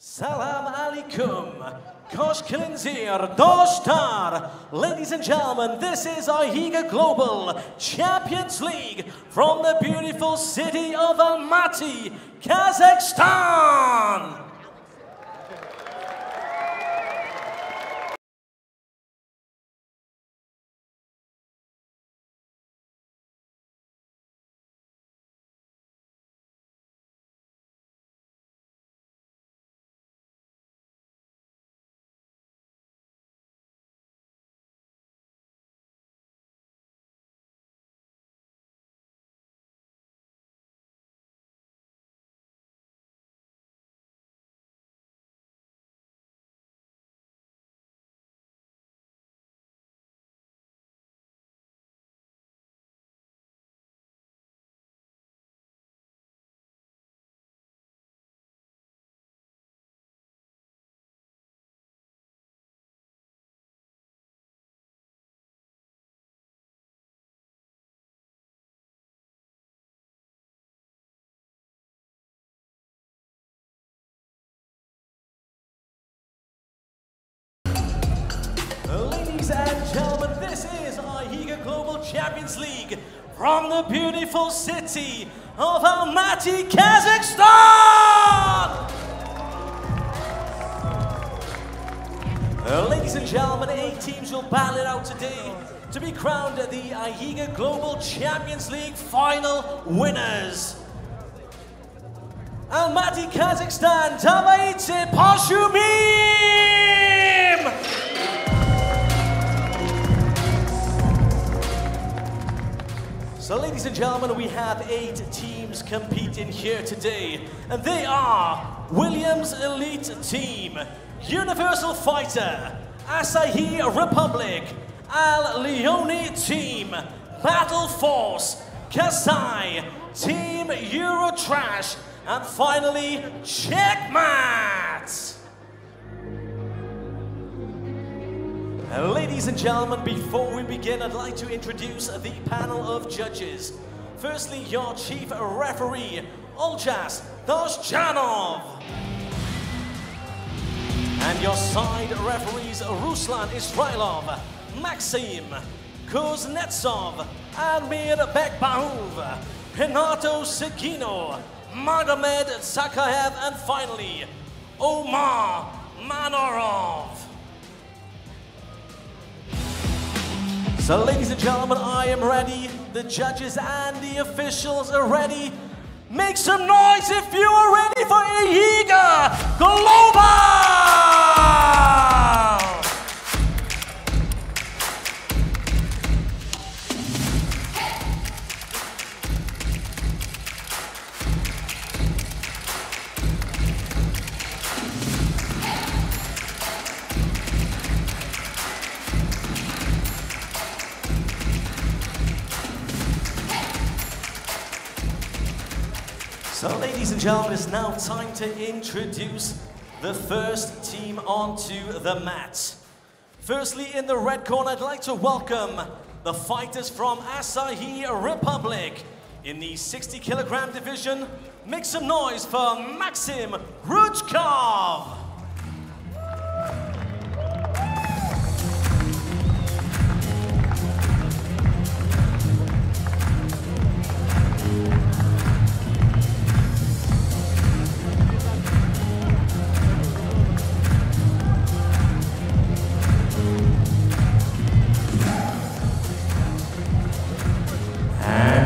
Salam alaikum, Kosh Kilinzir, Doshtar. Ladies and gentlemen, this is AIGA Global Champions League from the beautiful city of Almaty, Kazakhstan. Ladies and gentlemen, this is AIGA Global Champions League from the beautiful city of Almaty, Kazakhstan! Ladies and gentlemen, 8 teams will battle it out today to be crowned the AIGA Global Champions League final winners. Almaty, Kazakhstan, Давайте пошумим! So ladies and gentlemen, we have 8 teams competing here today, and they are Williams Elite Team, Universal Fighter, Asahi Republic, Al Leone Team, Battle Force, Kasai, Team Eurotrash, and finally, Checkmate! Ladies and gentlemen, before we begin, I'd like to introduce the panel of judges. Firstly, your chief referee, Oljas Doshchanov. And your side referees, Ruslan Israilov, Maksim, Kuznetsov, Almir Bekbahov, Renato Seguino, Magomed Sakaev, and finally, Omar Manorov. So ladies and gentlemen, I am ready. The judges and the officials are ready. Make some noise if you are ready for AIGA Global! So ladies and gentlemen, it's now time to introduce the first team onto the mat. Firstly, in the red corner, I'd like to welcome the fighters from Asahi Republic. In the 60-kilogram division, make some noise for Maksim Rychov.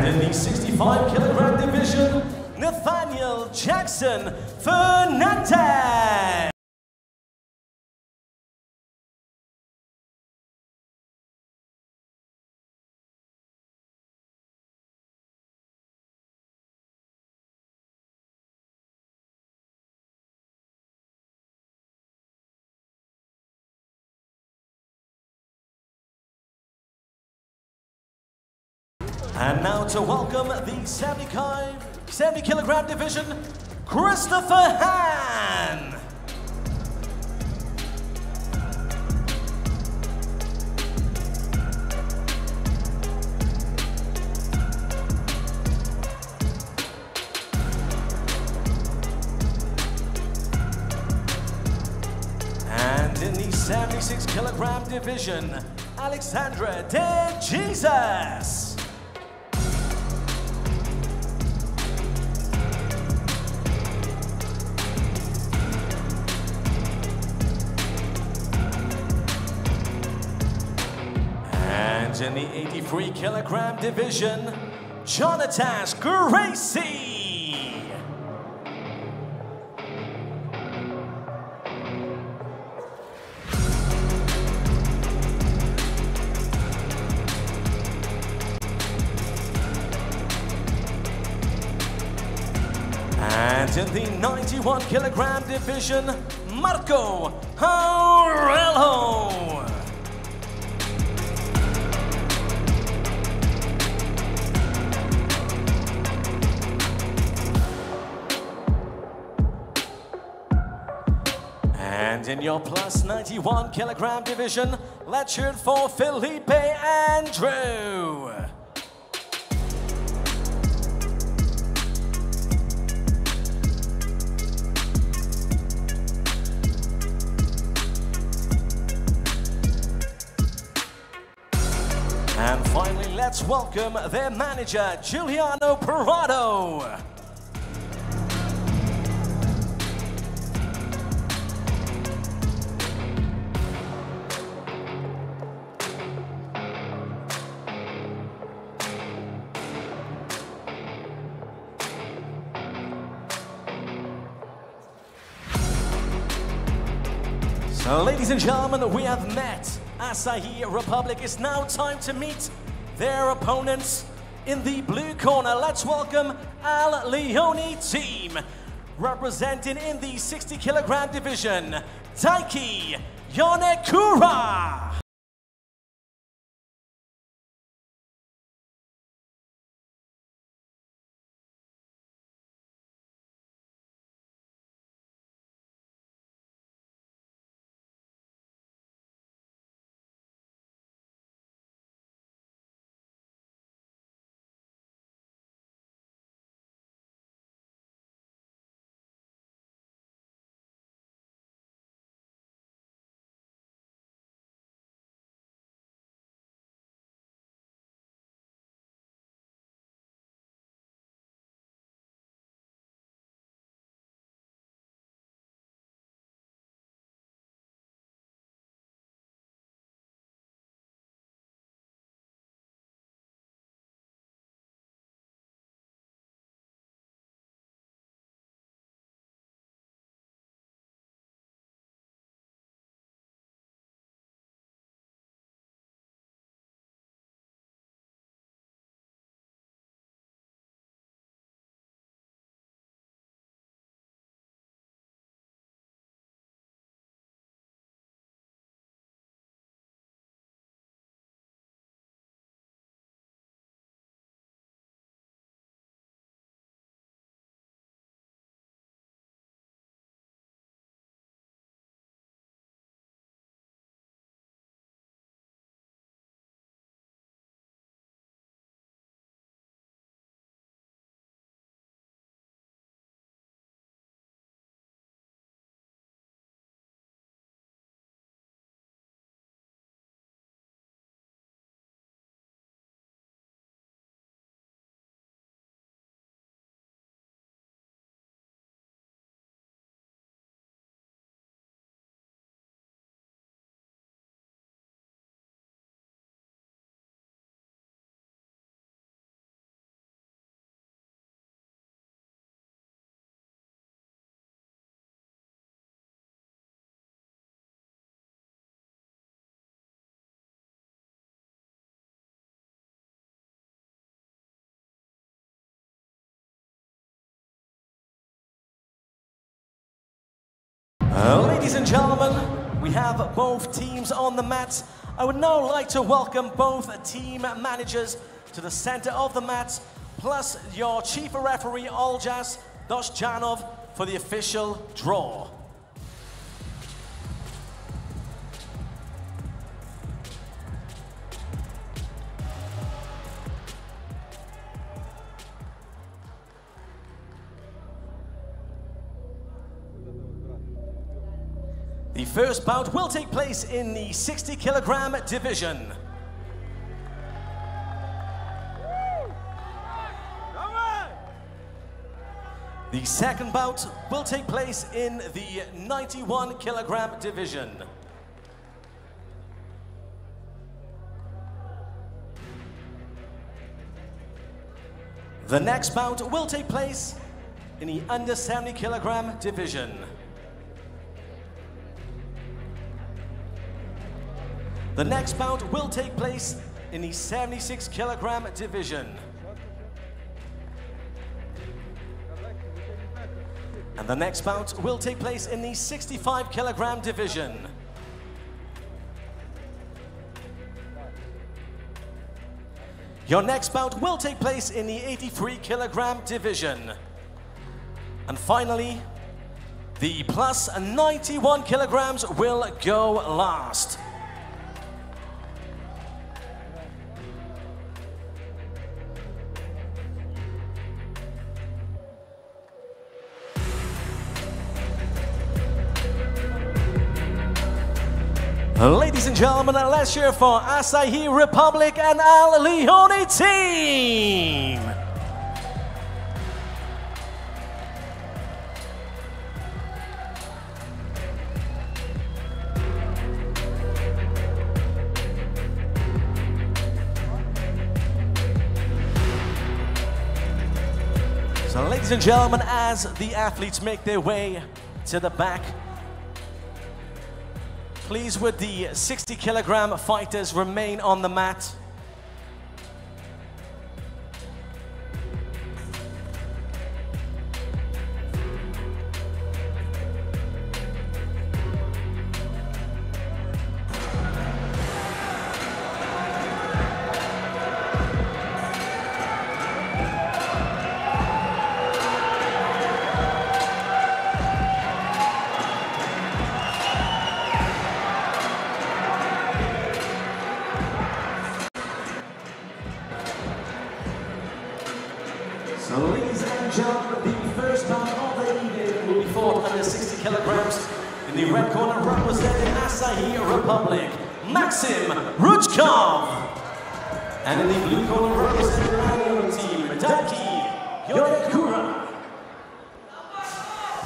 In the 65-kilogram division, Nathannael Jackson Fernandes. And now to welcome the 70-kilogram division, Christopher Hahn. 76 kilogram division, Alexandre de Jesus. And in the 83 kilogram division, Jonathan Gracie. And in the 91 kilogram division, Marco Aurellio. And in your plus 91 kilogram division, let's cheer for Felipe Andrew. And finally, let's welcome their manager, Giuliano Parado. So, ladies and gentlemen, we have met Asahi Republic. It's now time to meet their opponents in the blue corner. Let's welcome Al Leone team. Representing in the 60 kilogram division, Daiki Yonekura. Ladies and gentlemen, we have both teams on the mat. I would now like to welcome both team managers to the center of the mat, plus your chief referee, Oljas Doshjanov, for the official draw. The first bout will take place in the 60 kilogram division. The second bout will take place in the 91 kilogram division. The next bout will take place in the under 70 kilogram division. The next bout will take place in the 76 kilogram division. And the next bout will take place in the 65 kilogram division. Your next bout will take place in the 83 kilogram division. And finally, the plus 91 kilograms will go last. Ladies and gentlemen, let's cheer for Asahi Republic and Al Leone team. So ladies and gentlemen, as the athletes make their way to the back, please, would the 60 kilogram fighters remain on the mat? Maksim, Rychov. And in the blue corner representing the team, Daiki, Yonekura.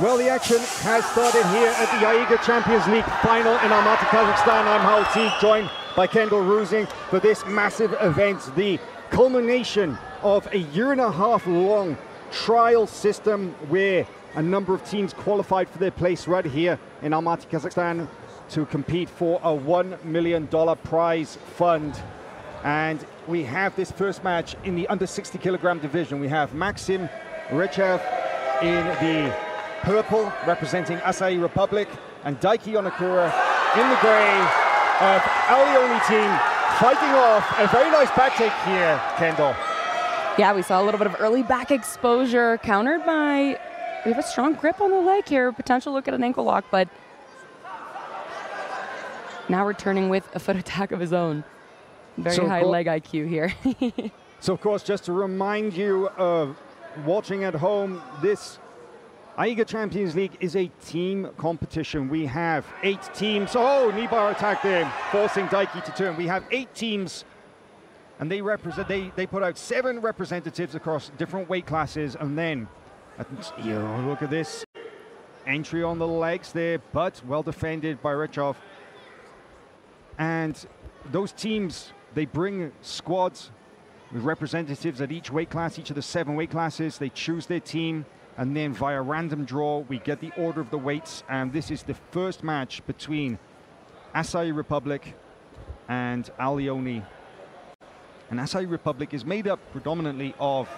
Well, the action has started here at the AIGA Champions League final in Almaty, Kazakhstan. I'm Heiki, joined by Kendall Rusing for this massive event, the culmination of a year-and-a-half long trial system where a number of teams qualified for their place right here in Almaty, Kazakhstan, to compete for a $1 million prize fund. And we have this first match in the under 60 kilogram division. We have Maksim Rychov in the purple, representing Asahi Republic, and Daiki Yonekura in the gray of Al Leone team, fighting off a very nice back take here, Kendall. Yeah, we saw a little bit of early back exposure, countered by, we have a strong grip on the leg here, potential look at an ankle lock, but now returning with a foot attack of his own. Very high leg IQ here. So, of course, just to remind you of watching at home, this AIGA Champions League is a team competition. We have 8 teams. Oh, knee bar attack there, forcing Daiki to turn. We have 8 teams, and they represent. They put out 7 representatives across different weight classes, and then, look at this entry on the legs there, but well defended by Rychov. And those teams, they bring squads with representatives at each weight class, each of the 7 weight classes. They choose their team, and then via random draw, we get the order of the weights. And this is the first match between Asahi Republic and Al Leone. And Asahi Republic is made up predominantly of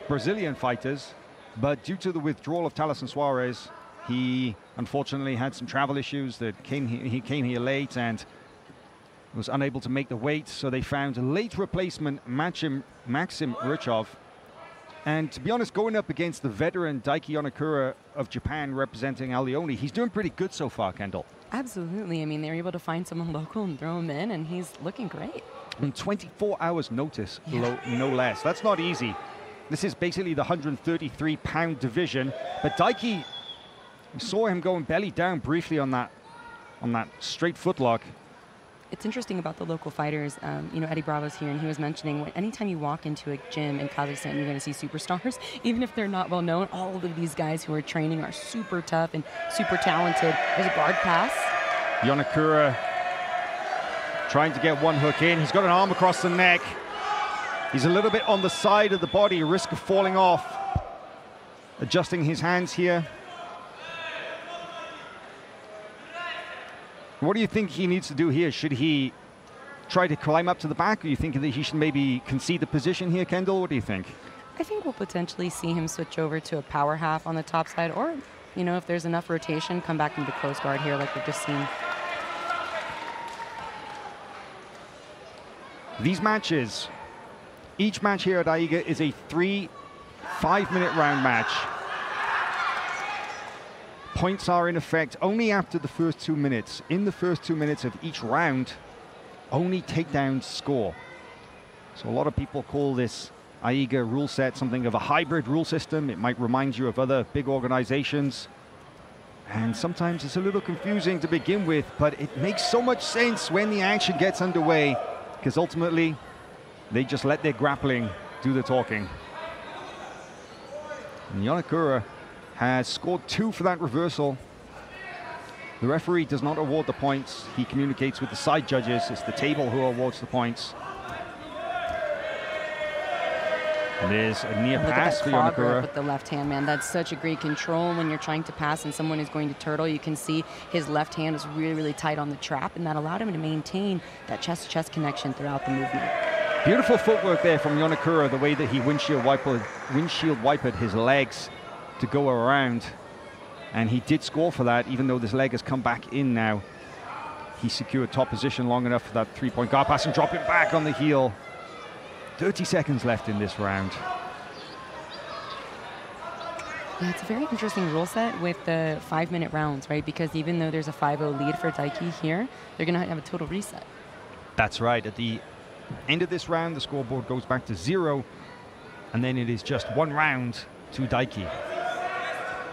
Brazilian fighters, but due to the withdrawal of Talas and Suarez, he unfortunately had some travel issues that he came here late and was unable to make the weight, so they found a late replacement, Maksim Rychov. And to be honest, going up against the veteran Daiki Yonekura of Japan representing Al Leone, he's doing pretty good so far, Kendall. Absolutely. I mean, they're able to find someone local and throw him in, and he's looking great. On 24 hours notice, no less. That's not easy. This is basically the 133-pound division, but Daiki, we saw him going belly down briefly on that on that straight footlock. It's interesting about the local fighters. You know, Eddie Bravo's here, and he was mentioning anytime you walk into a gym in Kazakhstan, you're going to see superstars. Even if they're not well known, all of these guys who are training are super tough and super talented. There's a guard pass. Yonekura trying to get one hook in. He's got an arm across the neck. He's a little bit on the side of the body, risk of falling off. Adjusting his hands here. What do you think he needs to do here? Should he try to climb up to the back, or you think that he should maybe concede the position here, Kendall? What do you think? I think we'll potentially see him switch over to a power half on the top side, or, you know, if there's enough rotation, come back into close guard here like we've just seen. These matches, each match here at AIGA is a 3 5-minute round match. Points are in effect only after the first 2 minutes. In the first 2 minutes of each round, only takedowns score. So a lot of people call this AIGA rule set something of a hybrid rule system. It might remind you of other big organizations. And sometimes it's a little confusing to begin with, but it makes so much sense when the action gets underway, because ultimately they just let their grappling do the talking. And Yonekura has scored 2 for that reversal. The referee does not award the points. He communicates with the side judges. It's the table who awards the points. And there's a near pass for Yonekura. With the left hand, man. That's such a great control when you're trying to pass and someone is going to turtle. You can see his left hand is really, really tight on the trap, and that allowed him to maintain that chest-to-chest connection throughout the movement. Beautiful footwork there from Yonekura, the way that he windshield wipered his legs to go around, and he did score for that, even though this leg has come back in now. He secured top position long enough for that 3-point guard pass and drop it back on the heel. 30 seconds left in this round. Yeah, it's a very interesting rule set with the 5-minute rounds, right? Because even though there's a 5-0 lead for Daiki here, they're going to have a total reset. That's right. At the end of this round, the scoreboard goes back to 0, and then it is just 1 round to Daiki.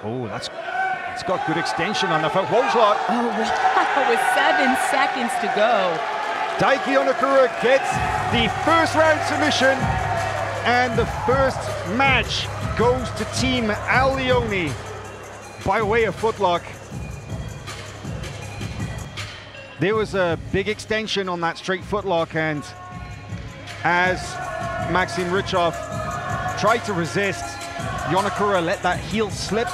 Oh, that's got good extension on the foot. Whoa, shot. Oh, wow, with 7 seconds to go. Daiki Yonekura gets the first round submission, and the first match goes to Team Al Leone by way of footlock. There was a big extension on that straight footlock, and as Maksim Rychov tried to resist, Yonekura let that heel slip,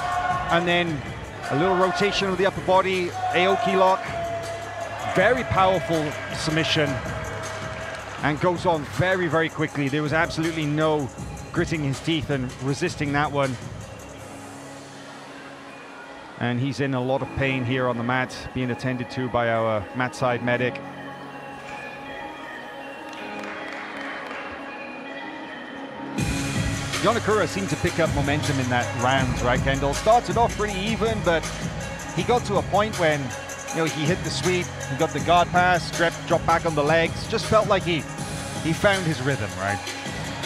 and then a little rotation of the upper body, Aoki lock. Very powerful submission, and goes on very, very quickly. There was absolutely no gritting his teeth and resisting that one. And he's in a lot of pain here on the mat, being attended to by our mat side medic. Yonekura seemed to pick up momentum in that round, right, Kendall? Started off pretty even, but he got to a point when, you know, he hit the sweep, he got the guard pass, dropped back on the legs. Just felt like he found his rhythm, right?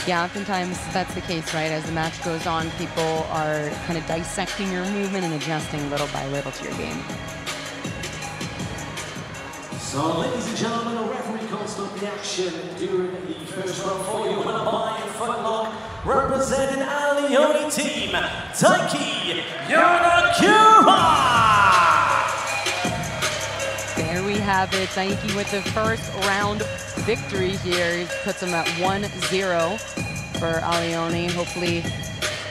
Yeah, oftentimes that's the case, right? As the match goes on, people are kind of dissecting your movement and adjusting little by little to your game. So, ladies and gentlemen, a referee calls stop the action during the first round for you. Winner by footlock, representing Al Leone team, Daiki Yonekura. There we have it. Daiki with the first round victory here. He puts him at 1-0 for Al Leone. Hopefully,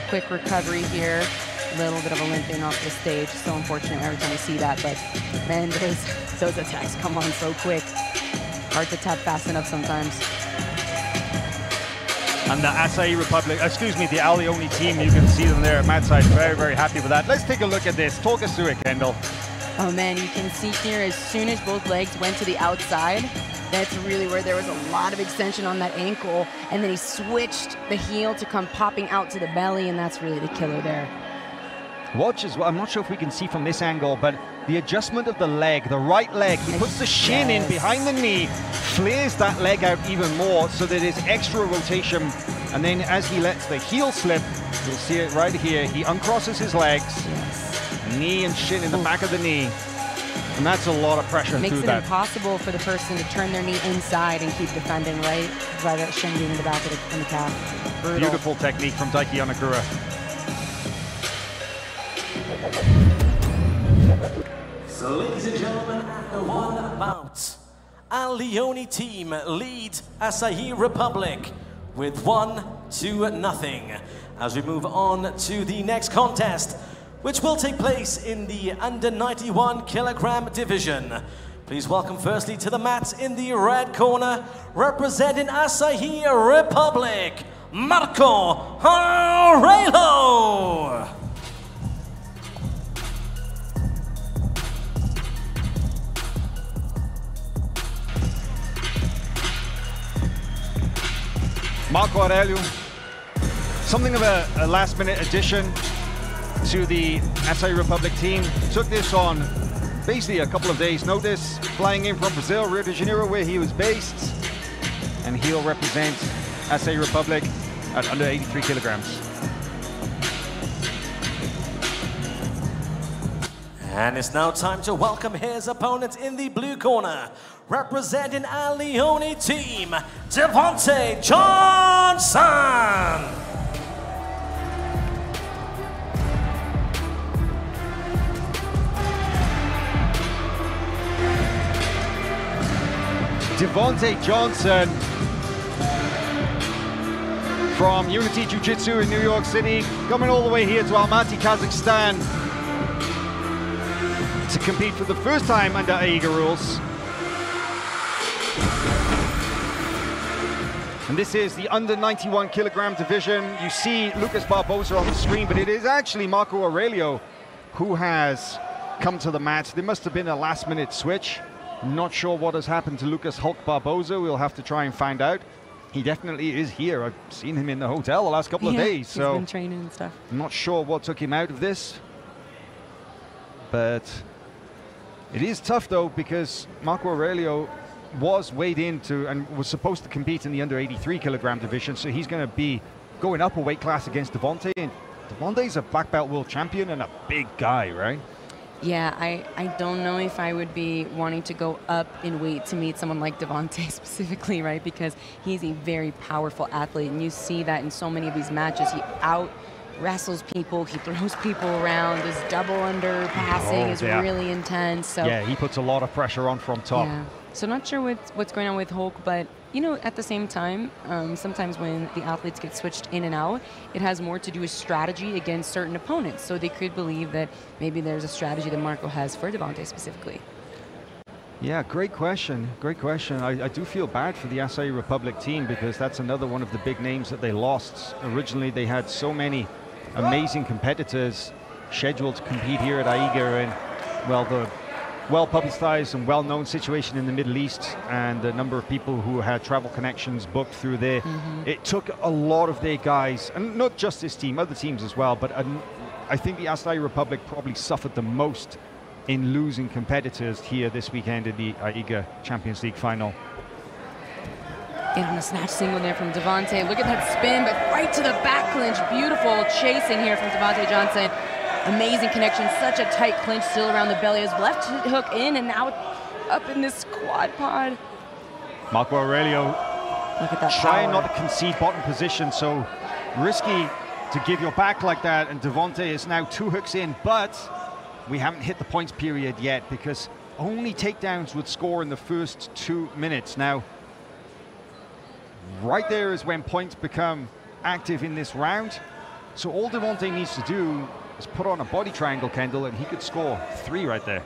quick recovery here. A little bit of a limping off the stage. So unfortunate every time we see that, but man, those attacks come on so quick. Hard to tap fast enough sometimes. And the the Al Leone team, you can see them there at mat side. Very, very happy with that. Let's take a look at this. Talk us through it, Kendall. Oh man, you can see here as soon as both legs went to the outside, that's really where there was a lot of extension on that ankle, and then he switched the heel to come popping out to the belly, and that's really the killer there. Watch as well. I'm not sure if we can see from this angle, but the adjustment of the leg, the right leg, he puts the shin in behind the knee, flares that leg out even more so that there's extra rotation, and then as he lets the heel slip, you'll see it right here, he uncrosses his legs. Yes. Knee and shin in the back of the knee. And that's a lot of pressure Makes through it that. impossible for the person to turn their knee inside and keep defending, right? By that shin being in the back of the calf. Brutal. Beautiful technique from Daiki Yonekura. So, ladies and gentlemen, after one bout, our Leone team lead Asahi Republic with 1-0. As we move on to the next contest, which will take place in the under 91 kilogram division. Please welcome firstly to the mat in the red corner, representing Asahi Republic, Marco Aurellio. Marco Aurellio, something of a last-minute addition to the Asahi Republic team. Took this on basically a couple of days' notice, flying in from Brazil, Rio de Janeiro, where he was based, and he'll represent Asahi Republic at under 83 kilograms. And it's now time to welcome his opponent in the blue corner, representing our Leone team, Devhonte Johnson. Devhonte Johnson from Unity Jiu-Jitsu in New York City, coming all the way here to Almaty, Kazakhstan to compete for the first time under AIGA rules. And this is the under 91 kilogram division. You see Lucas Barbosa on the screen, but it is actually Marco Aurellio who has come to the mat. There must have been a last-minute switch. Not sure what has happened to Lucas Hulk Barbosa. We'll have to try and find out. He definitely is here. I've seen him in the hotel the last couple of days. So he's been training and stuff. I'm not sure what took him out of this. But it is tough, though, because Marco Aurellio was weighed into and was supposed to compete in the under 83 kilogram division. So he's going to be going up a weight class against Devhonte. And Devhonte's a black belt world champion and a big guy, right? Yeah, I don't know if I would be wanting to go up in weight to meet someone like Devhonte specifically, right? Because he's a very powerful athlete, and you see that in so many of these matches. He out-wrestles people, he throws people around, his double under passing is really intense. So yeah, he puts a lot of pressure on from top. Yeah. So not sure what's going on with Hulk, but you know, at the same time, sometimes when the athletes get switched in and out, it has more to do with strategy against certain opponents. So they could believe that maybe there's a strategy that Marco has for Devhonte specifically. Yeah, great question. Great question. I do feel bad for the Asahi Republic team because that's another one of the big names that they lost. Originally, they had so many amazing competitors scheduled to compete here at AIGA, and well, the well-publicized and well-known situation in the Middle East and the number of people who had travel connections booked through there. It took a lot of their guys, and not just this team, other teams as well, but I think the Asahi Republic probably suffered the most in losing competitors here this weekend in the AIGA Champions League final. Getting a snatch single there from Devhonte. Look at that spin, but right to the back clinch. Beautiful chasing here from Devhonte Johnson. Amazing connection, such a tight clinch still around the belly. His left hook in and now up in this quad pod. Marco Aurellio Look at that trying power. not to concede bottom position, so risky to give your back like that, and Devhonte is now 2 hooks in, but we haven't hit the points period yet because only takedowns would score in the first 2 minutes. Now, right there is when points become active in this round. So all Devhonte needs to do is put on a body triangle, Kendall, and he could score 3 right there.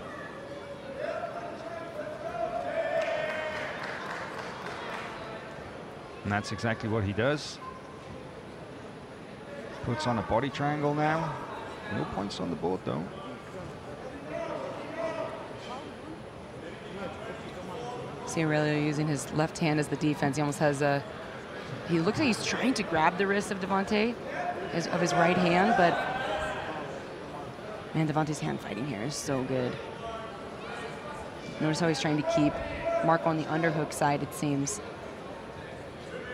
And that's exactly what he does. Puts on a body triangle now. No points on the board, though. See Aurellio using his left hand as the defense. He almost has a... He looks like he's trying to grab the wrist of Devhonte, of his right hand, but... Man, Devhonte's hand fighting here is so good. Notice how he's trying to keep Marco on the underhook side, it seems.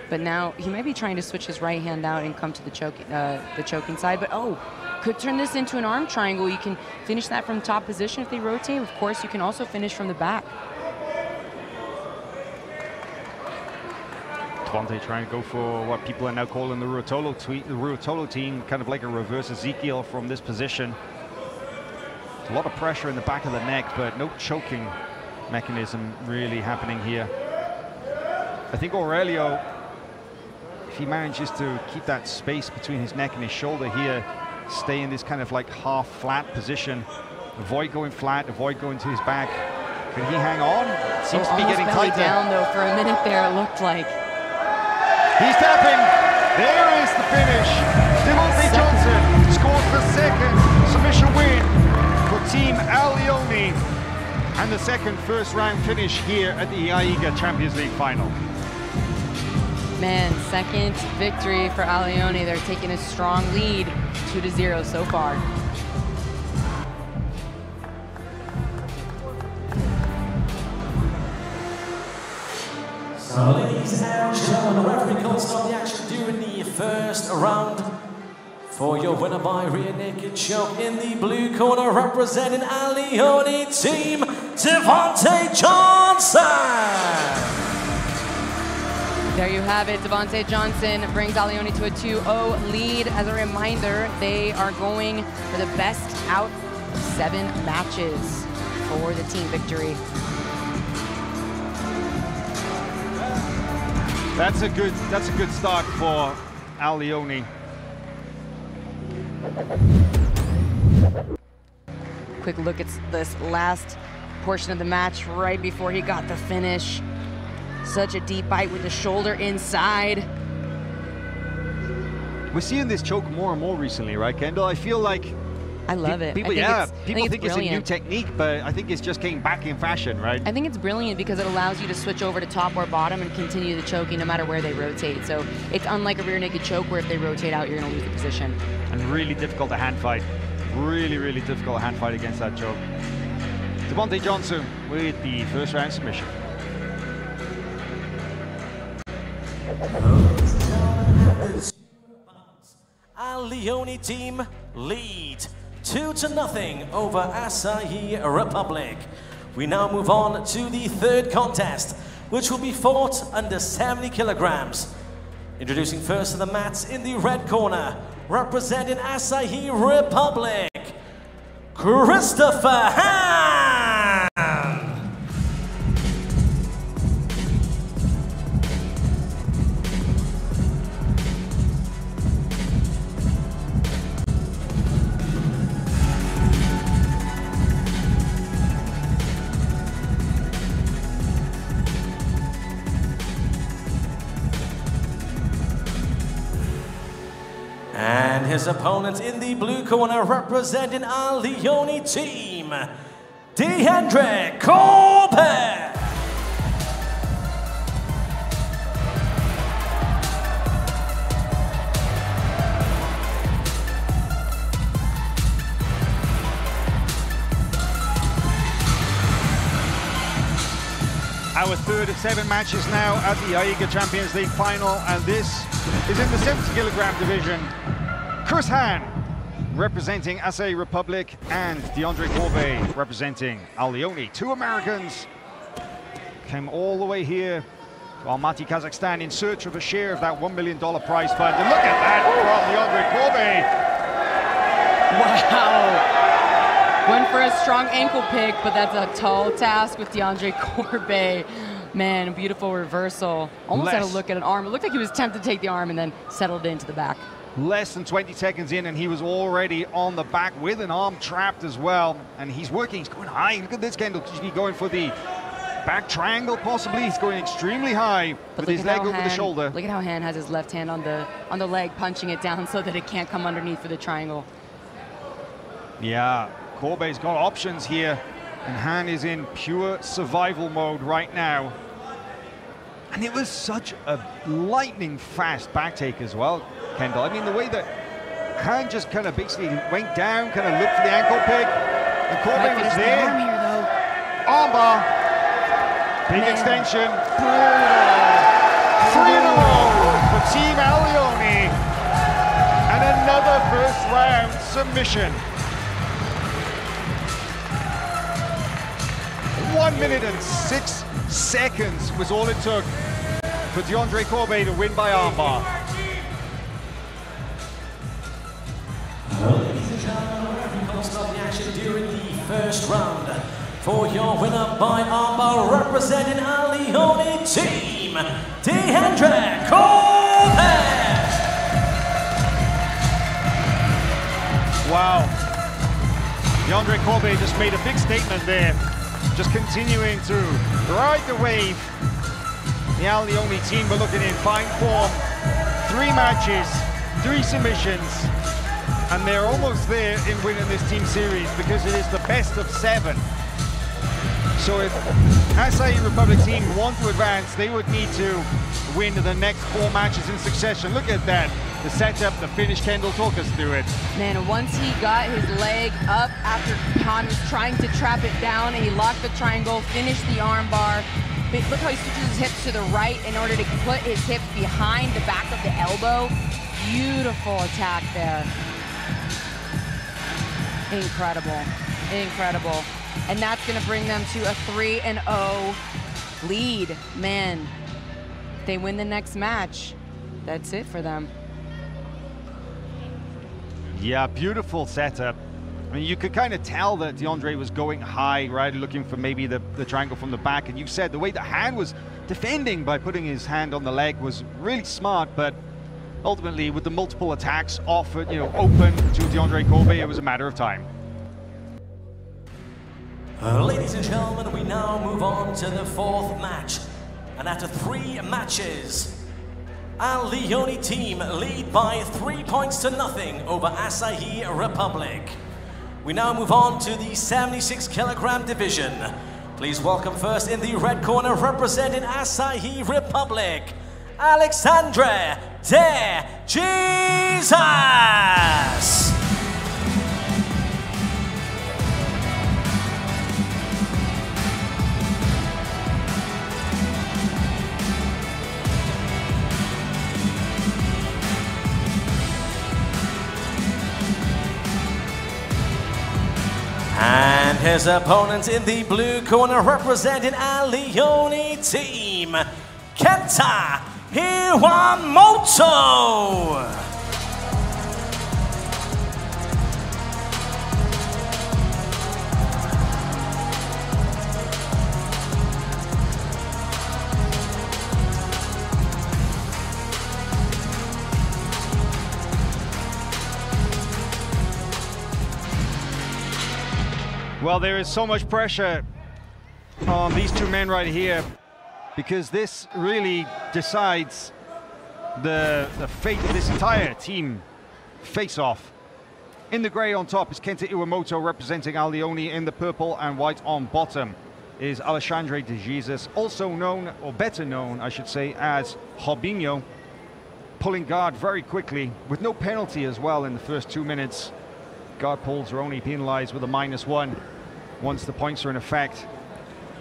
But now he might be trying to switch his right hand out and come to the choking side. But oh, could turn this into an arm triangle. You can finish that from top position if they rotate. Of course, you can also finish from the back. Devhonte trying to go for what people are now calling the Ruotolo team, kind of like a reverse Ezekiel from this position. A lot of pressure in the back of the neck, but no choking mechanism really happening here. I think Aurellio, if he manages to keep that space between his neck and his shoulder here, stay in this kind of like half flat position, avoid going flat, avoid going to his back. Can he hang on? Seems to be getting tighter. Down though for a minute there, it looked like. He's tapping. There is the finish. Devhonte Johnson scores the second submission win for Team Allioni and the second first round finish here at the AIGA Champions League final. Man, second victory for Allioni. They're taking a strong lead, 2-0 so far. So, ladies and gentlemen, the referee can't stop the action during the first round. For your winner by rear naked choke in the blue corner, representing Allioni team, Devhonte Johnson. There you have it. Devhonte Johnson brings Allioni to a 2-0 lead. As a reminder, they are going for the best out of 7 matches for the team victory. That's a good start for Allioni. Quick look at this last portion of the match right before he got the finish. Such a deep bite with the shoulder inside. We're seeing this choke more and more recently, right, Kendall? I feel like I love it. People think it's a new technique, but I think it's just getting back in fashion, right? I think it's brilliant because it allows you to switch over to top or bottom and continue the choking no matter where they rotate. So it's unlike a rear naked choke where if they rotate out, you're going to lose the position. And really difficult to hand fight. Really, really difficult to hand fight against that choke. Devhonte Johnson with the first round submission. Allioni team lead 2-0 over Asahi Republic. We now move on to the third contest, which will be fought under 70 kilograms. Introducing first to the mats in the red corner, representing Asahi Republic, Christopher Han. And his opponent in the blue corner, representing Allioni team, Deandre Corbe. Our third of 7 matches now at the AIGA Champions League final, and this is in the 70 kilogram division. Chris Han representing Asahi Republic and Deandre Corbe representing Allioni. 2 Americans came all the way here to Almaty, Kazakhstan in search of a share of that $1 million prize fund. And look at that from Deandre Corbe. Wow. Went for a strong ankle pick, but that's a tall task with Deandre Corbe. Man, a beautiful reversal. Almost had a look at an arm. It looked like he was tempted to take the arm and then settled into the back. Less than 20 seconds in and he was already on the back with an arm trapped as well. And he's working, he's going high. Look at this, Kendall. He's going for the back triangle possibly. He's going extremely high with his leg over the shoulder. Look at how Han has his left hand on the leg, punching it down so that it can't come underneath for the triangle. Yeah, Corbe's got options here. And Han is in pure survival mode right now. And it was such a lightning fast back take as well, Kendall. I mean, the way that Han just kind of basically went down, kind of looked for the ankle pick, and Corbe was there. Armbar, big extension. 3 in a row for Team Allioni. And another first round submission. 1 minute and 6 seconds was all it took for Deandre Corbe to win by armbar. Ladies and gentlemen, everybody start the action during the first round. For your winner by armbar, representing Leone team, Deandre Corbe. Wow. Deandre Corbe just made a big statement there. Just continuing to ride the wave. The Leone team were looking in fine form. 3 matches, 3 submissions, and they're almost there in winning this team series because it is the best of 7. So if Asahi Republic team want to advance, they would need to win the next 4 matches in succession. Look at that. The setup, the finish. Kendall, talk us through it. Man, once he got his leg up after Khan was trying to trap it down, and he locked the triangle, finished the arm bar. But look how he switches his hips to the right in order to put his hips behind the back of the elbow. Beautiful attack there. Incredible, incredible. And that's gonna bring them to a 3-0 lead. Man, if they win the next match, that's it for them. Yeah, beautiful setup. I mean, you could kind of tell that Deandre was going high, right? Looking for maybe the triangle from the back. And you said the way the hand was defending by putting his hand on the leg was really smart, but ultimately with the multiple attacks offered, open to Deandre Corbe, it was a matter of time. Ladies and gentlemen, we now move on to the 4th match. And after 3 matches, Leone team lead by 3 points to nothing over Asahi Republic. We now move on to the 76 kilogram division. Please welcome first in the red corner, representing Asahi Republic, Alexandre de Jesus. And his opponent in the blue corner, representing Leone team, Kenta Iwamoto. Well, there is so much pressure on these 2 men right here because this really decides the fate of this entire team face-off. In the gray on top is Kenta Iwamoto representing Leone. In the purple and white on bottom is Alexandre de Jesus, also known, or better known, I should say, as Robinho, pulling guard very quickly with no penalty as well in the first 2 minutes. Guard pulls are only penalized with a -1 once the points are in effect.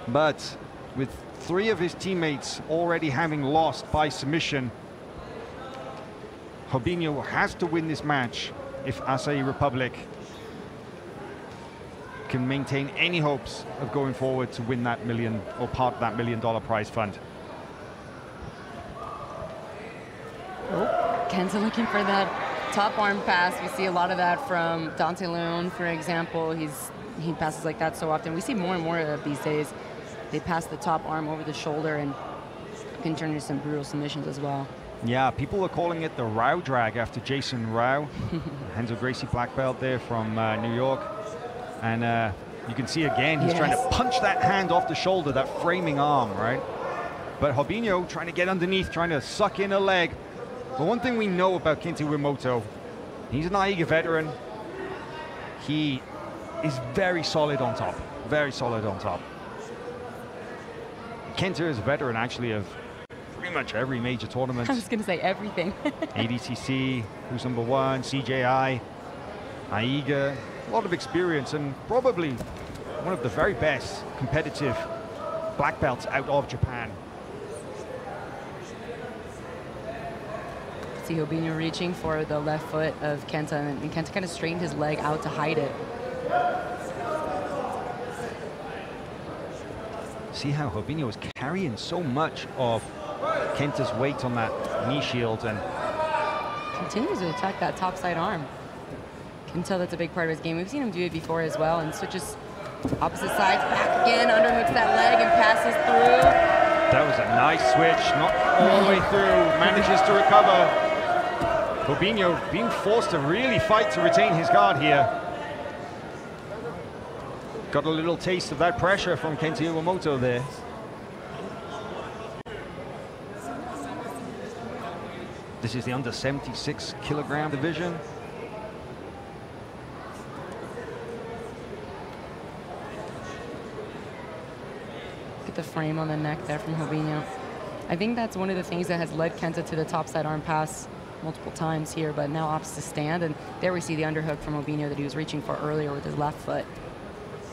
But with 3 of his teammates already having lost by submission, Robinho has to win this match if Asahi Republic can maintain any hopes of going forward to win that million, or part of that $1 million prize fund. Kenta looking for that top arm pass. We see a lot of that from Dante Leon, for example. He passes like that so often. We see more and more of these days. They pass the top arm over the shoulder and can turn into some brutal submissions as well. Yeah, people are calling it the Rao drag after Jason Rao. Renzo Gracie black belt there from New York. And you can see again, he's trying to punch that hand off the shoulder, that framing arm, right? But Robinho trying to get underneath, trying to suck in a leg. But one thing we know about Kenta Iwamoto, he's an AIGA veteran. He is very solid on top, very solid on top. Kenta is a veteran actually of pretty much every major tournament. I was going to say everything. ADCC, who's #1, CJI, AIGA, a lot of experience and probably one of the very best competitive black belts out of Japan. See Robinho reaching for the left foot of Kenta, and Kenta kind of straightened his leg out to hide it. See how Robinho is carrying so much of Kenta's weight on that knee shield and continues to attack that topside arm. Can tell that's a big part of his game. We've seen him do it before as well, and switches opposite sides, back again, underhooks that leg and passes through. That was a nice switch, not all the way through, manages to recover. Robinho being forced to really fight to retain his guard here. Got a little taste of that pressure from Kenta Iwamoto there. This is the under 76 kilogram division. The frame on the neck there from Robinho. I think that's one of the things that has led Kenta to the topside arm pass multiple times here, but now opts to stand, and there we see the underhook from Robinho that he was reaching for earlier with his left foot.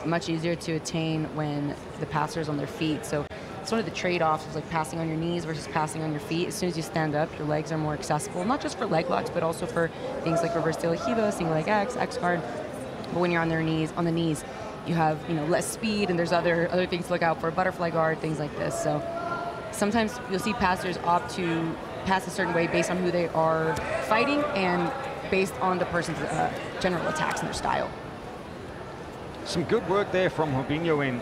Much easier to attain when the passer is on their feet, so it's one of the trade-offs of like passing on your knees versus passing on your feet. As soon as you stand up, your legs are more accessible, not just for leg locks, but also for things like reverse de la Hiva, single leg X guard. But when you're on the knees, you have, you know, less speed, and there's other things to look out for, butterfly guard, things like this. So sometimes you'll see passers opt to pass a certain way based on who they are fighting and based on the person's general attacks and their style. Some good work there from Robinho in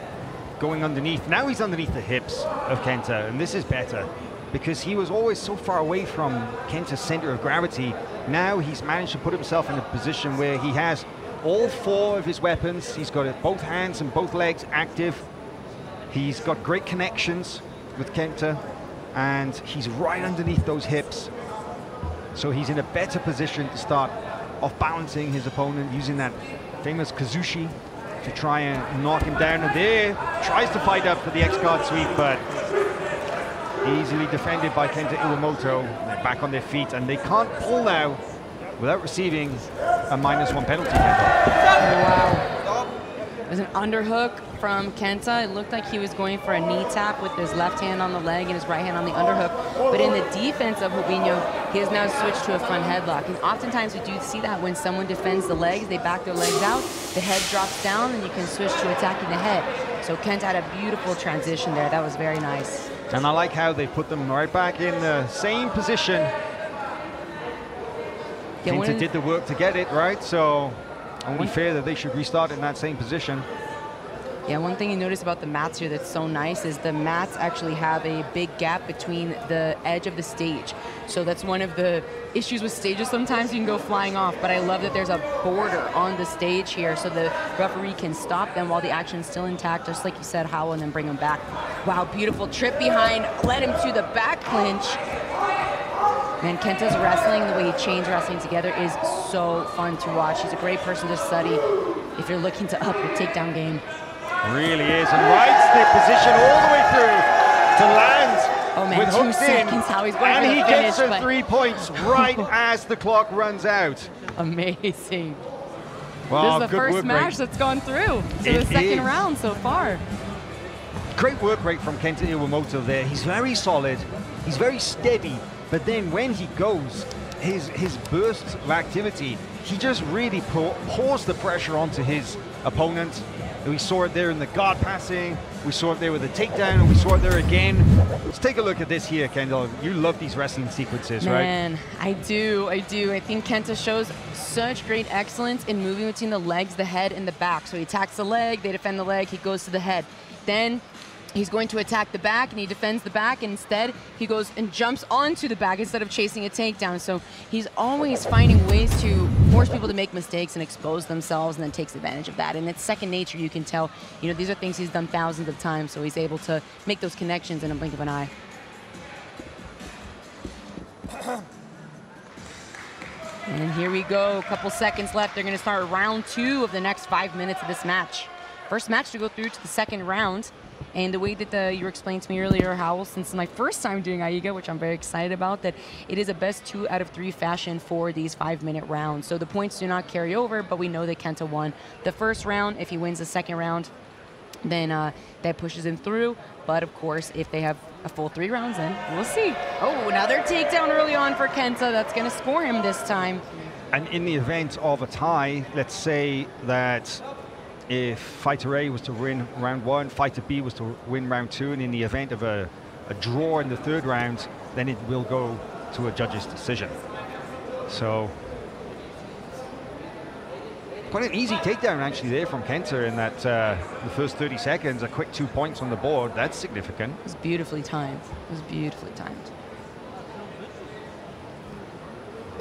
going underneath. Now he's underneath the hips of Kenta, and this is better because he was always so far away from Kenta's center of gravity. Now he's managed to put himself in a position where he has all four of his weapons. He's got both hands and both legs active. He's got great connections with Kenta, and he's right underneath those hips. So he's in a better position to start off balancing his opponent, using that famous Kazushi to try and knock him down. And there, tries to fight up for the X-guard sweep, but easily defended by Kenta Iwamoto. They're back on their feet, and they can't pull now without receiving a -1 penalty. Wow. There's an underhook from Kenta. It looked like he was going for a knee tap with his left hand on the leg and his right hand on the underhook. But in the defense of Robinho, he has now switched to a front headlock. And oftentimes we do see that when someone defends the legs, they back their legs out, the head drops down, and you can switch to attacking the head. So Kenta had a beautiful transition there. That was very nice. And I like how they put them right back in the same position. Yeah, Kenta did the work to get it, right? So only fair that they should restart in that same position. Yeah, one thing you notice about the mats here that's so nice is the mats actually have a big gap between the edge of the stage. So that's one of the issues with stages. Sometimes you can go flying off, but I love that there's a border on the stage here so the referee can stop them while the action's still intact, just like you said, Howell, and then bring them back. Wow, beautiful trip behind, led him to the back clinch. Man, Kenta's wrestling, the way he chains wrestling together is so fun to watch. He's a great person to study if you're looking to up your takedown game. Really is, and rides the position all the way through to land. Oh man, with 2 hooks seconds, how he's going and for the he finish, gets the but 3 points right as the clock runs out. Amazing. Well, this is the first match that's gone through to the second round so far. Great work rate from Kenta Iwamoto there. He's very solid, he's very steady, but then when he goes, his bursts of activity, he just really pours the pressure onto his opponent. We saw it there in the guard passing, we saw it there with the takedown, and we saw it there again. Let's take a look at this here, Kendall. You love these wrestling sequences, right? Man, I do. I think Kenta shows such great excellence in moving between the legs, the head, and the back. So he attacks the leg, they defend the leg, he goes to the head. Then he's going to attack the back, and he defends the back, and instead he goes and jumps onto the back instead of chasing a takedown. So he's always finding ways to force people to make mistakes and expose themselves, and then takes advantage of that. And it's second nature, you can tell. You know, these are things he's done thousands of times, so he's able to make those connections in a blink of an eye. And here we go, a couple seconds left. They're going to start round 2 of the next 5 minutes of this match. First match to go through to the second round. And the way that you were explaining to me earlier, Howell, since my first time doing AIGA, which I'm very excited about, that it is a best 2 out of 3 fashion for these 5-minute rounds. So the points do not carry over, but we know that Kenta won the first round. If he wins the second round, then that pushes him through. But of course, if they have a full 3 rounds in, we'll see. Oh, another takedown early on for Kenta. That's going to score him this time. And in the event of a tie, let's say that if fighter A was to win round 1, fighter B was to win round 2, and in the event of a draw in the 3rd round, then it will go to a judge's decision. So quite an easy takedown actually there from Kenta in that the first 30 seconds, a quick 2 points on the board. That's significant. It was beautifully timed. It was beautifully timed.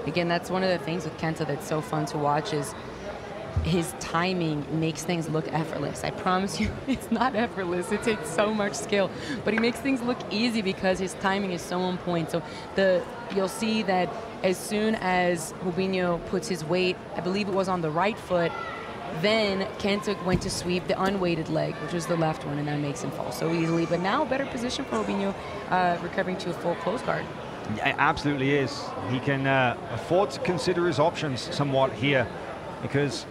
Again, that's one of the things with Kenta that's so fun to watch is his timing makes things look effortless. I promise you, it's not effortless. It takes so much skill, but he makes things look easy because his timing is so on point. So you'll see that as soon as Robinho puts his weight, I believe it was on the right foot, then Kenta went to sweep the unweighted leg, which was the left one, and that makes him fall so easily. But now better position for Robinho, recovering to a full close guard. Yeah, it absolutely is. He can afford to consider his options somewhat here, because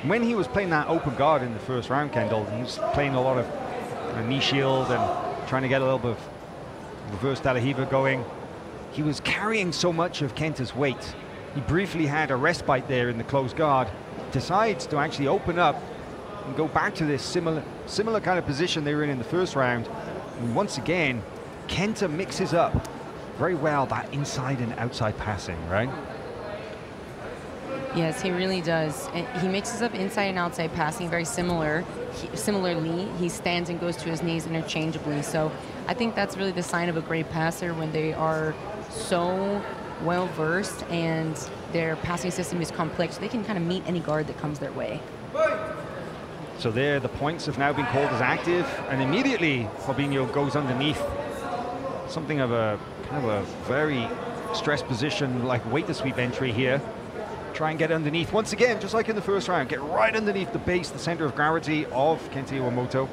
when he was playing that open guard in the first round, Kendall, he was playing a lot of knee shield and trying to get a little bit of reverse de la Riva going. He was carrying so much of Kenta's weight. He briefly had a respite there in the closed guard, decides to actually open up and go back to this similar kind of position they were in the first round. And once again, Kenta mixes up very well that inside and outside passing, right? Yes, he really does. He mixes up inside and outside passing very similarly. He stands and goes to his knees interchangeably. So I think that's really the sign of a great passer, when they are so well versed and their passing system is complex. They can kind of meet any guard that comes their way. So there, the points have now been called as active, and immediately Robinho goes underneath. Something of a kind of a very stressed position, like weight to sweep entry here. Try and get underneath once again, just like in the first round. Get right underneath the base, the center of gravity of Kenta Iwamoto.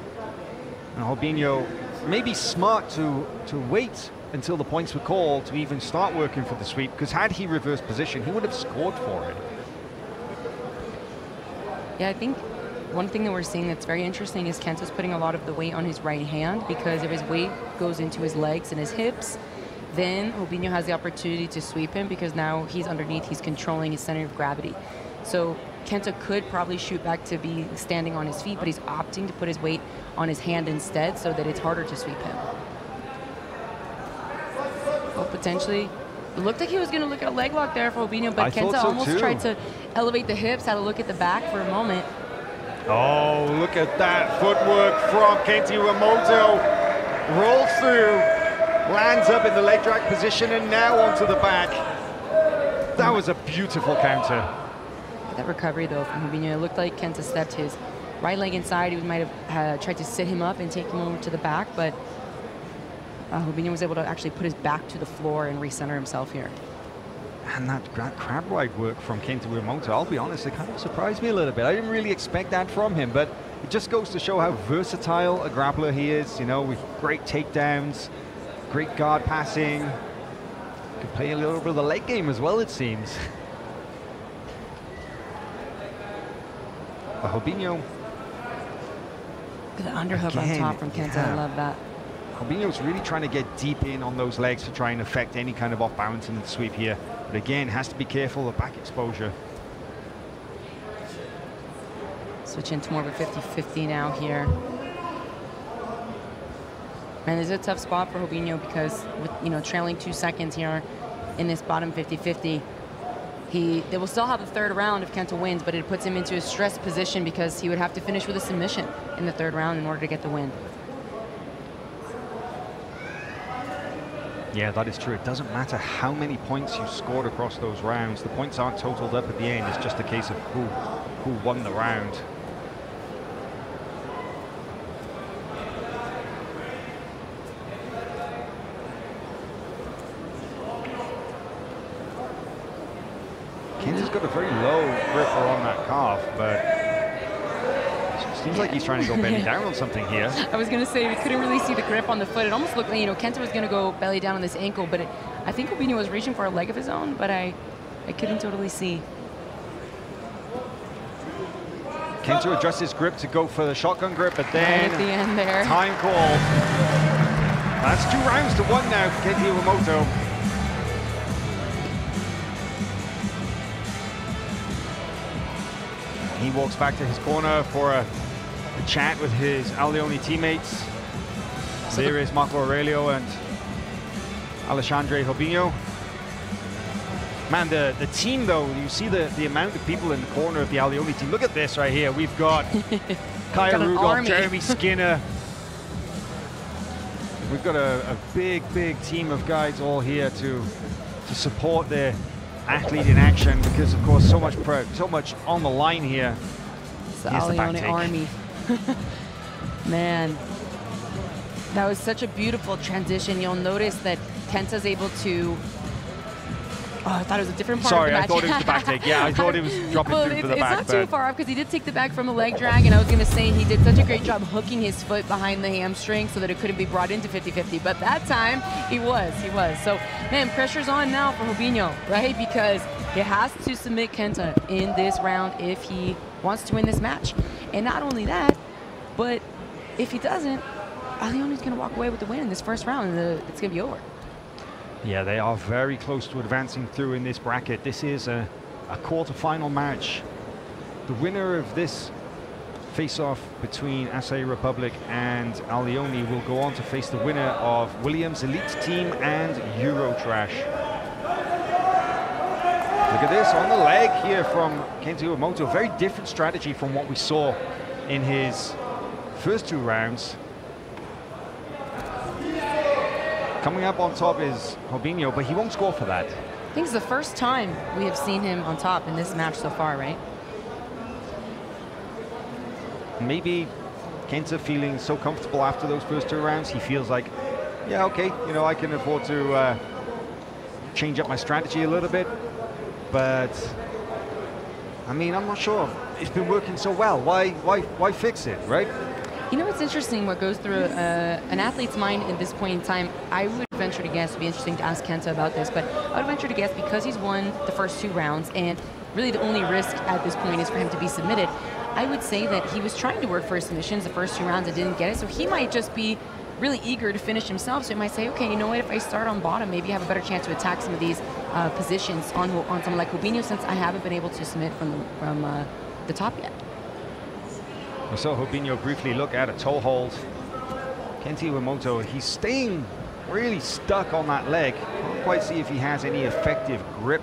And Robinho may be smart to wait until the points were called to even start working for the sweep, because had he reversed position, he would have scored for it. Yeah, I think one thing that we're seeing that's very interesting is Kenta's putting a lot of the weight on his right hand, because if his weight goes into his legs and his hips, then Robinho has the opportunity to sweep him, because now he's underneath, he's controlling his center of gravity. So Kenta could probably shoot back to be standing on his feet, but he's opting to put his weight on his hand instead, so that it's harder to sweep him. Oh, potentially. It looked like he was going to look at a leg lock there for Robinho, but Kenta almost tried to elevate the hips, had a look at the back for a moment. Oh, look at that footwork from Kenta Iwamoto. Rolls through, lands up in the leg drag position, and now onto the back. That was a beautiful counter. That recovery, though, from Robinho, it looked like Kenta stepped his right leg inside. He might have tried to sit him up and take him over to the back, but Robinho was able to actually put his back to the floor and recenter himself here. And that crab ride work from Kenta Iwamoto, I'll be honest, it kind of surprised me a little bit. I didn't really expect that from him, but it just goes to show how versatile a grappler he is, you know, with great takedowns, great guard passing. Could play a little bit of the leg game as well, it seems. But Robinho. Look at the underhook on top from Kenta, yeah. I love that. Robinho's really trying to get deep in on those legs to try and affect any kind of off balance in the sweep here. But again, has to be careful of back exposure. Switch into more of a 50-50 now here. And it's a tough spot for Robinho, because with trailing 2 seconds here in this bottom 50-50, they will still have the third round if Kenta wins, but it puts him into a stressed position, because he would have to finish with a submission in the third round in order to get the win. Yeah, that is true. It doesn't matter how many points you scored across those rounds. The points aren't totaled up at the end. It's just a case of who won the round. Kenta's got a very low gripper on that calf, but it seems like he's trying to go belly down on something here. I was going to say, we couldn't really see the grip on the foot. It almost looked like, Kenta was going to go belly down on this ankle, but I think Robinho was reaching for a leg of his own, but I couldn't totally see. Kenta adjusts his grip to go for the shotgun grip, but then right at the end there. Time call. That's 2 rounds to 1 now for Kenta Iwamoto. He walks back to his corner for a chat with his Allioni teammates. So there is Marco Aurellio and Alexandre Robinho. Man, the team though, you see the amount of people in the corner of the Allioni team. Look at this right here. We've got Kaya Rudolph, Jeremy Skinner. We've got a big team of guys all here to support their athlete in action, because of course so much on the line here. It's the Allioni army. Man, that was such a beautiful transition. You'll notice that Kenta's able to... Oh, I thought it was a different part of the match. Sorry, I thought it was the back take. Yeah, I thought it was dropping through for the back. It's not too far off, because he did take the back from a leg drag, and I was going to say he did such a great job hooking his foot behind the hamstring so that it couldn't be brought into 50-50. But that time, he was. So, man, pressure's on now for Robinho, right? Because he has to submit Kenta in this round if he wants to win this match. And not only that, but if he doesn't, Allioni's going to walk away with the win in this first round, and it's going to be over. Yeah, they are very close to advancing through in this bracket. This is a quarter-final match. The winner of this face-off between Acai Republic and Allioni will go on to face the winner of Williams Elite Team and Eurotrash. Look at this on the leg here from Kenta Iwamoto. Very different strategy from what we saw in his first 2 rounds. Coming up on top is Robinho, but he won't score for that. I think it's the first time we have seen him on top in this match so far, right? Maybe Kenta feeling so comfortable after those first 2 rounds, he feels like, yeah, okay, you know, I can afford to change up my strategy a little bit. But, I mean, I'm not sure. It's been working so well. Why fix it, right? You know, it's interesting what goes through an athlete's mind at this point in time. I would venture to guess, it'd be interesting to ask Kenta about this, but I would venture to guess, because he's won the first 2 rounds and really the only risk at this point is for him to be submitted. I would say that he was trying to work for his submissions the first 2 rounds and didn't get it, so he might just be really eager to finish himself. So he might say, okay, you know what, if I start on bottom, maybe I have a better chance to attack some of these positions on someone like Robinho, since I haven't been able to submit from the top yet. We saw Robinho briefly look at a toe hold. Kenta Iwamoto, he's staying really stuck on that leg. Can't quite see if he has any effective grip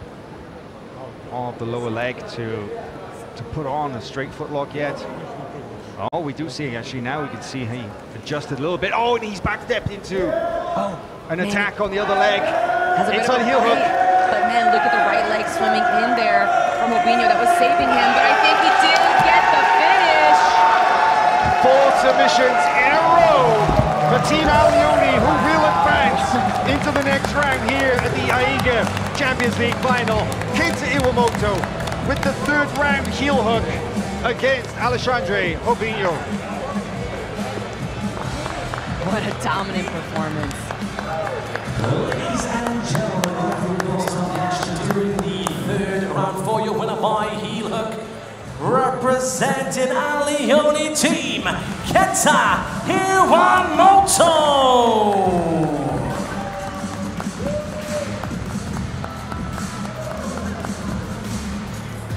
of the lower leg to put on a straight footlock yet. Oh, we do see actually now. We can see he adjusted a little bit. Oh, and he's backstepped into an attack on the other leg. Inside heel hook. But man, look at the right leg swimming in there from Robinho. That was saving him, but I think he did get the finish. 4 submissions in a row for Team Allioni, who will advance into the next round here at the AIGA Champions League final. Kenta Iwamoto with the 3rd round heel hook against Alexandre Robinho. What a dominant performance. Ladies and gentlemen, during the 3rd round for your winner by heel hook, representing Allioni team, Kenta Iwamoto.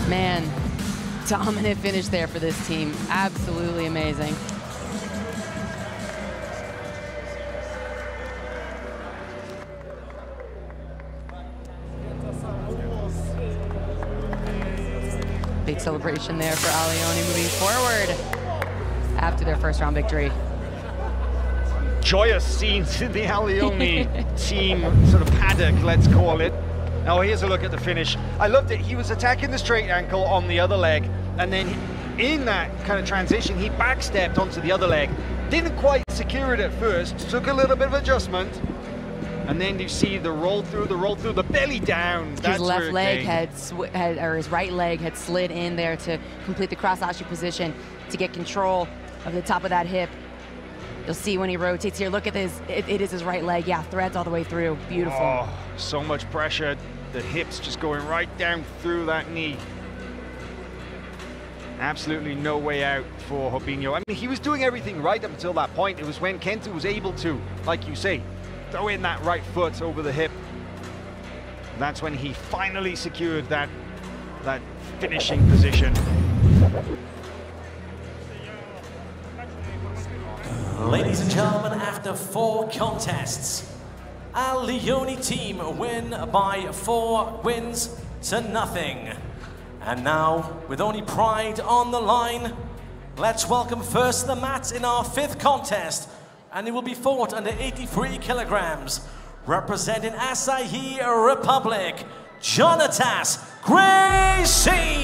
Man, dominant finish there for this team. Absolutely amazing. Big celebration there for Allioni moving forward after their first round victory. Joyous scenes in the Allioni team sort of paddock, let's call it. Now here's a look at the finish. I loved it. He was attacking the straight ankle on the other leg, and then in that kind of transition, he backstepped onto the other leg. Didn't quite secure it at first, took a little bit of adjustment, and then you see the roll through, the belly down. His left leg or his right leg had slid in there to complete the cross-ashy position to get control of the top of that hip. You'll see when he rotates here, look at this, it is his right leg, yeah, threads all the way through, beautiful. Oh, so much pressure, the hips just going right down through that knee. Absolutely no way out for Robinho. I mean, he was doing everything right up until that point. It was when Kenta was able to, like you say, throw in that right foot over the hip. That's when he finally secured that finishing position. Ladies and gentlemen, after 4 contests, our Leone team win by 4 wins to nothing. And now, with only pride on the line, let's welcome first the mat in our 5th contest, and it will be fought under 83 kilograms, representing Asahi Republic, Jonatas Gracie.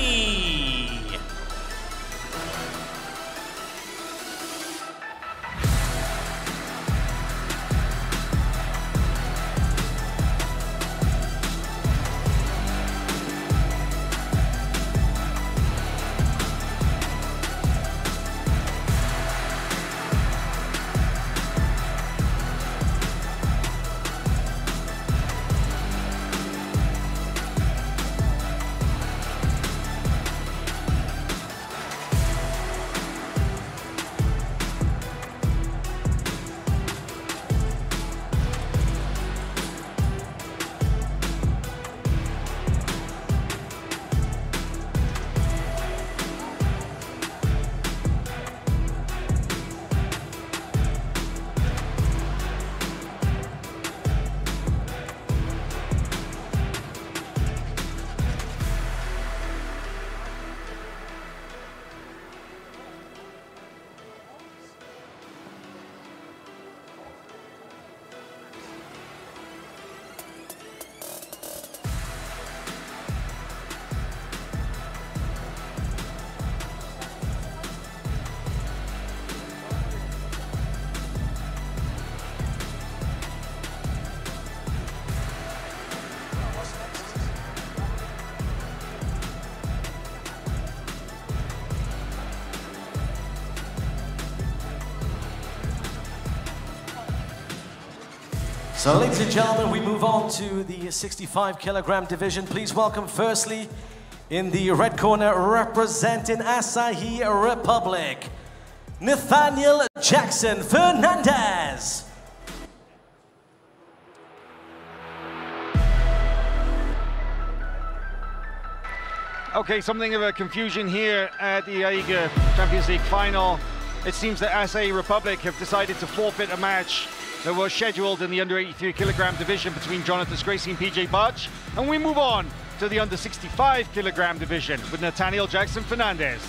So, ladies and gentlemen, we move on to the 65 kilogram division. Please welcome firstly, in the red corner, representing Asahi Republic, Nathannael Jackson Fernandes. Okay, something of a confusion here at the AIGA Champions League final. It seems that Asahi Republic have decided to forfeit a match that was scheduled in the under 83 kilogram division between Jonatas Gracie and PJ Budge. And we move on to the under 65 kilogram division with Nathannael Jackson Fernandes.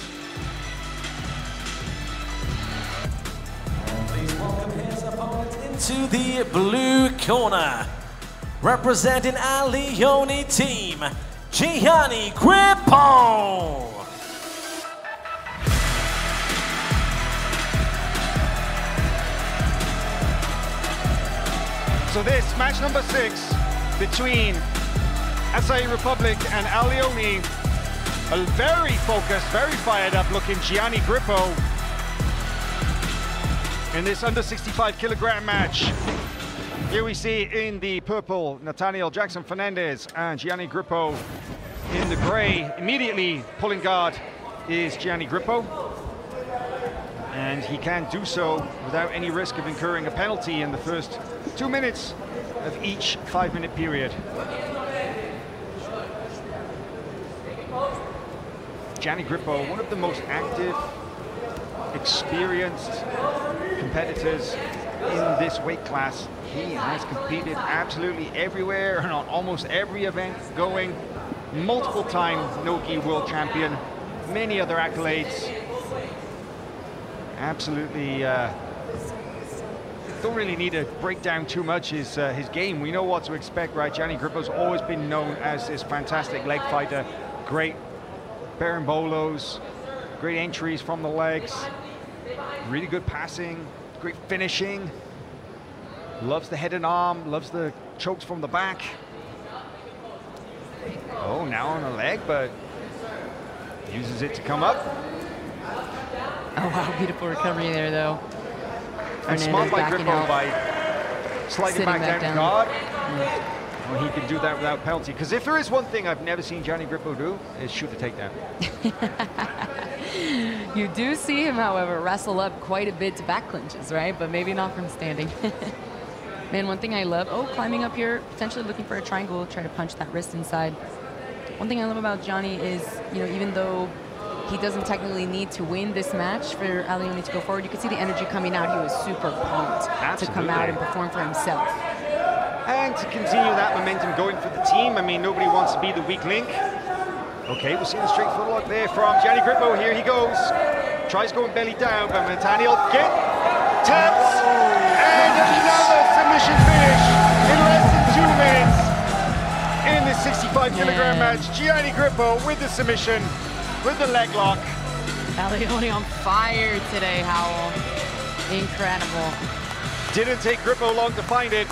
Please welcome his opponent into the blue corner, representing our Leone team, Gianni Grippo. So this, match number 6, between Asahi Republic and Al Leone, a very focused, very fired up looking Gianni Grippo in this under 65 kilogram match. Here we see in the purple, Nathannael Jackson Fernandes and Gianni Grippo in the gray. Immediately pulling guard is Gianni Grippo, and he can do so without any risk of incurring a penalty in the first 2 minutes of each 5-minute period. Gianni Grippo, one of the most active, experienced competitors in this weight class. He has competed absolutely everywhere and on almost every event going. Multiple-time no-gi world champion, many other accolades. Absolutely, don't really need to break down too much his game. We know what to expect, right? Gianni Grippo's always been known as this fantastic leg fighter. Great berimbolos, great entries from the legs, really good passing, great finishing. Loves the head and arm, loves the chokes from the back. Oh, now on the leg, but uses it to come up. Oh wow, beautiful recovery there though. And smart by Grippo by sliding back down guard. Well, he can do that without penalty. Because if there is one thing I've never seen Gianni Grippo do, is shoot a takedown. You do see him, however, wrestle up quite a bit to back clinches, right? But maybe not from standing. Man, one thing I love, climbing up here, potentially looking for a triangle, try to punch that wrist inside. One thing I love about Gianni is, even though he doesn't technically need to win this match for Allione to go forward, you can see the energy coming out. He was super pumped to come out and perform for himself. And to continue that momentum going for the team. I mean, nobody wants to be the weak link. Okay, we'll see the straight footlock there from Gianni Grippo. Here he goes. Tries going belly down, but Nathannael taps, and another submission finish in less than 2 minutes in this 65-kilogram match. Gianni Grippo with the submission, with the leg lock. Allione on fire today, Howell. Incredible. Didn't take Grippo long to find it.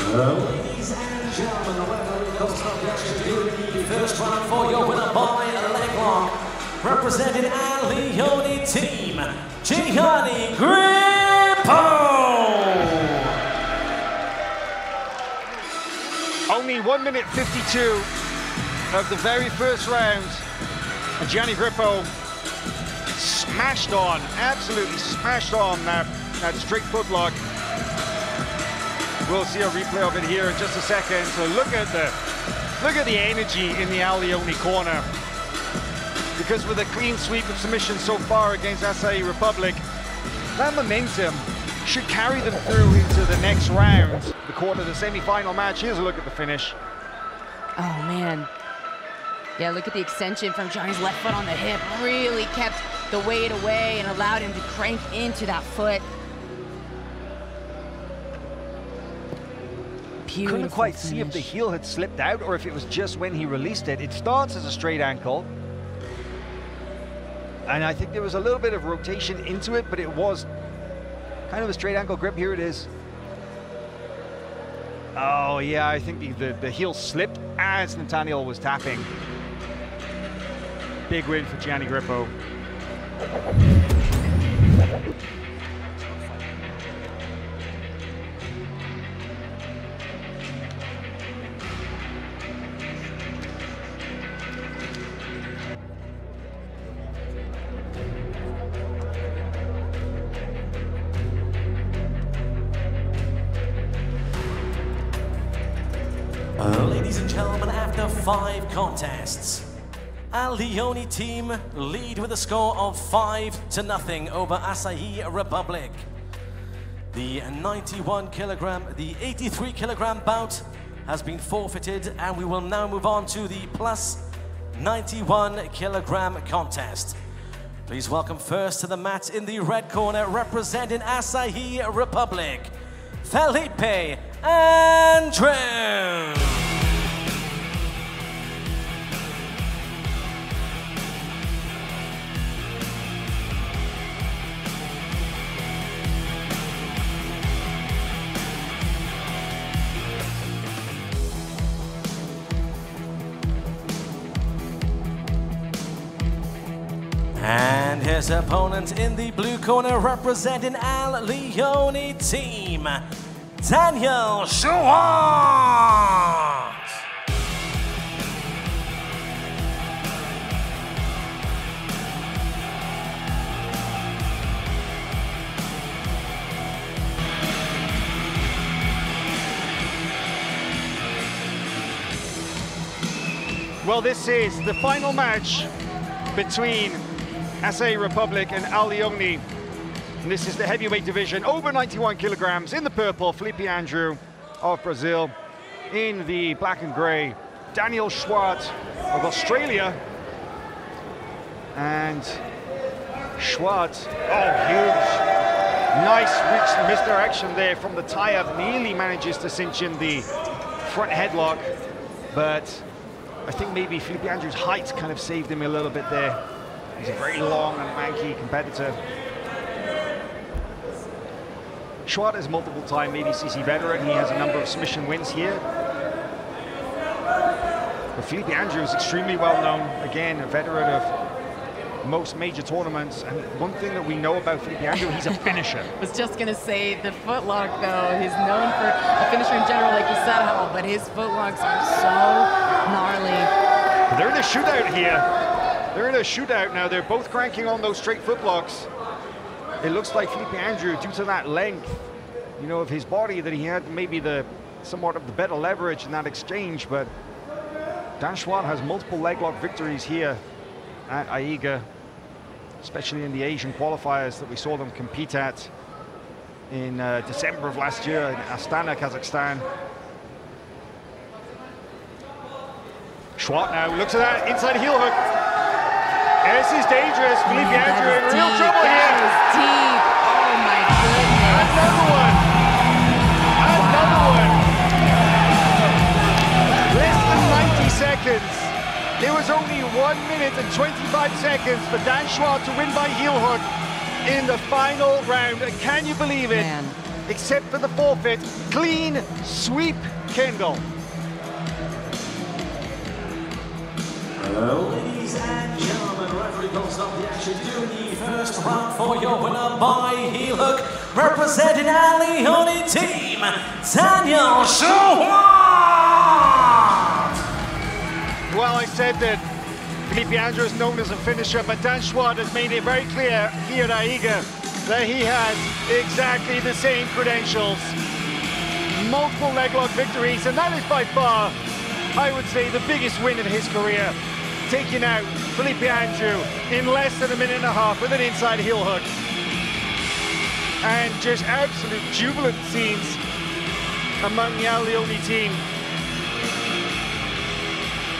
Ladies and gentlemen, the referee calls up the first round for your winner by a leg lock, representing Allione team, Gianni Grippo. Only 1 minute 52 of the very first round, and Gianni Grippo smashed on, absolutely smashed on that straight footlock. We'll see a replay of it here in just a second. So look at the energy in the Allione corner. Because with a clean sweep of submissions so far against Asahi Republic, that momentum should carry them through into the next round, the quarter, the semi-final match. Here's a look at the finish. Oh man. Yeah, look at the extension from Gianni's left foot on the hip. Really kept the weight away and allowed him to crank into that foot. Beautiful Couldn't quite finish. see if the heel had slipped out or if it was just when he released it. It starts as a straight ankle. And I think there was a little bit of rotation into it, but it was kind of a straight ankle grip. Here it is. Oh yeah, I think the heel slipped as Nathannael was tapping. Big win for Gianni Grippo. Ladies and gentlemen, after 5 contests, Allione team lead with a score of 5-0 over Asahi Republic. The 91 kilogram, the 83 kilogram bout has been forfeited, and we will now move on to the plus 91 kilogram contest. Please welcome first to the mat in the red corner, representing Asahi Republic, Felipe Andrew. And his opponent in the blue corner, representing Allione team, Daniel Schuardt. Well, this is the final match between Asahi Republic and Allione. And this is the heavyweight division, over 91 kilograms. In the purple, Felipe Andrew of Brazil. In the black and gray, Daniel Schuardt of Australia. And Schuardt, huge. Nice misdirection there from the tie-up. Nearly manages to cinch in the front headlock. But I think maybe Felipe Andrew's height kind of saved him a little bit there. He's a very long and lanky competitor. Schuardt is a multiple-time ADCC veteran. He has a number of submission wins here. But Felipe Andrew is extremely well known. Again, a veteran of most major tournaments. And one thing that we know about Felipe Andrew, he's a finisher. I was just going to say the footlock, though. He's known for a finisher in general, like you said, but his footlocks are so gnarly. They're in a shootout here. They're in a shootout now. They're both cranking on those straight footlocks. It looks like Felipe Andrew, due to that length, you know, of his body, that he had maybe somewhat of the better leverage in that exchange, but Dan Schuardt has multiple leg lock victories here at AIGA, especially in the Asian qualifiers that we saw them compete at in December of last year in Astana, Kazakhstan. Schuardt now looks at that inside heel hook. This is dangerous. Felipe Andrew in real trouble here. That is deep. Oh my goodness. Another one. Another one. Less than 90 seconds. There was only 1 minute and 25 seconds for Dan Schuardt to win by heel hook in the final round. And can you believe it? Man. Except for the forfeit, clean sweep Kendall. Ladies and gentlemen, referee calls off the action. Doing the first round for your winner by heel hook, representing Allioni team, Daniel Schuardt. Well, I said that Felipe Andrew is known as a finisher, but Dan Schuardt has made it very clear here at AIGA that he has exactly the same credentials. Multiple leg lock victories, and that is by far, I would say, the biggest win in his career. Taking out Felipe Andrew in less than a minute and a half with an inside heel hook. And just absolute jubilant scenes among the Allioni team.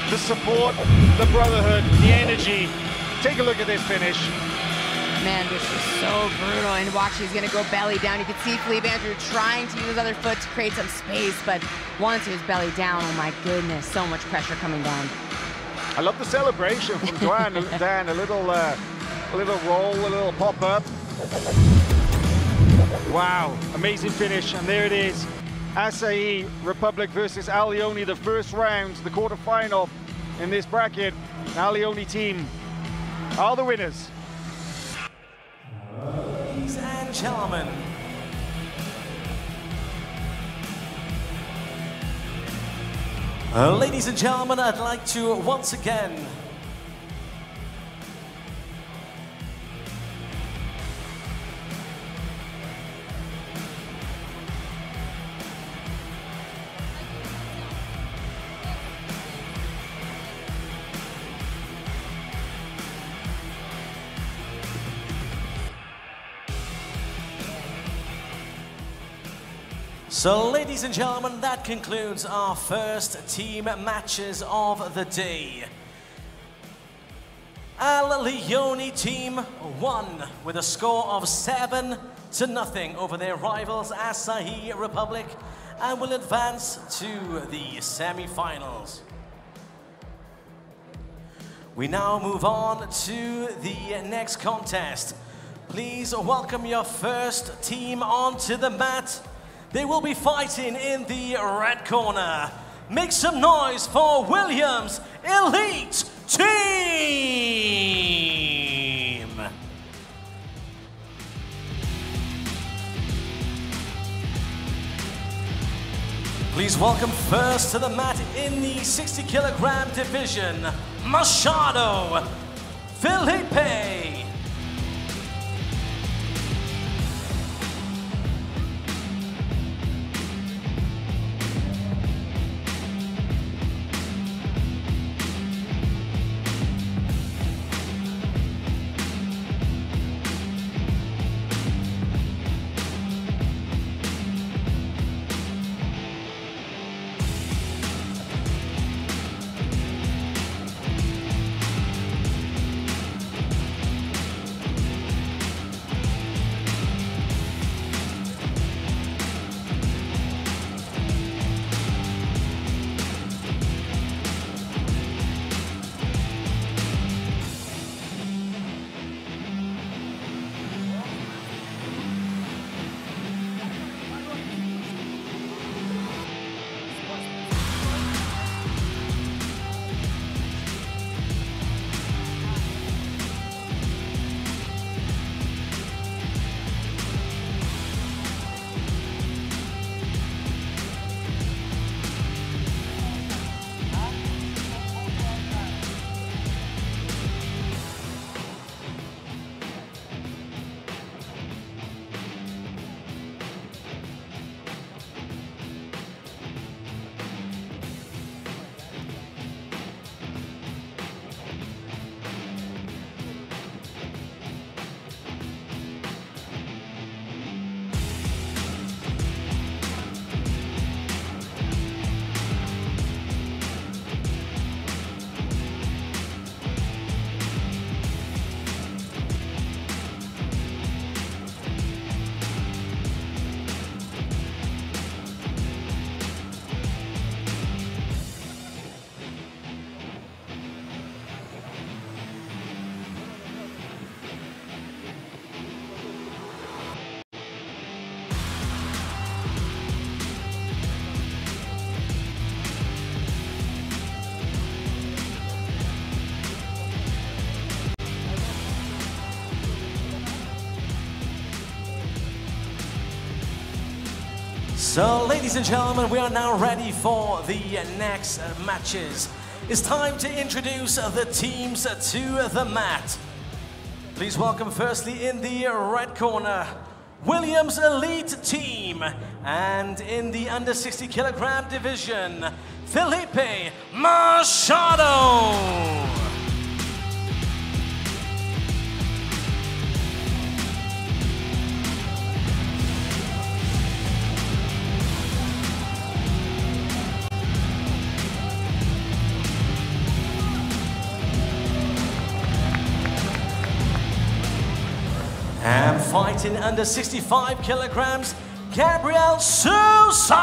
The support, the brotherhood, the energy. Take a look at this finish. Man, this is so brutal. And watch, he's going to go belly down. You can see Felipe Andrew trying to use his other foot to create some space, but once he was belly down, oh my goodness, so much pressure coming down. I love the celebration from Dan. A little roll, a little pop up. Wow, amazing finish, and there it is. Asahi Republic versus Allioni, the first round, the quarterfinal in this bracket. Allioni team are the winners. Ladies and gentlemen, ladies and gentlemen, I'd like to once again So, ladies and gentlemen, that concludes our first team matches of the day. Allioni team won with a score of 7-0 over their rivals Asahi Republic and will advance to the semi-finals. We now move on to the next contest. Please welcome your first team onto the mat. They will be fighting in the red corner. Make some noise for Williams Elite Team! Please welcome first to the mat in the 60-kilogram division, Machado, Felipe. So, ladies and gentlemen, we are now ready for the next matches. It's time to introduce the teams to the mat. Please welcome firstly in the red corner, Williams Elite Team, and in the under 60 kilogram division, Felipe Machado. And fighting under 65 kilograms, Gabriel Sousa.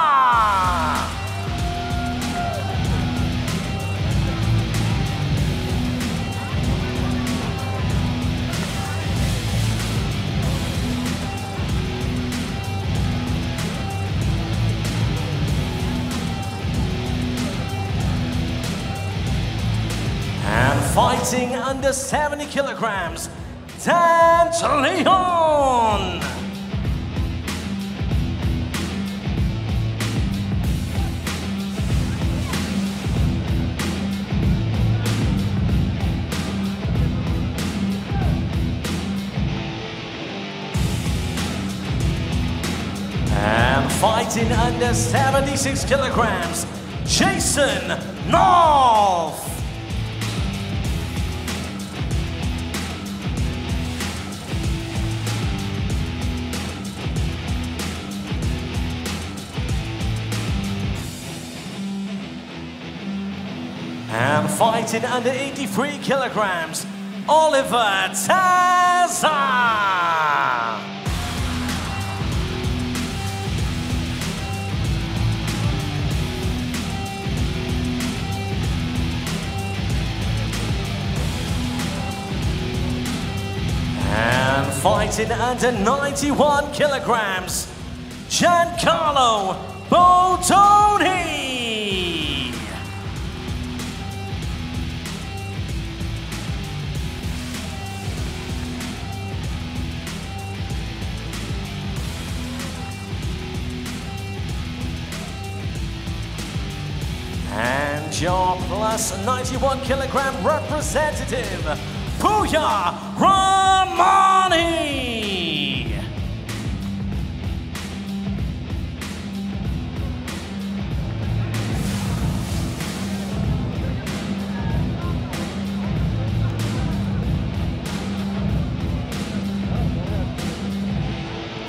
And fighting under 70 kilograms, Deandre. And fighting under 76 kilograms, Jason Nolf. And fighting under 83 kilograms, Oliver Taza. And fighting under 91 kilograms, Giancarlo Botoni. And your plus 91 kilogram representative, Pouya Rahmani.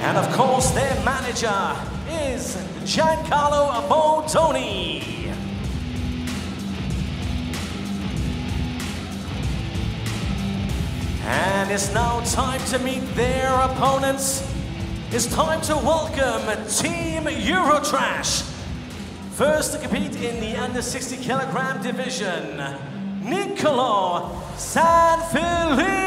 And of course, their manager is Giancarlo Botoni. And it's now time to meet their opponents. It's time to welcome Team Eurotrash. First to compete in the under 60 kilogram division, Nicolo Sanfilippo.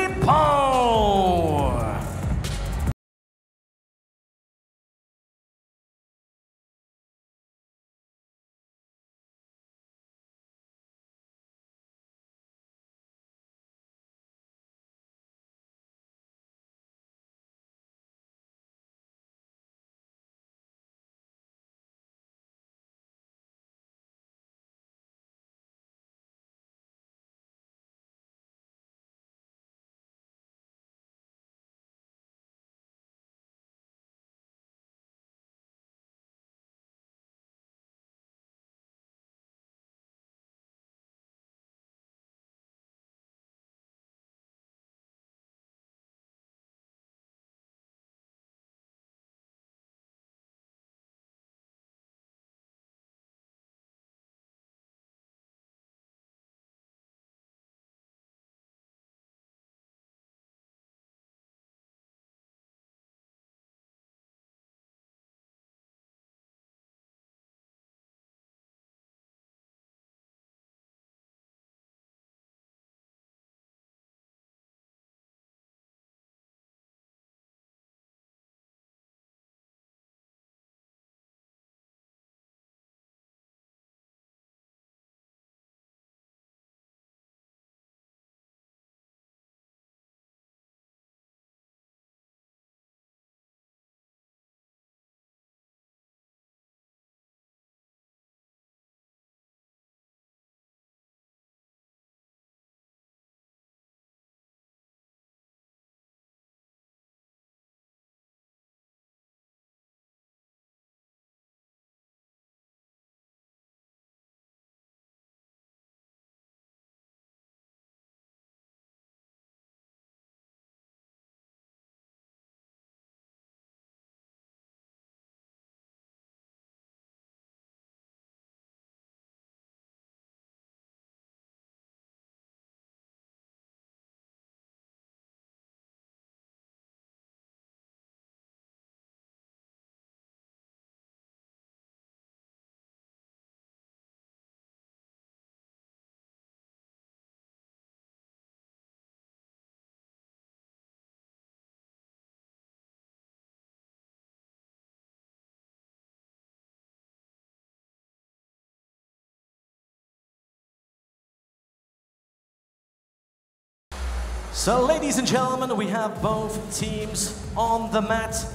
So, ladies and gentlemen, we have both teams on the mat.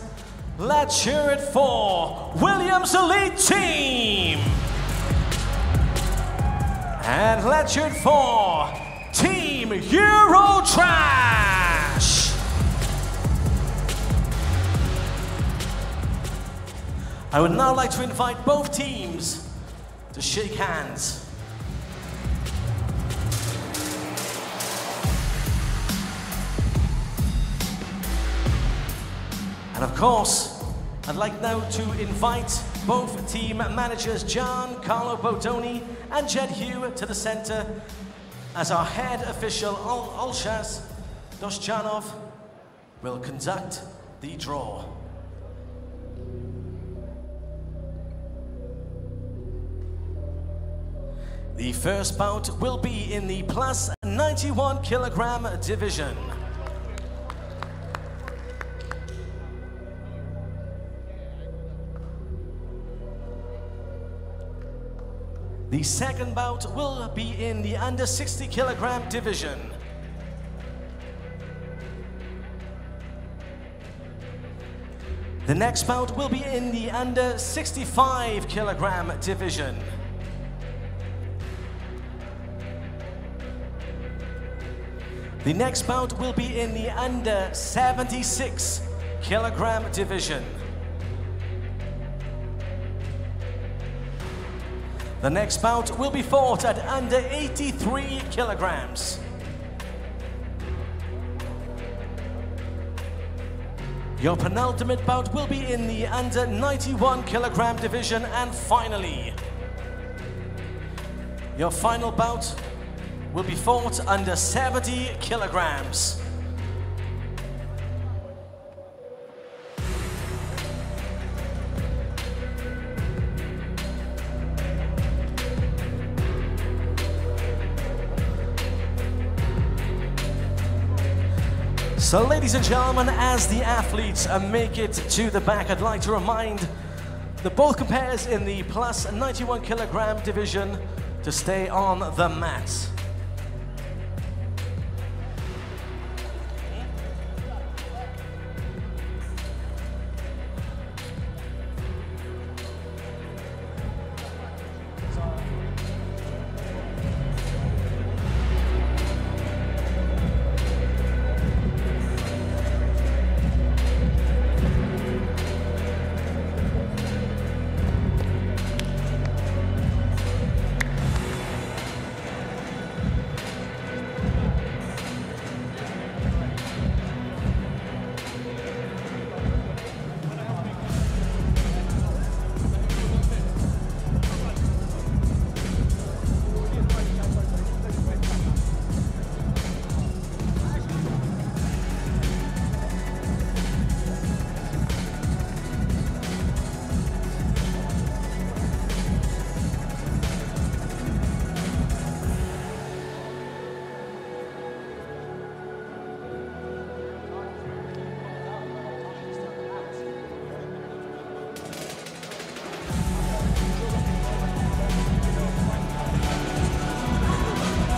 Let's hear it for Williams Elite Team! And let's hear it for Team Eurotrash! I would now like to invite both teams to shake hands. And of course, I'd like now to invite both team managers Giancarlo Bodoni and Jed Hue to the center as our head official Olshas Doshchanov will conduct the draw. The first bout will be in the plus 91 kilogram division. The second bout will be in the under 60 kilogram division. The next bout will be in the under 65 kilogram division. The next bout will be in the under 76 kilogram division. The next bout will be fought at under 83 kilograms. Your penultimate bout will be in the under 91 kilogram division, and finally, your final bout will be fought under 70 kilograms. So, ladies and gentlemen, as the athletes make it to the back, I'd like to remind the both compares in the plus 91 kilogram division to stay on the mat.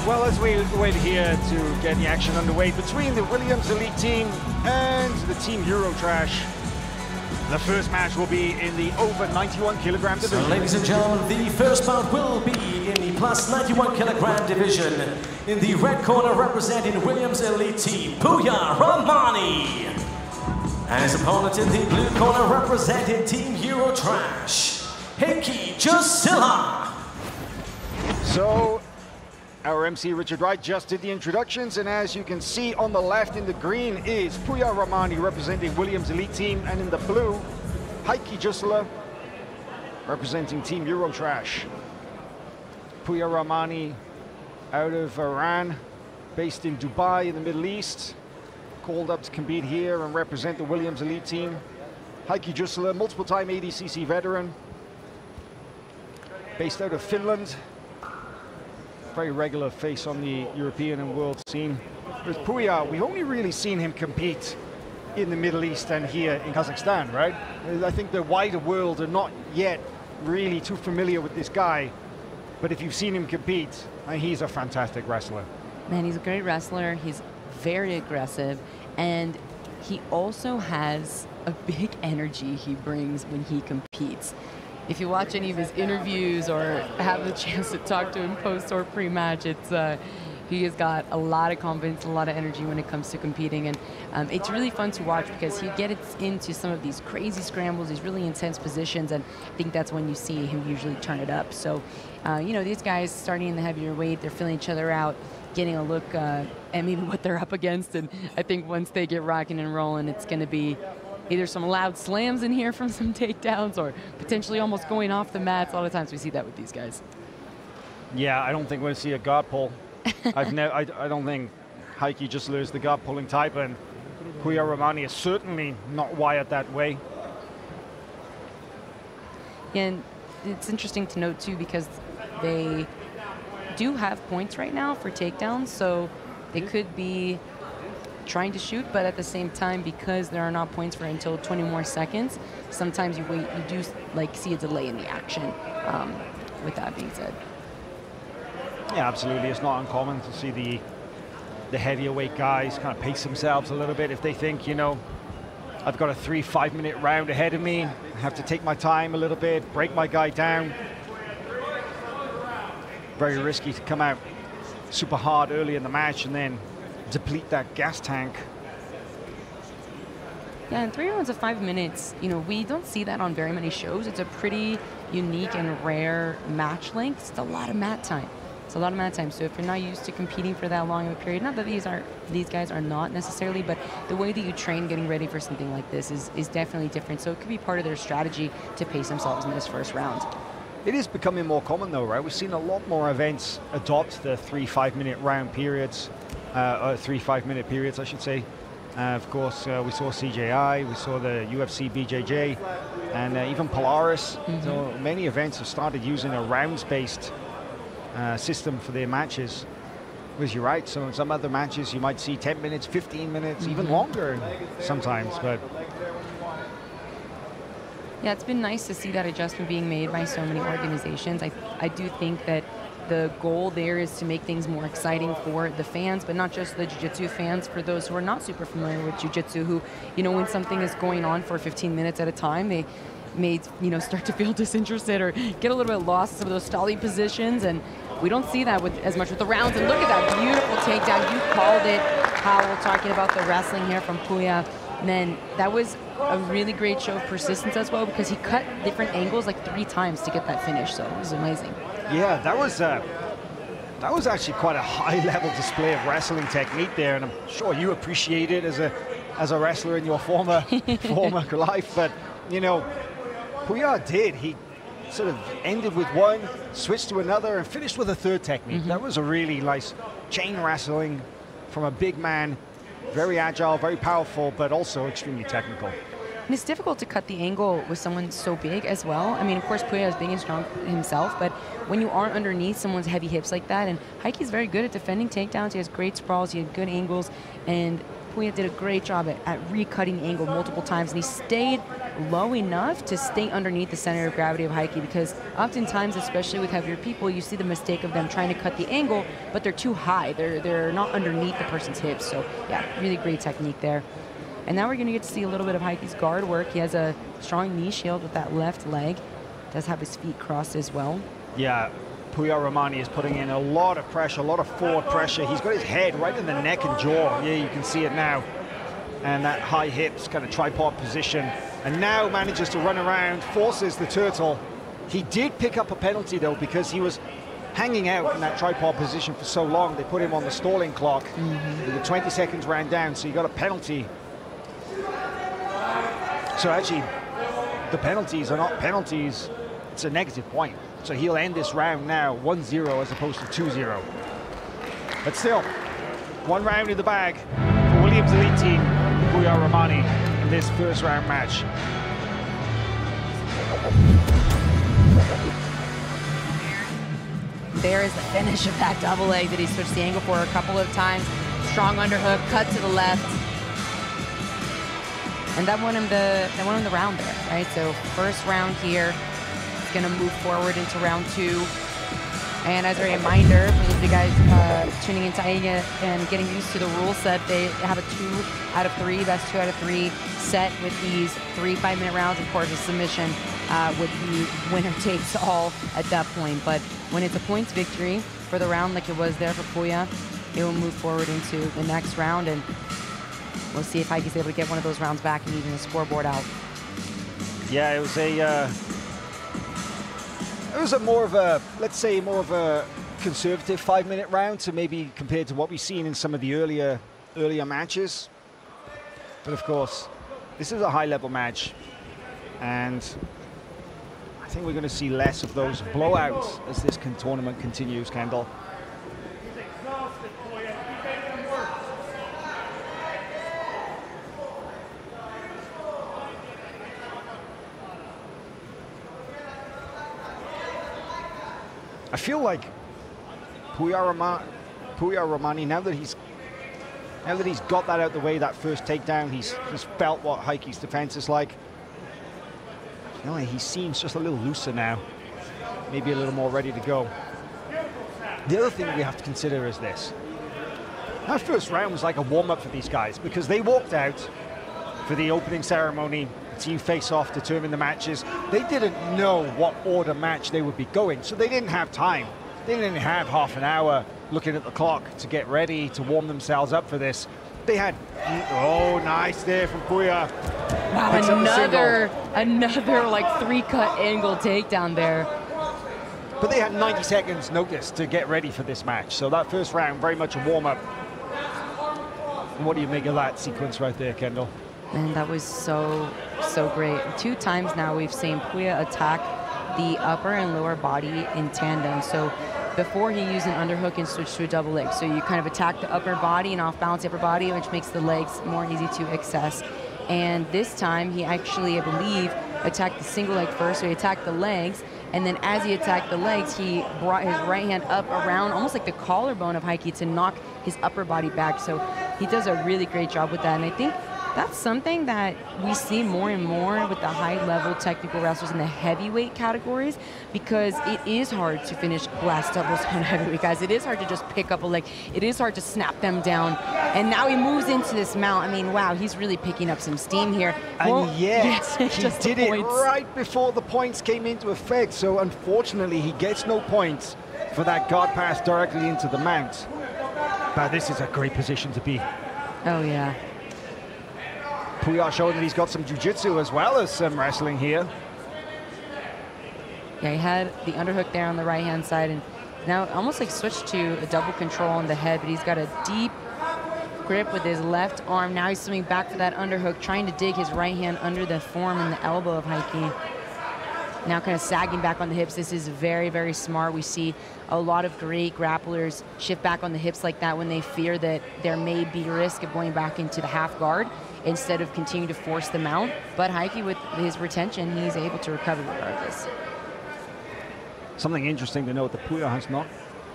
Well, as we wait here to get the action underway between the Williams Elite Team and the Team Eurotrash, the first match will be in the over 91 kilogram division. So, ladies and gentlemen, the first bout will be in the plus 91 kilogram division. In the red corner, representing Williams Elite Team, Pouya Rahmani. And his opponent in the blue corner, representing Team Eurotrash, Heiki Jussila. So, our MC Richard Wright just did the introductions, and as you can see on the left in the green is Pouya Rahmani representing Williams Elite Team, and in the blue, Heiki Jussila representing Team Eurotrash. Pouya Rahmani out of Iran, based in Dubai in the Middle East, called up to compete here and represent the Williams Elite Team. Heiki Jussila, multiple-time ADCC veteran, based out of Finland. Very regular face on the European and world scene. With Pouya, we've only really seen him compete in the Middle East and here in Kazakhstan, right? I think the wider world are not yet really too familiar with this guy, but if you've seen him compete, he's a fantastic wrestler. Man, he's a great wrestler. He's very aggressive, and he also has a big energy he brings when he competes. If you watch any of his interviews or have the chance to talk to him post or pre-match, he has got a lot of confidence, a lot of energy when it comes to competing, and it's really fun to watch because he gets into some of these crazy scrambles, these really intense positions, and I think that's when you see him usually turn it up. So, you know, these guys starting in the heavier weight, they're filling each other out, getting a look at maybe what they're up against, and I think once they get rocking and rolling, it's going to be either some loud slams in here from some takedowns or potentially almost going off the mats. A lot of times we see that with these guys. Yeah, I don't think we're going to see a guard pull. I don't think Heiki just lures the guard pulling type, and Pouya Rahmani is certainly not wired that way. And it's interesting to note too, because they do have points right now for takedowns, so they could be trying to shoot, but at the same time, because there are not points for until 20 more seconds, sometimes you do like see a delay in the action. With that being said. Yeah, absolutely. It's not uncommon to see the heavier weight guys kind of pace themselves a little bit if they think, you know, I've got a 3-5 minute round ahead of me. I have to take my time a little bit, break my guy down. Very risky to come out super hard early in the match and then deplete that gas tank. Yeah, and 3 rounds of 5 minutes, you know, we don't see that on very many shows. It's a pretty unique and rare match length. It's a lot of mat time. It's a lot of mat time. So if you're not used to competing for that long of a period, not that these guys are not necessarily, but the way that you train getting ready for something like this is definitely different. So it could be part of their strategy to pace themselves in this first round. It is becoming more common though, right? We've seen a lot more events adopt the 3-5 minute round periods, or 3-5 minute periods, I should say. Of course, we saw CJI, we saw the UFC BJJ, and even Polaris. So many events have started using a rounds-based system for their matches. Because you're right, so in some other matches you might see 10 minutes, 15 minutes, even longer sometimes. But yeah, it's been nice to see that adjustment being made by so many organizations. I do think that the goal there is to make things more exciting for the fans, but not just the jiu-jitsu fans, for those who are not super familiar with jiu-jitsu, who, you know, when something is going on for 15 minutes at a time, they may, you know, start to feel disinterested or get a little bit lost in some of those stalling positions, and we don't see that with as much with the rounds. And look at that beautiful takedown. You called it, Howell, talking about the wrestling here from Pouya. And then that was a really great show of persistence as well, because he cut different angles like 3 times to get that finish, so it was amazing. yeah, that was actually quite a high-level display of wrestling technique there, and I'm sure you appreciate it as a wrestler in your former life. But you know, Pouya did. He sort of ended with one, switched to another, and finished with a third technique. That was a really nice chain wrestling from a big man. Very agile, very powerful, but also extremely technical. And it's difficult to cut the angle with someone so big as well. I mean, of course, Pouya is big and strong himself, but when you are underneath someone's heavy hips like that, and Heiki's very good at defending takedowns, he has great sprawls, he had good angles, and Pouya did a great job at recutting the angle multiple times, and he stayed low enough to stay underneath the center of gravity of Heiki, because oftentimes, especially with heavier people, you see the mistake of them trying to cut the angle, but they're too high. They're not underneath the person's hips. So yeah, really great technique there. And now we're going to get to see a little bit of Heiki's guard work. He has a strong knee shield with that left leg. Does have his feet crossed as well. Yeah, Pouya Rahmani is putting in a lot of pressure, a lot of forward pressure. He's got his head right in the neck and jaw. Yeah, you can see it now. And that high hips, kind of tripod position. And now manages to run around, forces the turtle. He did pick up a penalty though, because he was hanging out in that tripod position for so long. They put him on the stalling clock. The 20 seconds ran down, so he got a penalty. So actually, the penalties are not penalties. It's a negative point. So he'll end this round now 1-0 as opposed to 2-0. But still, 1 round in the bag for Williams Elite Team, Pouya Rahmani, in this first round match. There is the finish of that double leg that he switched the angle for a couple of times. Strong underhook, cut to the left. And that won him the round there, right? So first round here, he's gonna move forward into round 2. And as a reminder, for those of you guys tuning into AIGA and getting used to the rule set, they have a 2 out of 3, best 2 out of 3 set with these 3 5-minute rounds. Of course, a submission would be winner takes all at that point. But when it's a points victory for the round like it was there for Pouya, it will move forward into the next round, and we'll see if Heiki's able to get one of those rounds back and even the scoreboard out. Yeah, it was a more of a, let's say, more of a conservative 5-minute round, so maybe compared to what we've seen in some of the earlier matches. But of course, this is a high-level match, and I think we're going to see less of those blowouts as this tournament continues, Kendall. I feel like Pouya Rahmani, now that he's got that out the way, that first takedown, he's felt what Heiki's defense is like. You know, he seems just a little looser now, maybe a little more ready to go. The other thing we have to consider is this. That first round was like a warm-up for these guys, because they walked out for the opening ceremony, team face-off, determine the matches. They didn't know what order match they would be going, so they didn't have time. They didn't have half an hour looking at the clock to get ready to warm themselves up for this. They had, oh, nice there from Pouya. Wow, another like 3-cut angle takedown there. But they had 90 seconds notice to get ready for this match, so that first round, very much a warm-up. What do you make of that sequence right there, Kendall? And that was so great. 2 times now we've seen Pouya attack the upper and lower body in tandem. So before he used an underhook and switched to a double leg. So you kind of attack the upper body and off-balance the upper body, which makes the legs more easy to access. And this time he actually, I believe, attacked the single leg first. So he attacked the legs, and then as he attacked the legs, he brought his right hand up around almost like the collarbone of Heiki to knock his upper body back. So he does a really great job with that. And I think that's something that we see more and more with the high-level technical wrestlers in the heavyweight categories, because it is hard to finish glass doubles on heavyweight guys. It is hard to just pick up a leg. It is hard to snap them down. And now he moves into this mount. I mean, wow, he's really picking up some steam here. And yet, yes, he did it right before the points came into effect. So unfortunately, he gets no points for that guard pass directly into the mount. But this is a great position to be. Oh, yeah. Pouya showing that he's got some jiu-jitsu as well as some wrestling here. Yeah, he had the underhook there on the right-hand side, and now almost like switched to a double control on the head, but he's got a deep grip with his left arm. Now he's swimming back for that underhook, trying to dig his right hand under the form and the elbow of Heiki. Now kind of sagging back on the hips. This is very, very smart. We see a lot of great grapplers shift back on the hips like that when they fear that there may be risk of going back into the half guard instead of continuing to force them out. But Heiki, with his retention, he's able to recover regardless. Something interesting to note, that Pouya has not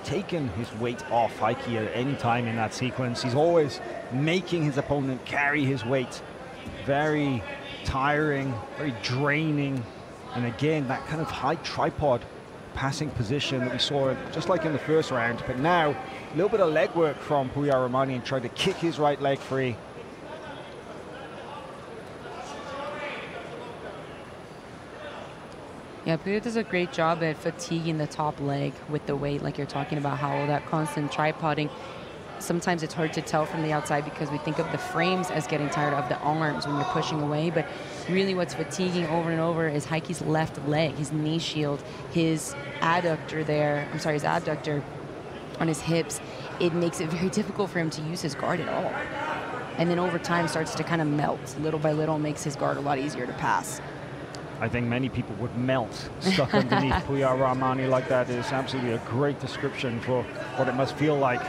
taken his weight off Heiki at any time in that sequence. He's always making his opponent carry his weight. Very tiring, very draining. And again, that kind of high tripod passing position that we saw just like in the first round. But now, a little bit of leg work from Pouya Rahmani and trying to kick his right leg free. Yeah, Pouya does a great job at fatiguing the top leg with the weight, like you're talking about, how that constant tripoding. Sometimes it's hard to tell from the outside because we think of the frames as getting tired of the arms when you're pushing away, but really what's fatiguing over and over is Heiki's left leg, his knee shield, his adductor there, his adductor on his hips. It makes it very difficult for him to use his guard at all. And then over time starts to kind of melt, little by little, makes his guard a lot easier to pass. I think many people would melt stuck underneath Pouya Rahmani like that. It is absolutely a great description for what it must feel like.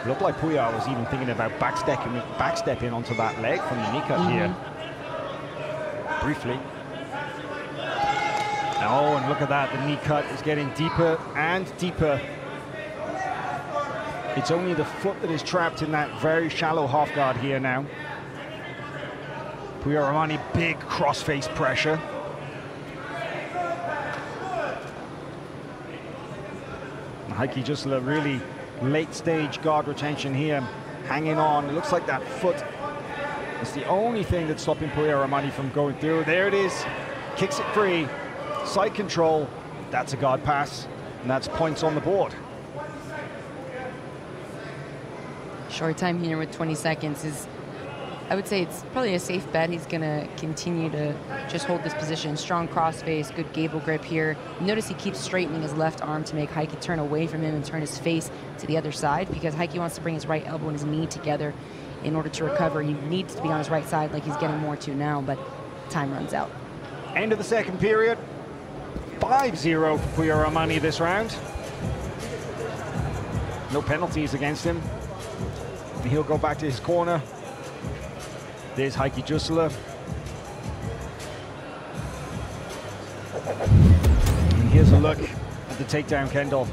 It looked like Pouya was even thinking about backstepping onto that leg from the knee cut here. Briefly. Oh, and look at that. The knee cut is getting deeper and deeper. It's only the foot that is trapped in that very shallow half guard here now. Pouya Rahmani, big cross-face pressure. Heiki Jussila really late stage guard retention here, hanging on. It looks like that foot is the only thing that's stopping Pouya Rahmani from going through. There it is, kicks it free, side control. That's a guard pass, and that's points on the board. Short time here with 20 seconds is, I would say it's probably a safe bet. He's going to continue to just hold this position. Strong crossface, good gable grip here. Notice he keeps straightening his left arm to make Heiki turn away from him and turn his face to the other side, because Heiki wants to bring his right elbow and his knee together in order to recover. He needs to be on his right side like he's getting more to now, but time runs out. End of the second period. 5-0 for Pouya Rahmani this round. No penalties against him. And he'll go back to his corner. There's Heiki Jussila. And here's a look at the takedown, Kendall.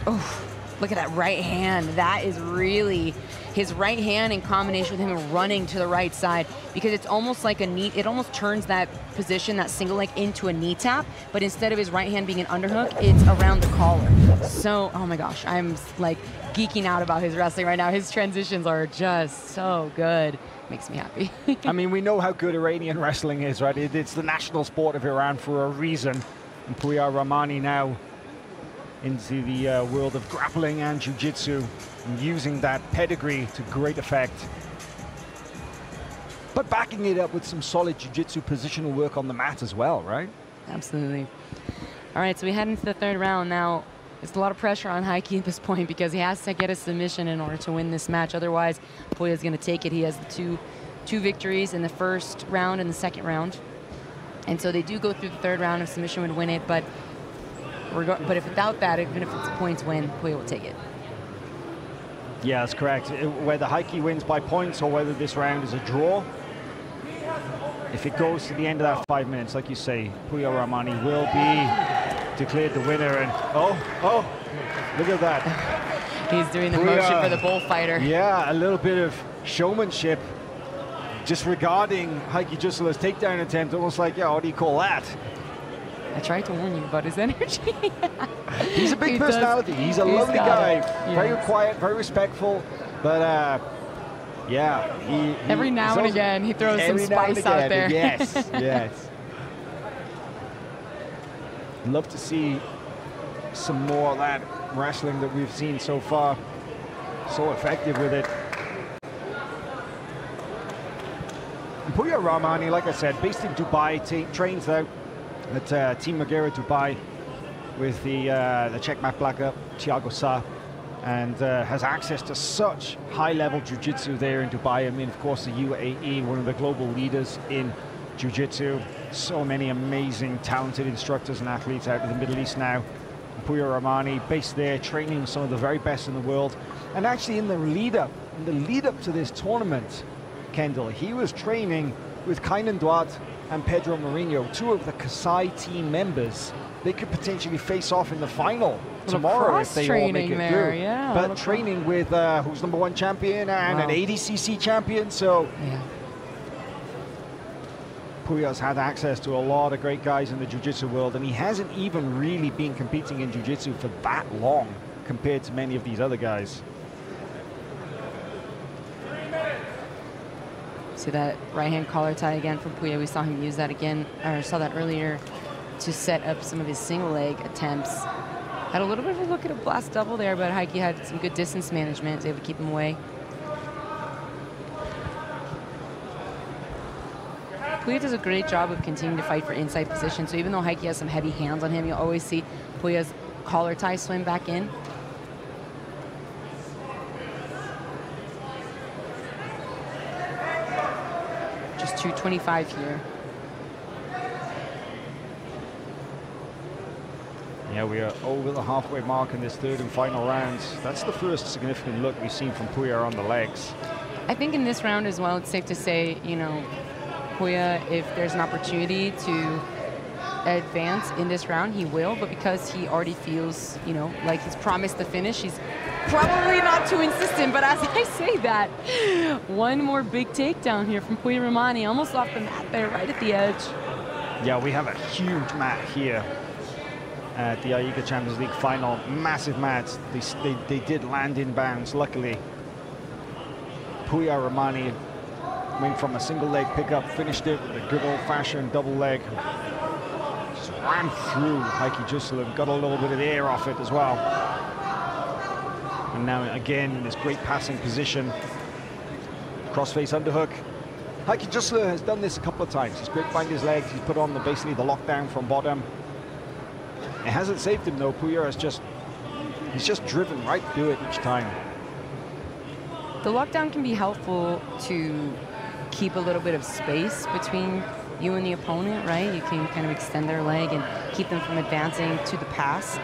Oh, look at that right hand. That is really his right hand in combination with him running to the right side, because it's almost like a knee, it almost turns that position, that single leg, into a knee tap, but instead of his right hand being an underhook, it's around the collar. So, oh my gosh, I'm like geeking out about his wrestling right now. His transitions are just so good. Makes me happy. I mean, we know how good Iranian wrestling is, right? It's the national sport of Iran for a reason. And Pouya Rahmani now into the world of grappling and jiu-jitsu, and using that pedigree to great effect. But backing it up with some solid jiu-jitsu positional work on the mat as well, right? Absolutely. All right, so we head into the third round now. There's a lot of pressure on Heiki at this point because he has to get a submission in order to win this match. Otherwise, Pouya's going to take it. He has the two victories in the first round and the second round. And so they do go through the third round. If submission would win it, but if without that, even if it's a points win, Pouya will take it. Yeah, that's correct. Whether Heiki wins by points or whether this round is a draw, if it goes to the end of that 5 minutes, like you say, Pouya Rahmani will be declared the winner. And oh, look at that. He's doing the motion for the bullfighter. Yeah, a little bit of showmanship disregarding Heiki Jussila's takedown attempt, almost like, yeah, what do you call that? I tried to warn you about his energy. He's a big personality. He's a lovely guy. Yes. Very quiet, very respectful. But yeah, every now and again he throws some spice out there. Yes, yes. Love to see some more of that wrestling that we've seen so far. So effective with it. Pouya Rahmani, like I said, based in Dubai, trains out at Team Nogueira Dubai with the Czech mat black up, Thiago Sa, and has access to such high-level jiu-jitsu there in Dubai. I mean, of course, the UAE, one of the global leaders in jiu-jitsu. So many amazing, talented instructors and athletes out in the Middle East now. Pouya Rahmani, based there, training with some of the very best in the world. And actually, in the lead up to this tournament, Kendall, he was training with Kainan Duarte and Pedro Mourinho, two of the Kasai team members. They could potentially face off in the final tomorrow if they all make it through. Yeah, but training with who's #1 champion and an ADCC champion, so yeah. Pouya's had access to a lot of great guys in the jiu-jitsu world, and he hasn't even really been competing in jiu-jitsu for that long compared to many of these other guys. See that right-hand collar tie again from Pouya. We saw him use that again, or saw that earlier, to set up some of his single leg attempts. Had a little bit of a look at a blast double there, but Heiki had some good distance management, was able to keep him away. Pouya does a great job of continuing to fight for inside position, so even though Heiki has some heavy hands on him, you'll always see Pouya's collar tie swim back in. Just 2:25 here. Yeah, we are over the halfway mark in this third and final round. That's the first significant look we've seen from Pouya on the legs. I think in this round as well, it's safe to say, you know, Pouya, if there's an opportunity to advance in this round, he will, but because he already feels, you know, like he's promised the finish, he's probably not too insistent. But as I say that, one more big takedown here from Pouya Rahmani, almost off the mat there, right at the edge. Yeah, we have a huge mat here. at the AIGA Champions League final. Massive mats. They did land in bounds, luckily. Pouya Rahmani went from a single leg pickup, finished it with a good old-fashioned double leg. Just ran through Heiki Jussila, got a little bit of air off it as well. And now again in this great passing position. Crossface underhook. Heiki Jussila has done this a couple of times. He's great behind his legs. He's put on basically the lockdown from bottom. It hasn't saved him though. Pouya has he's just driven right through it each time. The lockdown can be helpful to keep a little bit of space between you and the opponent, right? You can kind of extend their leg and keep them from advancing to the pass.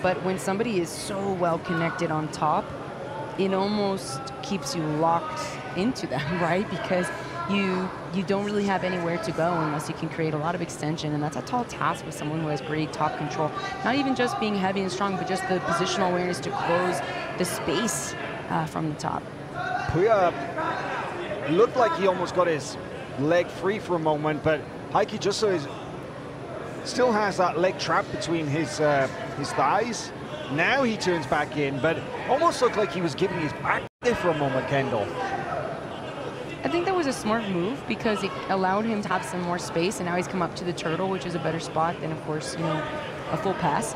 But when somebody is so well connected on top, it almost keeps you locked into them, right? Because you don't really have anywhere to go unless you can create a lot of extension, and that's a tall task with someone who has great top control. Not even just being heavy and strong, but just the positional awareness to close the space from the top. Pouya looked like he almost got his leg free for a moment, but Heiki Jussila still has that leg trap between his thighs. Now he turns back in, but almost looked like he was giving his back there for a moment, Kendall. I think that was a smart move because it allowed him to have some more space, and now he's come up to the turtle, which is a better spot than, of course, you know, a full pass.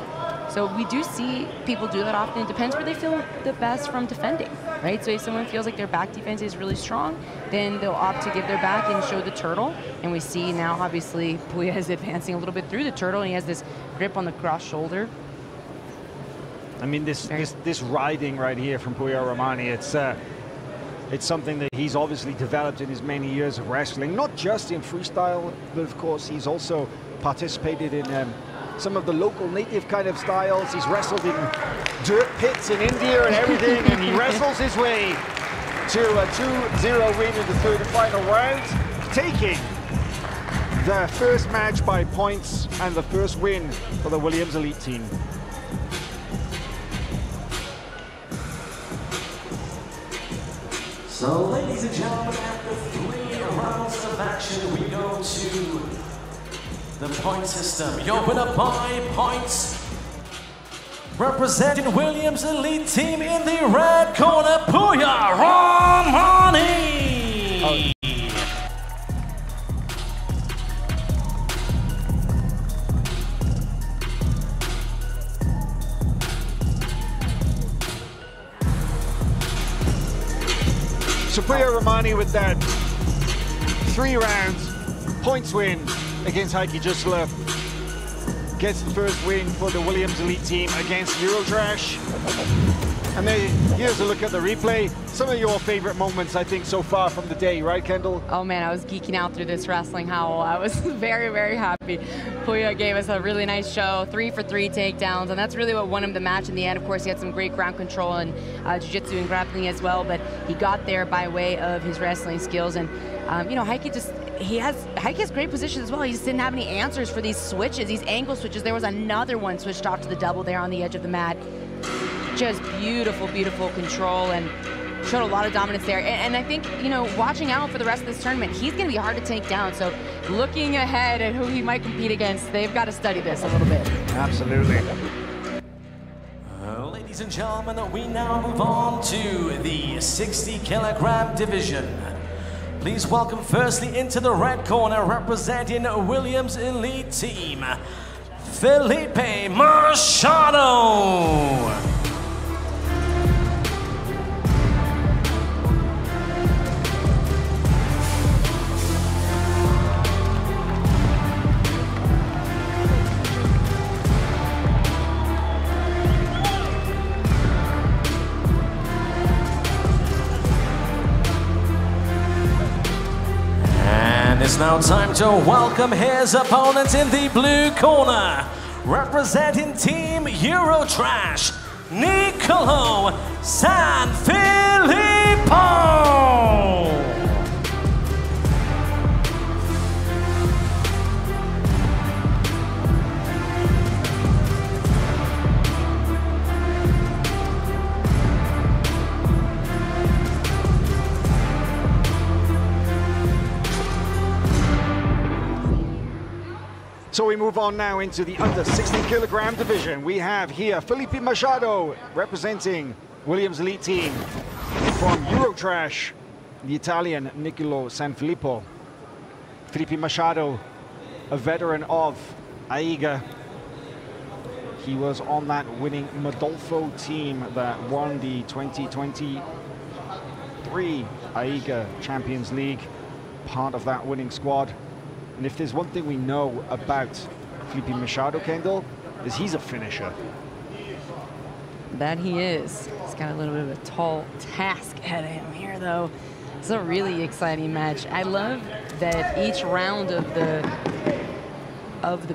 So we do see people do that often. It depends where they feel the best from defending, right? So if someone feels like their back defense is really strong, then they'll opt to give their back and show the turtle. And we see now, obviously, Pouya is advancing a little bit through the turtle, and he has this grip on the cross shoulder. I mean, this riding right here from Pouya Rahmani, it's something that he's obviously developed in his many years of wrestling, not just in freestyle, but of course he's also participated in some of the local native kind of styles. He's wrestled in dirt pits in India and everything, and he wrestles his way to a 2-0 win in the third and final round, taking the first match by points and the first win for the Williams Elite team. So, ladies and gentlemen, after 3 rounds of action, we go to the point system. Your winner by points, representing Williams Elite Team in the red corner, Pouya Rahmani. So Pouya Rahmani with that 3 rounds points win against Heiki Jussila gets the first win for the Williams Elite team against Eurotrash. And then here's a look at the replay. Some of your favorite moments, I think, so far from the day, right, Kendall? Oh man, I was geeking out through this wrestling howl. I was very, very happy. Pouya gave us a really nice show, 3 for 3 takedowns, and that's really what won him the match in the end. Of course, he had some great ground control and jiu-jitsu and grappling as well, but he got there by way of his wrestling skills. And you know, Heiki has great positions as well. He just didn't have any answers for these switches, these angle switches. There was another one switched off to the double there on the edge of the mat. Just beautiful, beautiful control, and showed a lot of dominance there. And I think, you know, watching out for the rest of this tournament, he's going to be hard to take down. So looking ahead at who he might compete against, they've got to study this a little bit. Absolutely. Ladies and gentlemen, we now move on to the 60-kilogram division. Please welcome firstly into the red corner, representing Williams Elite Team, Felipe Machado. It's now time to welcome his opponent in the blue corner, representing Team Eurotrash, Nicolo Sanfilippo. So we move on now into the under 60 kilogram division. We have here Felipe Machado representing Williams' elite team. From Eurotrash, the Italian Nicolo Sanfilippo. Felipe Machado, a veteran of AIGA. He was on that winning Modolfo team that won the 2023 AIGA Champions League, part of that winning squad. And if there's one thing we know about Felipe Machado, Kendall, is he's a finisher. That he is. He's got a little bit of a tall task ahead of him here, though. It's a really exciting match. I love that each round of the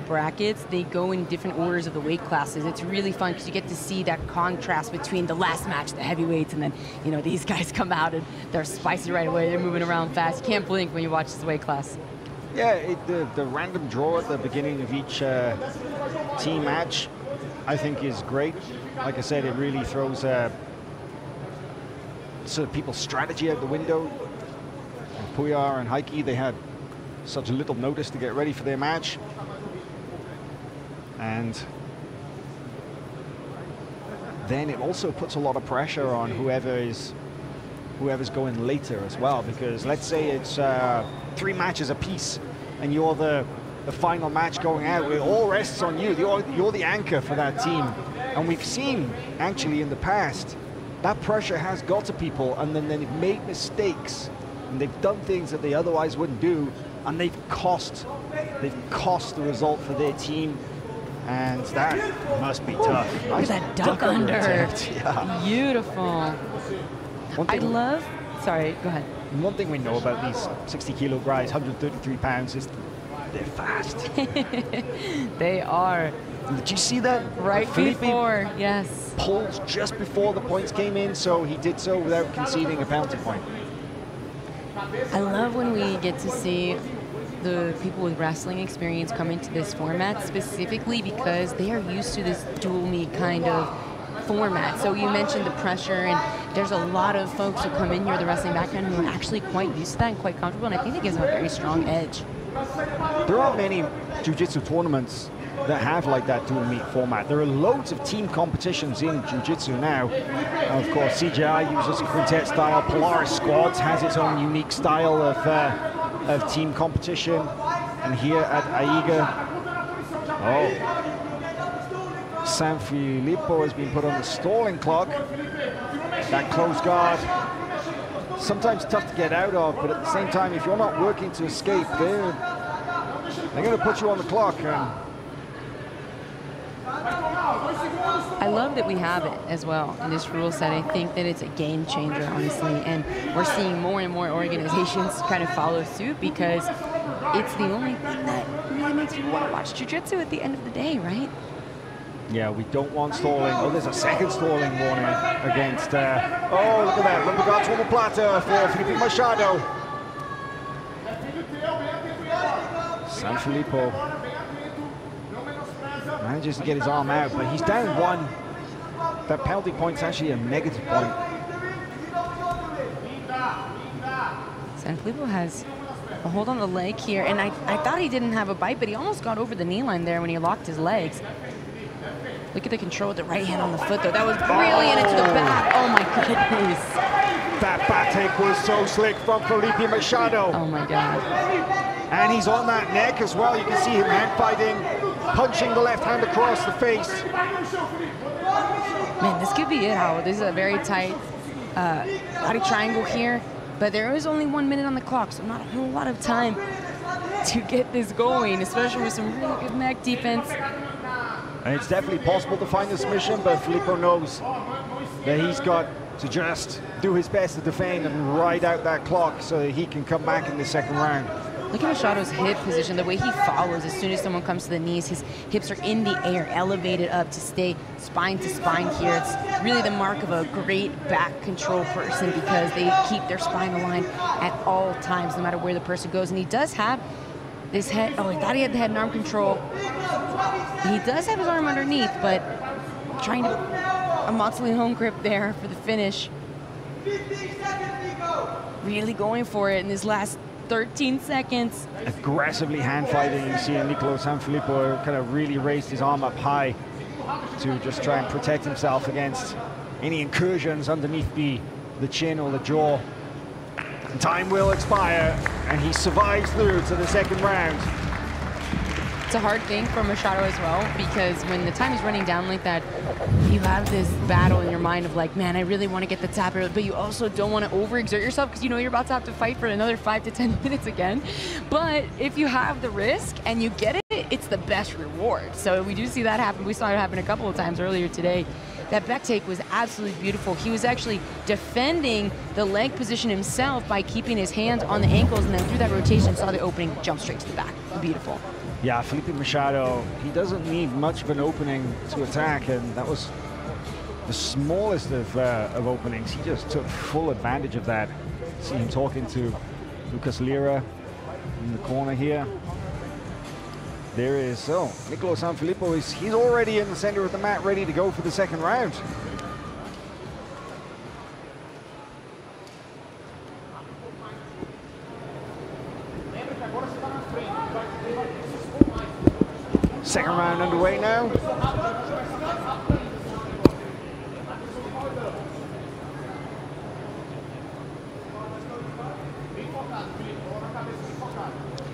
brackets, they go in different orders of the weight classes. It's really fun because you get to see that contrast between the last match, the heavyweights, and then, you know, these guys come out and they're spicy right away. They're moving around fast. You can't blink when you watch this weight class. Yeah, the random draw at the beginning of each team match, I think, is great. Like I said, it really throws sort of people's strategy out the window. And Pouya and Heiki, they had such little notice to get ready for their match. And then it also puts a lot of pressure on whoever's going later as well, because let's say it's 3 matches apiece and you're the final match going out. It all rests on you. You're the anchor for that team. And we've seen, actually, in the past, that pressure has got to people, and then they've made mistakes and they've done things that they otherwise wouldn't do, and they've cost the result for their team. And that must be tough. Look at that duck under. Yeah. Beautiful. I love, sorry, go ahead. One thing we know about these 60 kilo guys, 133 pounds, is they're fast. They are. Did you see that? Right Felipe before, yes. Pulled just before the points came in, so he did so without conceding a penalty point. I love when we get to see the people with wrestling experience come into this format, specifically because they are used to this dual meet kind of format. So you mentioned the pressure, and there's a lot of folks who come in here with a wrestling background who are actually quite used to that and quite comfortable, and I think it gives them a very strong edge. There aren't many jiu-jitsu tournaments that have like that dual meet format. There are loads of team competitions in jiu-jitsu now. Of course, CJI uses a quintet style. Polaris Squads has its own unique style of team competition. And here at AIGA, Sanfilippo has been put on the stalling clock. That close guard, sometimes tough to get out of, but at the same time, if you're not working to escape, they're going to put you on the clock. I love that we have it as well in this rule set. I think that it's a game changer, honestly, and we're seeing more and more organizations kind of follow suit because it's the only thing that really makes you want to watch jiu-jitsu at the end of the day, right? Yeah, we don't want stalling. Oh, there's a second stalling warning against... oh, look at that. Lumberguards on the platter for Felipe Machado. Sanfilippo manages to get his arm out, but he's down 1. That penalty point's actually a negative point. Sanfilippo has a hold on the leg here, and I thought he didn't have a bite, but he almost got over the knee line there when he locked his legs. Look at the control with the right hand on the foot, though. That was brilliant into the back. Oh, my goodness. That back take was so slick from Felipe Machado. Oh, my God. And he's on that neck as well. You can see him hand fighting, punching the left hand across the face. Man, this could be it, Howard. This is a very tight body triangle here, but there is only 1 minute on the clock, so not a whole lot of time to get this going, especially with some really good neck defense. And it's definitely possible to find the submission, but Filippo knows that he's got to just do his best to defend and ride out that clock so that he can come back in the second round. Look at Machado's hip position, the way he follows as soon as someone comes to the knees. His hips are in the air, elevated up to stay spine to spine here. It's really the mark of a great back control person because they keep their spine aligned at all times, no matter where the person goes. And he does have this head, oh, I thought he had the head and arm control. He does have his arm underneath, but trying to, a Moxley home grip there for the finish. Really going for it in this last 13 seconds. Aggressively hand fighting. You see Nicolo Sanfilippo kind of really raised his arm up high to just try and protect himself against any incursions underneath the chin or the jaw. And time will expire, and he survives through to the second round. It's a hard thing for Machado as well, because when the time is running down like that, you have this battle in your mind of like, man, I really want to get the tap, but you also don't want to overexert yourself because you know you're about to have to fight for another 5 to 10 minutes again. But if you have the risk and you get it, it's the best reward. So we do see that happen. We saw it happen a couple of times earlier today. That back take was absolutely beautiful. He was actually defending the leg position himself by keeping his hands on the ankles, and then through that rotation, saw the opening, jump straight to the back. Beautiful. Yeah, Felipe Machado, he doesn't need much of an opening to attack, and that was the smallest of openings. He just took full advantage of that. See him talking to Lucas Lira in the corner here. There is, Nicolo Sanfilippo, he's already in the center of the mat, ready to go for the second round. Second round underway now.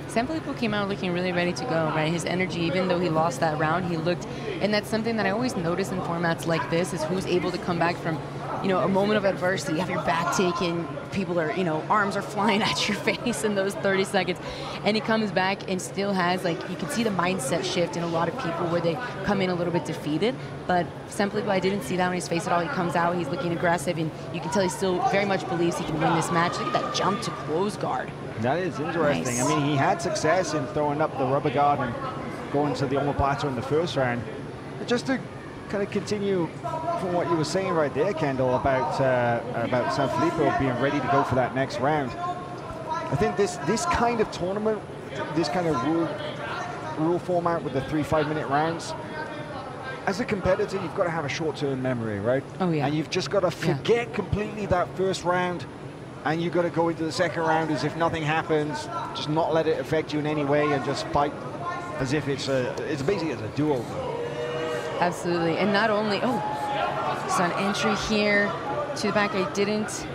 Sanfilippo came out looking really ready to go, right? His energy, even though he lost that round, he looked, and that's something that I always notice in formats like this, is who's able to come back from, you know, a moment of adversity. You have your back taken, people are, you know, arms are flying at your face in those 30 seconds, and he comes back and still has, like, you can see the mindset shift in a lot of people where they come in a little bit defeated, but Sanfilippo, I didn't see that on his face at all. He comes out, he's looking aggressive, and you can tell he still very much believes he can win this match. Look at that jump to close guard. That is interesting. Nice. I mean, he had success in throwing up the rubber guard and going to the omoplata in the first round. But just to kind of continue from what you were saying right there, Kendall, about Sanfilippo being ready to go for that next round. I think this kind of tournament, this kind of rule format with the 3 5-minute rounds, as a competitor, you've got to have a short-term memory, right? Oh, yeah. And you've just got to forget completely that first round, and you've got to go into the second round as if nothing happens, just not let it affect you in any way, and just fight as if it's basically as a duel. Absolutely, and not only, so an entry here to the back. I didn't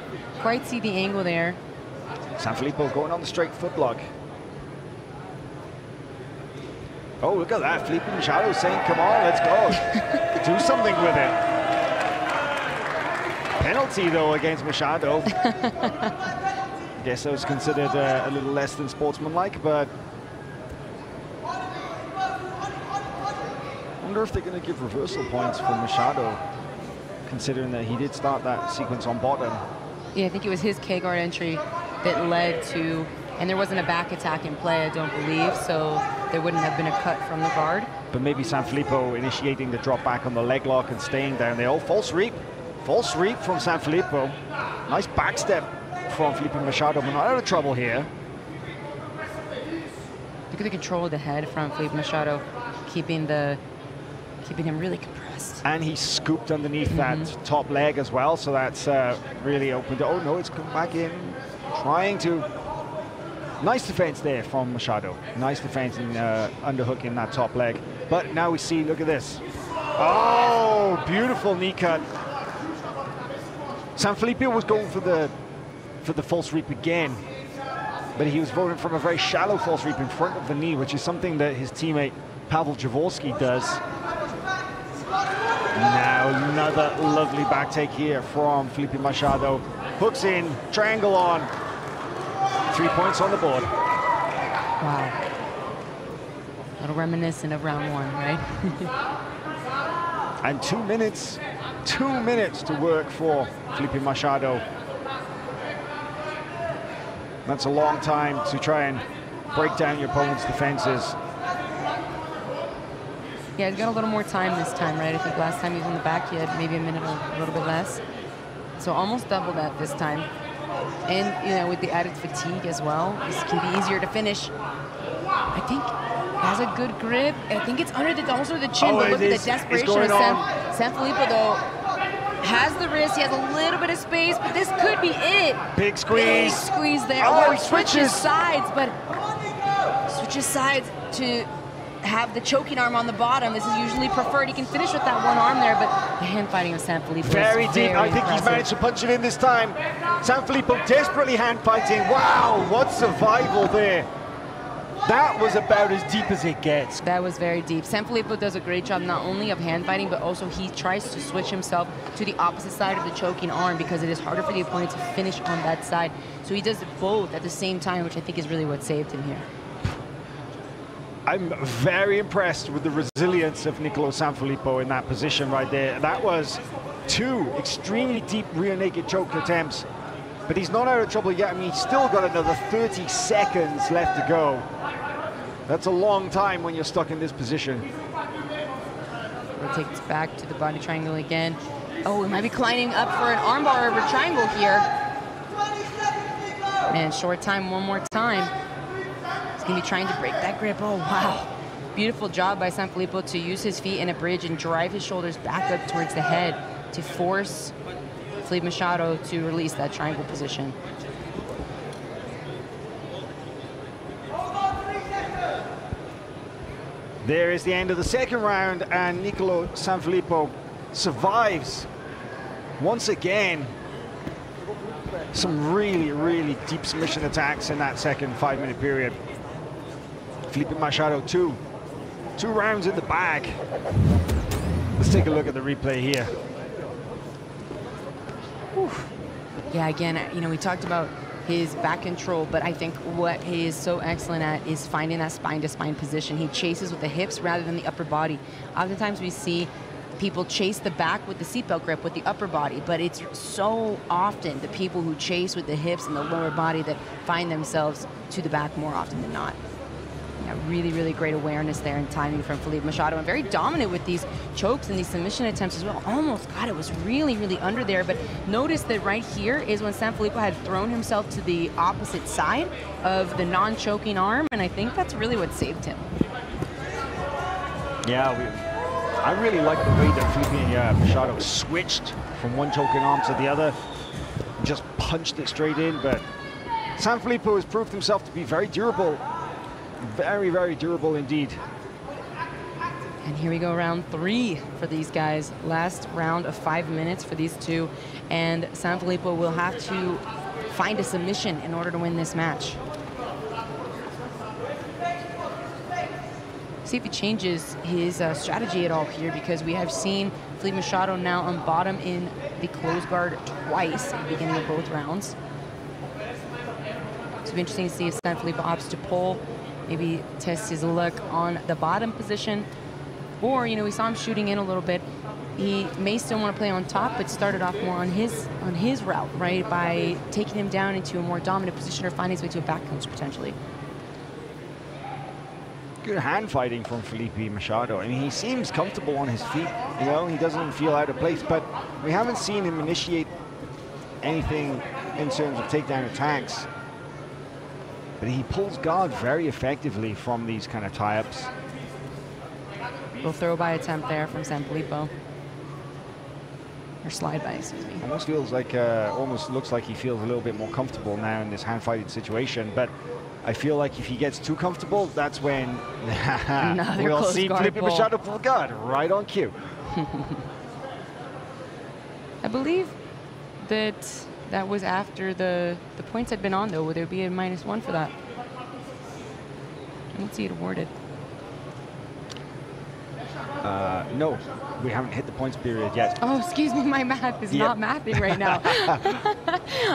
quite see the angle there. Sanfilippo going on the straight foot block. Oh, look at that, Felipe Machado saying, come on, let's go. Do something with it. Penalty, though, against Machado. I guess that was considered a little less than sportsmanlike, but I wonder if they're going to give reversal points for Machado, considering that he did start that sequence on bottom. Yeah, I think it was his K-guard entry that led to, and there wasn't a back attack in play, I don't believe, so there wouldn't have been a cut from the guard. But maybe Sanfilippo initiating the drop back on the leg lock and staying down there. Oh, false reap. False reap from Sanfilippo. Nice back step from Felipe Machado, but not out of trouble here. Look at the control of the head from Felipe Machado, keeping him really compressed. And he scooped underneath that top leg as well, so that's really opened. Oh no, it's come back in, trying to. Nice defense there from Machado. Nice defense in underhooking that top leg. But now we see, look at this. Oh, beautiful knee cut. Sanfilippo was going for the false reap again, but he was voting from a very shallow false reap in front of the knee, which is something that his teammate Pavel Jaworski does. Now another lovely back take here from Felipe Machado. Hooks in, triangle on. 3 points on the board. Wow. A little reminiscent of round one, right? And 2 minutes to work for Felipe Machado. That's a long time to try and break down your opponent's defenses. Yeah, he's got a little more time this time, right? I think last time he was in the back, he had maybe a minute or a little bit less. So almost double that this time. And, you know, with the added fatigue as well, this can be easier to finish. I think he has a good grip. I think it's under also the chin, but look at the desperation of Sanfilippo, though. has the wrist, he has a little bit of space, but this could be it. Big squeeze. Big squeeze there. Oh, he switches sides, but switches sides to have the choking arm on the bottom. This is usually preferred. He can finish with that one arm there, but the hand fighting of Sanfilippo very is deep. very I think impressive. he's managed to punch it in this time. Sanfilippo desperately hand fighting. Wow, what survival there. That was about as deep as it gets. That was very deep. Sanfilippo does a great job not only of hand fighting, but also he tries to switch himself to the opposite side of the choking arm because it is harder for the opponent to finish on that side. So he does both at the same time, which I think is really what saved him here. I'm very impressed with the resilience of Nicolo Sanfilippo in that position right there. That was 2 extremely deep rear naked choke attempts, but he's not out of trouble yet. I mean, he's still got another 30 seconds left to go. That's a long time when you're stuck in this position. Rotates back to the body triangle again. Oh, he might be climbing up for an armbar over triangle here. Man, short time, one more time. He's gonna be trying to break that grip. Oh, wow. Beautiful job by Sanfilippo to use his feet in a bridge and drive his shoulders back up towards the head to force Felipe Machado to release that triangle position. There is the end of the second round, and Nicolo Sanfilippo survives once again. Some really, really deep submission attacks in that second 5-minute period. Felipe Machado, two rounds in the bag. Let's take a look at the replay here. Whew. Yeah, again, you know, we talked about his back control, but I think what he is so excellent at is finding that spine-to-spine position. He chases with the hips rather than the upper body. Oftentimes we see people chase the back with the seatbelt grip with the upper body, but it's so often the people who chase with the hips and the lower body that find themselves to the back more often than not. Yeah, really, really great awareness there and timing from Felipe Machado, and very dominant with these chokes and these submission attempts as well. Almost, God, it was really, really under there, but notice that right here is when Sanfilippo had thrown himself to the opposite side of the non-choking arm, and I think that's really what saved him. Yeah, I really like the way that Felipe Machado switched from one choking arm to the other, and just punched it straight in, but Sanfilippo has proved himself to be very durable. Very, very durable indeed. And here we go, round 3 for these guys. Last round of 5 minutes for these two. And Sanfilippo will have to find a submission in order to win this match. See if he changes his strategy at all here, because we have seen Felipe Machado now on bottom in the close guard twice at the beginning of both rounds. So it'll be interesting to see if Sanfilippo opts to pull, maybe test his luck on the bottom position. Or, you know, we saw him shooting in a little bit. He may still want to play on top, but started off more on his route, right? By taking him down into a more dominant position or finding his way to a back punch potentially. Good hand fighting from Felipe Machado. I mean, he seems comfortable on his feet, you know, he doesn't feel out of place, but we haven't seen him initiate anything in terms of takedown attacks. But he pulls guard very effectively from these kind of tie-ups. Little throw-by attempt there from Sanfilippo. Or slide-by, excuse me. Almost feels like, almost looks like he feels a little bit more comfortable now in this hand-fighting situation. But I feel like if he gets too comfortable, that's when we'll see Felipe Machado pull guard right on cue. I believe that was after the points had been on, though. Would there be a -1 for that? I don't see it awarded. No, we haven't hit the points period yet. Oh, excuse me, my math is not mathing right now.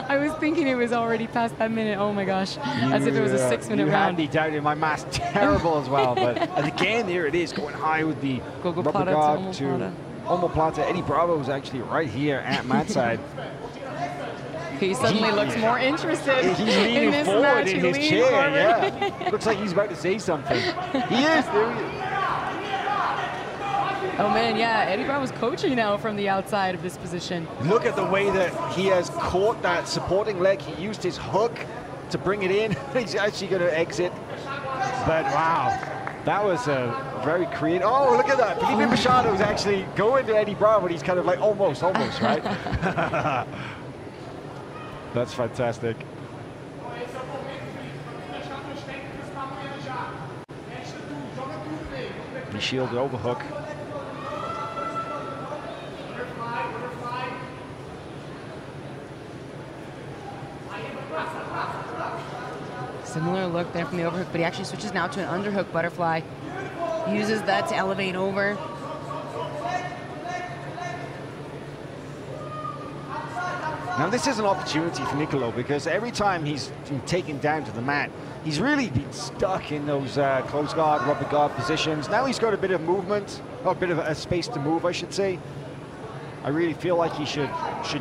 I was thinking it was already past that minute. Oh my gosh, as if it was a 6-minute round. You had me down in my math's terrible as well, but and again, there it is, going high with the rubber guard to omoplata. Eddie Bravo is actually right here at Matt's side. He suddenly looks more interested. He's leaning in forward in his chair, yeah. Looks like he's about to say something. He is, there he is. Oh man, yeah, Eddie Bravo's coaching now from the outside of this position. Look at the way that he has caught that supporting leg. He used his hook to bring it in. He's actually going to exit. But wow, That was a very creative. Oh, look at that. Felipe Machado is actually going to Eddie Brown, but he's kind of like almost, right? That's fantastic. He shielded overhook. Similar look there from the overhook, but he actually switches now to an underhook butterfly. Uses that to elevate over. Now this is an opportunity for Nicolo, because every time he's been taken down to the mat, he's really been stuck in those close guard, rubber guard positions. Now he's got a bit of movement, or a bit of a space to move, I should say. I really feel like he should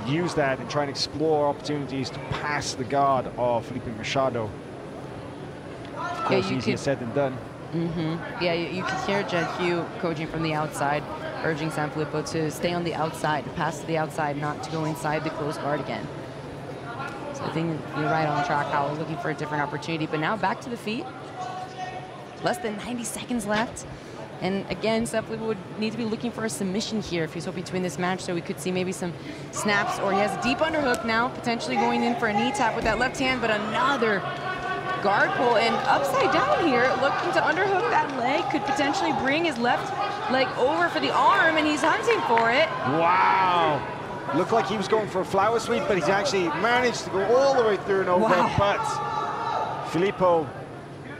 use that and try and explore opportunities to pass the guard of Felipe Machado. Of course, easier said than done. Yeah, you can hear Jed Hue coaching from the outside, urging Sanfilippo to stay on the outside, to pass to the outside, not to go inside the close guard again. So I think you're right on track, Howell, looking for a different opportunity. But now back to the feet. Less than 90 seconds left. And again, Sanfilippo would need to be looking for a submission here if he's hoping to win this match, so we could see maybe some snaps, or he has a deep underhook now, potentially going in for a knee tap with that left hand, but another guard pull and upside down here, looking to underhook that leg, could potentially bring his left leg over for the arm, and he's hunting for it. Wow. Looked like he was going for a flower sweep, but he's actually managed to go all the way through and over. Wow. But Filippo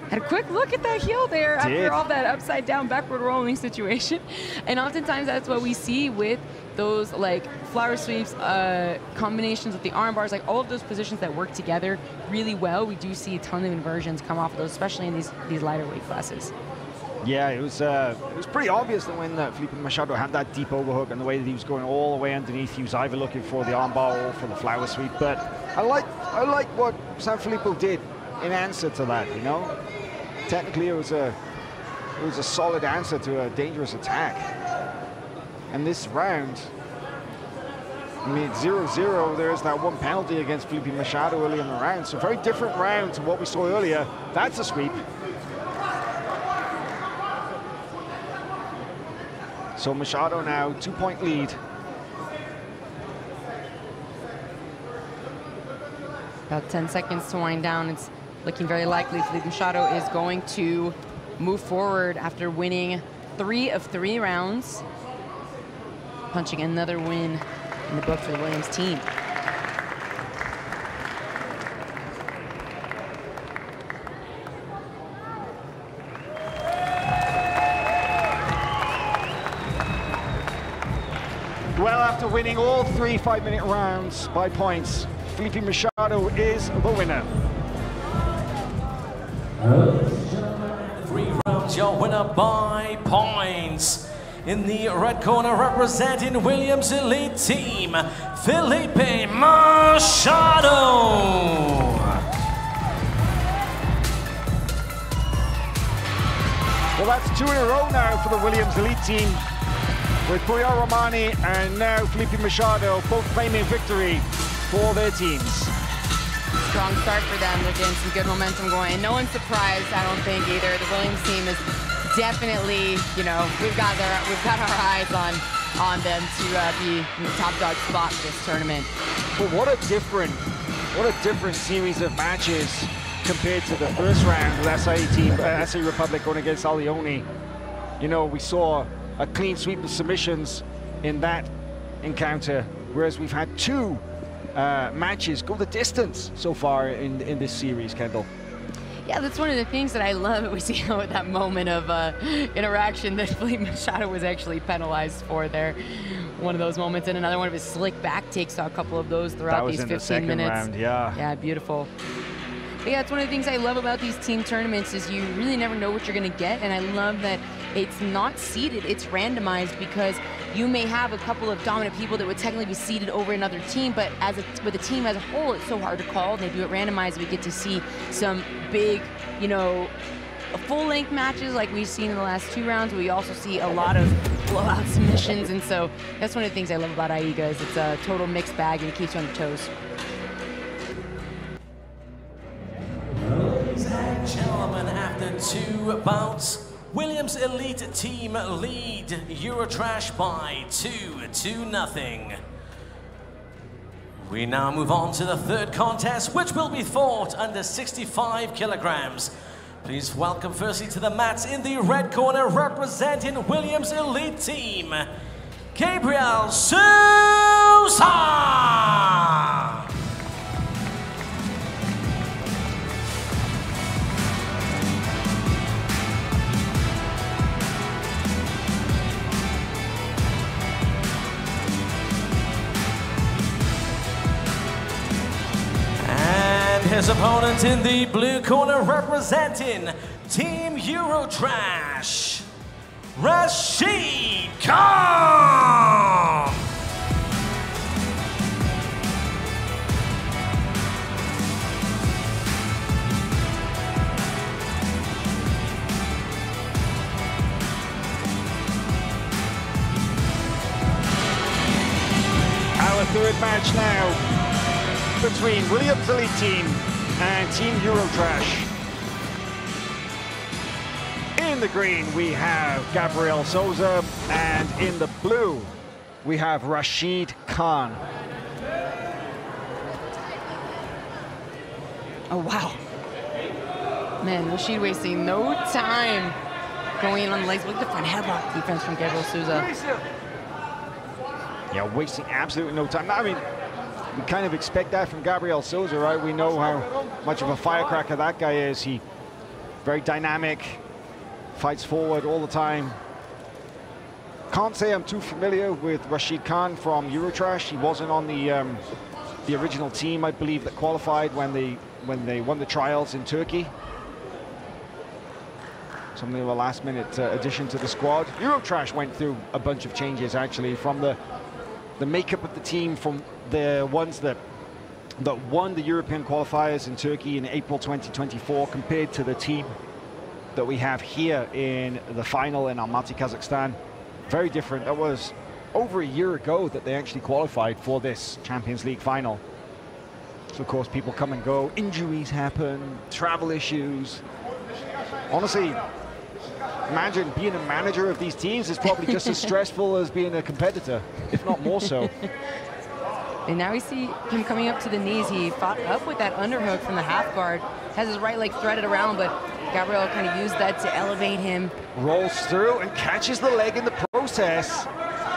had a quick look at that heel there after all that upside down backward rolling situation. And oftentimes that's what we see with those like flower sweeps, combinations with the arm bars, like all of those positions that work together really well. We do see a ton of inversions come off of those, especially in these lighter weight classes. Yeah, it was pretty obvious that when Felipe Machado had that deep overhook and the way that he was going all the way underneath, he was either looking for the armbar or for the flower sweep. But I like what Sanfilippo did in answer to that. You know, technically it was a solid answer to a dangerous attack. And this round, I mean, 0-0. There's that one penalty against Felipe Machado early in the round. So very different round to what we saw earlier. That's a sweep. So Machado now 2-point lead. About 10 seconds to wind down. It's looking very likely Felipe Machado is going to move forward after winning 3 of 3 rounds, punching another win in the book for the Williams team. Well, after winning all 3 5-minute rounds by points, Felipe Machado is the winner. 3 rounds, your winner by points. In the red corner, representing Williams Elite Team, Felipe Machado. Well, that's 2 in a row now for the Williams Elite Team, with Pouya, Rahmani, and now Felipe Machado both claiming victory for their teams. Strong start for them. They're getting some good momentum going. And no one's surprised, I don't think, either. The Williams team is definitely, you know, we've got our eyes on them to be in the top dog spot for this tournament. But what a different series of matches compared to the first round with SA Republic going against Allioni. You know, we saw a clean sweep of submissions in that encounter, whereas we've had 2 matches go the distance so far in this series, Kendall. Yeah, that's one of the things that I love that we see with that moment of interaction that Felipe Machado was actually penalized for there. One of those moments, and another one of his slick back takes, saw a couple of those throughout these 15 minutes. Round, yeah. Yeah, beautiful. But yeah, it's one of the things I love about these team tournaments is you really never know what you're going to get, and I love that it's not seeded, it's randomized, because you may have a couple of dominant people that would technically be seeded over another team, but with the team as a whole, it's so hard to call. They do it randomized. We get to see some big, you know, full-length matches like we've seen in the last 2 rounds. We also see a lot of blowout submissions, and so that's one of the things I love about AIGA is it's a total mixed bag and it keeps you on your toes. Ladies and gentlemen, after 2 bouts Williams Elite Team lead Eurotrash by 2-0. We now move on to the third contest, which will be fought under 65 kilograms. Please welcome firstly to the mats in the red corner, representing Williams Elite Team, Gabriel Sousa! His opponent in the blue corner, representing Team Eurotrash, Rashid Khan! Our third match now between Williams Elite Team and Team Eurotrash. In the green, we have Gabriel Sousa, and in the blue, we have Rashid Khan. Oh, wow. Man, Rashid wasting no time going on the legs. Look at the front headlock defense from Gabriel Sousa. Yeah, wasting absolutely no time. I mean, we kind of expect that from Gabriel Sousa, right? We know how much of a firecracker that guy is. He very dynamic, fights forward all the time. Can't say I'm too familiar with Rashid Khan from Eurotrash. He wasn't on the original team, I believe, that qualified when they won the trials in Turkey. Something of a last-minute addition to the squad. Eurotrash went through a bunch of changes, actually, from the makeup of the team, from the ones that won the European qualifiers in Turkey in April 2024 compared to the team that we have here in the final in Almaty, Kazakhstan. Very different. That was over a year ago that they actually qualified for this Champions League final. So, of course, people come and go. Injuries happen, travel issues. Honestly, imagine being a manager of these teams is probably just as stressful as being a competitor, if not more so. And now we see him coming up to the knees. He fought up with that underhook from the half guard, has his right leg threaded around, but Gabriel kind of used that to elevate him. Rolls through and catches the leg in the process.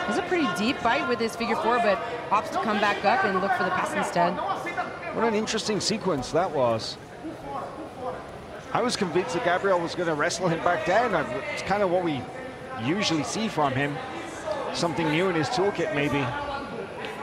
It's a pretty deep fight with his figure four, but opts to come back up and look for the pass instead. What an interesting sequence that was. I was convinced that Gabriel was going to wrestle him back down. It's kind of what we usually see from him. Something new in his toolkit, maybe.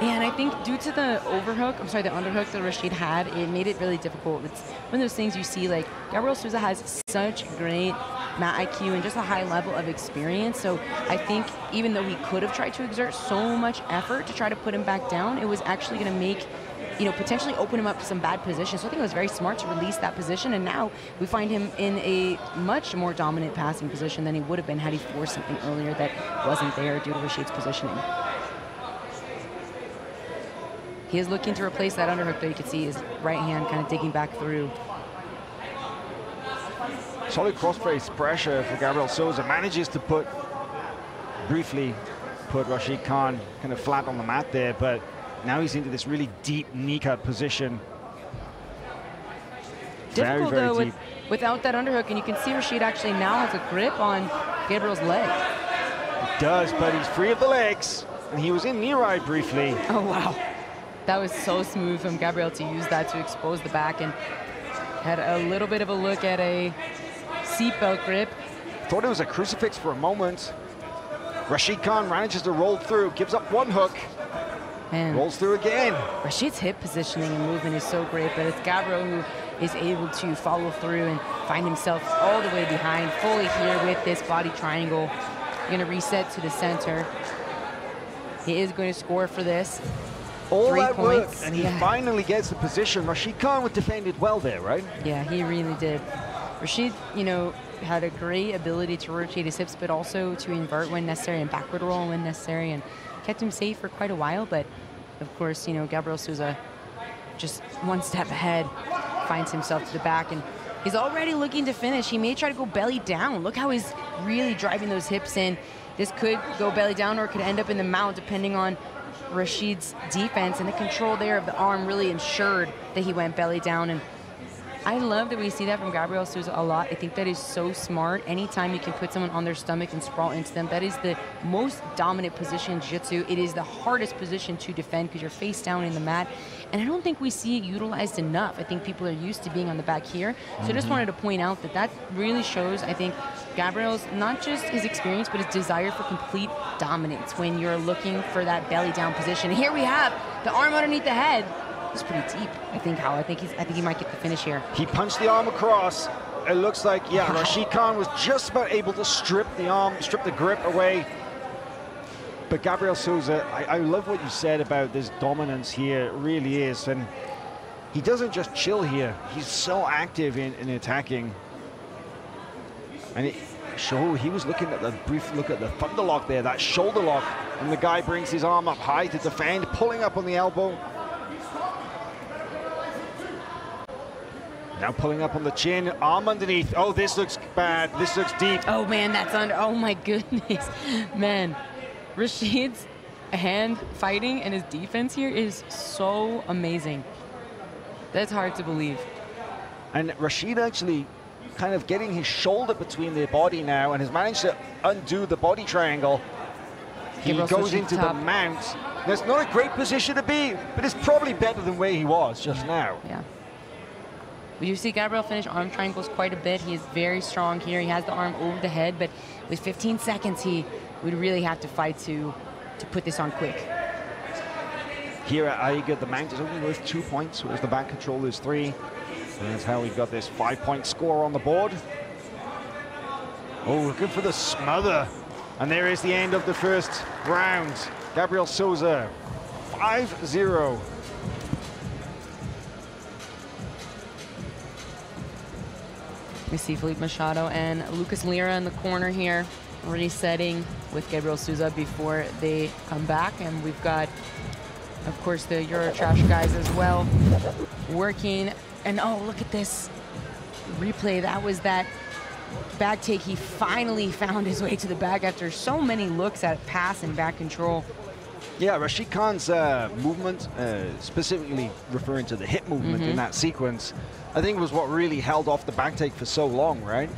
Yeah, and I think due to the the underhook that Rashid had, it made it really difficult. It's one of those things you see, like, Gabriel Sousa has such great mat IQ and just a high level of experience. So I think even though he could have tried to exert so much effort to try to put him back down, it was actually going to make, potentially open him up to some bad positions. So I think it was very smart to release that position, and now we find him in a much more dominant passing position than he would have been had he forced something earlier that wasn't there due to Rashid's positioning. He is looking to replace that underhook, though. You can see his right hand kind of digging back through. Solid cross-face pressure for Gabriel Sousa. Manages to briefly put Rashid Khan kind of flat on the mat there, but now he's into this really deep knee cut position. Difficult, very though, deep. Without that underhook, and you can see Rashid actually now has a grip on Gabriel's leg. He does, but he's free of the legs, and he was in knee ride briefly. Oh, wow. That was so smooth from Gabriel to use that to expose the back, and had a little bit of a look at a seatbelt grip. Thought it was a crucifix for a moment. Rashid Khan manages to roll through, gives up one hook, Man, rolls through again. Rashid's hip positioning and movement is so great, but it's Gabriel who is able to follow through and find himself all the way behind, fully here with this body triangle. Going to reset to the center. He is going to score for this. All 3 that work, points. and he finally gets the position. Rashid Khan was defended well there, right? Yeah, he really did. Rashid, had a great ability to rotate his hips, but also to invert when necessary and backward roll when necessary, and kept him safe for quite a while. But of course, Gabriel Sousa just one step ahead, finds himself to the back, and He's already looking to finish. He may try to go belly down. Look how he's really driving those hips in. This could go belly down or it could end up in the mount depending on Rashid's defense, and the control there of the arm really ensured that he went belly down. And I love that we see that from Gabriel Sousa a lot. I think that is so smart. Anytime you can put someone on their stomach and sprawl into them, that is the most dominant position in jiu-jitsu. It is the hardest position to defend because you're face down in the mat. And I don't think we see it utilized enough. I think people are used to being on the back here. So I just wanted to point out that that really shows, I think, Gabriel's not just his experience, but his desire for complete dominance when you're looking for that belly down position. And here we have the arm underneath the head. It's pretty deep, I think, Hal. I think he might get the finish here. He punched the arm across. It looks like, yeah, Rashid Khan was just about able to strip the arm, strip the grip away. But Gabriel Sousa, I love what you said about this dominance here. It really is. And he doesn't just chill here. He's so active in attacking. And he was looking at the brief look at the thunder lock there, that shoulder lock. And the guy brings his arm up high to defend, pulling up on the elbow. Now pulling up on the chin, arm underneath. Oh, this looks bad. This looks deep. Oh, man, that's under. Oh, my goodness. Man, Rashid's hand fighting and his defense here is so amazing. That's hard to believe. And Rashid actually kind of getting his shoulder between their body now and has managed to undo the body triangle. He goes into the mount. That's not a great position to be, but it's probably better than where he was just now. Yeah. You see Gabriel finish arm triangles quite a bit. He is very strong here. He has the arm over the head, but with 15 seconds, he would really have to fight to put this on quick. Here at AIGA, the mount is only worth 2 points, whereas the back control is 3. And that's how we've got this 5-point score on the board. Oh, looking for the smother. And there is the end of the first round. Gabriel Sousa, 5-0. We see Felipe Machado and Lucas Lira in the corner here, already setting with Gabriel Sousa before they come back. And we've got, of course, the Eurotrash guys as well working. And oh, look at this replay. That was that back take. He finally found his way to the back after so many looks at pass and back control. Yeah, Rashid Khan's movement, specifically referring to the hip movement in that sequence, I think was what really held off the back take for so long, right?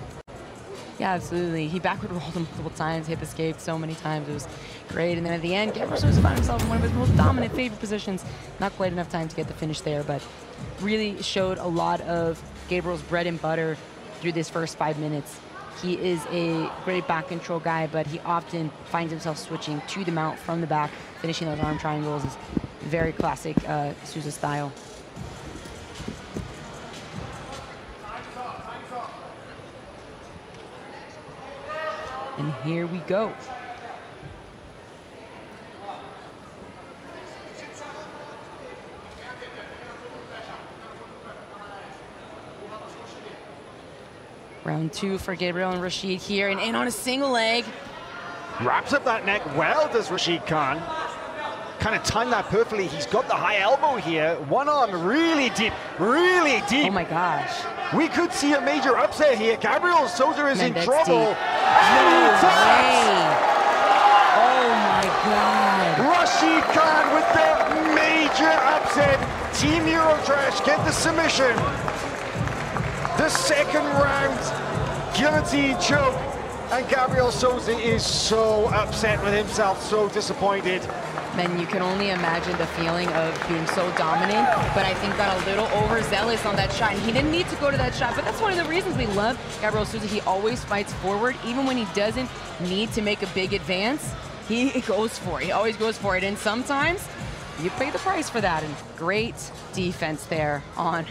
Yeah, absolutely. He backward rolled him multiple times, hip escaped so many times. It was great. And then at the end, Gabriel Sousa found himself in one of his most dominant favorite positions. Not quite enough time to get the finish there, but really showed a lot of Gabriel's bread and butter through this first 5 minutes. He is a great back control guy, but he often finds himself switching to the mount from the back. Finishing those arm triangles is very classic Sousa style. And here we go. Round 2 for Gabriel and Rashid here, and in on a single leg. Wraps up that neck well, does Rashid Khan. Kind of timed that perfectly. He's got the high elbow here. One arm really deep, really deep. Oh my gosh. We could see a major upset here. Gabriel Sousa is in trouble. Deep. No way. Oh my God. Rashid Khan with the major upset. Team Eurotrash get the submission. The second round, guillotine choke. And Gabriel Sousa is so upset with himself, so disappointed. Man, you can only imagine the feeling of being so dominant, but I think got a little overzealous on that shot. And he didn't need to go to that shot, but that's one of the reasons we love Gabriel Sousa. He always fights forward, even when he doesn't need to make a big advance. He goes for it. He always goes for it. And sometimes you pay the price for that. And great defense there on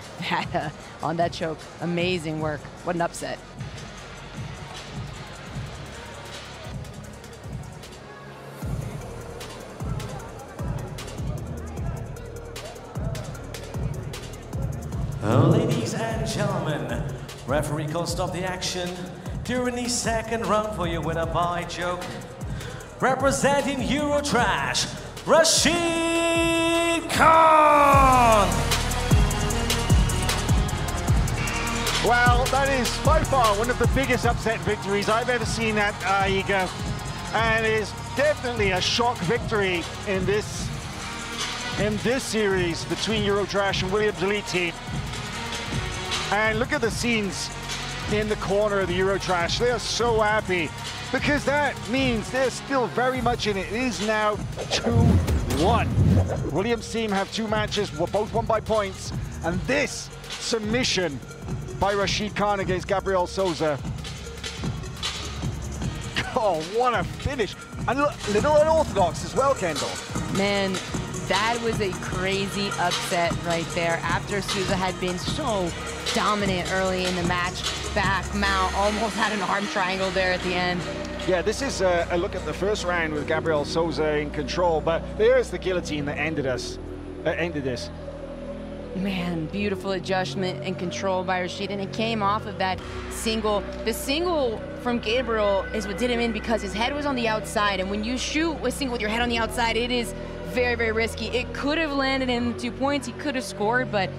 that choke. Amazing work. What an upset. Ladies and gentlemen, referee called stop the action during the second round for your winner by choke. Representing Eurotrash, Rashid Khan! Well, that is by far one of the biggest upset victories I've ever seen at AIGA, and is definitely a shock victory in this series between Eurotrash and Williams Elite Team. And look at the scenes in the corner of the Eurotrash. They are so happy because that means they're still very much in it. It is now 2-1. Williams team have 2 matches, were both won by points, and this submission by Rashid Khan against Gabriel Sousa. Oh, what a finish. And look, little unorthodox as well, Kendall. Man, that was a crazy upset right there. After Sousa had been so dominant early in the match, back mount, almost had an arm triangle there at the end. Yeah, this is a look at the first round with Gabriel Sousa in control, but there's the guillotine that ended this. Man, beautiful adjustment and control by Rashid, and it came off of that single. The single from Gabriel is what did him in because his head was on the outside, and when you shoot a single with your head on the outside, it is very, very risky. It could have landed in 2 points, he could have scored, but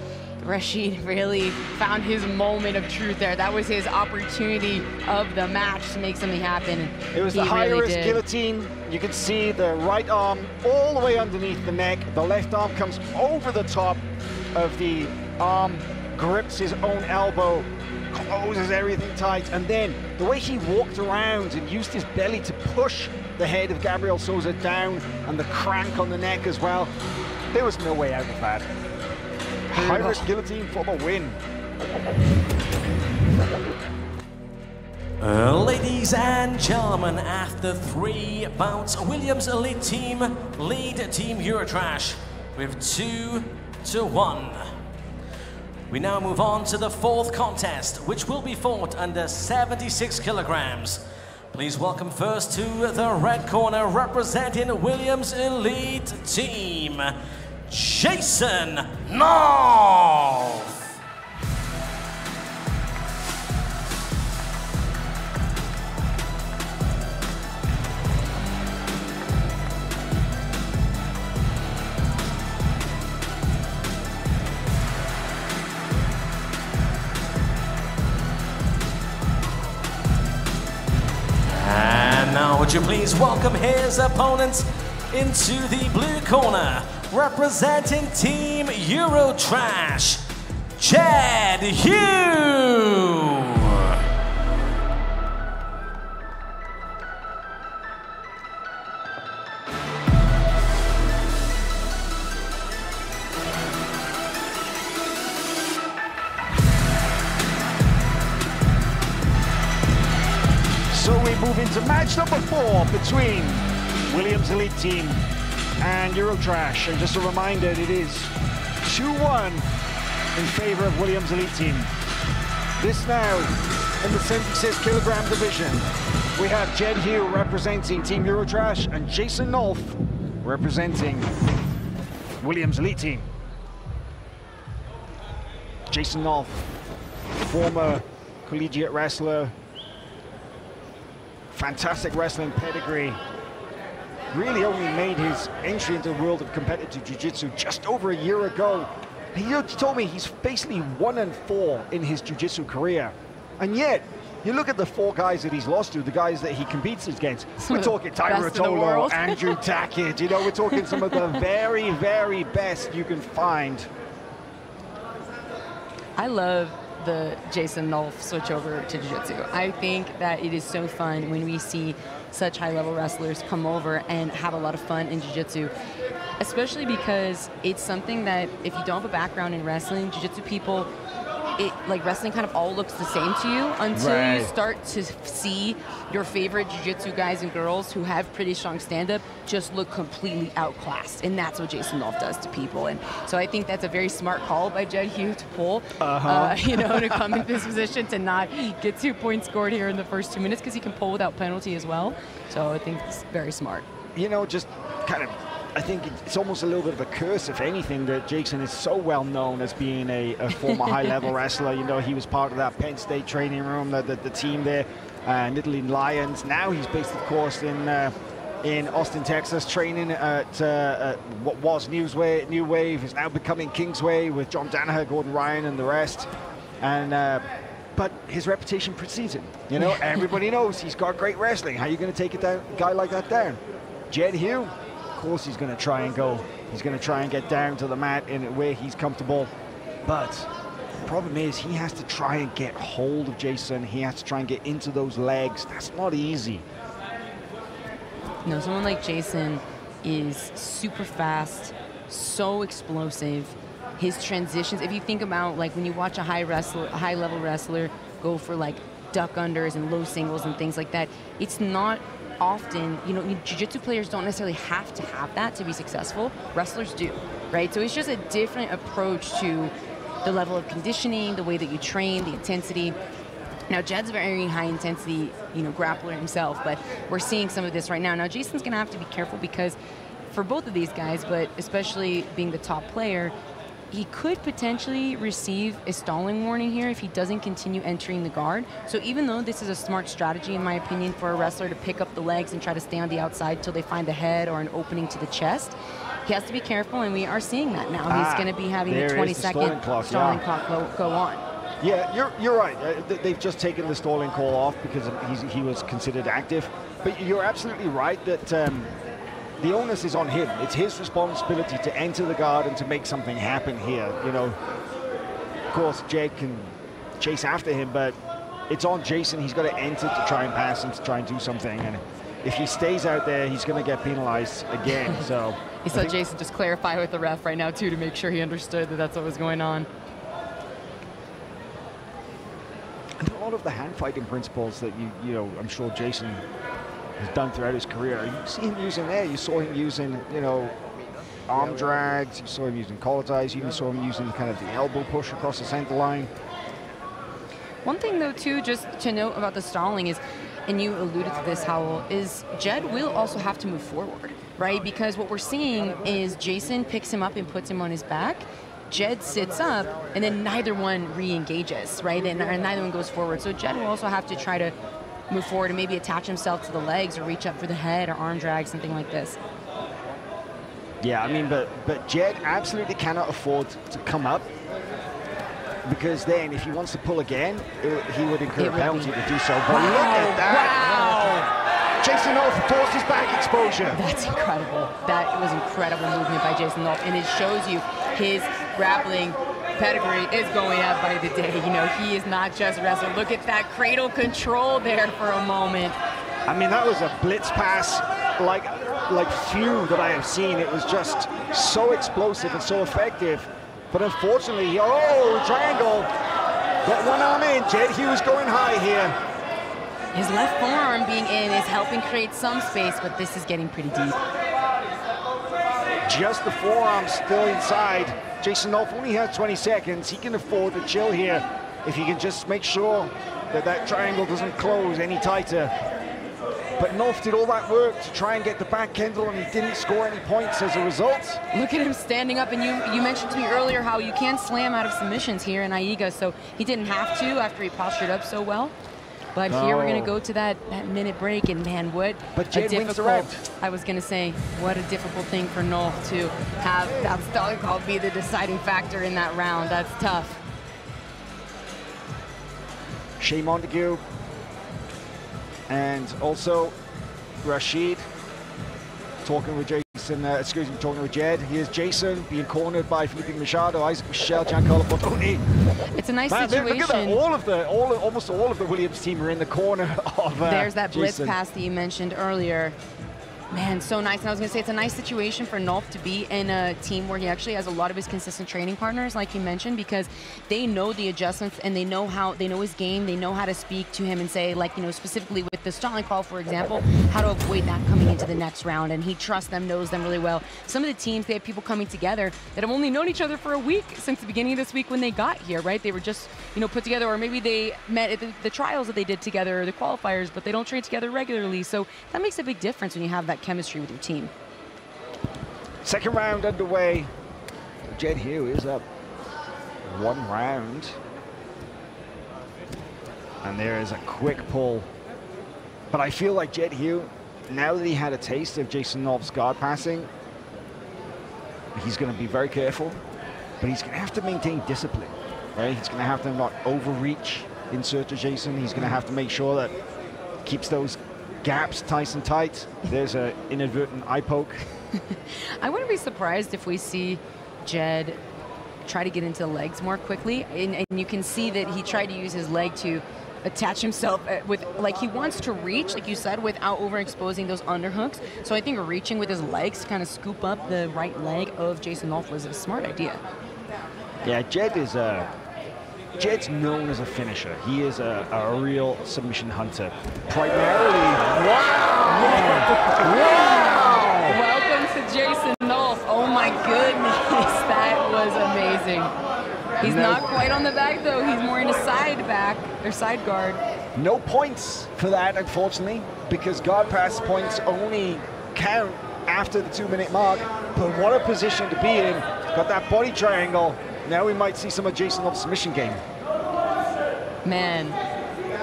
Rashid really found his moment of truth there. That was his opportunity of the match to make something happen. It was the high-risk guillotine. You can see the right arm all the way underneath the neck. The left arm comes over the top of the arm, grips his own elbow, closes everything tight, and then the way he walked around and used his belly to push the head of Gabriel Sousa down, and the crank on the neck as well. There was no way out of that. High-risk guillotine for the win. Ladies and gentlemen, after 3 bouts, Williams Elite Team lead Team Eurotrash with 2-1. We now move on to the 4th contest, which will be fought under 76 kilograms. Please welcome first to the red corner, representing Williams Elite Team, Jason Nolf. And now would you please welcome his opponents into the blue corner, representing Team Eurotrash, Jed Hue. So we move into match number 4 between Williams Elite Team and Eurotrash. And just a reminder, it is 2-1 in favor of Williams Elite Team. This now in the 76 kilogram division. We have Jed Hue representing Team Eurotrash and Jason Nolf representing Williams Elite Team. Jason Nolf, former collegiate wrestler, fantastic wrestling pedigree, really only made his entry into the world of competitive jiu-jitsu just over a year ago. He told me he's basically 1-4 in his jiu-jitsu career. And yet, you look at the 4 guys that he's lost to, the guys that he competes against. We're talking Tyler Rotolo, Andrew Tackett, you know, we're talking some of the very, very best you can find. I love the Jason Nolf switch over to jiu-jitsu. I think that it is so fun when we see such high-level wrestlers come over and have a lot of fun in jiu-jitsu, especially because it's something that if you don't have a background in wrestling, jiu-jitsu people, like wrestling kind of all looks the same to you until you start to see your favorite jiu-jitsu guys and girls who have pretty strong stand-up just look completely outclassed, and that's what Jason Nolf does to people. And so I think that's a very smart call by Jed Hue to pull, you know, to come in this position to not get 2 points scored here in the first 2 minutes, because he can pull without penalty as well. So I think it's very smart. You know, just kind of, I think it's almost a little bit of a curse, if anything, that Jason is so well known as being a former high-level wrestler. You know, he was part of that Penn State training room, the team there, Little Lions. Now he's based, of course, in Austin, Texas, training at what was New Wave, is now becoming Kingsway with John Danaher, Gordon Ryan, and the rest. And but his reputation precedes him. You know, everybody knows he's got great wrestling. How are you going to take a guy like that down? Jed Hue, of course he's going to try and go. He's going to try and get down to the mat in a way he's comfortable. But the problem is he has to try and get hold of Jason. He has to try and get into those legs. That's not easy. No, someone like Jason is super fast, so explosive. His transitions, if you think about like when you watch a high level wrestler go for like duck unders and low singles and things like that, it's not often, you know, jiu-jitsu players don't necessarily have to have that to be successful. Wrestlers do, right? So it's just a different approach to the level of conditioning, the way that you train, the intensity. Now, Jed's a very high intensity, you know, grappler himself, but we're seeing some of this right now. Now, Jason's gonna have to be careful because for both of these guys, but especially being the top player, he could potentially receive a stalling warning here if he doesn't continue entering the guard. So even though this is a smart strategy, in my opinion, for a wrestler to pick up the legs and try to stay on the outside till they find the head or an opening to the chest, he has to be careful, and we are seeing that now. He's going to be having the 20-second stalling clock go on. Yeah, you're right. They've just taken the stalling call off because he was considered active. But you're absolutely right that the onus is on him. It's his responsibility to enter the guard and to make something happen here. You know, of course, Jed can chase after him, but it's on Jason. He's got to enter to try and pass and to try and do something. And if he stays out there, he's going to get penalized again. So he saw Jason just clarify with the ref right now too to make sure he understood that that's what was going on. And a lot of the hand fighting principles that you know, I'm sure Jason has done throughout his career, you see him using there. You saw him using, you know, arm drags. You saw him using collar ties. You even saw him using kind of the elbow push across the center line. One thing though too, just to note about the stalling is, and you alluded to this, Howell, is Jed will also have to move forward, right? Because what we're seeing is Jason picks him up and puts him on his back. Jed sits up, and then neither one re-engages, right? And neither one goes forward. So Jed will also have to try to move forward and maybe attach himself to the legs or reach up for the head or arm drag, something like this. Yeah, I mean, but Jed absolutely cannot afford to come up, because then if he wants to pull again, he would incur a penalty to do so. But look at that! Wow! Jason Nolf forced his back exposure. That's incredible. That was incredible movement by Jason Nolf, and it shows you his grappling pedigree is going up by the day. You know, he is not just a wrestler. Look at that cradle control there for a moment. I mean, that was a blitz pass like few that I have seen. It was just so explosive and so effective. But unfortunately, oh, triangle. Got one arm in. Jed Hue is going high here. His left forearm being in is helping create some space, but this is getting pretty deep. Just the forearm still inside. Jason Nolf only has 20 seconds. He can afford to chill here if he can just make sure that that triangle doesn't close any tighter. But Nolf did all that work to try and get the back handle, and he didn't score any points as a result. Look at him standing up, and you mentioned to me earlier how you can slam out of submissions here in AIGA, so he didn't have to after he postured up so well. But here we're going to go to that minute break, and man, what a difficult, I was going to say, what a difficult thing for Nolf to have that stalling call be the deciding factor in that round. That's tough. Shea Montague and also Rashid talking with Jason, talking with Jed. Here's Jason being cornered by Felipe Machado, Isaac Michel, Giancarlo Portoni. It's a nice situation. Look at that. Almost all of the Williams team are in the corner of There's that blitz Jason. pass that you mentioned earlier. Man, so nice. And I was going to say, it's a nice situation for Nolf to be in a team where he actually has a lot of his consistent training partners, like you mentioned, because they know the adjustments and they know his game. They know how to speak to him and say, like, you know, specifically with the stalling call, for example, how to avoid that coming into the next round. And he trusts them, knows them really well. Some of the teams, they have people coming together that have only known each other for a week since the beginning of this week when they got here, right? They were just, you know, put together, or maybe they met at the trials that they did together, or the qualifiers, but they don't train together regularly. So that makes a big difference when you have that chemistry with your team. Second round underway. Jed Hue is up 1 round. And there is a quick pull. But I feel like Jed Hue, now that he had a taste of Jason Nolf's guard passing, he's going to be very careful, but he's going to have to maintain discipline, right? He's going to have to not overreach in search of Jason. He's going to have to make sure that keeps those gaps nice and tight. There's an inadvertent eye poke. I wouldn't be surprised if we see Jed try to get into the legs more quickly, and you can see that he tried to use his leg to attach himself with, like, he wants to reach, like you said, without overexposing those underhooks. So I think reaching with his legs to kind of scoop up the right leg of Jason Nolf was a smart idea. Yeah, Jed is Jed's known as a finisher. He is a real submission hunter. Primarily, wow! Welcome to Jason Nolf. Oh my goodness, that was amazing. He's not quite on the back though. He's more in a side back or side guard. No points for that, unfortunately, because guard pass points only count after the 2-minute mark. But what a position to be in. Got that body triangle. Now we might see some of Jason Nolf's submission game. Man,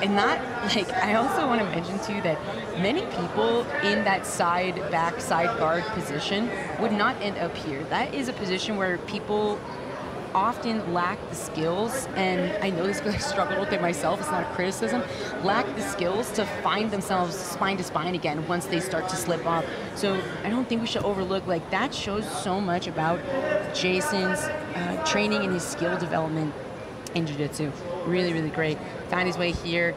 and that, like, I also want to mention to you that many people in that side back, side guard position would not end up here. That is a position where people often lack the skills, and I know this because I struggled with it myself, it's not a criticism, lack the skills to find themselves spine to spine again once they start to slip off. So I don't think we should overlook, like, that shows so much about Jason's training and his skill development in jiu-jitsu. Really, really great. Found his way here,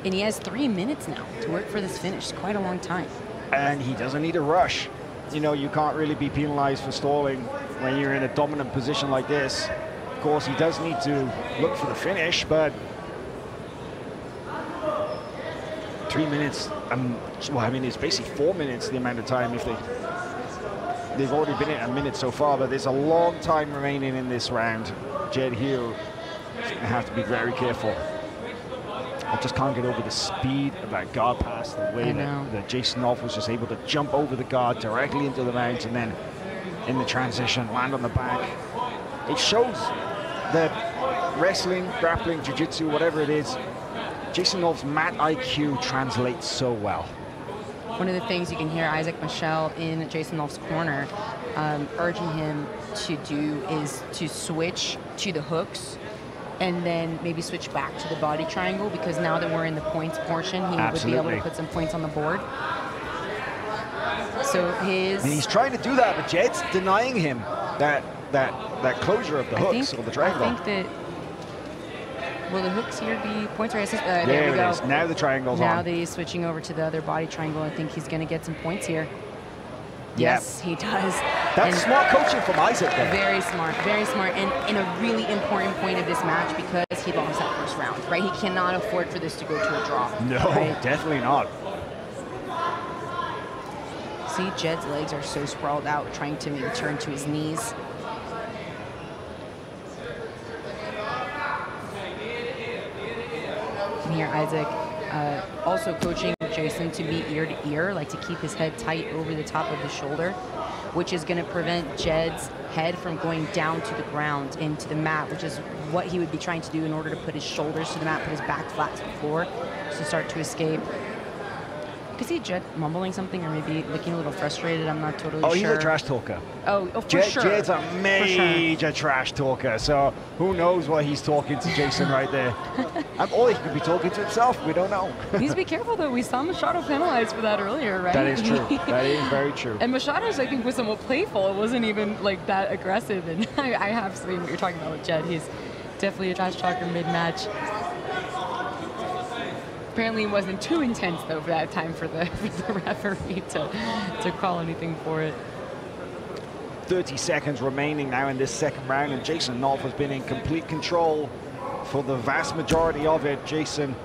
and he has 3 minutes now to work for this finish. It's quite a long time. And he doesn't need a rush. You know, you can't really be penalized for stalling when you're in a dominant position like this. Of course, he does need to look for the finish, but 3 minutes, well, I mean, it's basically 4 minutes the amount of time if they've already been at a minute so far, but there's a long time remaining in this round. Jed Hue is going to have to be very careful. I just can't get over the speed of that guard pass, the way that Jason Nolf was just able to jump over the guard directly into the mount and then in the transition land on the back. It shows that wrestling, grappling, jiu-jitsu, whatever it is, Jason Nolf's mat IQ translates so well. One of the things you can hear Isaac Michel in Jason Nolf's corner urging him to do is to switch to the hooks and then maybe switch back to the body triangle, because now that we're in the points portion, he would be able to put some points on the board. So and he's trying to do that, but Jed's denying him that closure of the hooks or the triangle. I think that, will the hooks here be points or assists? There we go. Is. Now the triangle's on. Now that he's switching over to the other body triangle, I think he's going to get some points here. Yes, he does. That's smart coaching from Isaac there. Very smart, and a really important point of this match, because he lost that first round, right? He cannot afford for this to go to a draw. No, right? Definitely not. See, Jed's legs are so sprawled out, trying to maybe turn to his knees. And here, Isaac also coaching Jason to be ear to ear, like to keep his head tight over the top of the shoulder, which is going to prevent Jed's head from going down to the ground into the mat, which is what he would be trying to do in order to put his shoulders to the mat, put his back flat to the floor to start to escape. You can see Jed mumbling something or maybe looking a little frustrated. I'm not totally sure. Oh, he's a trash talker. Oh, for sure. Jed's a major trash talker, so who knows what he's talking to Jason right there. Or he could be talking to himself. We don't know. He needs to be careful, though. We saw Machado penalized for that earlier, right? That is true. That is very true. And Machado's, I think, was somewhat playful. It wasn't even, like, that aggressive. And I have seen what you're talking about with Jed. He's definitely a trash talker mid-match. Apparently it wasn't too intense, though, for that time for the referee to call anything for it. 30 seconds remaining now in this second round, and Jason Nolf has been in complete control for the vast majority of it. Jason,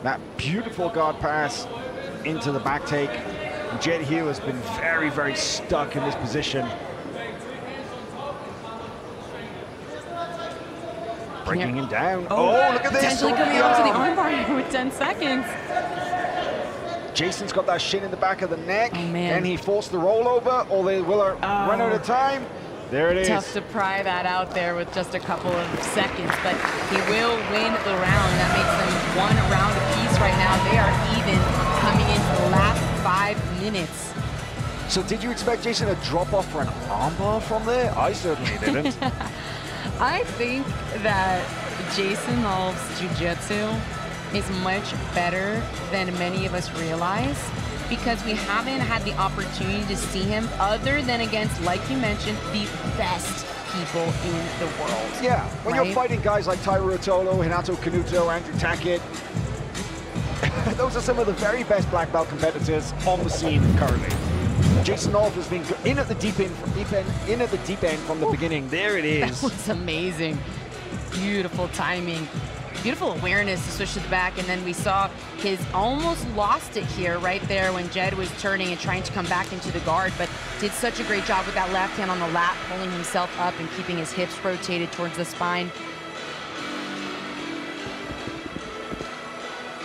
that beautiful guard pass into the back take. Jed Hue has been very, very stuck in this position. Breaking him down. Oh, look at this. Potentially coming up to the armbar with 10 seconds. Jason's got that shin in the back of the neck. Oh, man. Then he forced the rollover, or they will run out of time. There it is. Tough to pry that out there with just a couple of seconds, but he will win the round. That makes them 1 round apiece right now. They are even coming into the last 5 minutes. So did you expect Jason to drop off for an armbar from there? I certainly didn't. I think that Jason Nolf's jiu-jitsu is much better than many of us realize, because we haven't had the opportunity to see him other than against, like you mentioned, the best people in the world. Yeah, when you're fighting guys like Taira Ruotolo, Renato Canuto, Andrew Tackett, those are some of the very best black belt competitors on the scene currently. Jason Nolf has been in at the deep end, from the beginning. There it is. That was amazing. Beautiful timing. Beautiful awareness, especially the back, and then we saw his almost lost it here right there when Jed was turning and trying to come back into the guard, but did such a great job with that left hand on the lat, pulling himself up and keeping his hips rotated towards the spine.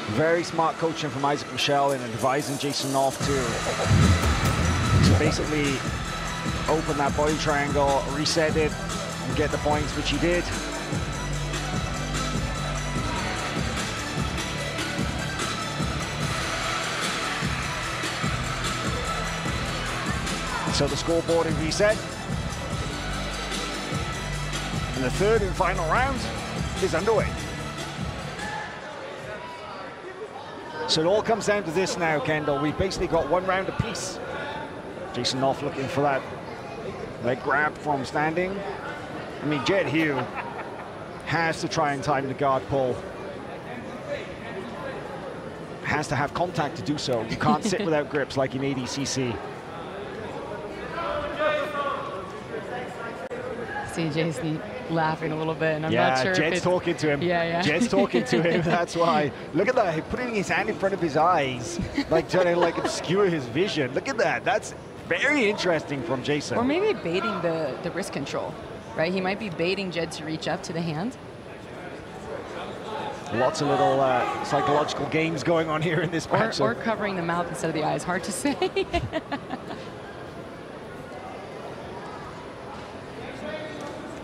Very smart coaching from Isaac Michel in advising Jason Nolf to basically open that body triangle, reset it, and get the points, which he did. So the scoreboard is reset. And the third and final round is underway. So it all comes down to this now, Kendall. We've basically got one round apiece. Jason Nolf looking for that leg grab from standing. I mean, Jed Hue has to try and time the guard pull. Has to have contact to do so. You can't sit without grips like in ADCC. See Jason laughing a little bit, and I'm not sure Jed's if it's talking to him. Yeah. Jed's talking to him, that's why. Look at that, he's putting his hand in front of his eyes, like trying to like obscure his vision. Look at that, that's very interesting from Jason. Or maybe baiting the wrist control, right? He might be baiting Jed to reach up to the hand. Lots of little psychological games going on here in this match. Or covering the mouth instead of the eyes, hard to say.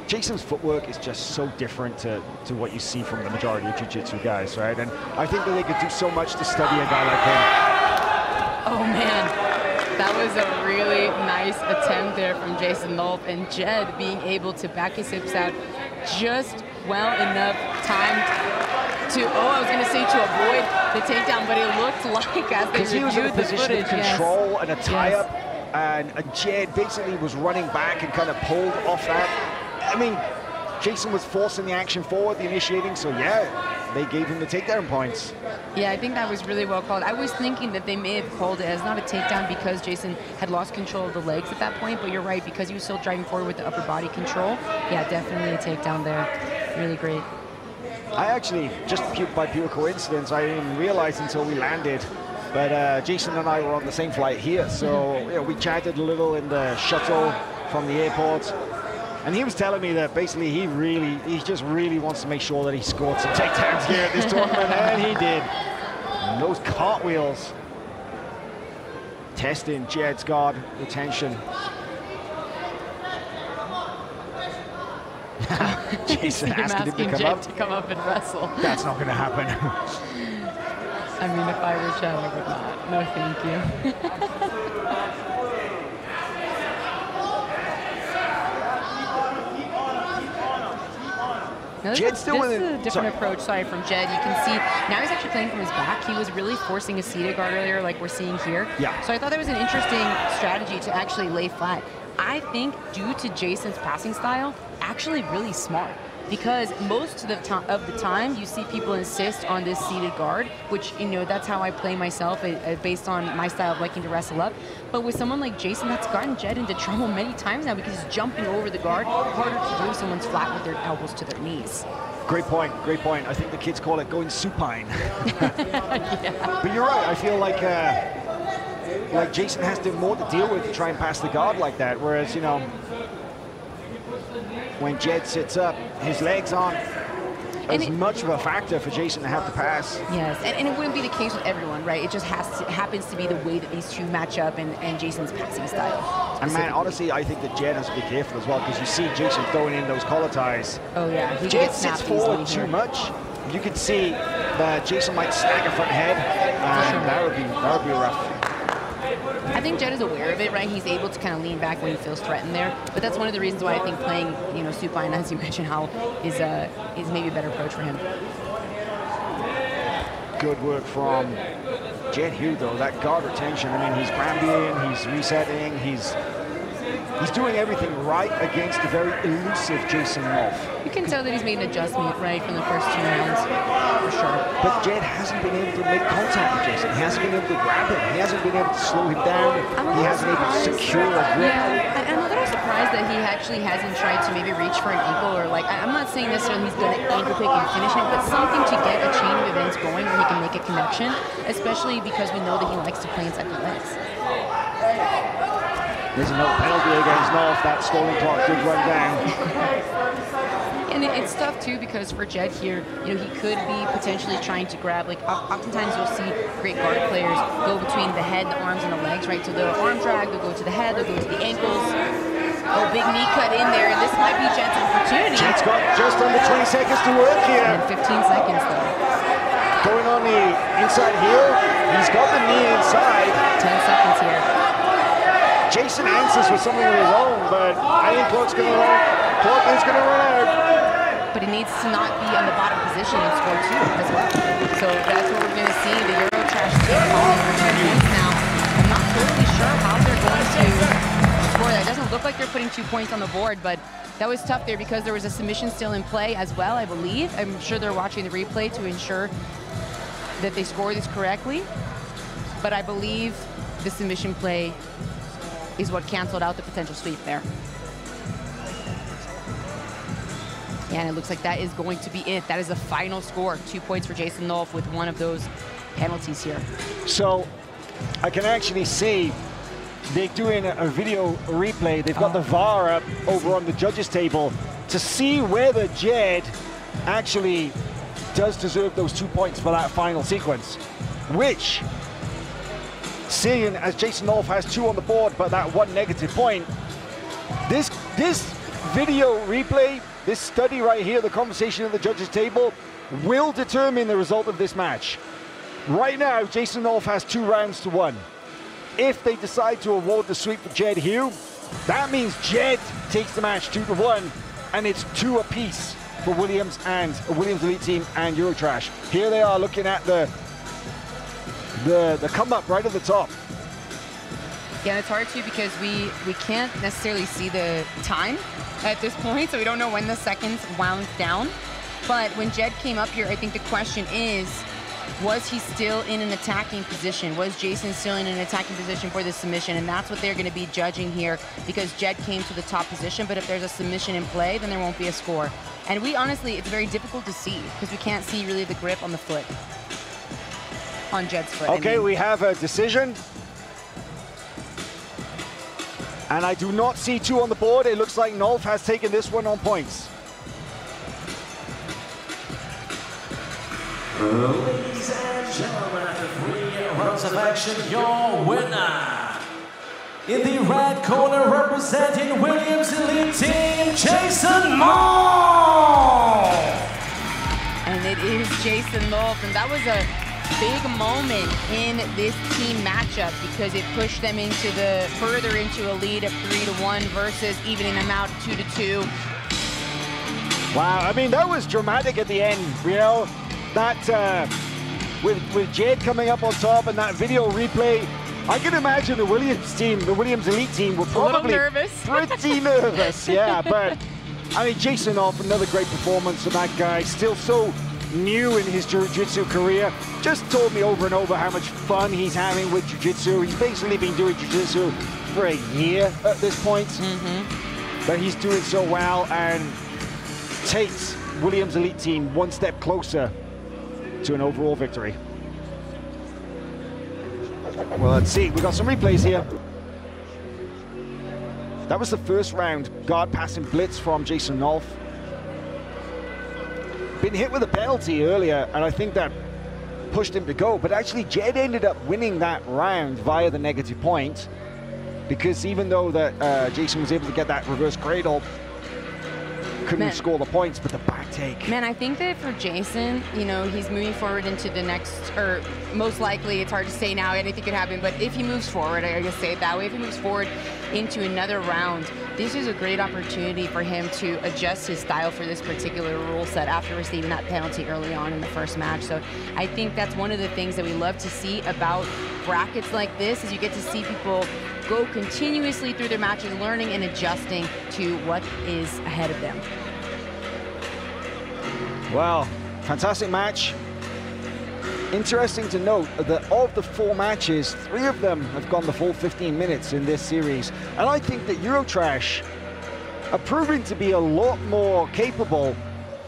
Jason's footwork is just so different to what you see from the majority of jiu-jitsu guys, right? And I think that they could do so much to study a guy like him. Oh man, that was a really nice attempt there from Jason Nolf, and Jed being able to back his hips out just well enough time to, I was gonna say to avoid the takedown, but it looked like as they reviewed the footage. Of control and a tie-up, and Jed basically was running back and kind of pulled off that. I mean, Jason was forcing the action forward, the initiating, so yeah, they gave him the takedown points. Yeah, I think that was really well called. I was thinking that they may have called it as not a takedown because Jason had lost control of the legs at that point, but you're right, because he was still driving forward with the upper body control. Yeah, definitely a takedown there. Really great. I actually, just by pure coincidence, I didn't even realize until we landed, but Jason and I were on the same flight here, so you know, we chatted a little in the shuttle from the airport. And he was telling me that basically he just really wants to make sure that he scored some takedowns here at this tournament, and he did. And those cartwheels testing Jed's guard retention. Jason asking him to come up and wrestle. That's not going to happen. I mean, if I were Jed, I would not. No, thank you. Now this is a different approach, from Jed. You can see now he's actually playing from his back. He was really forcing a seated guard earlier, like we're seeing here. Yeah. So I thought that was an interesting strategy to actually lay flat. I think due to Jason's passing style, actually really smart. Because most of the time, you see people insist on this seated guard, which, you know, that's how I play myself based on my style of liking to wrestle up. But with someone like Jason, that's gotten Jed into trouble many times now because he's jumping over the guard. Harder to do if someone's flat with their elbows to their knees. Great point, great point. I think the kids call it going supine. Yeah. But you're right, I feel like Jason has more to deal with to try and pass the guard like that, whereas, you know, when Jed sits up, his legs aren't as much of a factor for Jason to have to pass. Yes, and it wouldn't be the case with everyone, right? It just happens to be the way that these two match up and Jason's passing style. And man, honestly, I think that Jed has to be careful as well, because you see Jason throwing in those collar ties. Oh yeah, he Jed sits forward too much. You could see that Jason might snag a front head, and that would be rough. I think Jed is aware of it, right? He's able to kind of lean back when he feels threatened there. But that's one of the reasons why I think playing, you know, supine, as you mentioned, how is maybe a better approach for him. Good work from Jed Hue, though. That guard retention. I mean, he's grounding, he's resetting, he's doing everything right against a very elusive Jason Nolf. You can tell that he's made an adjustment, right, from the first 2 rounds, for sure. But Jed hasn't been able to make contact with Jason. He hasn't been able to grab him. He hasn't been able to slow him down. He hasn't been able to secure a grip. Yeah, I'm a little surprised that he actually hasn't tried to maybe reach for an ankle, or like, I'm not saying necessarily he's going to ankle pick and finish it, but something to get a chain of events going where he can make a connection, especially because we know that he likes to play inside the legs. There's another penalty against Nolf. That stolen clock did run down. And it's tough too, because for Jed here, you know, he could be potentially trying to grab, like oftentimes you'll see great guard players go between the head, the arms, and the legs, right? So they'll arm drag, they'll go to the head, they'll go to the ankles. Oh, big knee cut in there, and this might be Jed's opportunity. Jed's got just under 20 seconds to work here. And 15 seconds though. Going on the inside heel, he's got the knee inside. 10 seconds here. Jason answers with something of his own, but I think clock is going to run out. But he needs to not be on the bottom position and score 2 as well. So that's what we're going to see. The Eurotrash team calling for 2 points now. I'm not totally sure how they're going to score that. It doesn't look like they're putting 2 points on the board, but that was tough there because there was a submission still in play as well, I believe. I'm sure they're watching the replay to ensure that they score this correctly. But I believe the submission play is what canceled out the potential sweep there. And it looks like that is going to be it. That is the final score. 2 points for Jason Nolf with one of those penalties here. So I can actually see they're doing a video replay. They've got the VAR up over on the judges table to see whether Jed actually does deserve those 2 points for that final sequence, which, seeing as Jason Nolf has 2 on the board, but that 1 negative point, this video replay, this study right here, the conversation at the judges table, will determine the result of this match. Right now, Jason Nolf has 2 rounds to 1. If they decide to award the sweep for Jed Hue, that means Jed takes the match 2-1, and it's 2 apiece for Williams and Williams Elite Team and Eurotrash. Here they are looking at the come up right at the top. Yeah, it's hard too because we can't necessarily see the time at this point, so we don't know when the seconds wound down. But when Jed came up here, I think the question is, was he still in an attacking position? Was Jason still in an attacking position for this submission? And that's what they're going to be judging here, because Jed came to the top position, but if there's a submission in play, then there won't be a score. And we honestly, it's very difficult to see because we can't see really the grip on the foot, on Jed's foot. Okay, I mean, we have a decision. And I do not see 2 on the board. It looks like Nolf has taken this one on points. Ladies and gentlemen, after 3 rounds of action, your winner in the red corner, representing Williams Elite Team, Jason Nolf. And it is Jason Nolf, and that was a big moment in this team matchup because it pushed them into further into a lead of 3-1 versus evening them out 2-2. Wow, I mean, that was dramatic at the end, you know? That, with Jed coming up on top and that video replay, I can imagine the Williams team, the Williams Elite Team, were probably pretty nervous, yeah. But, I mean, Jason Nolf, another great performance from that guy, still so new in his jiu-jitsu career. Just told me over and over how much fun he's having with jiu-jitsu. He's basically been doing jiu-jitsu for a year at this point. But he's doing so well and takes Williams Elite Team 1 step closer to an overall victory. Well, let's see. We've got some replays here. That was the first round. Guard passing blitz from Jason Nolf. Been hit with a penalty earlier, and I think that pushed him to go. But actually, Jed ended up winning that round via the negative point, because even though that Jason was able to get that reverse cradle, couldn't score the points, but the back take. Man, I think that for Jason, you know, he's moving forward into the next, or most likely, it's hard to say now, anything could happen, but if he moves forward, I guess say it that way, if he moves forward into another round, this is a great opportunity for him to adjust his style for this particular rule set after receiving that penalty early on in the first match. So I think that's one of the things that we love to see about brackets like this, is you get to see people go continuously through their matches, learning and adjusting to what is ahead of them. Wow, fantastic match. Interesting to note that of the 4 matches, 3 of them have gone the full 15 minutes in this series. And I think that Eurotrash are proving to be a lot more capable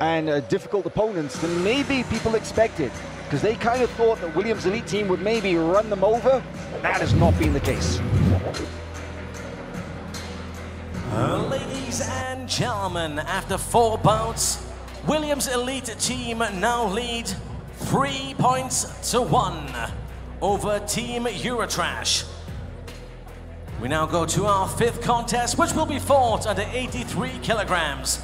and difficult opponents than maybe people expected, because they kind of thought that Williams' elite team would maybe run them over. That has not been the case. Ladies and gentlemen, after 4 bouts, Williams' elite team now lead 3 points to 1 over Team Eurotrash. We now go to our 5th contest, which will be fought under 83 kilograms.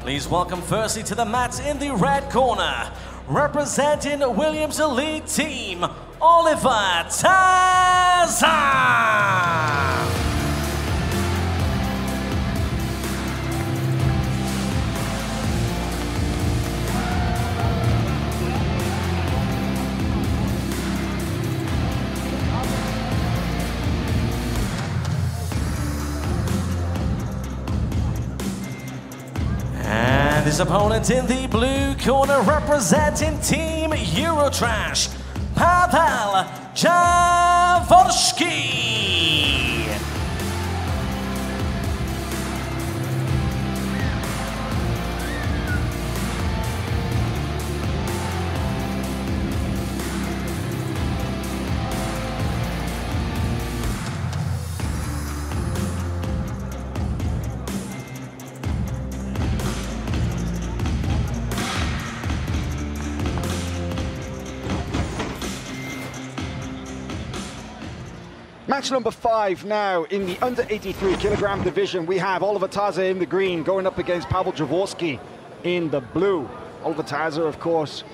Please welcome firstly to the mat in the red corner, representing Williams' elite team, Oliver Taza. His opponent in the blue corner, representing Team Eurotrash, Pavel Jaworski. Match number 5 now in the under 83 kilogram division. We have Oliver Taza in the green going up against Pavel Jaworski in the blue. Oliver Taza, of course,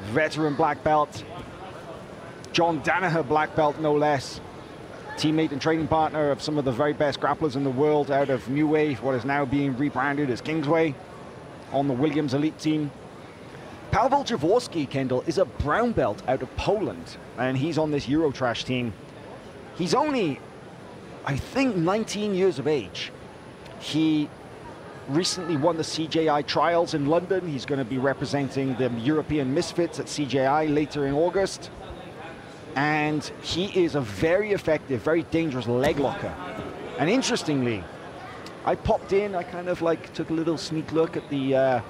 veteran black belt. John Danaher black belt, no less. Teammate and training partner of some of the very best grapplers in the world out of New Wave, what is now being rebranded as Kingsway, on the Williams elite team. Pavel Jaworski, Kendall, is a brown belt out of Poland, and he's on this Eurotrash team. He's only, I think, 19 years of age. He recently won the CJI trials in London. He's going to be representing the European Misfits at CJI later in August. And he is a very effective, very dangerous leg locker. And interestingly, I popped in, I kind of like took a little sneak look at the,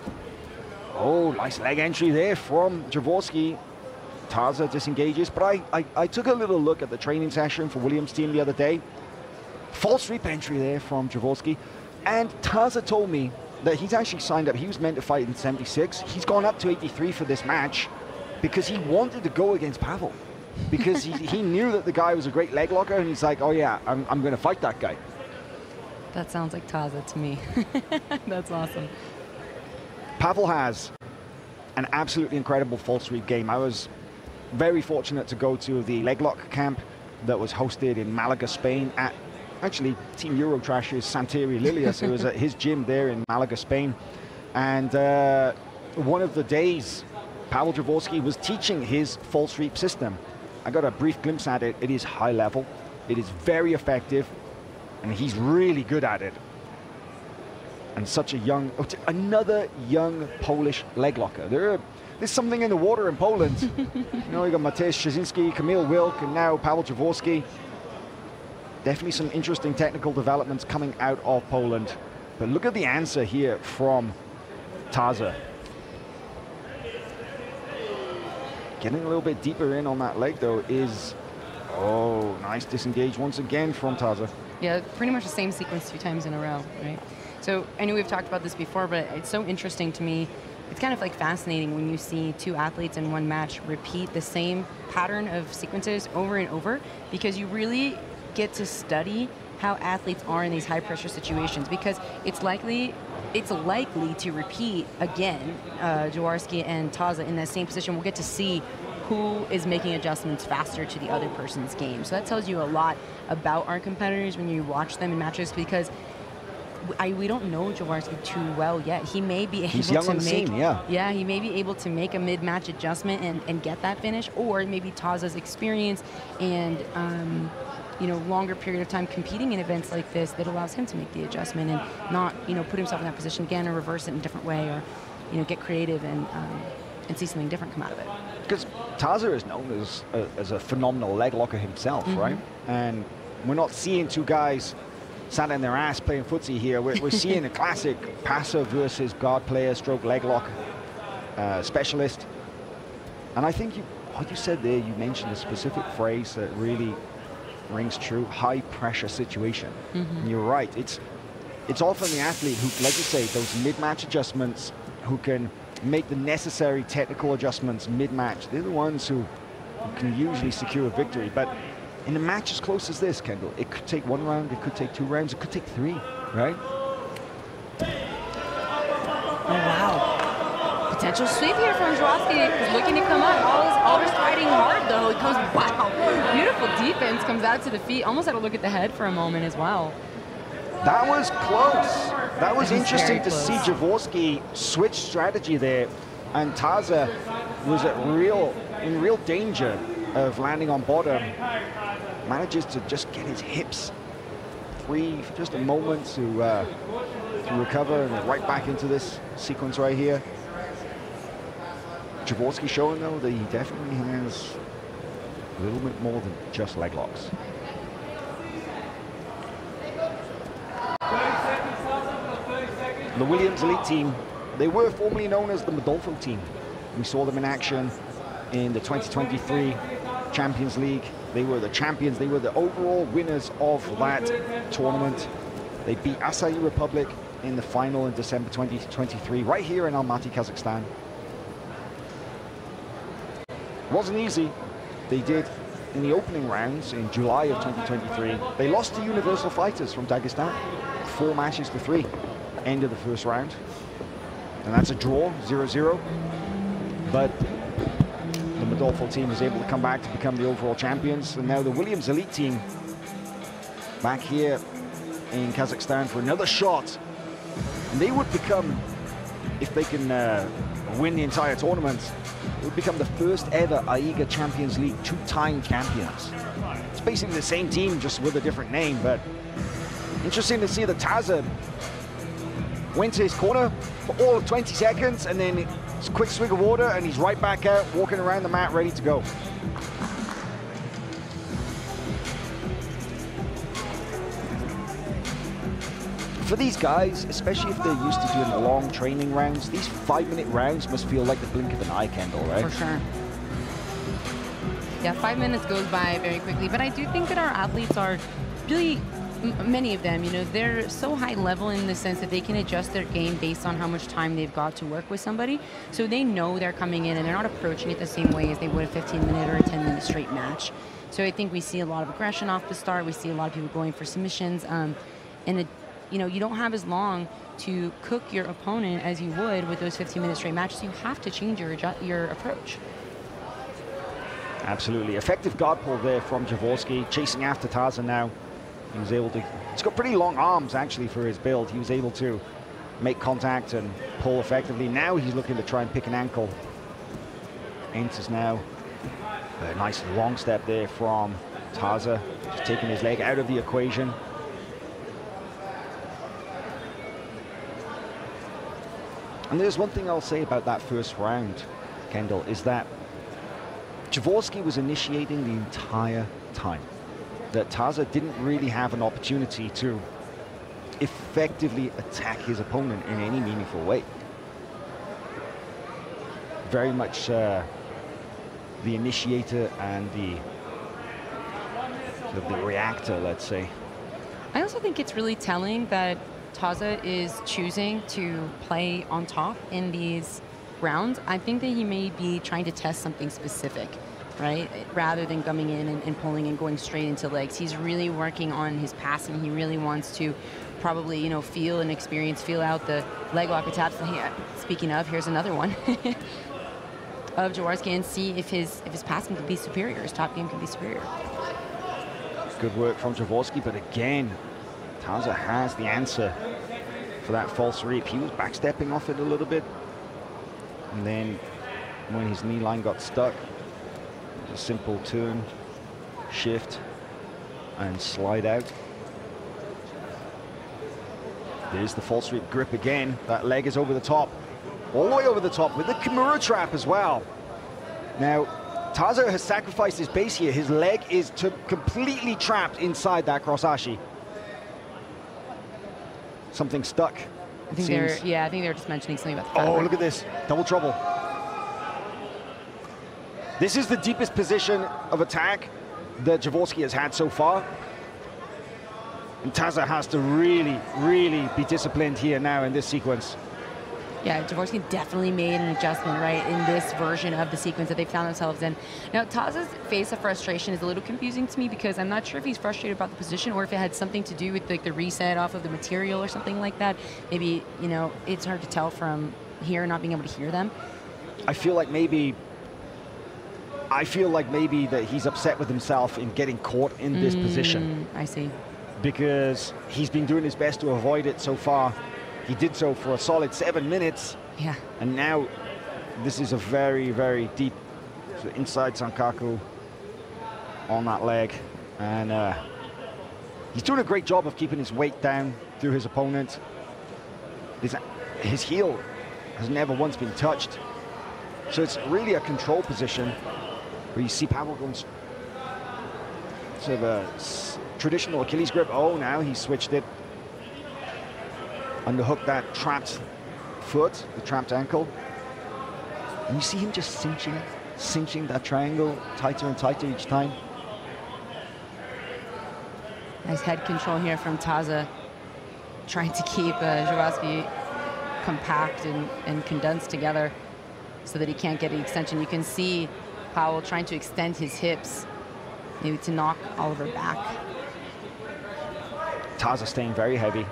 oh, nice leg entry there from Jaworski. Taza disengages, but I took a little look at the training session for Williams' team the other day. False sweep entry there from Jaworski, and Taza told me that he's actually signed up. He was meant to fight in 76. He's gone up to 83 for this match because he wanted to go against Pavel, because he knew that the guy was a great leg locker, and he's like, oh yeah, I'm going to fight that guy. That sounds like Taza to me. That's awesome. Pavel has an absolutely incredible false sweep game. I was very fortunate to go to the leg lock camp that was hosted in Malaga, Spain, at actually Team Eurotrash's Santeri Lilias. It was at his gym there in Malaga, Spain. And one of the days, Pavel Jaworski was teaching his false sweep system. I got a brief glimpse at it. It is high level. It is very effective, and he's really good at it. And such a young, another young Polish leg locker. There's something in the water in Poland. You know, you got Mateusz Szczecinski, Kamil Wilk, and now Pavel Jaworski. Definitely some interesting technical developments coming out of Poland. But look at the answer here from Taza. Getting a little bit deeper in on that leg, though, is... Oh, nice disengage once again from Taza. Yeah, pretty much the same sequence 2 times in a row, right? So I know we've talked about this before, but it's so interesting to me. It's kind of like fascinating when you see 2 athletes in one match repeat the same pattern of sequences over and over, because you really get to study how athletes are in these high pressure situations, because it's likely it's likely to repeat again. Jaworski and Taza in that same position. We'll get to see who is making adjustments faster to the other person's game. So that tells you a lot about our competitors when you watch them in matches, because we don't know Jaworski too well yet. He may be able to make, yeah, he may be able to make a mid-match adjustment and get that finish, or maybe Taza's experience and you know, longer period of time competing in events like this that allows him to make the adjustment and not, you know, put himself in that position again or reverse it in a different way, or, you know, get creative and see something different come out of it. Because Taza is known as a phenomenal leg locker himself, right? And we're not seeing two guys sat in their ass playing footsie here. We're seeing a classic passer versus guard player stroke leg lock specialist. And I think what you said there, you mentioned a specific phrase that really rings true: high pressure situation. And you're right, it's often the athlete who, like you say, those mid-match adjustments, who can make the necessary technical adjustments mid-match. They're the ones who can usually secure a victory. But in a match as close as this, Kendall, it could take 1 round, it could take 2 rounds, it could take 3, right? Oh, wow. Potential sweep here from Jaworski. Looking to come up. Always fighting hard, though. He comes, wow. Beautiful defense, comes out to the feet. Almost had to look at the head for a moment as well. That was close. That was interesting to see Jaworski switch strategy there. And Taza was in real danger of landing on bottom. Manages to just get his hips free for just a moment to recover, and right back into this sequence right here. Jaworski showing, though, that he definitely has a little bit more than just leg locks. The Williams Elite team, they were formerly known as the Modolfo team. We saw them in action in the 2023 Champions League. They were the champions. They were the overall winners of that tournament. They beat Asahi Republic in the final in December 2023, right here in Almaty, Kazakhstan. Wasn't easy. They did in the opening rounds in July of 2023. They lost to Universal Fighters from Dagestan, 4 matches to 3. End of the first round. And that's a draw, 0-0. But the Modolfo team was able to come back to become the overall champions. And now the Williams Elite team back here in Kazakhstan for another shot. And they would become, if they can win the entire tournament, it would become the first ever AIGA Champions League 2-time champions. It's basically the same team, just with a different name. But interesting to see that Taza went to his corner for all of 20 seconds, and then it's a quick swig of water, and he's right back out, walking around the mat, ready to go. For these guys, especially if they're used to doing long training rounds, these 5-minute rounds must feel like the blink of an eye, Kendall, right? For sure. Yeah, 5 minutes goes by very quickly, but I do think that our athletes are really, many of them, you know, they're so high level in the sense that they can adjust their game based on how much time they've got to work with somebody. So they know they're coming in and they're not approaching it the same way as they would a 15-minute or a 10-minute straight match. So I think we see a lot of aggression off the start. We see a lot of people going for submissions. You know, you don't have as long to cook your opponent as you would with those 15-minute straight matches. You have to change your approach. Absolutely. Effective guard pull there from Jaworski, chasing after Taza now. He was able to, he's got pretty long arms actually for his build. He was able to make contact and pull effectively. Now he's looking to try and pick an ankle. Enters now. A nice long step there from Taza, just taking his leg out of the equation. And there's one thing I'll say about that first round, Kendall, is that Jaworski was initiating the entire time. That Taza didn't really have an opportunity to effectively attack his opponent in any meaningful way. Very much the initiator and the reactor, let's say. I also think it's really telling that Taza is choosing to play on top in these rounds. I think that he may be trying to test something specific. right? Rather than coming in and pulling and going straight into legs. He's really working on his passing. He really wants to probably, you know, feel and experience, feel out the leg lock attached. Speaking of, here's another one of Jaworski, and see if his passing can be superior, his top game can be superior. Good work from Jaworski, but again, Taza has the answer for that false reap. He was backstepping off it a little bit, and then when his knee line got stuck, a simple turn, shift, and slide out. There's the false reap grip again. That leg is over the top, all the way over the top with the Kimura trap as well. Now, Taza has sacrificed his base here. His leg is completely trapped inside that cross-ashi. Something stuck. I think they're just mentioning something about the Oh, look at this. Double trouble. This is the deepest position of attack that Jaworski has had so far. And Taza has to really, really be disciplined here now in this sequence. Yeah, Jaworski definitely made an adjustment, right, in this version of the sequence that they found themselves in. Now, Taza's face of frustration is a little confusing to me because I'm not sure if he's frustrated about the position or if it had something to do with like the reset off of the material or something like that. Maybe, you know, it's hard to tell from here, not being able to hear them. I feel like maybe that he's upset with himself in getting caught in this position. I see. Because he's been doing his best to avoid it so far. He did so for a solid 7 minutes. Yeah. And now this is a very, very deep inside Sankaku on that leg. And he's doing a great job of keeping his weight down through his opponent. His heel has never once been touched. So it's really a control position where you see Pavel going sort of a traditional Achilles grip. Oh, now he switched it. Underhook that trapped foot, the trapped ankle. And you see him just cinching that triangle tighter and tighter each time. Nice head control here from Taza, trying to keep Jaworski compact and condensed together so that he can't get an extension. You can see Powell trying to extend his hips, maybe to knock Oliver back. Taza staying very heavy.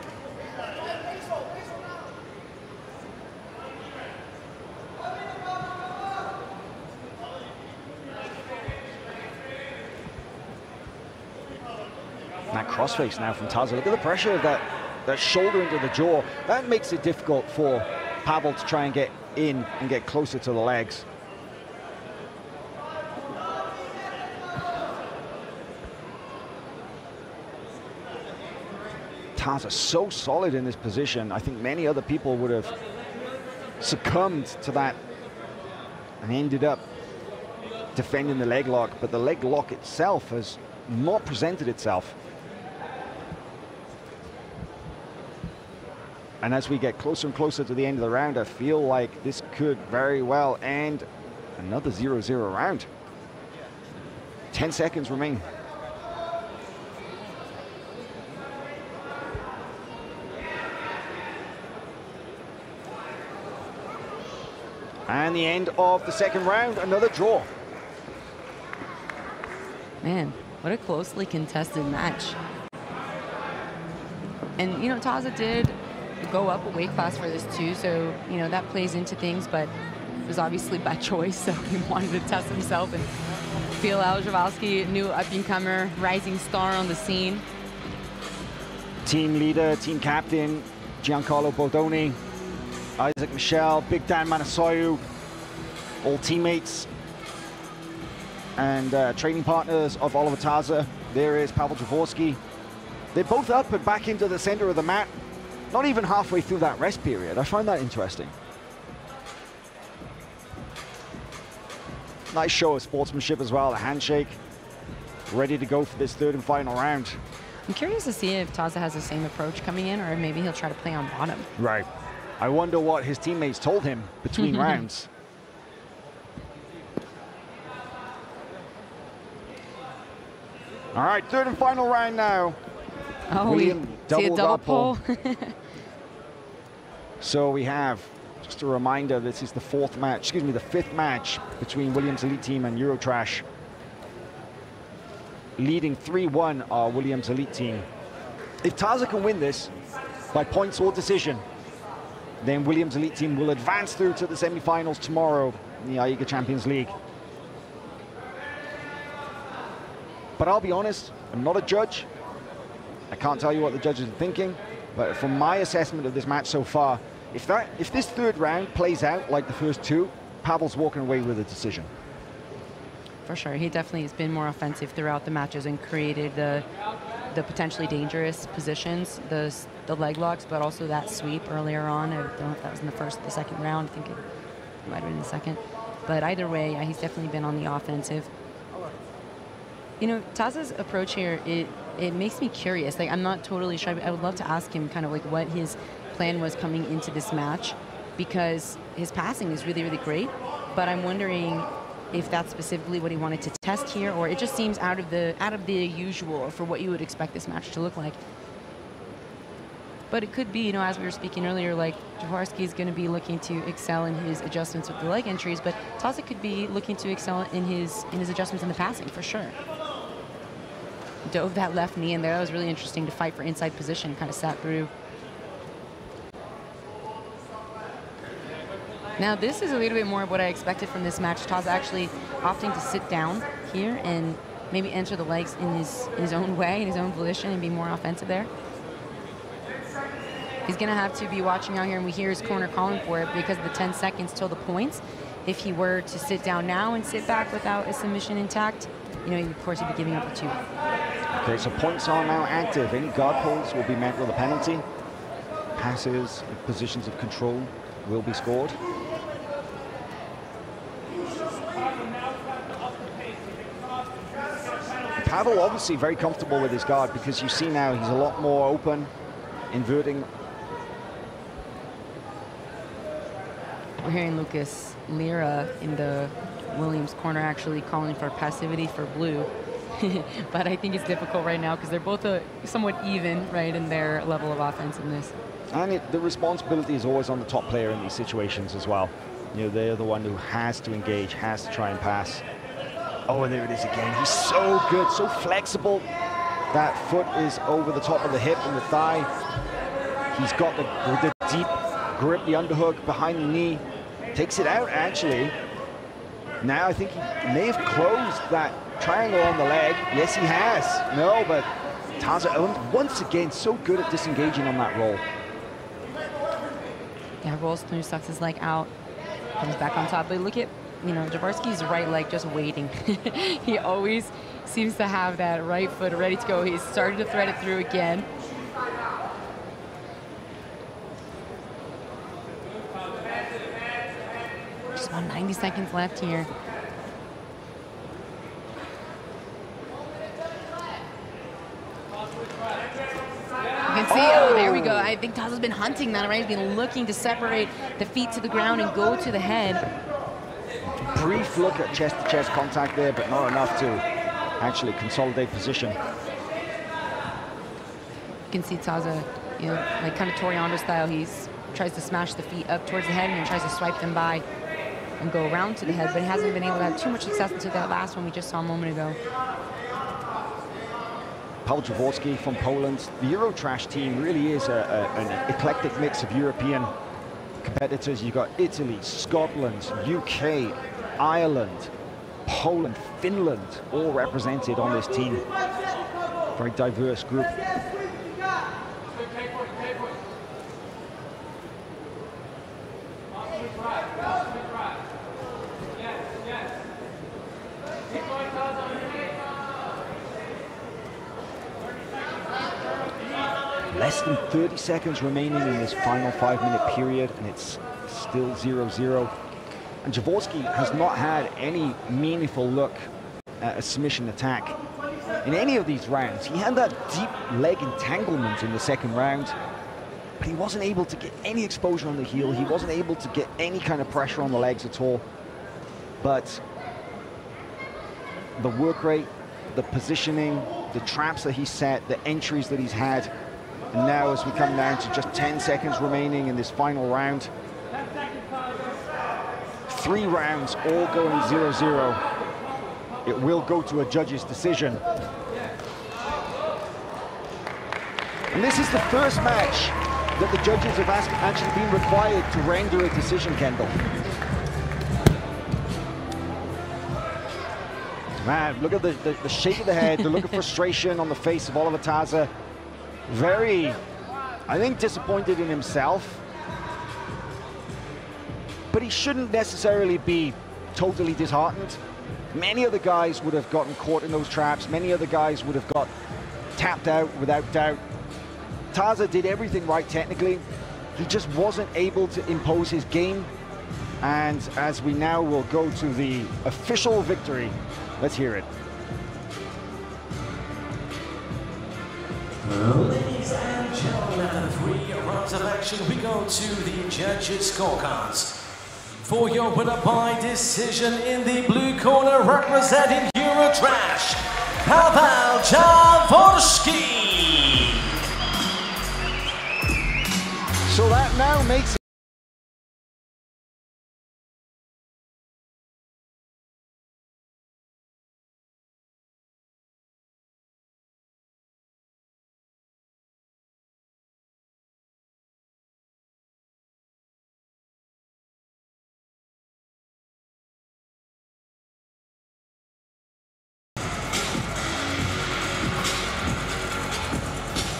That crossface now from Taza. Look at the pressure of that shoulder into the jaw. That makes it difficult for Pavel to try and get in and get closer to the legs. Taza so solid in this position. I think many other people would have succumbed to that and ended up defending the leg lock, but the leg lock itself has not presented itself. And as we get closer and closer to the end of the round, I feel like this could very well end another 0-0 round. 10 seconds remain. And the end of the second round, another draw. Man, what a closely contested match. And, you know, Taza did go up a weight class for this too, so, you know, that plays into things, but it was obviously by choice, so he wanted to test himself and feel out Jaworski, new up-and-comer, rising star on the scene. Team leader, team captain, Giancarlo Bordoni, Isaac Michel, Big Dan Manasoyu, all teammates and training partners of Oliver Taza. There is Pavel Jaworski. They're both up and back into the center of the mat, not even halfway through that rest period. I find that interesting. Nice show of sportsmanship as well, a handshake, ready to go for this third and final round. I'm curious to see if Taza has the same approach coming in, or maybe he'll try to play on bottom. Right. I wonder what his teammates told him between rounds. All right, third and final round now. Oh, William, see a double pull. So we have, just a reminder, this is the fifth match between Williams Elite Team and Eurotrash. leading 3-1 our Williams Elite team. If Taza can win this by points or decision, then Williams Elite team will advance through to the semi-finals tomorrow in the AIGA Champions League. But I'll be honest, I'm not a judge. I can't tell you what the judges are thinking, but from my assessment of this match so far, if this third round plays out like the first two, Pavel's walking away with a decision. For sure, he definitely has been more offensive throughout the matches and created the potentially dangerous positions, the leg locks, but also that sweep earlier on. I don't know if that was in the first or the second round. I think it might have been the second. But either way, yeah, he's definitely been on the offensive. You know, Taza's approach here, it makes me curious. Like, I'm not totally sure. I would love to ask him kind of like what his plan was coming into this match, because his passing is really, really great. But I'm wondering if that's specifically what he wanted to test here, or it just seems out of the usual for what you would expect this match to look like. But it could be, you know, as we were speaking earlier, like Jaworski is going to be looking to excel in his adjustments with the leg entries, but Taza could be looking to excel in his adjustments in the passing for sure. Dove that left knee in there. That was really interesting to fight for inside position, kind of sat through. Now this is a little bit more of what I expected from this match. Taza actually opting to sit down here and maybe enter the legs in his own way, in his own volition, and be more offensive there. He's gonna have to be watching out here, and we hear his corner calling for it because of the 10 seconds till the points. If he were to sit down now and sit back without a submission intact, you know, of course he'd be giving up a 2. Okay, so points are now active. Any guard pulls will be met with a penalty. Passes, positions of control will be scored. Pavel obviously very comfortable with his guard, because you see now he's a lot more open, inverting. We're hearing Lucas Lira in the Williams corner actually calling for passivity for blue. But I think it's difficult right now because they're both somewhat even, right, in their level of offensiveness. And the responsibility is always on the top player in these situations as well. You know, they're the one who has to engage, has to try and pass. Oh, and there it is again. He's so good, so flexible. That foot is over the top of the hip and the thigh. He's got the deep grip, the underhook behind the knee. Takes it out, actually. Now I think he may have closed that triangle on the leg. Yes, he has. No, but Taza, once again, so good at disengaging on that roll. Yeah, rolls through, sucks his leg out, comes back on top. But look at, you know, Jaworski's right leg just waiting. He always seems to have that right foot ready to go. He's started to thread it through again. Just about 90 seconds left here. You can see, oh, there we go. I think Taza's been hunting that, right? He's been looking to separate the feet to the ground and go to the head. Brief look at chest-to-chest contact there, but not enough to actually consolidate position. You can see Taza, you know, like kind of Toriano style. He tries to smash the feet up towards the head and then tries to swipe them by and go around to the head, but he hasn't been able to have too much success until that last one we just saw a moment ago. Paweł Jaworski from Poland. The Eurotrash team really is an eclectic mix of European competitors. You've got Italy, Scotland, UK, Ireland, Poland, Finland, all represented on this team. Very diverse group. Less than 30 seconds remaining in this final 5-minute period, and it's still 0-0. And Jaworski has not had any meaningful look at a submission attack in any of these rounds. He had that deep leg entanglement in the second round, but he wasn't able to get any exposure on the heel. He wasn't able to get any kind of pressure on the legs at all. But the work rate, the positioning, the traps that he set, the entries that he's had, and now as we come down to just 10 seconds remaining in this final round, 3 rounds all going 0-0. It will go to a judge's decision. And this is the first match that the judges have actually been required to render a decision, Kendall. Man, look at the shape of the head, the look of frustration on the face of Oliver Taza. Very, I think, disappointed in himself. But he shouldn't necessarily be totally disheartened. Many other guys would have gotten caught in those traps. Many other guys would have got tapped out without doubt. Taza did everything right technically. He just wasn't able to impose his game. And as we now will go to the official victory, let's hear it. Ladies and gentlemen, after 3 rounds of action, we go to the judges' scorecards. For your winner by decision in the blue corner, representing Eurotrash, Pavel Jaworski. So that now makes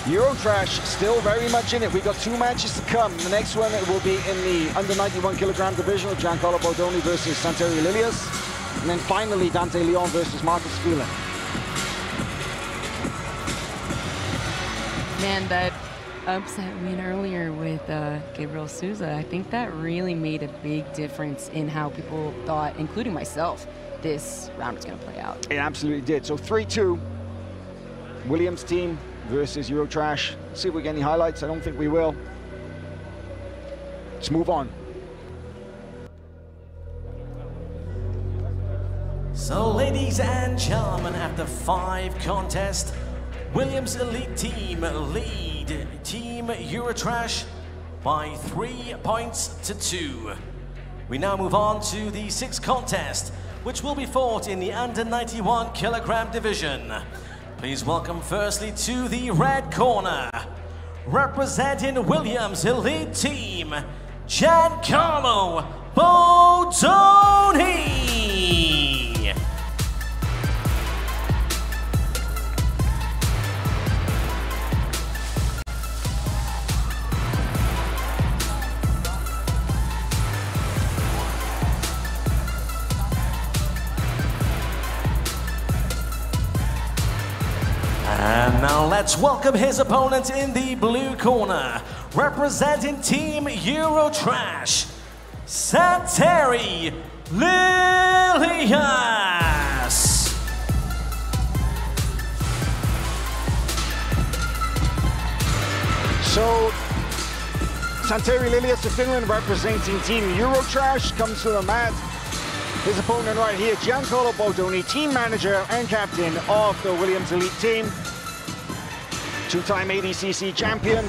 Eurotrash still very much in it. We've got 2 matches to come. The next one will be in the under 91 kilogram division of Giancarlo Bordoni versus Santeri Lilias. And then finally Dante Leon versus Marcus Phelan. Man, that upset win earlier with Gabriel Sousa, I think that really made a big difference in how people thought, including myself, this round was going to play out. It absolutely did. So 3-2, Williams team versus Eurotrash. See if we get any highlights. I don't think we will. Let's move on. So, ladies and gentlemen, after 5 contests, Williams Elite Team lead Team Eurotrash by 3 points to 2. We now move on to the 6th contest, which will be fought in the under 91 kilogram division. Please welcome firstly to the red corner, representing Williams Elite Team, Giancarlo Bordoni. And now let's welcome his opponent in the blue corner, representing Team Eurotrash, Santeri Lilias. So, Santeri Lilias of Finland, representing Team Eurotrash, comes to the mat. His opponent right here, Giancarlo Bordoni, team manager and captain of the Williams Elite Team. 2-time ADCC champion,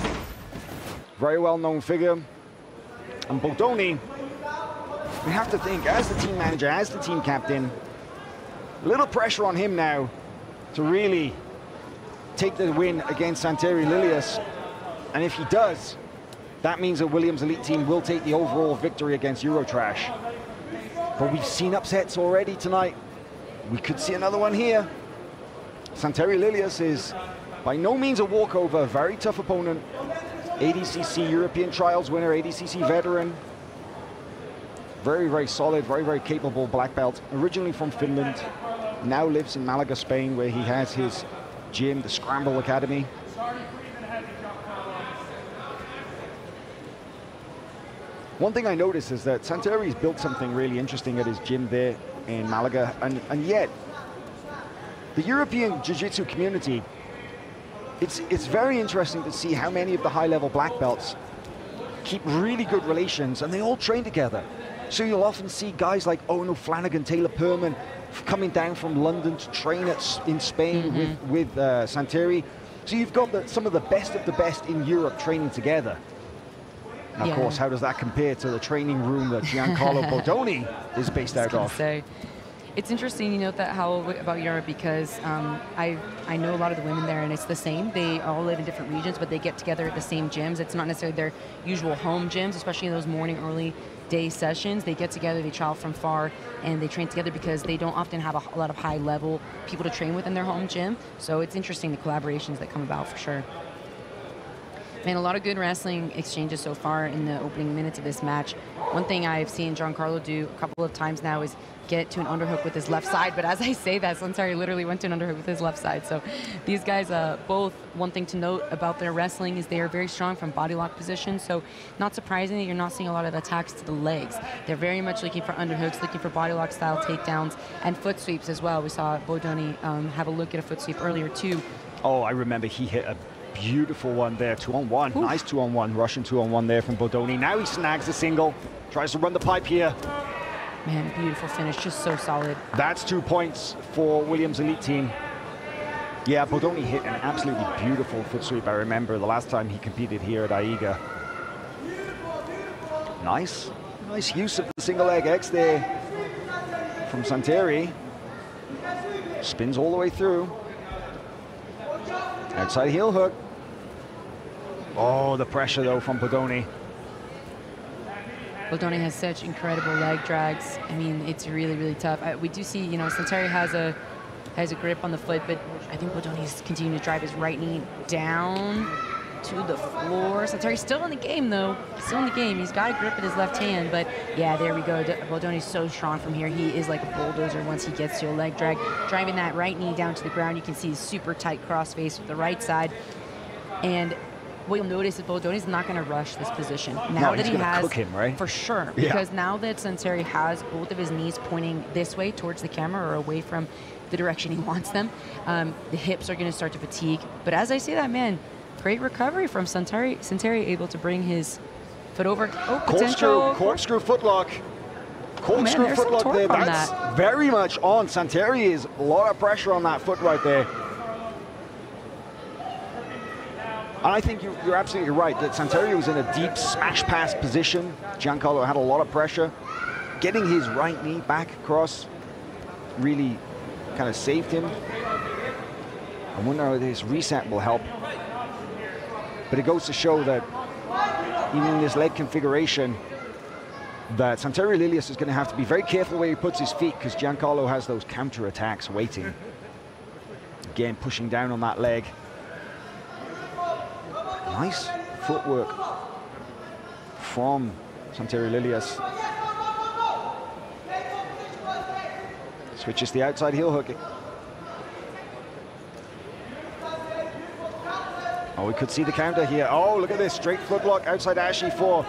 very well-known figure. And Bordoni, we have to think, as the team manager, as the team captain, a little pressure on him now to really take the win against Santeri Lilias. And if he does, that means the Williams Elite Team will take the overall victory against Eurotrash. But we've seen upsets already tonight. We could see another one here. Santeri Lilias is by no means a walkover, very tough opponent. ADCC European Trials winner, ADCC veteran. Very, very solid, very, very capable black belt. Originally from Finland, now lives in Malaga, Spain, where he has his gym, the Scramble Academy. One thing I noticed is that Santeri's built something really interesting at his gym there in Malaga, and yet the European Jiu-Jitsu community, it's very interesting to see how many of the high-level black belts keep really good relations, and they all train together. So you'll often see guys like Owen O'Flanagan, Taylor Perman coming down from London to train in Spain with Santeri. So you've got some of the best in Europe training together. Now, of course, how does that compare to the training room that Giancarlo Bordoni is based out of? It's interesting you note that about Europe because I know a lot of the women there, and it's the same. They all live in different regions, but they get together at the same gyms. It's not necessarily their usual home gyms, especially in those morning, early day sessions. They get together, they travel from far, and they train together because they don't often have a lot of high-level people to train with in their home gym. So it's interesting the collaborations that come about for sure. Man, a lot of good wrestling exchanges so far in the opening minutes of this match. One thing I've seen Giancarlo do a couple of times now is get to an underhook with his left side. But as I say that, Sunsari literally went to an underhook with his left side. So these guys both, one thing to note about their wrestling is they are very strong from body lock position. So not surprising that you're not seeing a lot of attacks to the legs. They're very much looking for underhooks, looking for body lock style takedowns and foot sweeps as well. We saw Bodoni have a look at a foot sweep earlier too. Oh, I remember he hit a beautiful one there, 2-on-1. Ooh. Nice 2-on-1, Russian 2-on-1 there from Bodoni. Now he snags the single, tries to run the pipe here. Man, beautiful finish, just so solid. That's 2 points for Williams' elite team. Yeah, Bodoni hit an absolutely beautiful foot sweep. I remember the last time he competed here at AIGA. Nice use of the single leg X there from Santeri. Spins all the way through. Outside heel hook. Oh, the pressure though from Bodoni. Bodoni has such incredible leg drags. I mean, it's really, really tough. We do see, you know, Santeri has a grip on the foot, but I think Bodoni's continuing to drive his right knee down to the floor. Santari's still in the game though. Still in the game. He's got a grip with his left hand, but yeah, there we go. Bodoni's so strong from here. He is like a bulldozer once he gets to a leg drag. Driving that right knee down to the ground. You can see he's super tight cross face with the right side. And what you'll notice is Bodoni's not going to rush this position. Now that he has, cook him, right? For sure. Yeah. Because now that Santeri has both of his knees pointing this way towards the camera or away from the direction he wants them, the hips are going to start to fatigue. But as I say that, man, great recovery from Santeri. Santeri able to bring his foot over. Oh, corkscrew footlock. Corkscrew footlock there. That's very much on. Santeri is a lot of pressure on that foot right there. And I think you're absolutely right that Santeri was in a deep smash pass position. Giancarlo had a lot of pressure. Getting his right knee back across really kind of saved him. I wonder how this reset will help. But it goes to show that even in this leg configuration, that Santeri Lilius is going to have to be very careful where he puts his feet because Giancarlo has those counter attacks waiting. Again, pushing down on that leg. Nice footwork from Santeri Lilius. Switches the outside heel hook. Oh, we could see the counter here. Oh, look at this, straight footlock outside Ashi for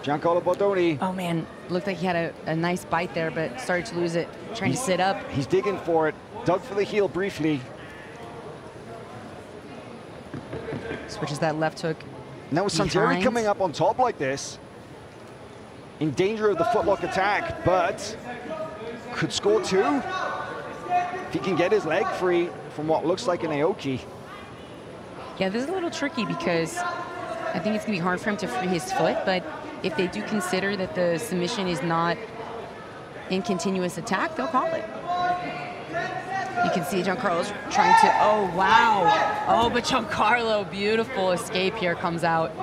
Giancarlo Bodoni. Oh man, looked like he had a nice bite there, but started to lose it, trying to sit up. He's digging for it, dug for the heel briefly. Switches that left hook. Now with Santeri coming up on top like this, in danger of the footlock attack, but could score two if he can get his leg free from what looks like an Aoki. Yeah, this is a little tricky because I think it's going to be hard for him to free his foot, but if they do consider that the submission is not in continuous attack, they'll call it. You can see Giancarlo's trying to, oh, wow. Oh, but Giancarlo, beautiful escape here comes out.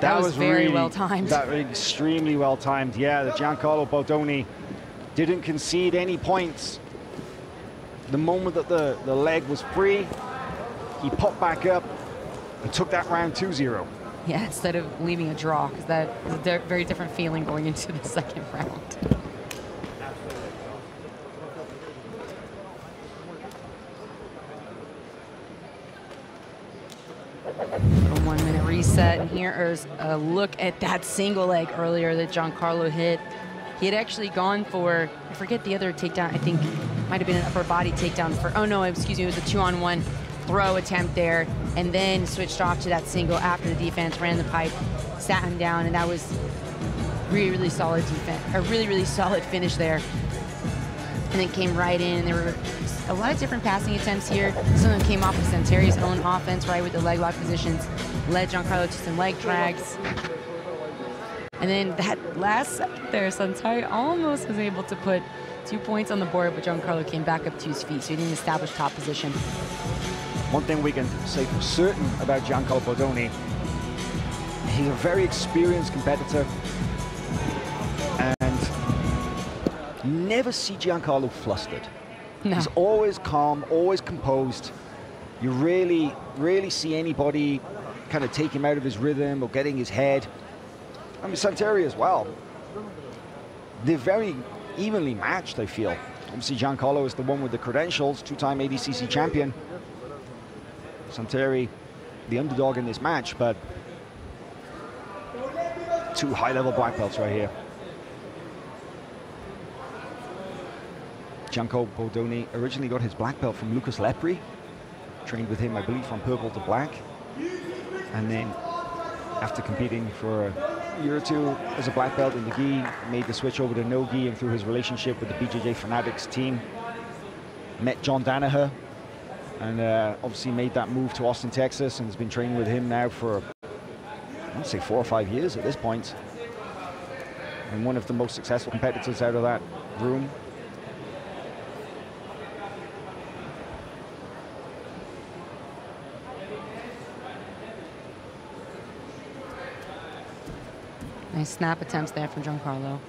That was very well timed. That was extremely well timed. Yeah, the Giancarlo Bodoni didn't concede any points. The moment that the leg was free, he popped back up and took that round 2-0. Yeah, instead of leaving a draw, because that is a very different feeling going into the second round. Little 1 minute reset, and here is a look at that single leg earlier that Giancarlo hit. He had actually gone for, I forget the other takedown, I think might have been an upper body takedown for, oh no, excuse me, it was a 2-on-1 throw attempt there, and then switched off to that single after the defense, ran the pipe, sat him down, and that was really, really solid defense, a really, really solid finish there. And then came right in, and there were a lot of different passing attempts here. Some of them came off of Santeri's own offense, right, with the leg lock positions, led Giancarlo to some leg drags. And then that last set there, Santeri almost was able to put 2 points on the board, but Giancarlo came back up to his feet, so he didn't establish top position. One thing we can say for certain about Giancarlo Bodoni, he's a very experienced competitor, and you never see Giancarlo flustered. No. He's always calm, always composed. You rarely see anybody kind of take him out of his rhythm or getting his head. I mean, Santeri as well. They're very evenly matched, I feel. Obviously, Giancarlo is the one with the credentials, two-time ADCC champion. Santeri, the underdog in this match, but two high-level black belts right here. Giancarlo Bodoni originally got his black belt from Lucas Lepri, trained with him, I believe, from purple to black. And then, after competing for a year or two as a black belt in the gi, made the switch over to no gi, and through his relationship with the BJJ Fanatics team, met John Danaher, and obviously made that move to Austin, Texas, and has been training with him now for, I would say, 4 or 5 years at this point. And one of the most successful competitors out of that room. Nice snap attempts there from Giancarlo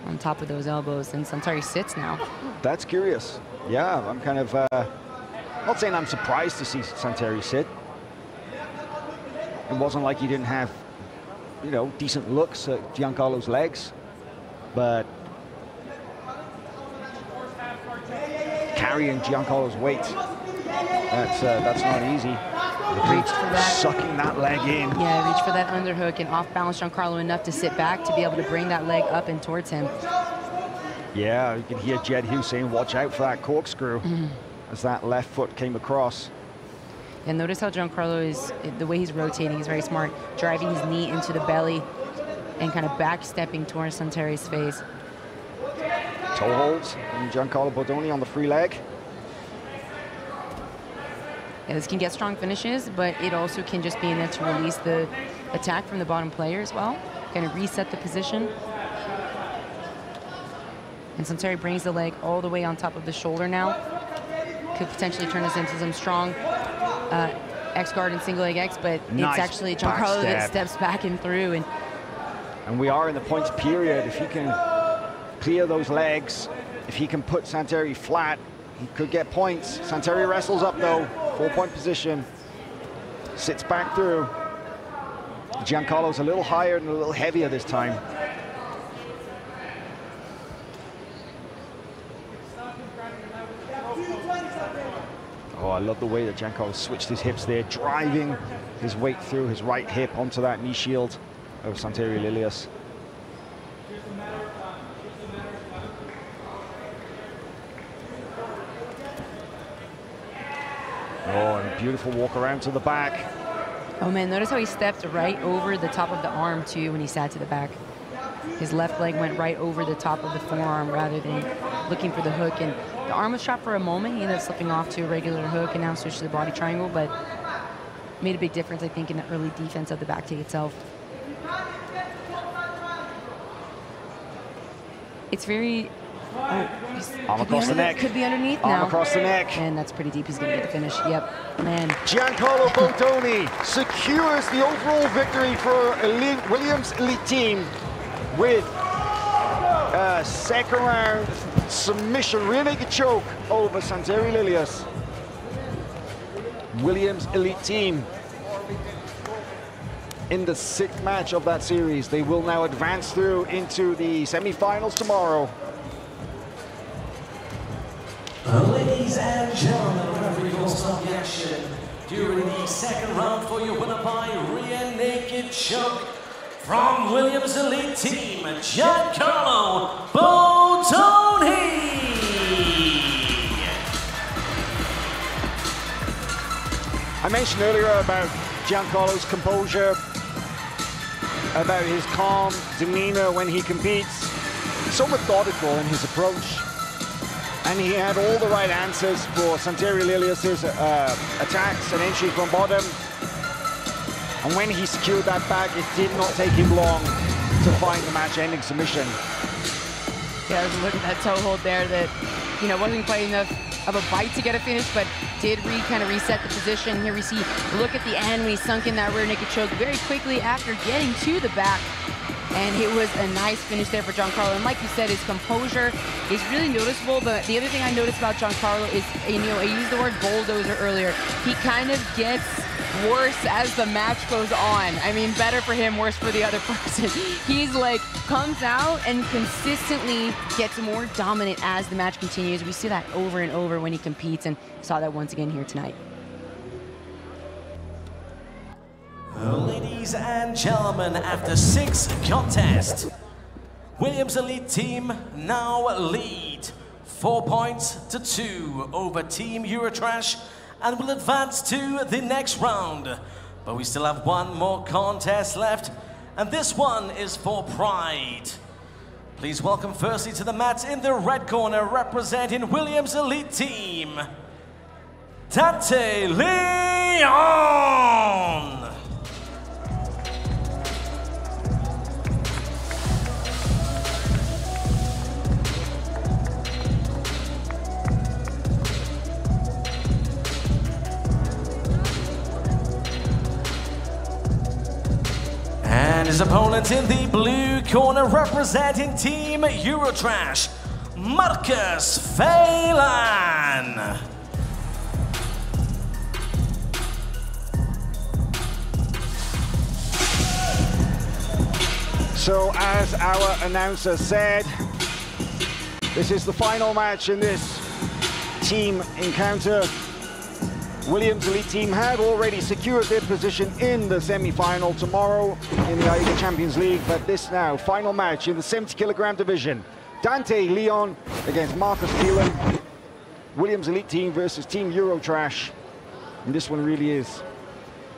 on top of those elbows, and Santeri sits now. That's curious. Yeah, I'm kind of, not saying I'm surprised to see Santeri sit. It wasn't like he didn't have, you know, decent looks at Giancarlo's legs, but carrying Giancarlo's weight, that's not easy. Reached for that. Sucking that leg in. Yeah, reached for that underhook and off-balance Giancarlo enough to sit back to be able to bring that leg up and towards him. Yeah, you can hear Jed Hue saying, watch out for that corkscrew, as that left foot came across. And notice how Giancarlo is, the way he's rotating, he's very smart, driving his knee into the belly and kind of back-stepping towards Santeri's face. Toe holds from Giancarlo Bodoni on the free leg. Yeah, this can get strong finishes, but it also can just be enough to release the attack from the bottom player as well. Kind of reset the position. And Santeri brings the leg all the way on top of the shoulder now. Could potentially turn this into some strong X-guard and single leg X, but nice, it's actually Giancarlo that steps back and through. And we are in the points period. If he can clear those legs, if he can put Santeri flat, he could get points. Santeri wrestles up though, 4-point position, sits back through. Giancarlo's a little higher and a little heavier this time. Oh, I love the way that Giancarlo switched his hips there, driving his weight through his right hip onto that knee shield of Santeri Lilius. Oh, and a beautiful walk around to the back. Oh man, notice how he stepped right over the top of the arm too when he sat to the back. His left leg went right over the top of the forearm rather than looking for the hook. And the arm was shot for a moment. He ended up slipping off to a regular hook and now switched to the body triangle, but made a big difference, I think, in the early defense of the back take itself. It's very... Arm across the neck. Could be underneath now. Arm across the neck. And that's pretty deep. He's going to get the finish. Yep. Man. Giancarlo Bodoni secures the overall victory for Williams Elite Team with a second round submission, rear naked choke over Santeri Lilius. Williams Elite Team in the 6th match of that series. They will now advance through into the semifinals tomorrow. Ladies and gentlemen, referee will stop the action during the 2nd round for your winner by rear naked choke from Williams Elite Team, Giancarlo Bodoni. I mentioned earlier about Giancarlo's composure, about his calm demeanor when he competes. So methodical in his approach. And he had all the right answers for Santeri Lilius's attacks and entry from bottom. And when he secured that back, it did not take him long to find the match-ending submission. Yeah, look at that toe hold there that, you know, wasn't quite enough of a bite to get a finish, but did kind of reset the position. Here we see, look at the end when he sunk in that rear naked choke very quickly after getting to the back. And it was a nice finish there for Giancarlo. And like you said, his composure is really noticeable. But the other thing I noticed about Giancarlo is, you know, I used the word bulldozer earlier. He kind of gets worse as the match goes on. I mean, better for him, worse for the other person. He's like, comes out and consistently gets more dominant as the match continues. We see that over and over when he competes, and saw that once again here tonight. Ladies and gentlemen, after 6 contests, Williams Elite Team now lead 4 points to 2 over Team Eurotrash and will advance to the next round. But we still have one more contest left, and this one is for Pride. Please welcome firstly to the mat in the red corner, representing Williams Elite Team, Dante Leon! And his opponent in the blue corner, representing Team Eurotrash, Marcus Phelan. So, as our announcer said, this is the final match in this team encounter. Williams Elite Team have already secured their position in the semi-final tomorrow in the AIGA Champions League, but this now, final match in the 70-kilogram division. Dante Leon against Marcus Phelan. Williams Elite Team versus Team Eurotrash. And this one really is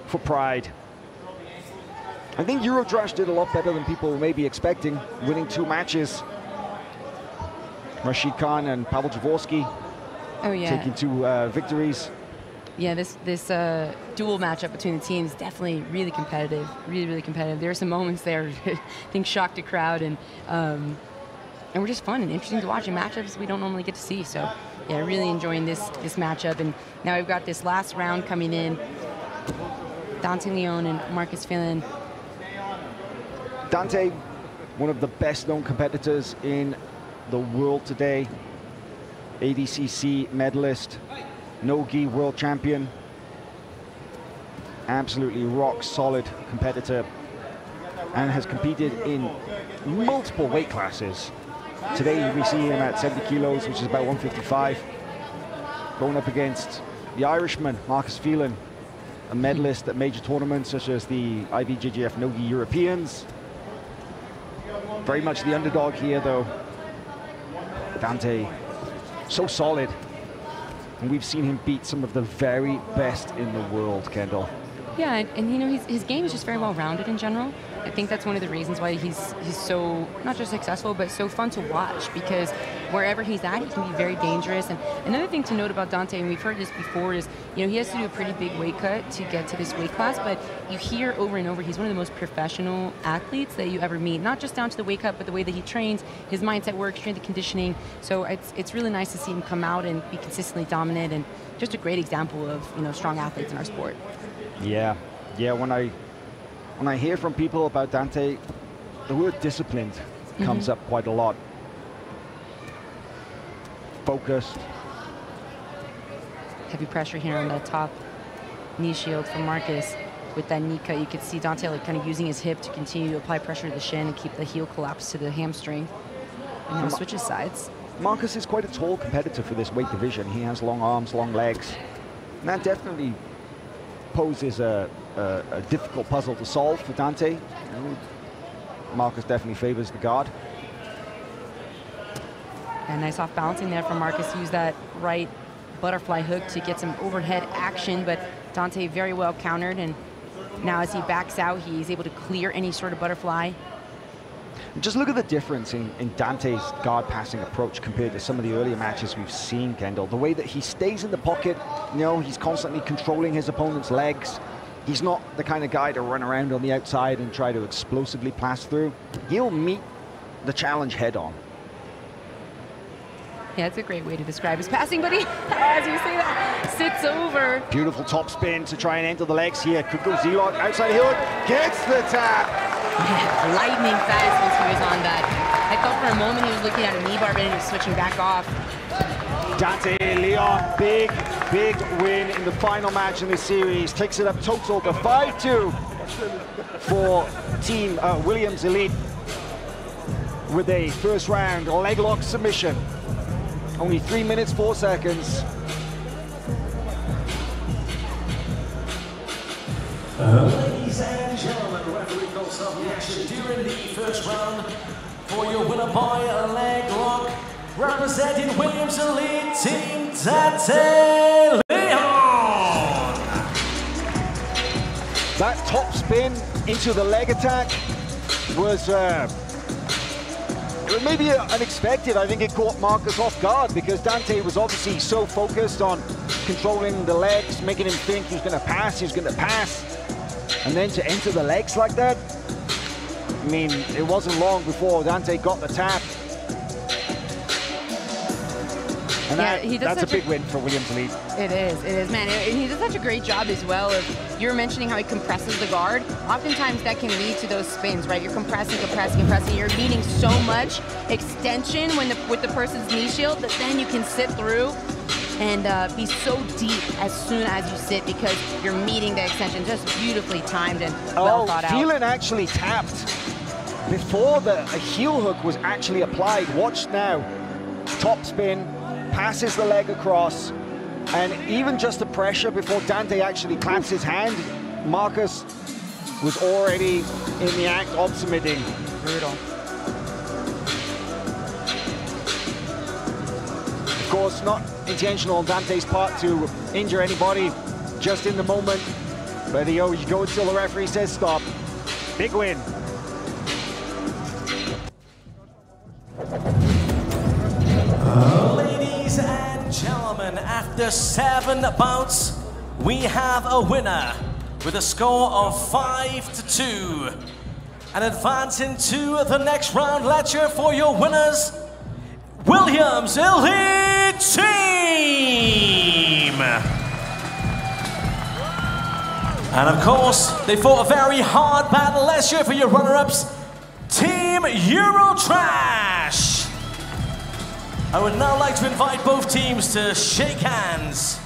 for pride. I think Eurotrash did a lot better than people were maybe expecting, winning 2 matches. Rashid Khan and Pavel Javorsky taking 2 victories. Yeah, this dual matchup between the teams definitely really competitive, really competitive. There were some moments there, I think, shocked a crowd, and were just fun and interesting to watch in matchups we don't normally get to see. So, yeah, really enjoying this matchup. And now we've got this last round coming in. Dante Leon and Marcus Phelan. Dante, one of the best-known competitors in the world today. ADCC medalist. No-gi world champion, absolutely rock-solid competitor, and has competed in multiple weight classes. Today we see him at 70 kilos, which is about 155, going up against the Irishman, Marcus Phelan, a medalist at major tournaments such as the IBJJF No-gi Europeans. Very much the underdog here, though. Dante, so solid. And we've seen him beat some of the very best in the world, Kendall. Yeah, and you know, his game is just very well-rounded in general. I think that's one of the reasons why he's so, not just successful, but so fun to watch, because wherever he's at, he can be very dangerous. And another thing to note about Dante, and we've heard this before, is, you know, he has to do a pretty big weight cut to get to this weight class, but you hear over and over, he's one of the most professional athletes that you ever meet, not just down to the weight cut, but the way that he trains, his mindset work, strength and conditioning. So it's really nice to see him come out and be consistently dominant, and just a great example of, you know, strong athletes in our sport. Yeah, when I hear from people about Dante, the word disciplined comes up quite a lot. Focused. Heavy pressure here on the top knee shield from Marcus. With that knee cut, you could see Dante like kind of using his hip to continue to apply pressure to the shin and keep the heel collapse to the hamstring. And now switches sides. Marcus is quite a tall competitor for this weight division. He has long arms, long legs. And that definitely poses a difficult puzzle to solve for Dante. Marcus definitely favors the guard. And nice off balancing there from Marcus. Use that right butterfly hook to get some overhead action, but Dante very well countered, and now as he backs out, he's able to clear any sort of butterfly. Just look at the difference in Dante's guard passing approach compared to some of the earlier matches we've seen, Kendall. The way that he stays in the pocket, you know, he's constantly controlling his opponent's legs. He's not the kind of guy to run around on the outside and try to explosively pass through. He'll meet the challenge head on. Yeah, that's a great way to describe his passing, but he, as you say that, sits over. Beautiful top spin to try and enter the legs here. Could go Z-lock, outside heel, gets the tap. Yeah, lightning fast once he was on that. I thought for a moment he was looking at a knee bar, but he was switching back off. Dante Leon, big win in the final match in this series. Takes it up total to 5-2 for Team Williams Elite with a first round leg lock submission. Only 3 minutes, 4 seconds. Ladies and gentlemen, the referee calls off the action during the first round for your winner by a leg lock, representing Williams Elite Team Dante Leon. That top spin into the leg attack was maybe unexpected. I think it caught Marcus off guard because Dante was obviously so focused on controlling the legs, making him think he was going to pass, and then to enter the legs like that, I mean, it wasn't long before Dante got the tap. And yeah, that's a big win for Williams Elite. It is, man. And he does such a great job as well of, you were mentioning how he compresses the guard. Oftentimes that can lead to those spins, right? You're compressing. You're needing so much extension with the person's knee shield that then you can sit through and be so deep as soon as you sit because you're meeting the extension. Just beautifully timed and well thought out. Phelan actually tapped before the heel hook was actually applied. Watch now. Top spin. Passes the leg across, and even just the pressure before Dante actually claps his hand, Marcus was already in the act of submitting. Brutal. Of course, not intentional on Dante's part to injure anybody, just in the moment. But you go until the referee says stop. Big win. Ladies and gentlemen, after 7 bouts, we have a winner with a score of 5-2. And advancing to the next round, let's hear for your winners, Williams Elite Team. And of course, they fought a very hard battle. Let's hear for your runner-ups, Team Eurotrash. I would now like to invite both teams to shake hands.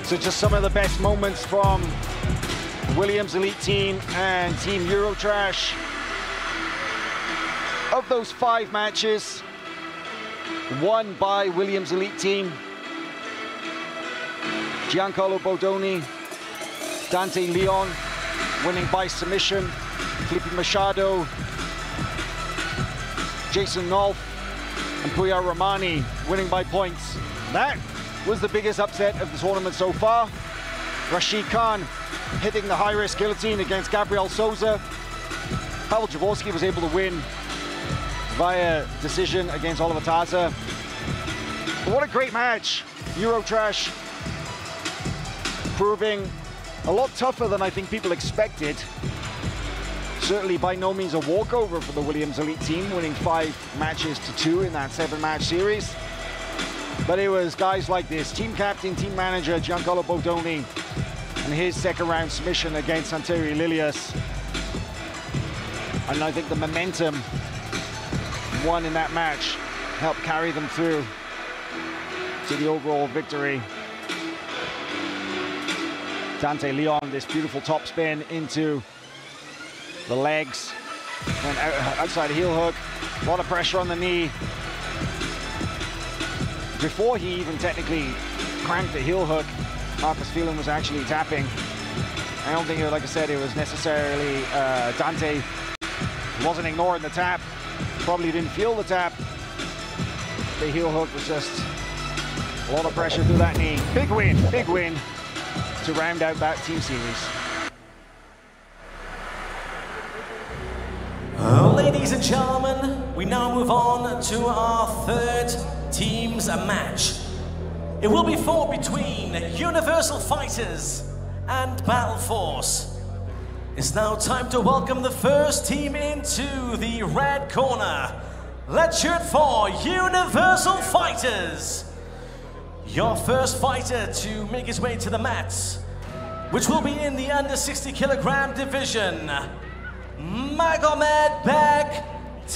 So just some of the best moments from Williams Elite Team and Team Eurotrash. Of those 5 matches, won by Williams Elite Team, Giancarlo Bodoni, Dante Leon winning by submission, Felipe Machado, Jason Nolf, and Pouya Rahmani winning by points. That was the biggest upset of the tournament so far. Rashid Khan hitting the high-risk guillotine against Gabriel Sousa. Pavel Jaworski was able to win via decision against Oliver Taza. But what a great match. Eurotrash proving a lot tougher than I think people expected. Certainly by no means a walkover for the Williams Elite Team, winning 5 matches to 2 in that 7-match series. But it was guys like this, team captain, team manager, Giancarlo Bodoni, and his second round submission against Santeri Lilius. And I think the momentum won in that match helped carry them through to the overall victory. Dante Leon, this beautiful top spin into the legs, and outside heel hook, a lot of pressure on the knee. Before he even technically cranked the heel hook, Marcus Phelan was actually tapping. I don't think, like I said, it was necessarily Dante wasn't ignoring the tap, probably didn't feel the tap. The heel hook was just A lot of pressure through that knee. Big win to round out that team series. Ladies and gentlemen, we now move on to our third team's match. It will be fought between Universal Fighters and Battle Force. It's now time to welcome the first team into the red corner. Let's cheer it for Universal Fighters. Your first fighter to make his way to the mats, which will be in the under 60 kilogram division, Magomed Bektimiev.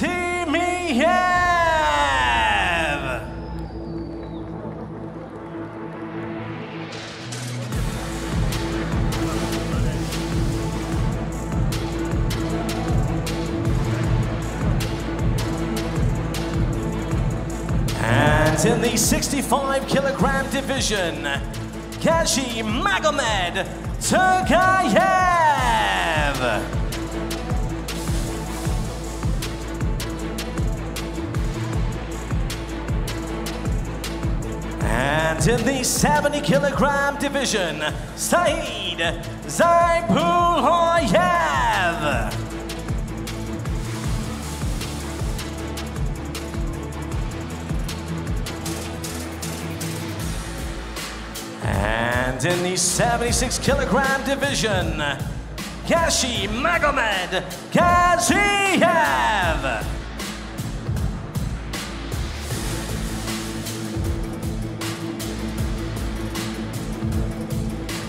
And in the 65 kilogram division, Kashi Magomed Turgayev. And in the 70 kilogram division, Saeed Zaipulayev. And in the 76 kilogram division, Kashi Magomed Gaziev.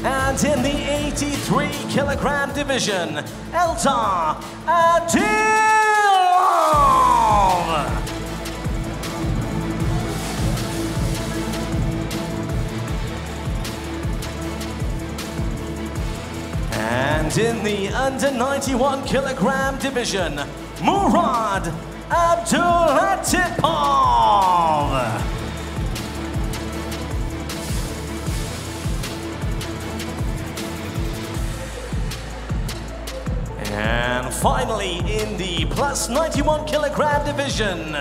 And in the 83 kilogram division, Eldar Adilov. And in the under 91 kilogram division, Murad Abdulatipov. And finally, in the plus 91 kilogram division,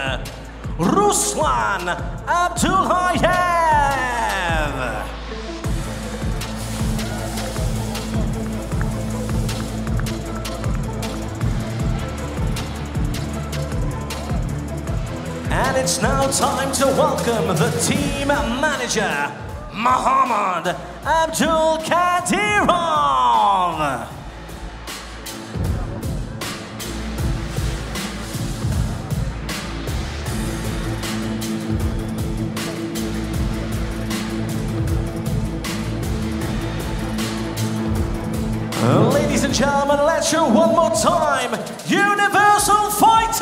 Ruslan Abdullayev. And it's now time to welcome the team manager, Muhammad Abdul Kadirov. Ladies and gentlemen, let's show one more time, Universal Fighters!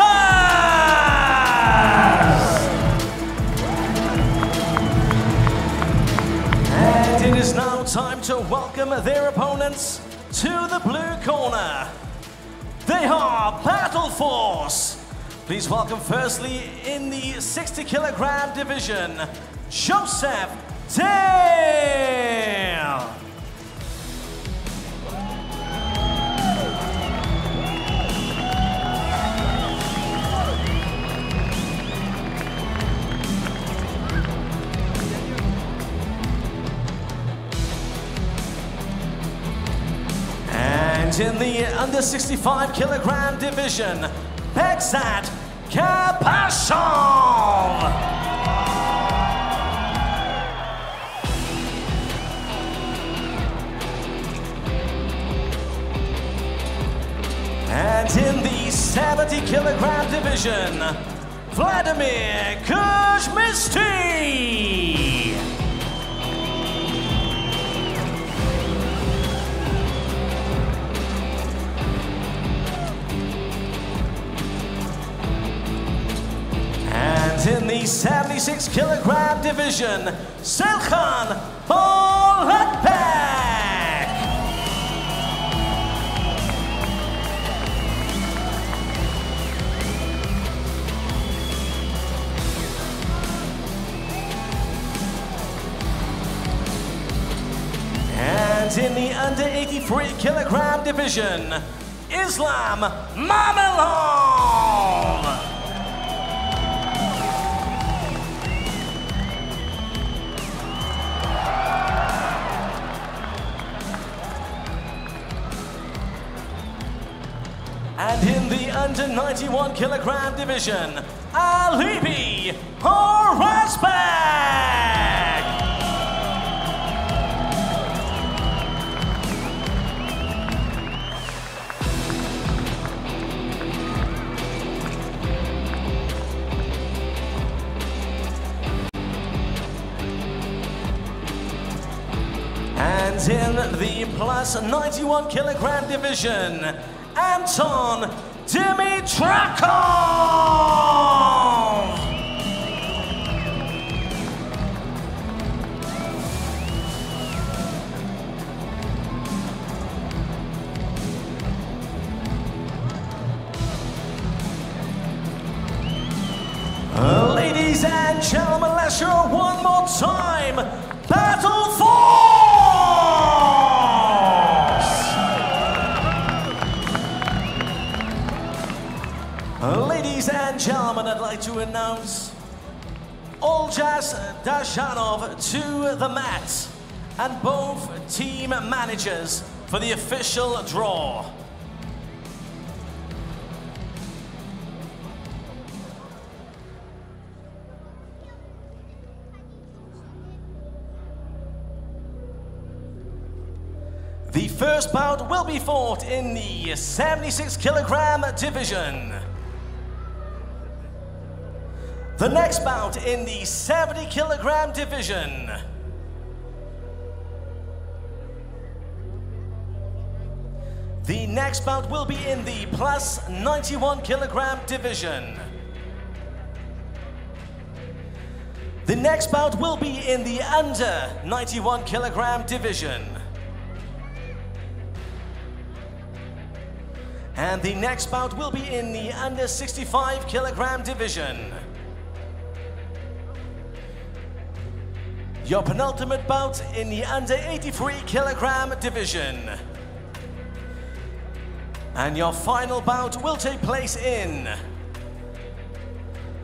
And it is now time to welcome their opponents to the blue corner. They are Battle Force. Please welcome firstly in the 60 kilogram division, Joseph Dale. And in the under 65 kilogram division, Beksat Kapashov. And in the 70 kilogram division, Vladimir Kuzmisty. And in the 76 kilogram division, Selkhan Bolatbek. And in the under 83 kilogram division, Islam Mamelov. And in the under 91 kilogram division, Alibi Horazbek! And in the plus 91 kilogram division, Anton Dimitrakov! Ladies and gentlemen, let's hear one more time. Battle Force! Ladies and gentlemen, I'd like to announce Oljas Dashanov to the mat and both team managers for the official draw. The first bout will be fought in the 76 kilogram division. The next bout in the 70 kilogram division. The next bout will be in the plus 91 kilogram division. The next bout will be in the under 91 kilogram division. And the next bout will be in the under 65 kilogram division. Your penultimate bout in the under 83 kilogram division. And your final bout will take place in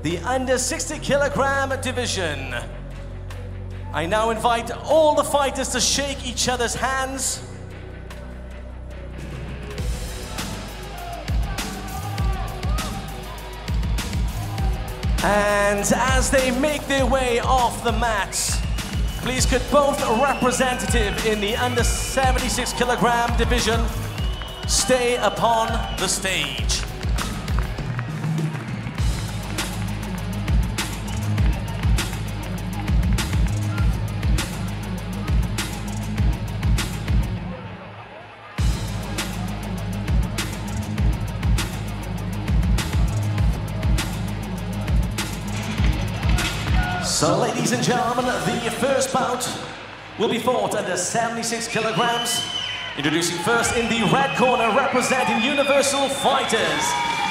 the under 60 kilogram division. I now invite all the fighters to shake each other's hands. And as they make their way off the mat, please could both representative in the under 76 kilogram division stay upon the stage. So, ladies and gentlemen, the first bout will be fought under 76 kilograms. Introducing first in the red corner, representing Universal Fighters,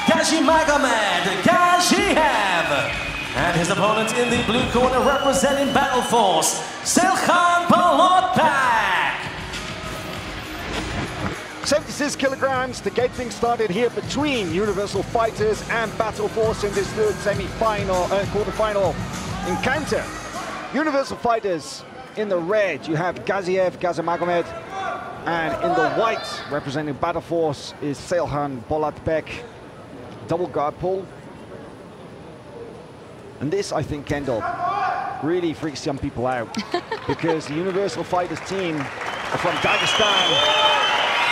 Gazimagomed Gaziev. And his opponent in the blue corner, representing Battle Force, Silkhan Polotpak. 76 kilograms to get things started here between Universal Fighters and Battle Force in this third semi-final, quarter-final encounter. Universal Fighters in the red, you have Gazimagomed, and in the white, representing Battle Force, is Silkhan Polotpak. Double guard pull. And this, I think, Kendall, really freaks some people out because the Universal Fighters team are from Dagestan,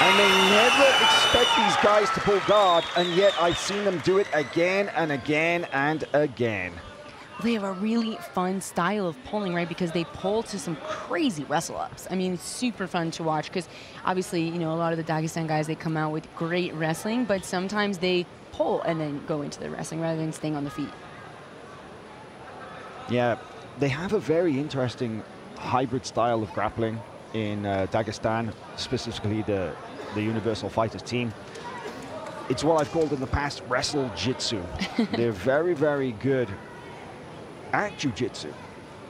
and they never expect these guys to pull guard, and yet I've seen them do it again and again and again. They have a really fun style of pulling, right? Because they pull to some crazy wrestle-ups. I mean, it's super fun to watch because obviously, you know, a lot of the Dagestan guys, they come out with great wrestling, but sometimes they pull and then go into the wrestling rather than staying on the feet. Yeah, they have a very interesting hybrid style of grappling in Dagestan, specifically the Universal Fighters team. It's what I've called in the past wrestle-jitsu. They're very, very good at jiu-jitsu.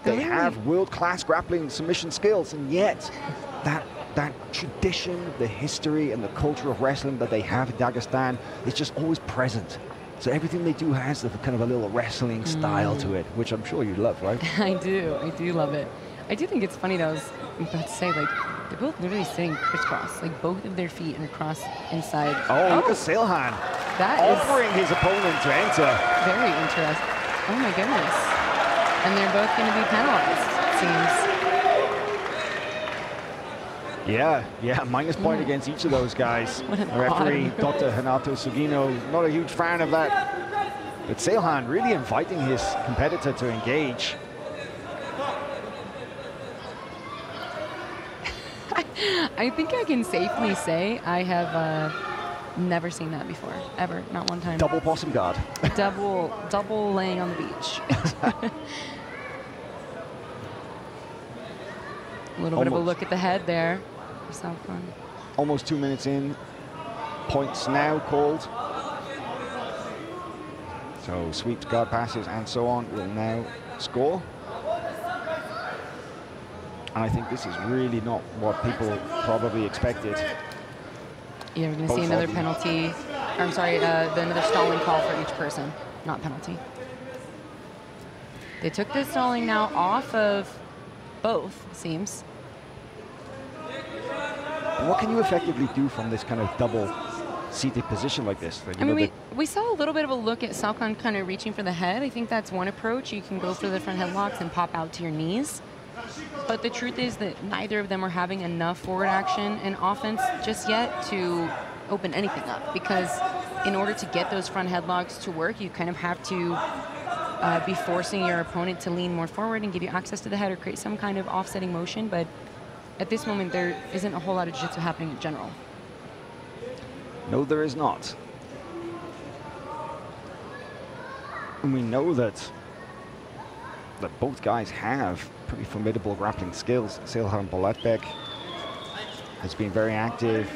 They have world-class grappling submission skills, and yet that tradition, the history and the culture of wrestling that they have in Dagestan is just always present. So everything they do has the kind of a little wrestling style to it, which I'm sure you love, right? I do love it. I do think it's funny that I was about to say, like, they're both literally sitting crisscross, like both of their feet and across inside. Oh, look at Silkhan. That offering his opponent to enter. Very interesting. Oh my goodness. And they're both going to be penalized, it seems. Yeah, minus point against each of those guys. What an Referee odd. Dr. Hanato Sugino, not a huge fan of that. But Seilhan really inviting his competitor to engage. I think I can safely say I have never seen that before, ever, not one time. Double possum guard. double laying on the beach. A little bit of a look at the head there for Salcon. Almost 2 minutes in. Points now called. So sweeps, guard passes, and so on will now score. And I think this is really not what people probably expected. Yeah, we're going to see another penalty. Or, I'm sorry, another stalling call for each person, not penalty. They took the stalling now off of both, it seems. What can you effectively do from this kind of double seated position like this? I mean, we saw a little bit of a look at Salcon kind of reaching for the head. I think that's one approach. You can go for the front headlocks and pop out to your knees. But the truth is that neither of them are having enough forward action and offense just yet to open anything up. Because in order to get those front headlocks to work, you kind of have to be forcing your opponent to lean more forward and give you access to the head or create some kind of offsetting motion. But at this moment, there isn't a whole lot of jiu-jitsu happening in general. No, there is not. And we know that both guys have pretty formidable grappling skills. Seilhan Polatbek has been very active.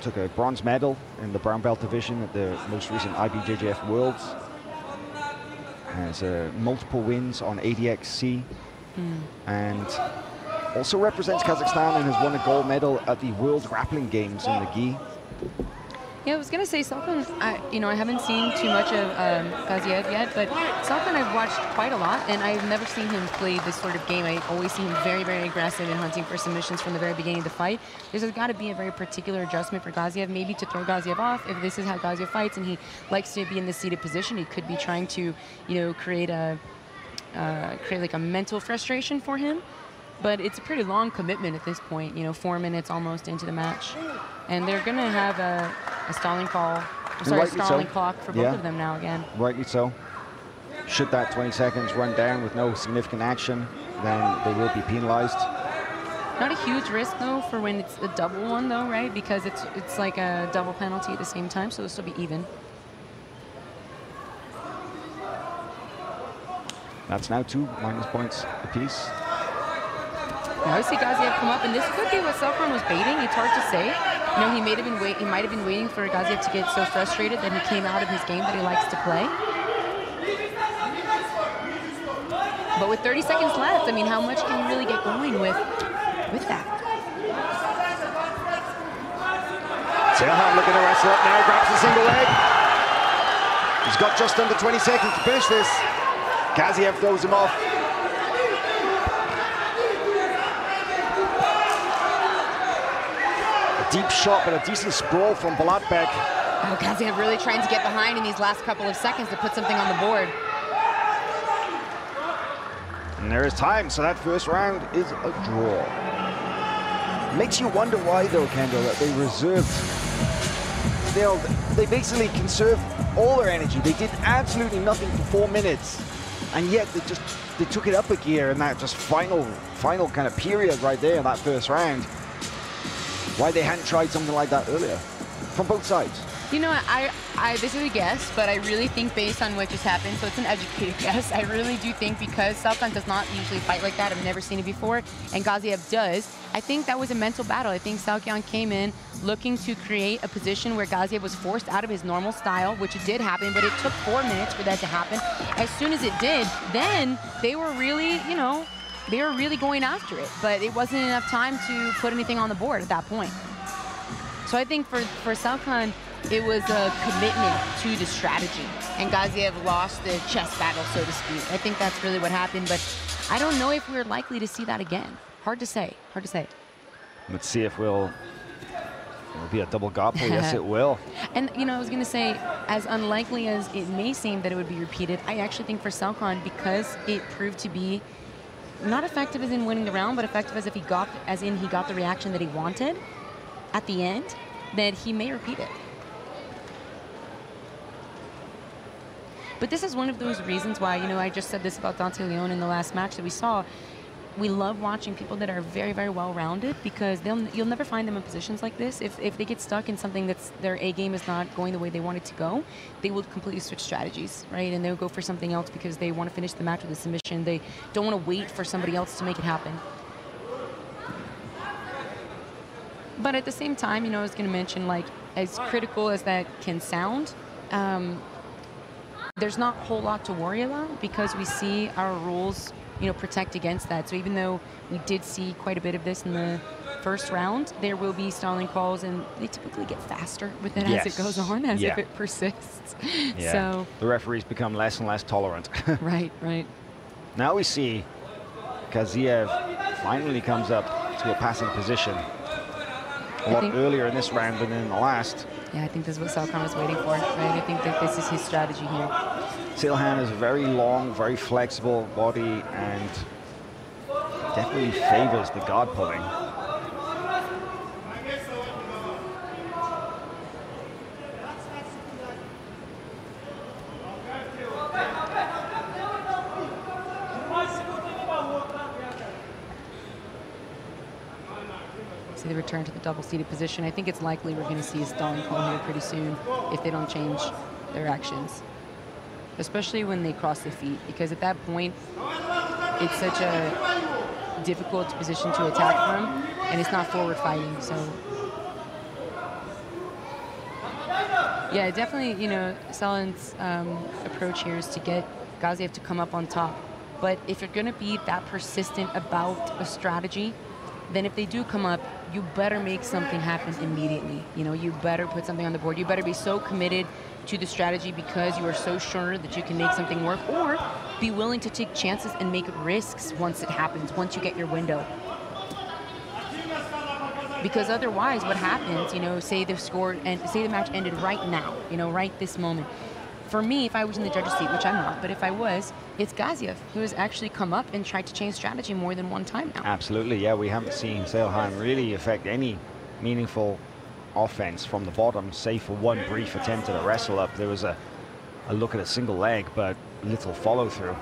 Took a bronze medal in the brown belt division at the most recent IBJJF Worlds. Has multiple wins on ADXC. And also represents Kazakhstan and has won a gold medal at the World Grappling Games in the gi. Yeah, I was going to say Salcon, I haven't seen too much of Gaziev yet, but Salcon I've watched quite a lot, and I've never seen him play this sort of game. I always see him very, very aggressive and hunting for submissions from the very beginning of the fight. There's got to be a very particular adjustment for Gaziev, maybe to throw Gaziev off. If this is how Gaziev fights and he likes to be in the seated position, he could be trying to, create like a mental frustration for him. But it's a pretty long commitment at this point, 4 minutes almost into the match. And they're going to have a stalling call, stalling clock for both of them now again. Rightly so. Should that 20 seconds run down with no significant action, then they will be penalized. Not a huge risk, though, for when it's a double one, though, right? Because it's like a double penalty at the same time, so this will be even. That's now 2 minus points apiece. Now I see Gaziev come up, and this could be what Salcon was baiting. It's hard to say. He might have been waiting for Gaziev to get so frustrated that he came out of his game that he likes to play. But with 30 seconds left, I mean, how much can you really get going with that? Seilhan looking to wrestle up now, grabs the single leg. He's got just under 20 seconds to finish this. Gaziev throws him off. Deep shot, but a decent sprawl from Polatbek. Oh, Gaziev really trying to get behind in these last couple of seconds to put something on the board. And there is time, so that first round is a draw. Makes you wonder why, though, Kendall, that they reserved. They basically conserved all their energy. They did absolutely nothing for 4 minutes, and yet they took it up a gear in that just final kind of period right there in that first round. Why they hadn't tried something like that earlier from both sides? This is a guess, but I really think based on what just happened, so it's an educated guess, I really do think because Salcon does not usually fight like that, I've never seen it before, and Gaziev does, I think that was a mental battle. I think Salcon came in looking to create a position where Gaziev was forced out of his normal style, which it did happen, but it took 4 minutes for that to happen. As soon as it did, then they were really, they were really going after it, but it wasn't enough time to put anything on the board at that point. So I think for Salcon, it was a commitment to the strategy, and Gaziev lost the chess battle, so to speak. I think that's really what happened, but I don't know if we're likely to see that again. Hard to say, hard to say. Let's see if we'll It'll be a double grapple, yes it will. And, you know, I was going to say, as unlikely as it may seem that it would be repeated, I actually think for Salkhan, because it proved to be not effective as in winning the round, but effective as if he got the reaction that he wanted at the end, that he may repeat it. But this is one of those reasons why, you know, I just said this about Dante Leon in the last match that we saw. We love watching people that are very, very well-rounded because you'll never find them in positions like this. If they get stuck in something that's their A game is not going the way they want it to go, they will completely switch strategies, right? And they'll go for something else because they want to finish the match with a submission. They don't want to wait for somebody else to make it happen. But at the same time, you know, I was going to mention, like, as critical as that can sound, there's not a whole lot to worry about because we see our rules, you know, protect against that. So even though we did see quite a bit of this in the first round, there will be stalling calls, and they typically get faster with it as it goes on, as if it persists. Yeah. So the referees become less and less tolerant. Right, right. Now we see Gaziev finally comes up to a passing position a lot earlier in this round than in the last. Yeah, I think this is what Salkhan was waiting for, right? I think that this is his strategy here. Salkhan has a very long, very flexible body and definitely favors the guard pulling. See the return to the double-seated position. I think it's likely we're going to see a stalling call here pretty soon if they don't change their actions, especially when they cross the feet, because at that point it's such a difficult position to attack from, and it's not forward fighting. So yeah, definitely, you know, Salkhan's approach here is to get Gaziev to come up on top. But if you're going to be that persistent about a strategy, then if they do come up, you better make something happen immediately. You know, you better put something on the board. You better be so committed to the strategy because you are so sure that you can make something work, or be willing to take chances and make risks once it happens, once you get your window. Because otherwise, what happens, you know, say the match ended right now, you know, right this moment. For me, if I was in the judge's seat, which I'm not, but if I was, it's Gaziev who has actually come up and tried to change strategy more than one time now. Absolutely, yeah. We haven't seen Salkhan really affect any meaningful offense from the bottom, save for one brief attempt at a wrestle up. There was a look at a single leg, but little follow through.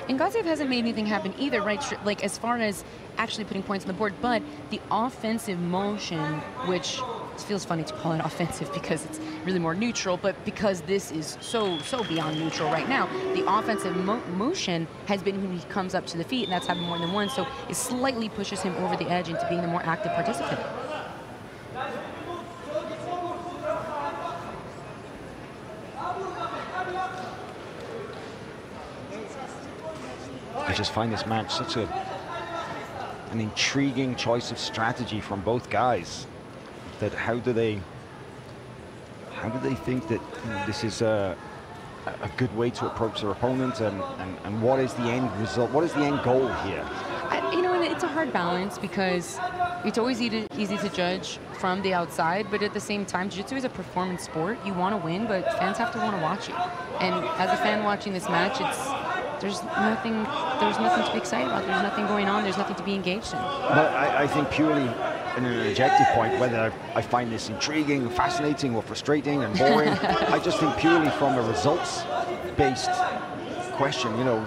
And Gaziev hasn't made anything happen either, right? Like as far as actually putting points on the board, but the offensive motion, which it feels funny to call it offensive because it's really more neutral, but because this is so beyond neutral right now, the offensive motion has been when he comes up to the feet, and that's happened more than once, so it slightly pushes him over the edge into being the more active participant. I just find this match such an intriguing choice of strategy from both guys. That how do they think that this is a good way to approach their opponent, and what is the end result? What is the end goal here? You know, it's a hard balance because it's always easy to judge from the outside, but at the same time, jiu-jitsu is a performance sport. You want to win, but fans have to want to watch you. And as a fan watching this match, there's nothing to be excited about. There's nothing going on. There's nothing to be engaged in. But I think purely in an objective point, whether I find this intriguing, fascinating, or frustrating and boring, I just think purely from a results-based question, you know,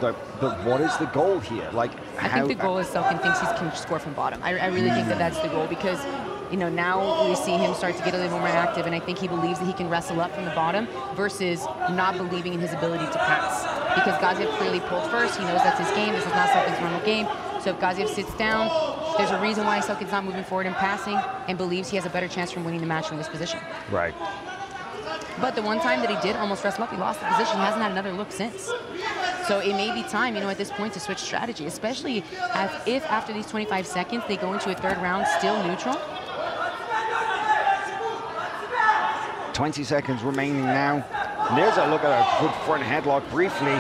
what is the goal here? Like, I think the goal is Salkhan thinks he can score from bottom. I really think that that's the goal because, you know, now we see him start to get a little more active, and I think he believes that he can wrestle up from the bottom versus not believing in his ability to pass. Because Gaziev clearly pulled first. He knows that's his game. This is not Salkhan's normal game. So if Gaziev sits down, there's a reason why Salkhan's not moving forward and passing, and believes he has a better chance from winning the match from this position. Right. But the one time that he did almost wrestle up, he lost the position. He hasn't had another look since. So it may be time, you know, at this point to switch strategy, especially if after these 25 seconds they go into a third round still neutral. 20 seconds remaining now. And there's a look at a good front headlock briefly.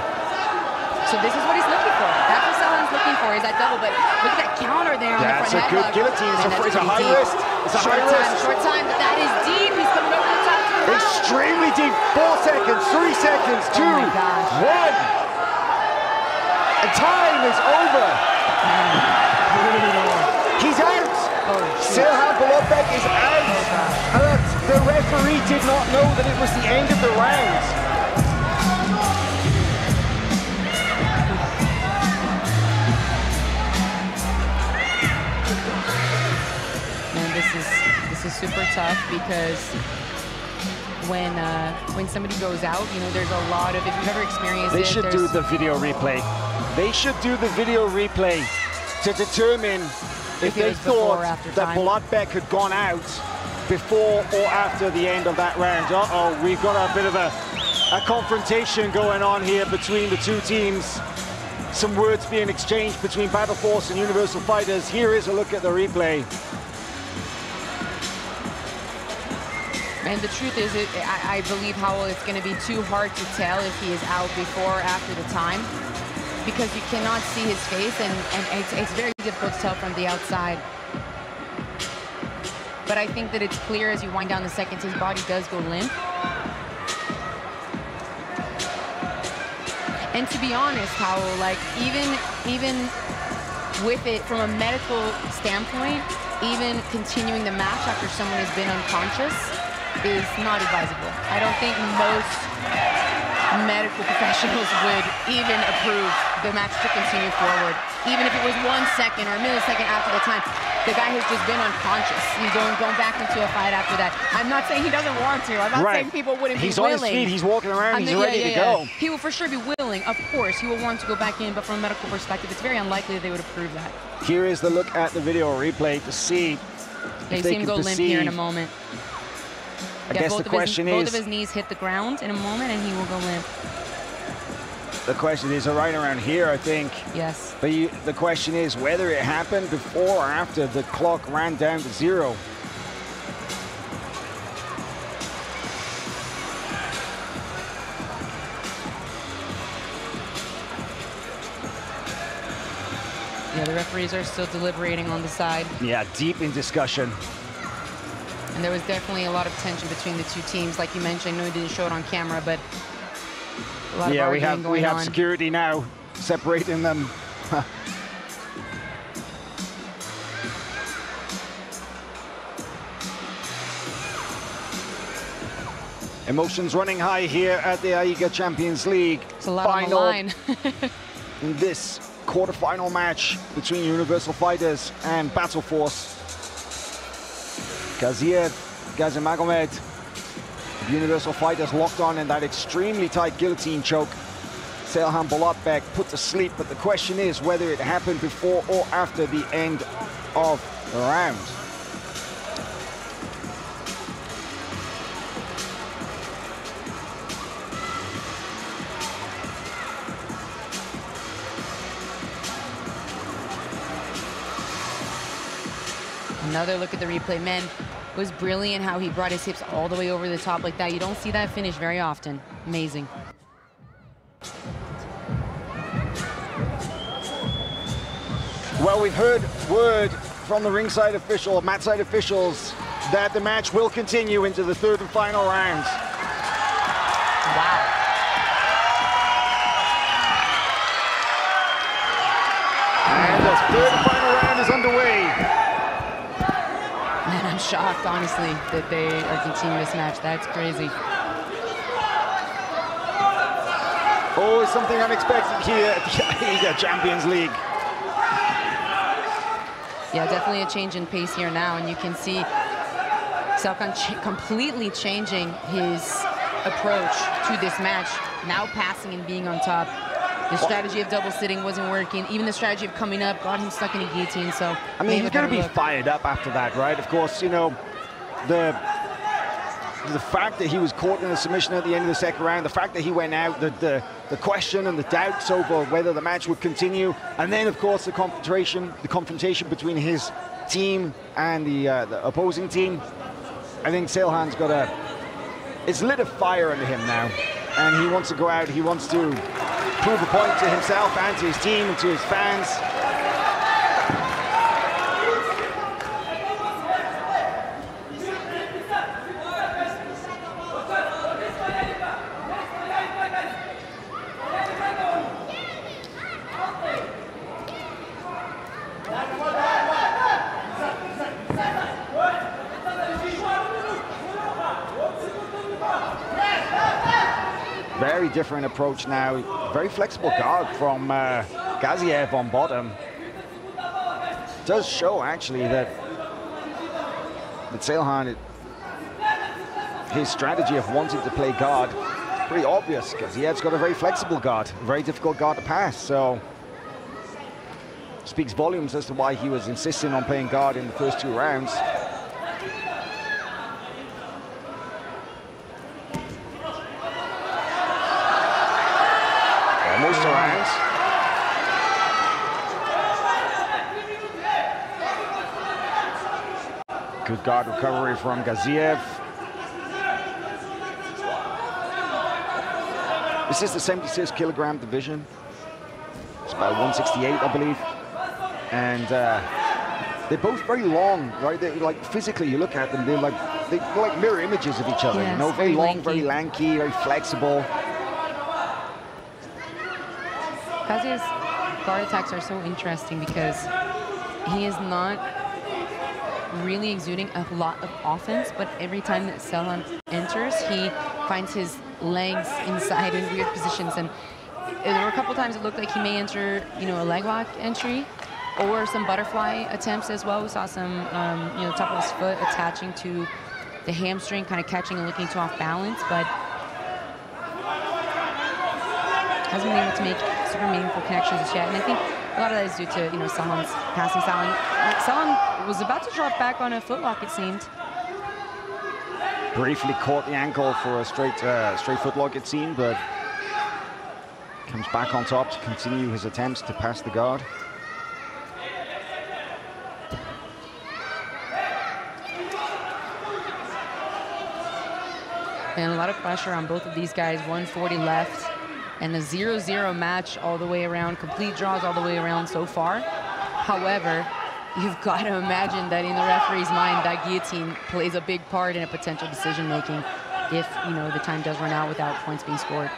So this is what he's looking for. That's what Salkhan's looking for, is that double. But look at that counter there on the front headlock. That's a good guillotine. It's a high wrist. It's a high risk. Short time, but that is deep. He's coming over the top to the round. Extremely deep. 4 seconds, 3 seconds, 2, 1. And time is over. He's out. Seyhan Bolotbek is out. And the referee did not know that it was the end of the round. Man, this is super tough because when somebody goes out, you know, there's a lot of, if you've ever experienced They it, should do the video replay. They should do the video replay to determine if they thought that Bolotbek had gone out before or after the end of that round. Uh-oh, we've got a bit of a confrontation going on here between the two teams. Some words being exchanged between Battle Force and Universal Fighters. Here is a look at the replay. And the truth is, I believe, Howell, it's going to be too hard to tell if he is out before or after the time, because you cannot see his face, and it's very difficult to tell from the outside. But I think that it's clear as you wind down the seconds, his body does go limp. And to be honest, Howell, like even with it from a medical standpoint, even continuing the match after someone has been unconscious is not advisable. I don't think most medical professionals would even approve the match to continue forward. Even if it was 1 second or a millisecond after the time, the guy has just been unconscious. He's going back into a fight after that. I'm not saying he doesn't want to. I'm not saying people wouldn't be willing. He's on his feet, he's walking around, he's ready to go. He will for sure be willing, of course. He will want to go back in, but from a medical perspective, it's very unlikely that they would approve that. Here is the look at the video replay to see if they see him go limp here in a moment. I guess the question is, both of his knees hit the ground in a moment, and he will go limp. The question is right around here, I think. Yes. But the question is whether it happened before or after the clock ran down to 0. Yeah, the referees are still deliberating on the side. Yeah, deep in discussion. And there was definitely a lot of tension between the two teams, like you mentioned. I know he didn't show it on camera, but a lot of arguing going on. We have security now separating them. Emotions running high here at the AIGA Champions League. It's a lot on the line. In this quarterfinal match between Universal Fighters and Battle Force. Gazimagomed, Universal Fighters locked on in that extremely tight guillotine choke. Seyhan Bolotbek put to sleep, but the question is whether it happened before or after the end of the round. Another look at the replay. Man, it was brilliant how he brought his hips all the way over the top like that. You don't see that finish very often. Amazing. Well, we've heard word from the ringside official, matside officials, that the match will continue into the third and final round. Wow. And the third and final round is underway. Man, I'm shocked, honestly, that they are continuing this match. That's crazy. Always something unexpected here at the AIGA Champions League. Yeah, definitely a change in pace here now, and you can see Seyhan completely changing his approach to this match, now passing and being on top. The strategy of double sitting wasn't working. Even the strategy of coming up got him stuck in a guillotine, so... I mean, he's going to be fired up after that, right? Of course, you know, the fact that he was caught in a submission at the end of the second round, the fact that he went out, the question and the doubts over whether the match would continue, and then, of course, the confrontation between his team and the opposing team. I think Seyhan's got it's lit a fire under him now, and he wants to go out, he wants to prove a point to himself and to his team and to his fans. Very different approach now. Very flexible guard from Gaziev on bottom. Does show actually that Seilhan, his strategy of wanting to play guard, pretty obvious. Gaziev's got a very flexible guard, a very difficult guard to pass. So speaks volumes as to why he was insisting on playing guard in the first 2 rounds. Almost around. Good guard recovery from Gaziev. This is the 76 kilogram division. It's about 168, I believe. And they're both very long, right? They're like, physically, you look at them, they're like mirror images of each other. Yes, you know, very long, lanky. very lanky, very flexible. Gaziev's guard attacks are so interesting because he is not really exuding a lot of offense, but every time that Seilhan enters, he finds his legs inside in weird positions. And there were a couple times it looked like he may enter, you know, a leg lock entry or some butterfly attempts as well. We saw some, you know, top of his foot attaching to the hamstring, kind of catching and looking too off balance, but hasn't been able to make super meaningful connections just yet. And I think a lot of that is due to, you know, Seilhan's passing style. And Seilhan was about to drop back on a footlock, it seemed. Briefly caught the ankle for a straight footlock, it seemed, but comes back on top to continue his attempts to pass the guard. And a lot of pressure on both of these guys. 140 left. And a 0-0 match all the way around, complete draws all the way around so far. However, you've got to imagine that in the referee's mind, that guillotine plays a big part in a potential decision-making if, you know, the time does run out without points being scored.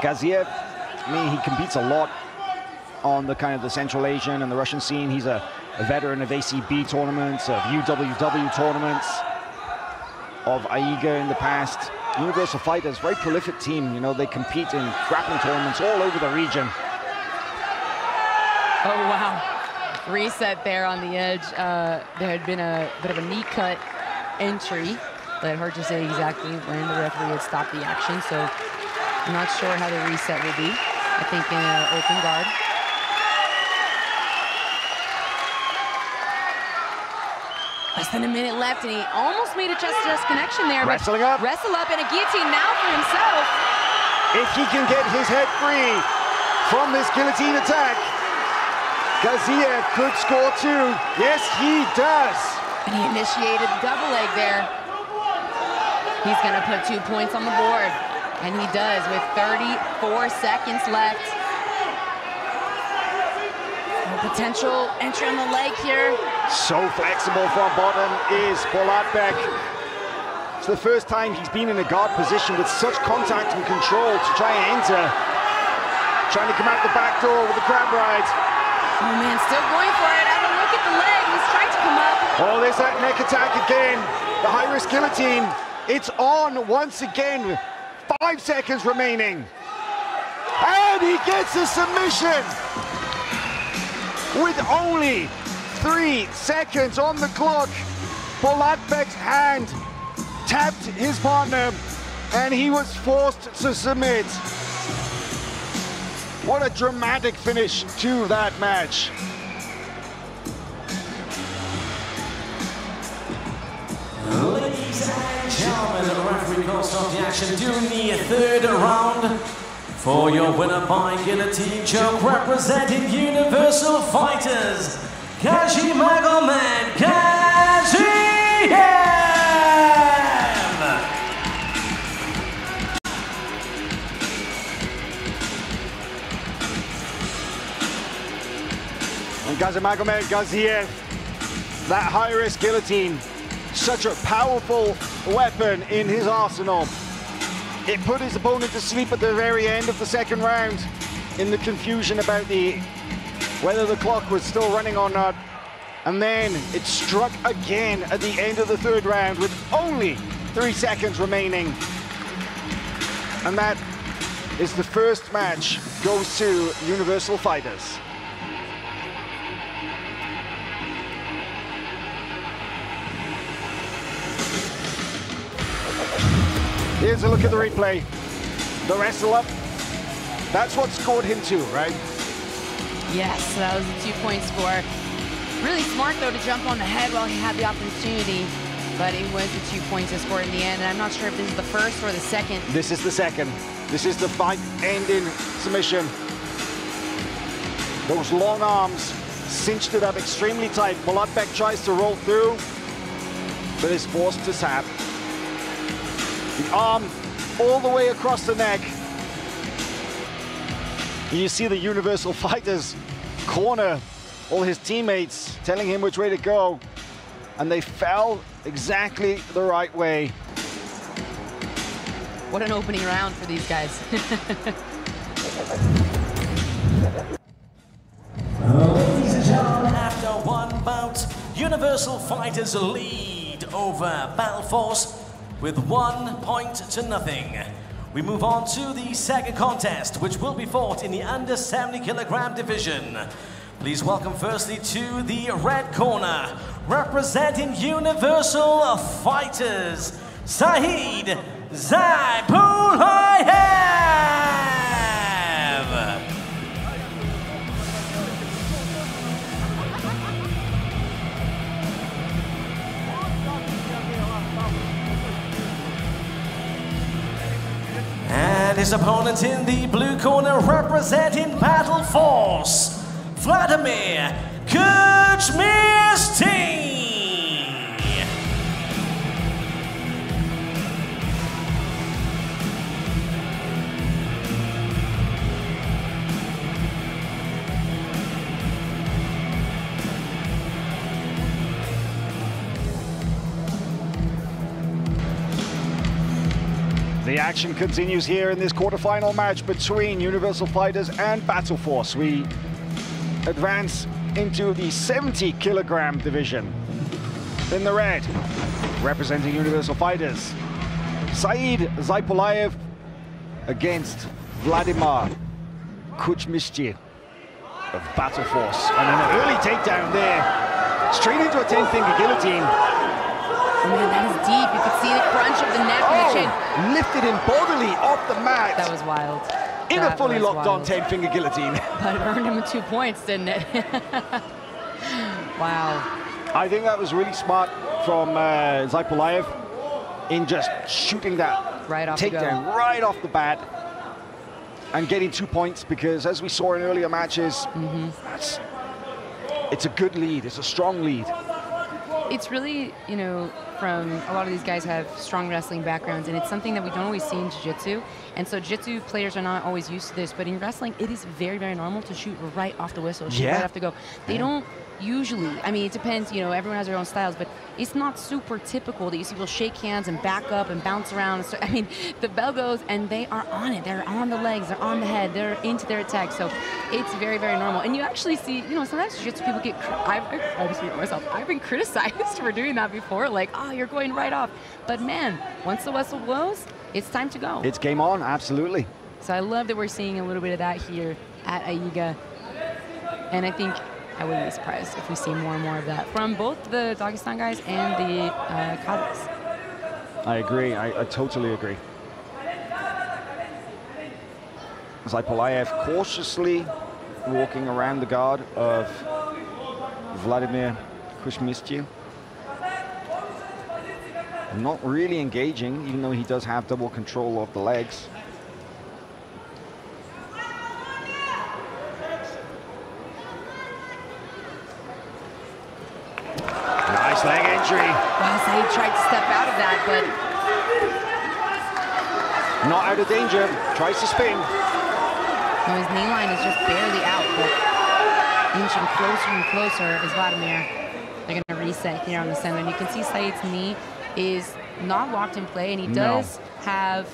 Gaziev, I mean, he competes a lot on the kind of the Central Asian and the Russian scene. He's a veteran of ACB tournaments, of UWW tournaments, of AIGA in the past. Universal Fighters, very prolific team. You know, they compete in grappling tournaments all over the region. Oh, wow. Reset there on the edge. There had been a bit of a knee cut entry. Led her to say exactly when the referee had stopped the action. So I'm not sure how the reset will be. I think in an open guard. Less than a minute left, and he almost made a chest-to-chest connection there. Wrestling up. Wrestle up, and a guillotine now for himself. If he can get his head free from this guillotine attack, Gaziev could score 2. Yes, he does. And he initiated the double leg there. He's going to put 2 points on the board, and he does with 34 seconds left. Potential entry on the leg here. So flexible from bottom is Polatbek. It's the first time he's been in a guard position with such contact and control to try and enter. Trying to come out the back door with the crab ride. Oh man, still going for it. Have a look at the leg. He's trying to come up. Oh, there's that neck attack again. The high-risk guillotine. It's on once again. 5 seconds remaining. And he gets a submission. With only 3 seconds on the clock, Polatbek's hand tapped his partner, and he was forced to submit. What a dramatic finish to that match. Ladies and gentlemen, the referee calls off the action during the 3rd round. For your winner by guillotine choke, representing Universal Fighters, Kaji Magomed Gaziev! And Magomed Gaziev, that high-risk guillotine, such a powerful weapon in his arsenal. It put his opponent to sleep at the very end of the 2nd round in the confusion about whether the clock was still running or not. And then it struck again at the end of the 3rd round with only 3 seconds remaining. And that is the first match goes to Universal Fighters. Here's a look at the replay. The wrestler, that's what scored him too, right? Yes, that was a 2-point score. Really smart, though, to jump on the head while he had the opportunity. But it was the 2 points to score in the end. And I'm not sure if this is the first or the second. This is the second. This is the fight-ending submission. Those long arms cinched it up extremely tight. Polatbek tries to roll through, but is forced to tap. The arm all the way across the neck. You see the Universal Fighters corner all his teammates, telling him which way to go, and they fell exactly the right way. What an opening round for these guys. Ladies and gentlemen, after one bout, Universal Fighters lead over Battle Force with 1 point to nothing. We move on to the second contest, which will be fought in the under 70 kilogram division. Please welcome firstly to the red corner, representing Universal Fighters, Saeed Zaipulayev! And his opponent in the blue corner, representing Battle Force, Vladimir Kuchmisty. The action continues here in this quarterfinal match between Universal Fighters and Battle Force. We advance into the 70 kilogram division. In the red, representing Universal Fighters, Saeed Zaipulayev against Vladimir Kuchmisty of Battle Force. And an early takedown there, straight into a 10-finger guillotine. Oh man, that is deep. You could see the crunch of the neck and the chin. Lifted him bodily off the mat. That was wild. In a fully locked on 10-finger guillotine. But it earned him 2 points, didn't it? Wow. I think that was really smart from Zaipulayev in just shooting that right off takedown right off the bat and getting 2 points, because as we saw in earlier matches, it's a good lead. It's a strong lead. It's really, you know, from a lot of these guys have strong wrestling backgrounds, and it's something that we don't always see in jiu-jitsu. And so jiu-jitsu players are not always used to this, but in wrestling, it is very, very normal to shoot right off the whistle, shoot right off the go. They don't usually, I mean, it depends, you know, everyone has their own styles, but it's not super typical that you see people shake hands and back up and bounce around. So, I mean, the bell goes and they are on it. They're on the legs, they're on the head, they're into their attack. So it's very, very normal. And you actually see, you know, sometimes jiu-jitsu people get, I'll speak for myself, I've been criticized for doing that before, like, oh, you're going right off. But man, once the whistle blows, it's time to go. It's game on, absolutely. So I love that we're seeing a little bit of that here at AIGA. And I think I wouldn't be surprised if we see more and more of that from both the Dagestan guys and the Kazakhs. I agree. I totally agree. Zaipulayev cautiously walking around the guard of Vladimir Kuchmisty. Not really engaging, even though he does have double control of the legs. Nice leg entry. Wow, so he tried to step out of that, but not out of danger. Tries to spin. No, his knee line is just barely out, but inching closer and closer is Vladimir. They're going to reset here on the center, and you can see Saeed's knee is not locked in play, and he does have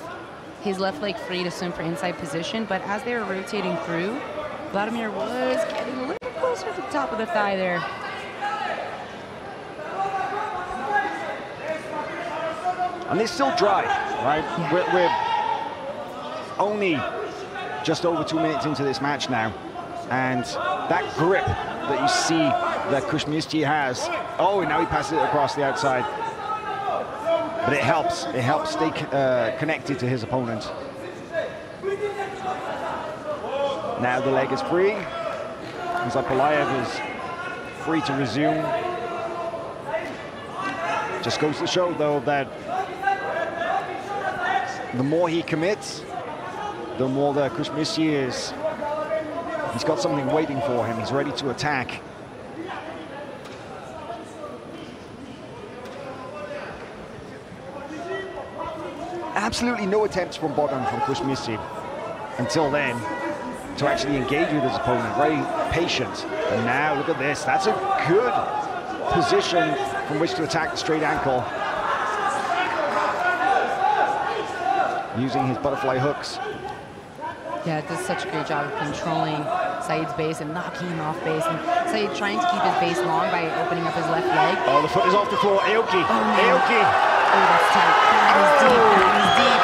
his left leg free to swim for inside position, but as they were rotating through, Vladimir was getting a little bit closer to the top of the thigh there. And they're still dry, right? Yeah. We're only just over 2 minutes into this match now. And that grip that you see that Kuzminsky has, oh, now he passes it across the outside. But it helps stay connected to his opponent. Now the leg is free. Zaipulaev is free to resume. Just goes to show, though, that the more he commits, the more the Kuzminsky is. He's got something waiting for him. He's ready to attack. Absolutely no attempts from bottom from Kuzminsky until then to actually engage with his opponent. Very patient. And now look at this. That's a good position from which to attack the straight ankle. Using his butterfly hooks. Yeah, it does such a great job of controlling Saeed's base and knocking him off base. And Saeed trying to keep his base long by opening up his left leg. Oh, the foot is off the floor. Aoki. Oh, no. Aoki. Oh, that's tight. That is deep. That is deep.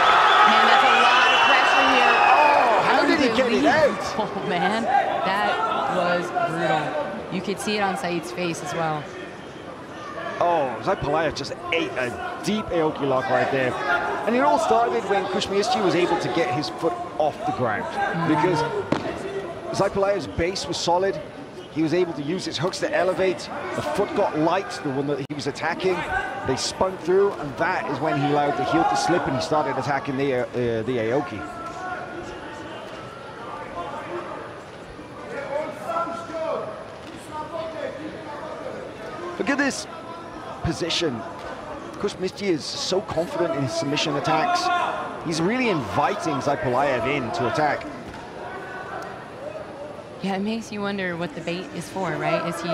Man, that's a lot of pressure here. Oh, how did he get it out? Oh, man. That was brutal. You could see it on Saeed's face as well. Oh, Zaipulaev just ate a deep Aoki lock right there. And it all started when Kuzminsky was able to get his foot off the ground. Because Zaipulaev's base was solid. He was able to use his hooks to elevate. The foot got light, the one that he was attacking. They spun through, and that is when he allowed the heel to slip and he started attacking the Aoki. Look at this position. Kuzminsky is so confident in his submission attacks. He's really inviting Zaipulaev in to attack. Yeah, it makes you wonder what the bait is for, right? Is he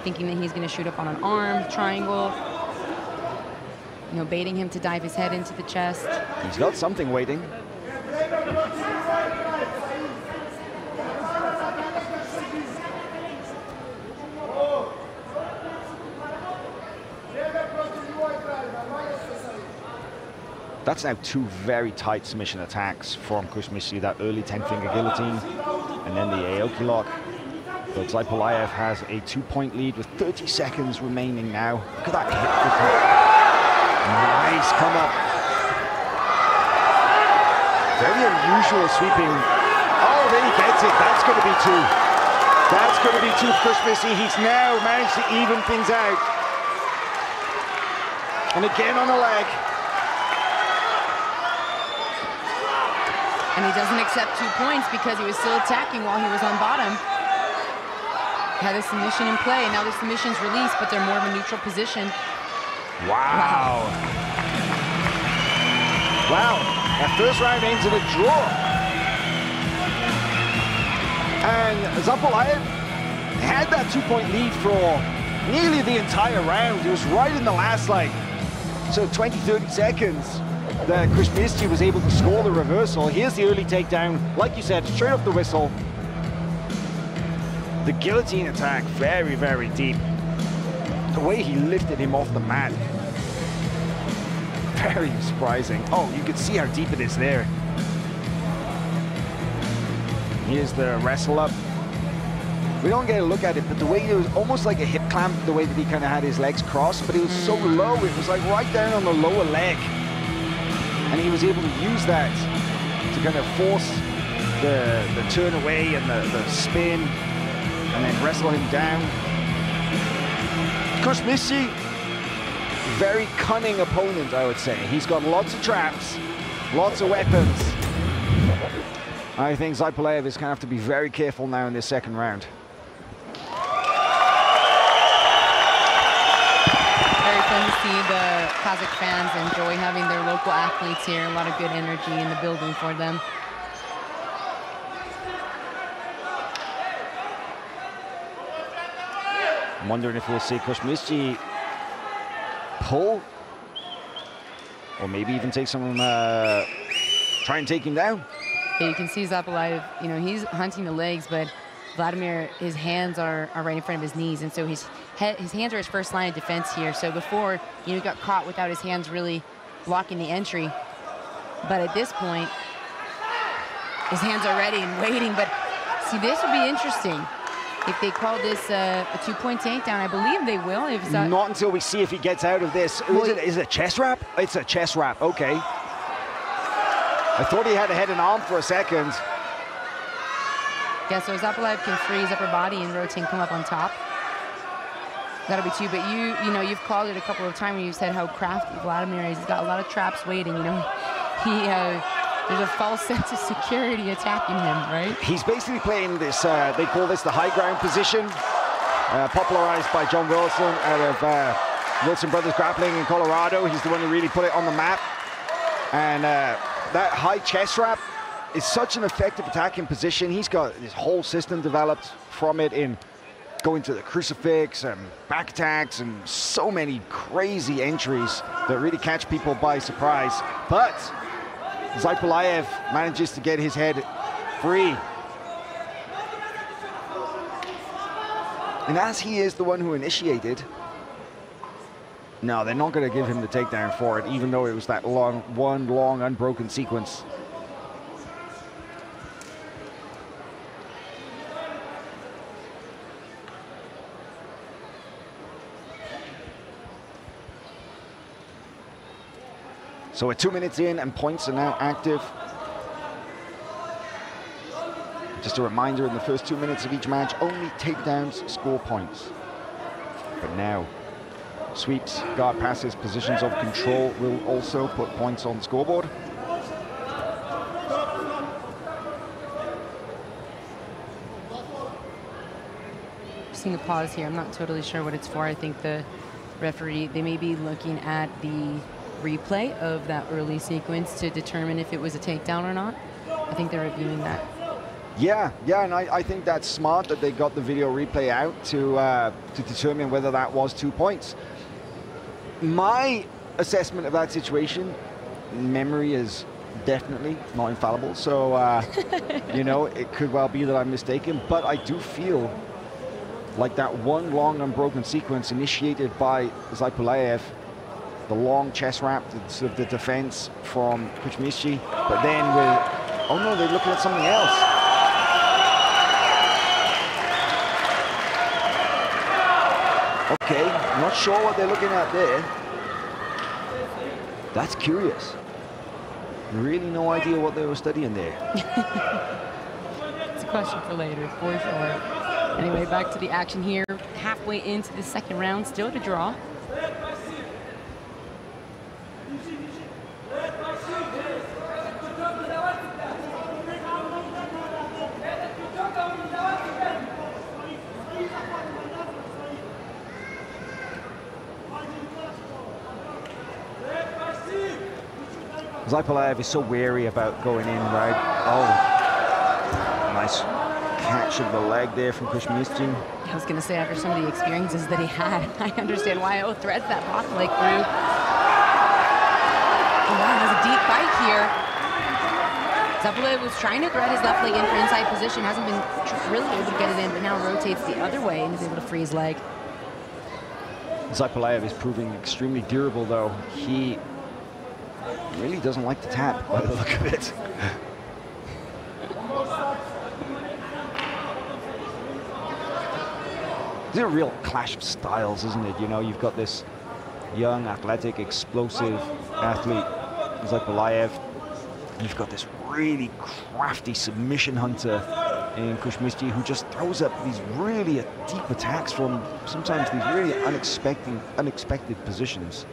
thinking that he's going to shoot up on an arm, triangle? You know, baiting him to dive his head into the chest. He's got something waiting. That's now two very tight submission attacks from Kuzminsky, that early 10-finger guillotine, and then the Aoki lock. But Zaipulaev has a 2-point lead with 30 seconds remaining now. Look at that hit. Nice come up. Very unusual sweeping. Oh, then he gets it. That's going to be two. That's going to be two for Kuzminsky. He's now managed to even things out. And again on the leg. And he doesn't accept 2 points because he was still attacking while he was on bottom. Had a submission in play, and now the submission's released, but they're more of a neutral position. Wow. Wow. That first round ends in a draw. And Zaipulaev had that 2-point lead for nearly the entire round. It was right in the last, 20, 30 seconds. That Kuzminsky was able to score the reversal. Here's the early takedown. Like you said, straight off the whistle. The guillotine attack, very, very deep. The way he lifted him off the mat. Very surprising. Oh, you can see how deep it is there. Here's the wrestle up. We don't get a look at it, but the way it was almost like a hip clamp, the way that he kind of had his legs crossed, but it was so low, it was like right down on the lower leg. And he was able to use that to kind of force the turn away and the spin, and then wrestle him down. Kuzminsky, very cunning opponent, I would say. He's got lots of traps, lots of weapons. I think Zaipulaev is going to have to be very careful now in this second round. Fun to see the Kazakh fans enjoy having their local athletes here. A lot of good energy in the building for them. I'm wondering if we'll see Kuzminsky pull, or maybe even take some, try and take him down. Yeah, you can see Zaipulaev, you know, he's hunting the legs, but Vladimir, his hands are right in front of his knees, and so his hands are his first line of defense here. So before, you know, he got caught without his hands really blocking the entry. But at this point, his hands are ready and waiting. But see, this would be interesting. If they call this a 2-point takedown, I believe they will. If not until we see if he gets out of this. Well, is it a chest wrap? It's a chest wrap, okay. I thought he had a head and arm for a second. Yeah, so Zapalaev can free his upper body and rotate and come up on top. That'll be 2, but you know, you've called it a couple of times when you said how crafty Vladimir is. He's got a lot of traps waiting, you know. There's a false sense of security attacking him, right? He's basically playing this, they call this the high ground position, popularized by John Wilson out of Wilson Brothers Grappling in Colorado. He's the one who really put it on the map. And that high chest wrap is such an effective attacking position. He's got his whole system developed from it in going to the crucifix and back attacks and so many crazy entries that really catch people by surprise. But Zapalaev manages to get his head free. And as he is the one who initiated, no, they're not going to give him the takedown for it, even though it was that one long unbroken sequence. So we're 2 minutes in and points are now active. Just a reminder, in the first 2 minutes of each match, only takedowns score points. But now, sweeps, guard passes, positions of control will also put points on the scoreboard. Seeing a pause here, I'm not totally sure what it's for. I think the referee, they may be looking at the replay of that early sequence to determine if it was a takedown or not. I think they're reviewing that. Yeah, and I think that's smart that they got the video replay out to determine whether that was 2 points. My assessment of that situation, memory is definitely not infallible, so you know, it could well be that I'm mistaken, but I do feel like that one long unbroken sequence initiated by Zapalaev, the long chest wrap, the defense from Kuchmichi, but then with, oh no, they're looking at something else. Okay, I'm not sure what they're looking at there. That's curious. Really no idea what they were studying there. It's a question for later, for sure. Anyway, back to the action here. Halfway into the second round, still to draw. Zapalaev is so wary about going in, right? Oh, nice catch of the leg there from Kuchmichi. I was going to say, after some of the experiences that he had, I understand why he threads that bottom leg through. Oh, wow, has a deep fight here. Zapalaev was trying to thread his left leg in for inside position, hasn't been really able to get it in, but now rotates the other way and is able to free his leg. Zapalaev is proving extremely durable, though. He really doesn't like to tap by the look of it. It's a real clash of styles, isn't it? You know, you've got this young, athletic, explosive athlete, Zapalaev. You've got this really crafty submission hunter in Kuchmichi who just throws up these really deep attacks from sometimes these really unexpected positions.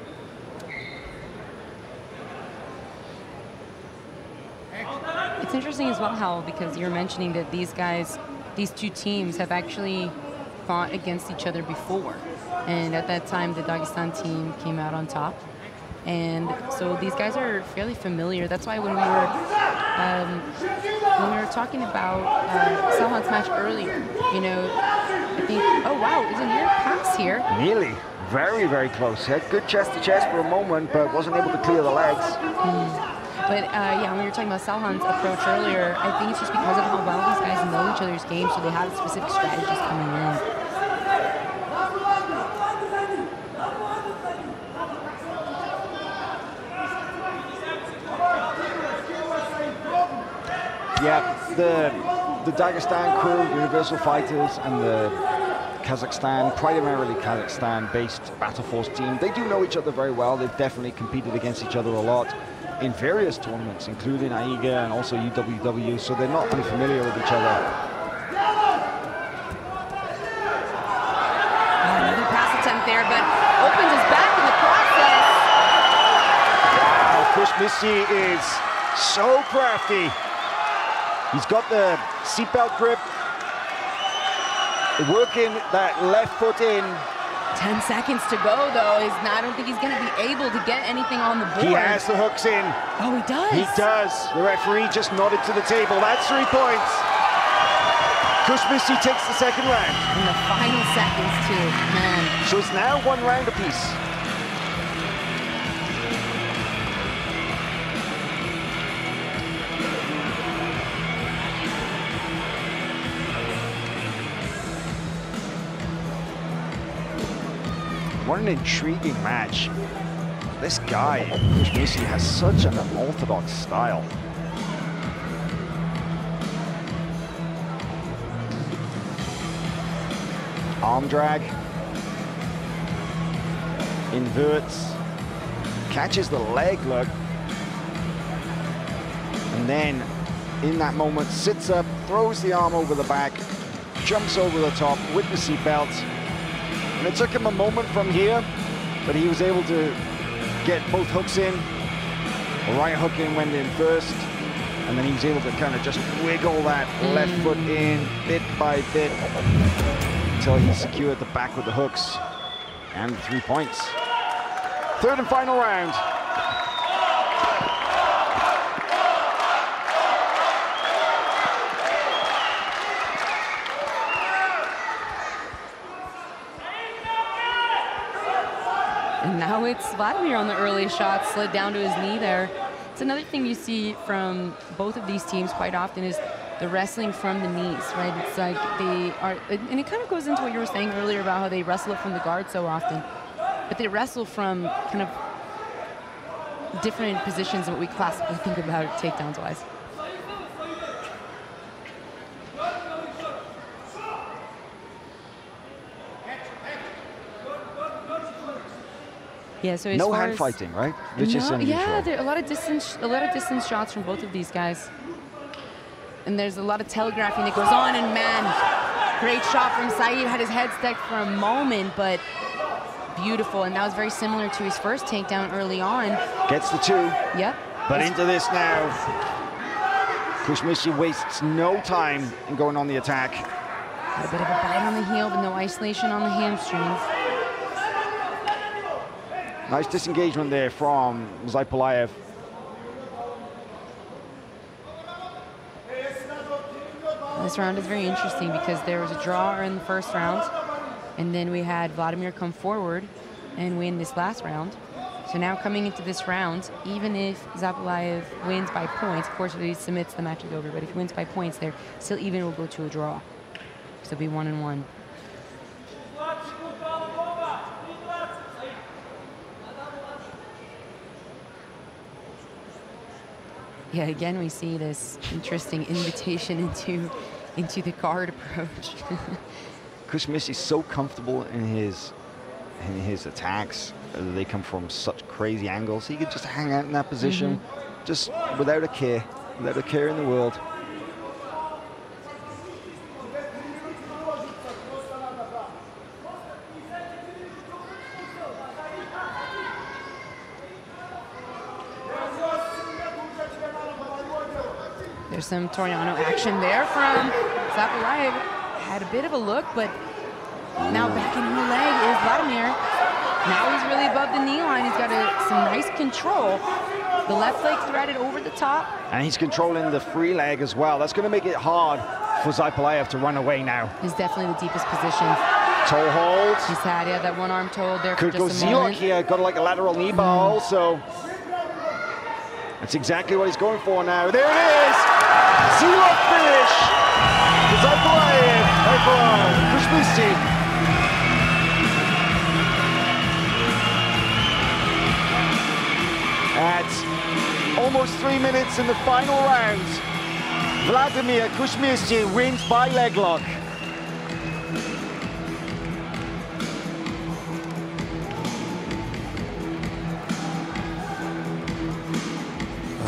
It's interesting as well how, because you're mentioning that these guys, these two teams have actually fought against each other before. And at that time, the Dagestan team came out on top. And so these guys are fairly familiar. That's why when we were talking about Salhan's match earlier, you know, I think, oh wow, there's a near pass here. Nearly, very, very close. Had good chest to chest for a moment, but wasn't able to clear the legs. But yeah, when we were talking about Salhan's approach earlier, I think it's just because of how well these guys know each other's games, so they have specific strategies coming in. Yeah, the Dagestan crew, Universal Fighters, and the Kazakhstan, primarily Kazakhstan-based Battle Force team, they do know each other very well. They've definitely competed against each other a lot in various tournaments, including AIGA and also UWW, so they're not unfamiliar with each other. Another pass attempt there, but opens his back in the process. Wow, Kushmisi is so crafty. He's got the seatbelt grip, working that left foot in. 10 seconds to go, though. I don't think he's going to be able to get anything on the board. He has the hooks in. Oh, he does? He does. The referee just nodded to the table. That's 3 points. Kushmisi takes the second round. In the final seconds, too. Man. So it's now 1 round apiece. What an intriguing match. This guy, Kushmisi, has such an unorthodox style. Arm drag. Inverts. Catches the leg look. And then, in that moment, sits up, throws the arm over the back, jumps over the top with the seatbelt. And it took him a moment from here, but he was able to get both hooks in. The right hook in went in first, and then he was able to kind of just wiggle that left foot in bit by bit until he secured the back with the hooks and 3 points. Third and final round. And now it's Vladimir on the early shot, slid down to his knee there. It's another thing you see from both of these teams quite often is the wrestling from the knees, right? It's like they are, and it kind of goes into what you were saying earlier about how they wrestle it from the guard so often, but they wrestle from kind of different positions than what we classically think about takedowns-wise. Yeah, so no hand fighting, right? Which is unusual. Yeah, there are a lot of distance shots from both of these guys. And there's a lot of telegraphing that goes on, and man, great shot from Saeed, had his head stuck for a moment, but beautiful, and that was very similar to his first takedown early on. Gets the 2. Yep. But into this now. Kushmisi wastes no time in going on the attack. Got a bit of a bite on the heel, but no isolation on the hamstrings. Nice disengagement there from Zaipulayev. This round is very interesting because there was a draw in the first round, and then we had Vladimir come forward and win this last round. So now coming into this round, even if Zaipulayev wins by points, of course if he submits, the match is over, but if he wins by points, they're still even, will go to a draw. So it'll be 1-1. Yeah, again, we see this interesting invitation into the guard approach. Kushmisi is so comfortable in his attacks. They come from such crazy angles. He could just hang out in that position, just without a care in the world. There's some Toriano action there from Zaipulayev. Had a bit of a look, but now back in the leg is Vladimir. Now he's really above the knee line. He's got some nice control. The left leg threaded over the top. And he's controlling the free leg as well. That's going to make it hard for Zaipulayev to run away now. He's definitely the deepest position. Toe hold. He's had, yeah, that one arm toe hold there Could for go just a moment. here, got like a lateral knee bar also. That's exactly what he's going for now. There it is! Zilok finish! Zaipulayev, Kushmisi. At almost 3 minutes in the final round, Vladimir Kuzminsky wins by leg lock.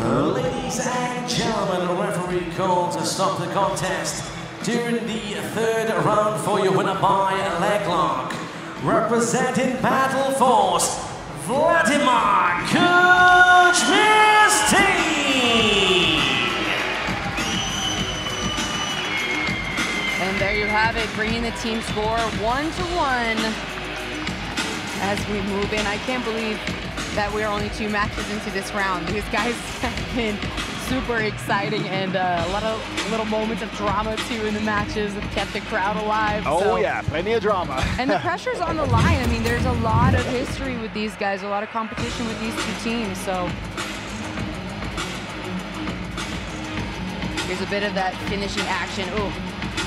Ladies and gentlemen, the referee called to stop the contest during the third round for your winner by leg lock. Representing Battle Force, Vladimir Kuzminsky. And there you have it, bringing the team score 1-1 as we move in. I can't believe that we're only 2 matches into this round. These guys have been super exciting, and a lot of little moments of drama too in the matches have kept the crowd alive. Oh so. yeah, plenty of drama. And the pressure's on the line. I mean, there's a lot of history with these guys, a lot of competition with these 2 teams. So here's a bit of that finishing action. Ooh.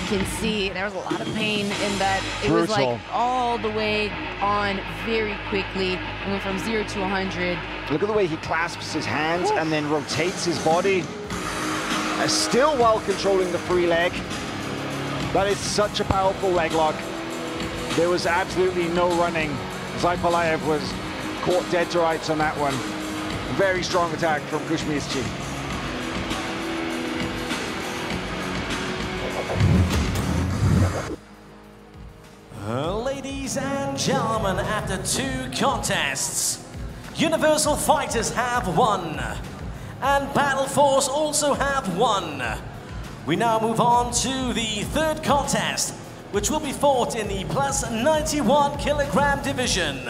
Can see there was a lot of pain in that. It was like all the way on very quickly. It went from 0 to 100. Look at the way he clasps his hands and then rotates his body. Still while controlling the free leg. That is such a powerful leg lock. There was absolutely no running. Zaipalayev was caught dead to rights on that one. Very strong attack from Kuzminsky. Ladies and gentlemen, after 2 contests, Universal Fighters have won, and Battle Force also have won. We now move on to the 3rd contest, which will be fought in the plus 91 kilogram division.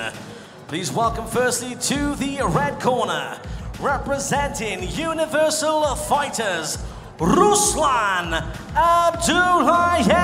Please welcome firstly to the red corner, representing Universal Fighters, Ruslan Abdullayev.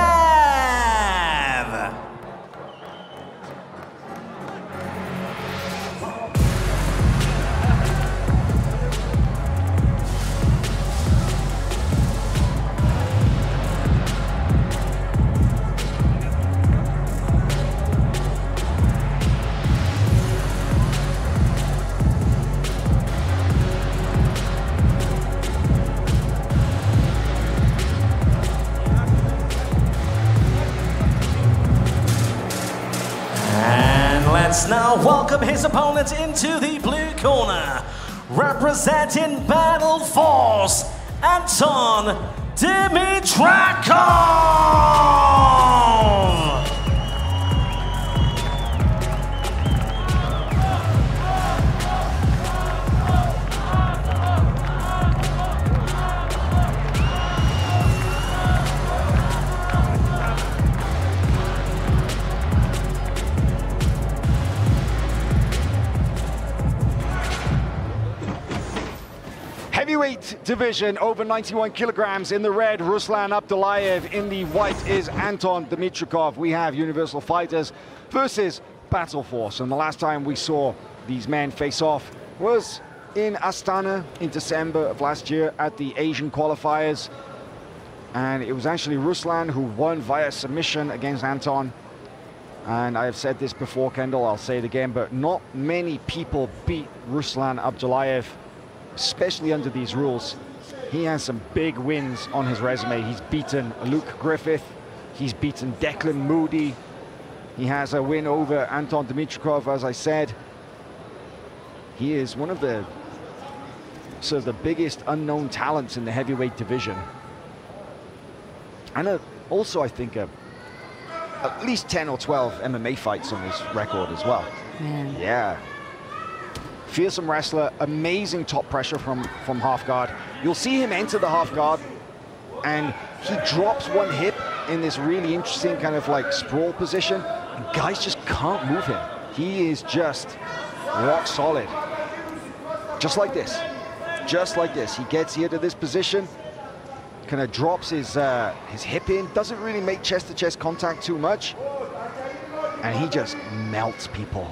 Let's now welcome his opponent into the blue corner, representing Battle Force, Anton Dimitrakov. Heavyweight division over 91 kilograms. In the red, Ruslan Abdullayev. In the white is Anton Dimitrakov. We have Universal Fighters versus Battle Force. And the last time we saw these men face off was in Astana in December of last year at the Asian qualifiers. And it was actually Ruslan who won via submission against Anton. And I have said this before, Kendall, I'll say it again, but not many people beat Ruslan Abdullayev, especially under these rules. He has some big wins on his resume. He's beaten Luke Griffith, he's beaten Declan Moody, he has a win over Anton Dimitrakov, as I said. He is one of the the biggest unknown talents in the heavyweight division. And also, I think, at least 10 or 12 MMA fights on his record as well. Man. Yeah. Fearsome wrestler, amazing top pressure from half guard. You'll see him enter the half guard and he drops one hip in this really interesting kind of like sprawl position, and guys just can't move him. He is just rock solid. Just like this. Just like this. He gets here to this position, kind of drops his hip in, doesn't really make chest-to-chest contact too much, and he just melts people.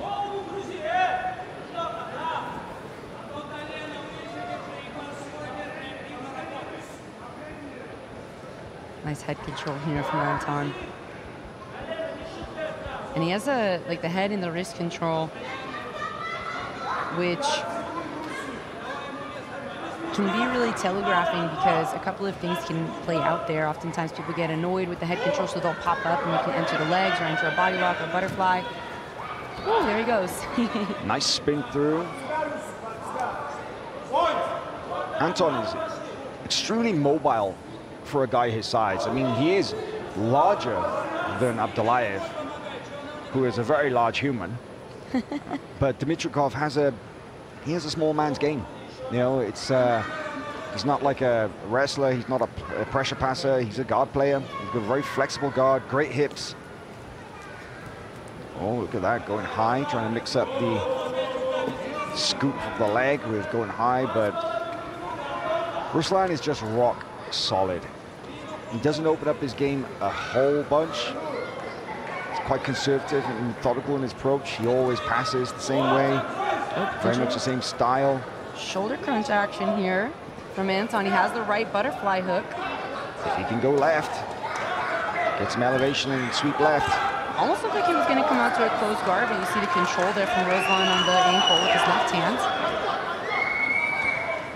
Nice head control here from Anton. And he has the head and the wrist control, which can be really telegraphing because a couple of things can play out there. Oftentimes people get annoyed with the head control, so they'll pop up and you can enter the legs or enter a body lock or butterfly. Oh, there he goes. Nice spin through. Anton is extremely mobile for a guy his size. I mean, he is larger than Abdullayev, who is a very large human. But Dimitrikov has a small man's game. You know, it's he's not like a wrestler. He's not a pressure passer. He's a guard player. He's got a very flexible guard, great hips. Oh, look at that, going high, trying to mix up the scoop of the leg with going high, but Ruslan is just rock solid. He doesn't open up his game a whole bunch. He's quite conservative and methodical in his approach. He always passes the same way, very much the same style. Shoulder crunch action here from Anton. He has the right butterfly hook. If he can go left, get some elevation and sweep left. Almost looked like he was going to come out to a closed guard, but you see the control there from Ruslan on the ankle with his left hand.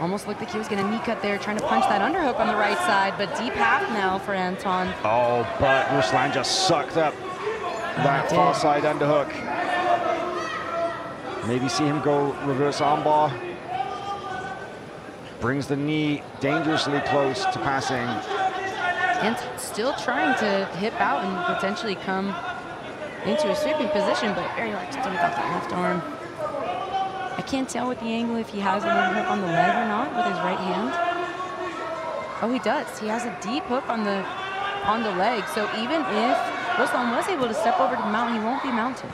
Almost looked like he was going to knee cut there, trying to punch that underhook on the right side, but deep half now for Anton. Oh, but Ruslan just sucked up that far side underhook. Maybe see him go reverse armbar. Brings the knee dangerously close to passing. And still trying to hip out and potentially come into a sweeping position, but very hard to do without that left arm. I can't tell with the angle if he has an underhook on the leg or not with his right hand. Oh, he does. He has a deep hook on the leg. So even if Ruslan was able to step over to the mount, he won't be mounted.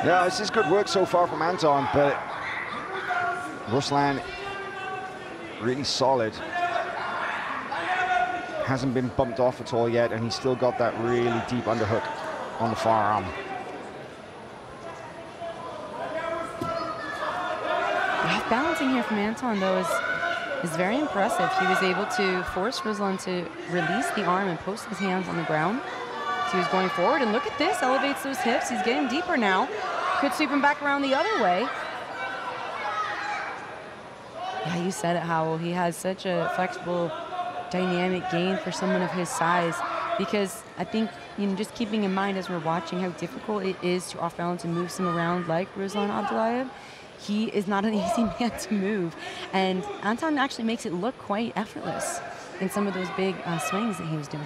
Yeah, this is good work so far from Anton, but Ruslan really solid. Hasn't been bumped off at all yet, and he's still got that really deep underhook on the far arm. Off balancing here from Anton, though, is very impressive. He was able to force Ruslan to release the arm and post his hands on the ground. So he was going forward, and look at this, elevates those hips. He's getting deeper now. Could sweep him back around the other way. Yeah, you said it, Howell. He has such a flexible, dynamic game for someone of his size, because I think, you know, just keeping in mind as we're watching how difficult it is to off balance and move him around like Ruslan Abdullayev, he is not an easy man to move, and Anton actually makes it look quite effortless in some of those big swings that he was doing.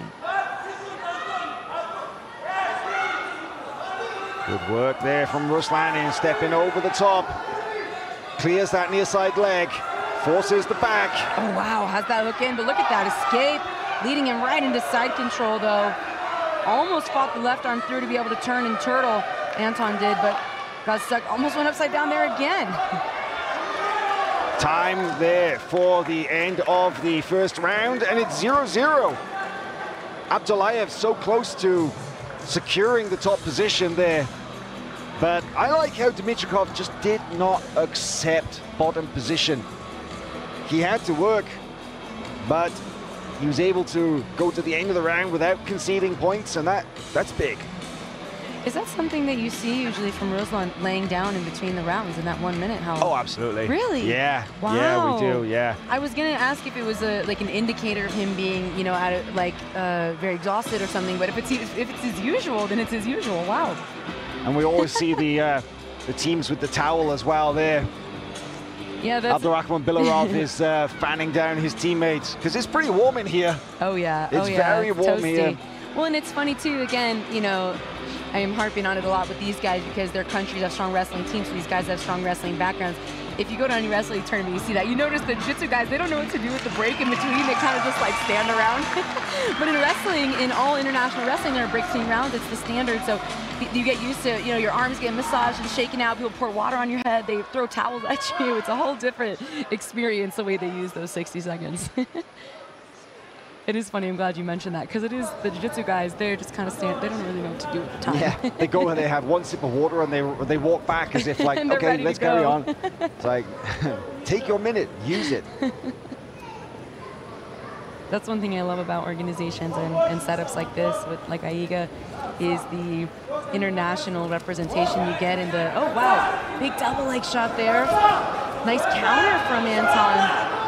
Good work there from Ruslan in stepping over the top, clears that near side leg, forces the back. Oh, wow, has that hook in, but look at that escape. Leading him right into side control, though. Almost fought the left arm through to be able to turn and turtle. Anton did, but got stuck. Almost went upside down there again. Time there for the end of the first round, and it's 0-0. Abdullayev so close to securing the top position there. But I like how Dimitrikov just did not accept bottom position. He had to work, but he was able to go to the end of the round without conceding points, and that's big. Is that something that you see usually from Ruslan laying down in between the rounds in that 1 minute? How? Oh, absolutely. Really? Yeah. Wow. Yeah, we do. Yeah. I was gonna ask if it was like an indicator of him being, you know, very exhausted or something. But if it's his usual, then it's his usual. Wow. And we always see the teams with the towel as well there. Yeah, that's... Abdurrahman Bilarov is fanning down his teammates because it's pretty warm in here. Oh yeah. It's very warm here. Well, and it's funny too. Again, you know, I am harping on it a lot with these guys because their countries have strong wrestling teams, so these guys have strong wrestling backgrounds. If you go to any wrestling tournament, you see that. You notice the jiu-jitsu guys, they don't know what to do with the break in between. They kind of just like stand around. But in wrestling, in all international wrestling, there are break between rounds. It's the standard. So you get used to, you know, your arms getting massaged and shaken out. People pour water on your head. They throw towels at you. It's a whole different experience the way they use those 60 seconds. It is funny. I'm glad you mentioned that because it is the jiu-jitsu guys. They're just kind of stand. They don't really know what to do at the time. Yeah, they go and they have one sip of water and they walk back as if like, okay, let's carry on. It's like, take your minute, use it. That's one thing I love about organizations and setups like this with like AIGA is the international representation you get in the, oh wow, big double leg shot there. Nice counter from Anton.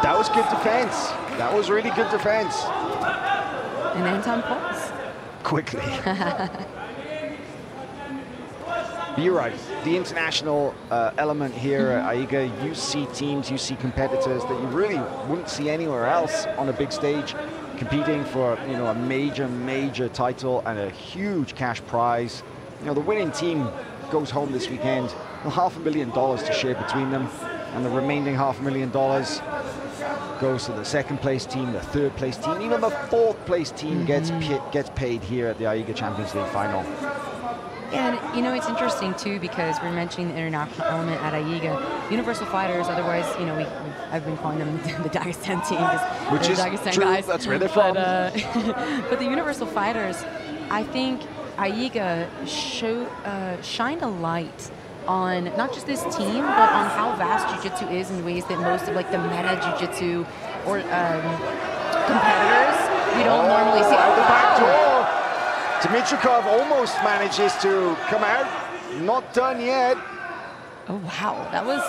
That was good defense. That was really good defense. And Anton pulls. Quickly. You're right. The international element here at AIGA, you see teams, you see competitors that you really wouldn't see anywhere else on a big stage, competing for, you know, a major title and a huge cash prize. You know, the winning team goes home this weekend with $500,000 to share between them, and the remaining $500,000 goes to the second place team, the third place team, even the fourth place team gets paid here at the AIGA Champions League final. And, you know, it's interesting, too, because we're mentioning the international element at AIGA. Universal Fighters, otherwise, you know, I've been calling them the Dagestan team. Which is Dagestan true, guys. that's where they're from. But the Universal Fighters, I think AIGA shined a light on not just this team, but on how vast jiu-jitsu is in ways that most of, like, the meta jiu-jitsu or competitors we don't normally see. Out the back door. Dimitrikov almost manages to come out. Not done yet. Oh wow, that was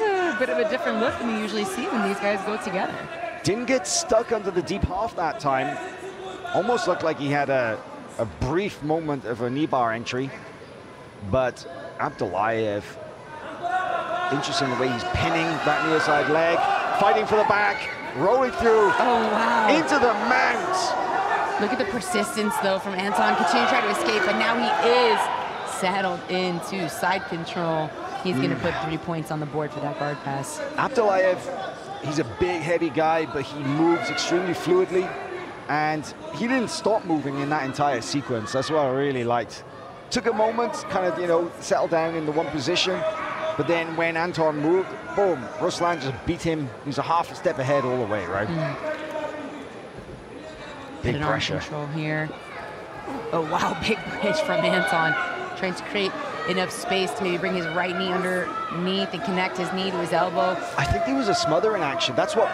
a bit of a different look than we usually see when these guys go together. Didn't get stuck under the deep half that time. Almost looked like he had a brief moment of a knee bar entry. But Abdullayev, interesting the way he's pinning that near side leg, fighting for the back, rolling through into the mount. Look at the persistence, though, from Anton. Continuing to try to escape, but now he is settled into side control. He's going to put 3 points on the board for that guard pass. Abdullayev, he's a big, heavy guy, but he moves extremely fluidly, and he didn't stop moving in that entire sequence. That's what I really liked. Took a moment, kind of, you know, settle down in the one position, but then when Anton moved, boom, Ruslan just beat him. He was a half a step ahead all the way, right? Big pressure. Control here. Oh wow, big bridge from Anton. Trying to create enough space to maybe bring his right knee underneath and connect his knee to his elbow. I think there was a smother in action. That's what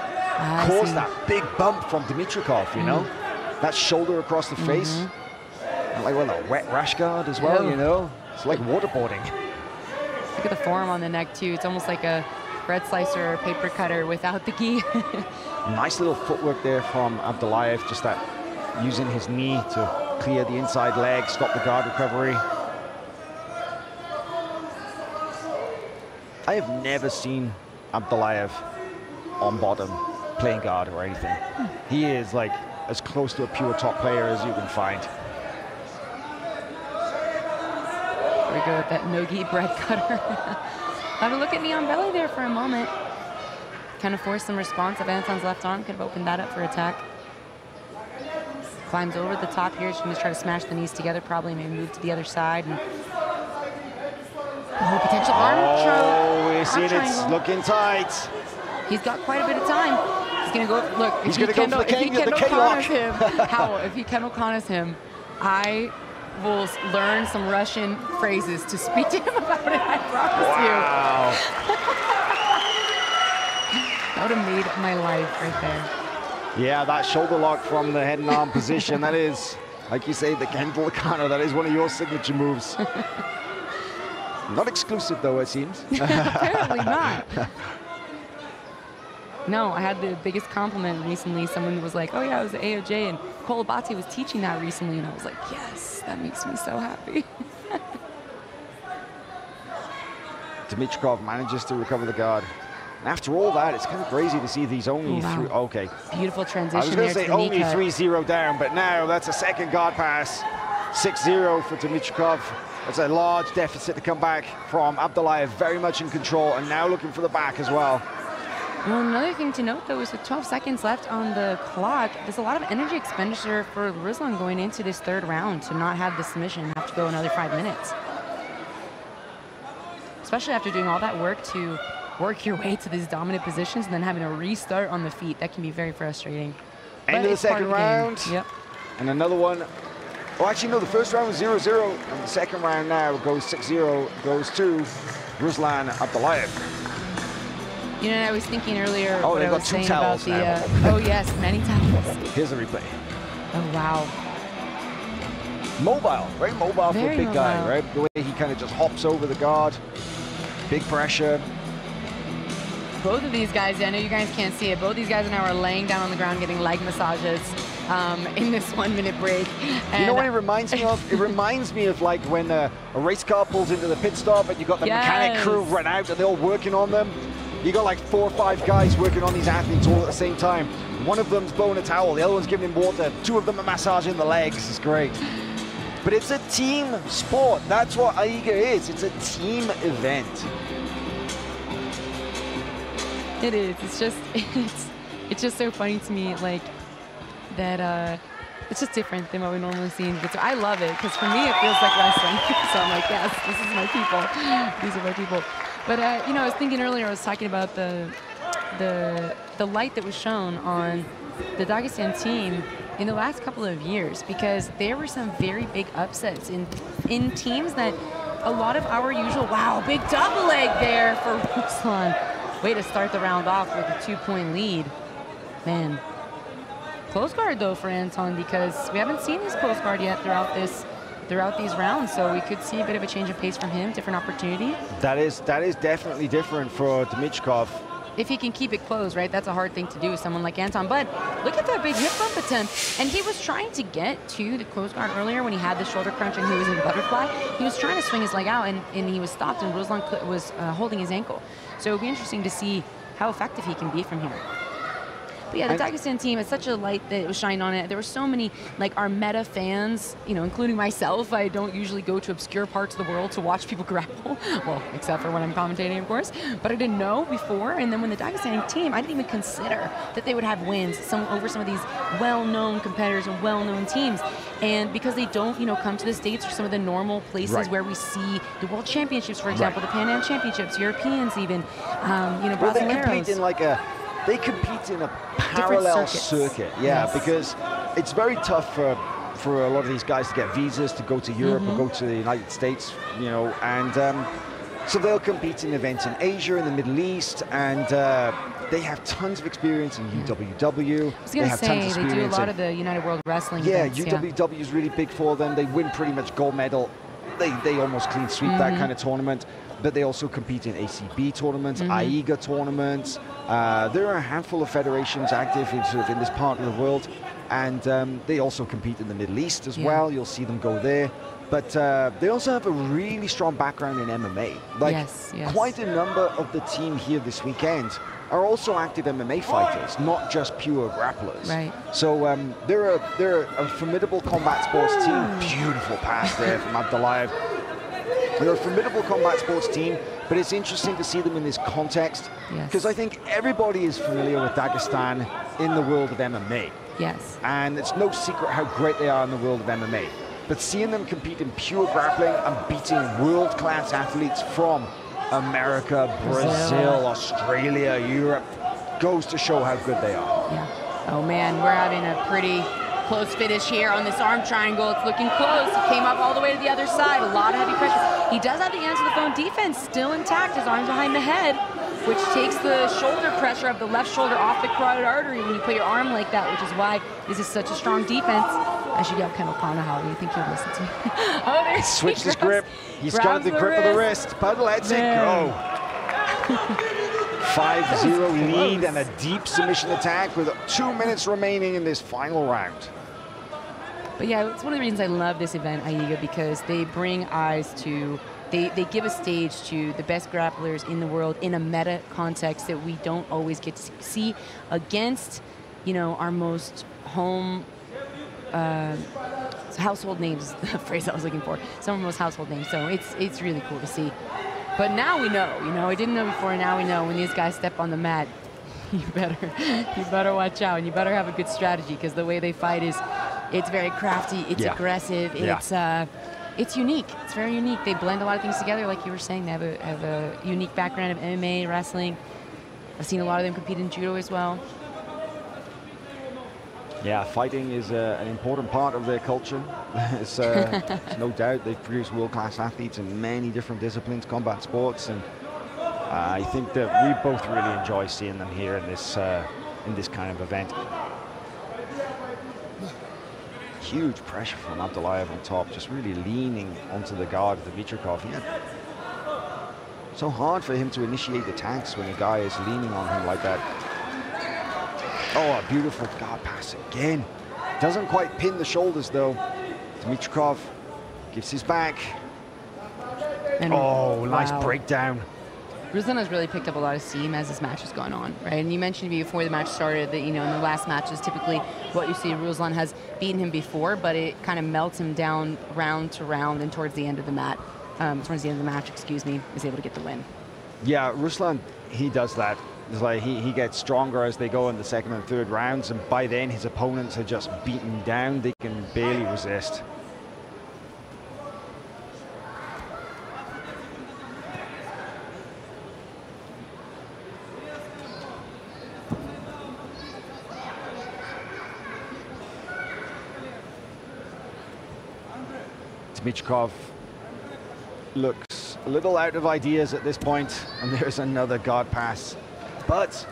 caused that big bump from Dimitrikov, you know? That shoulder across the face. And like, well, a wet rash guard as well, you know? It's like waterboarding. Look at the forearm on the neck too. It's almost like a bread slicer or paper cutter without the gi. Nice little footwork there from Abdullayev, just that using his knee to clear the inside leg, stop the guard recovery. I have never seen Abdullayev on bottom playing guard or anything. He is like as close to a pure top player as you can find. There we go with that no-gi bread cutter. Have a look at Neon Belly there for a moment. Kind of forced some response of Anton's left arm. Could have opened that up for attack. Climbs over the top here. She's going to try to smash the knees together. Probably maybe move to the other side. And potential arm choke. Oh, we see it's looking tight. He's got quite a bit of time. He's going to go, look, he's going to go for the K-lock. If he Kendall Connors him, I will learn some Russian phrases to speak to him about it, I promise you. That would have made my life right there. Yeah, that shoulder lock from the head and arm position, that is, like you say, the Kendall Connor, that is one of your signature moves. Not exclusive, though, it seems. Apparently not. No, I had the biggest compliment recently. Someone was like, oh, yeah, I was at AOJ, and Cole Abate was teaching that recently. And I was like, yes, that makes me so happy. Dimitrikov manages to recover the guard. After all that, it's kind of crazy to see these only three. Okay. Beautiful transition. I was going to say only 3-0 down, but now that's a second guard pass. 6-0 for Dimitrikov. That's a large deficit to come back from Abdullayev, very much in control, and now looking for the back as well. Well, another thing to note, though, is with 12 seconds left on the clock, there's a lot of energy expenditure for Ruslan going into this third round to not have the submission and have to go another 5 minutes. Especially after doing all that work to work your way to these dominant positions and then having to restart on the feet. That can be very frustrating. End of the second round. Yep. And another one. Oh, actually, no, the first round was 0-0. And the second round now goes 6-0, goes to Ruslan Abdullayev. You know, I was thinking earlier what I was saying about the... oh, yes, many towels. Here's a replay. Oh, wow. Mobile, very mobile for a big guy, right? The way he kind of just hops over the guard. Big pressure. both of these guys, I know you guys can't see it, both these guys now are laying down on the ground getting leg massages in this 1 minute break. And you know what it reminds me of? It reminds me of like when a race car pulls into the pit stop and you've got the mechanic crew run out and they're all working on them. You got like 4 or 5 guys working on these athletes all at the same time. One of them's blowing a towel, the other one's giving him water, 2 of them are massaging the legs. It's great. But it's a team sport. That's what AIGA is. It's a team event. It is. It's just it's just so funny to me, like that. It's just different than what we normally see in jiu-jitsu. I love it because for me it feels like wrestling. So I'm like, yes, this is my people. These are my people. But you know, I was thinking earlier. I was talking about the light that was shown on the Dagestan team in the last couple of years, because there were some very big upsets in teams that a lot of our usual, wow, big double leg there for Ruslan. Way to start the round off with a 2-point lead. Man, close guard though for Anton, because we haven't seen his close guard yet throughout these rounds, so we could see a bit of a change of pace from him, different opportunity. That is definitely different for Dimitrov. If he can keep it closed, right? That's a hard thing to do with someone like Anton. But look at that big hip bump attempt. And he was trying to get to the close guard earlier when he had the shoulder crunch and he was in butterfly. He was trying to swing his leg out and he was stopped, and Ruslan was holding his ankle. So it'll be interesting to see how effective he can be from here. But yeah, the Dagestan team, it's such a light that was shined on it. There were so many, like, our meta fans, you know, including myself. I don't usually go to obscure parts of the world to watch people grapple. Well, except for when I'm commentating, of course. But I didn't know before. And then when the Dagestan team, I didn't even consider that they would have wins over some of these well-known competitors and well-known teams. And because they don't, you know, come to the States or some of the normal places where we see the World Championships, for example, the Pan Am Championships, Europeans even, you know, well, they Brasileiros. compete in like a... They compete in a parallel circuit, because it's very tough for a lot of these guys to get visas to go to Europe or go to the United States, you know, and so they'll compete in events in Asia, in the Middle East, and they have tons of experience in UWW. I was going to say, they do a lot of the United World Wrestling events. UWW is really big for them. They win pretty much gold medal. They almost clean sweep that kind of tournament. But they also compete in ACB tournaments, AIGA tournaments. There are a handful of federations active in this part of the world, and they also compete in the Middle East as well. You'll see them go there. But they also have a really strong background in MMA. Like, quite a number of the team here this weekend are also active MMA fighters, not just pure grapplers. Right. So they're a formidable combat sports team. Beautiful pass there from Abdullayev. They're a formidable combat sports team, but it's interesting to see them in this context, because I think everybody is familiar with Dagestan in the world of MMA. Yes. And it's no secret how great they are in the world of MMA. But seeing them compete in pure grappling and beating world-class athletes from America, Brazil, Australia, Europe, goes to show how good they are. Yeah. Oh man, we're having a pretty close finish here on this arm triangle. It's looking close. He came up all the way to the other side. A lot of heavy pressure. He does have the answer to the phone defense still intact. His arm's behind the head, which takes the shoulder pressure of the left shoulder off the carotid artery when you put your arm like that, which is why this is such a strong defense. I should yell Ken O'Connor, how do you think he'll listen to me? Oh, there he switched his grip. He's got the grip of the wrist, but lets it go. 5-0 lead and a deep submission attack with 2 minutes remaining in this final round. But yeah, it's one of the reasons I love this event, AIGA, because they bring eyes to, they give a stage to the best grapplers in the world in a meta context that we don't always get to see against, you know, our most household names, the phrase I was looking for, some of the most household names. So it's really cool to see. But now we know, you know, I didn't know before, now we know when these guys step on the mat, you better watch out, and you better have a good strategy, because the way they fight is, it's very crafty, it's aggressive, it's unique. It's very unique. They blend a lot of things together, like you were saying. They have a unique background of MMA, wrestling. I've seen a lot of them compete in judo as well. Yeah, fighting is an important part of their culture. It's no doubt they produce world-class athletes in many different disciplines, combat sports, and I think that we both really enjoy seeing them here in this kind of event. Huge pressure from Abdullayev on top, just really leaning onto the guard of Dimitrov. He had So hard for him to initiate attacks when a guy is leaning on him like that. Oh, a beautiful guard pass again. Doesn't quite pin the shoulders though. Dimitrov gives his back. And oh, nice wow. breakdown. Ruslan has really picked up a lot of steam as this match has gone on, right? And you mentioned before the match started that, you know, in the last matches, typically what you see, Ruslan has beaten him before, but it kind of melts him down round to round, and towards the end of the match, excuse me, is able to get the win. Yeah, Ruslan, he does that. It's like he gets stronger as they go in the second and third rounds, and by then his opponents are just beaten down. They can barely resist. Dimitrov looks a little out of ideas at this point, and there's another guard pass. But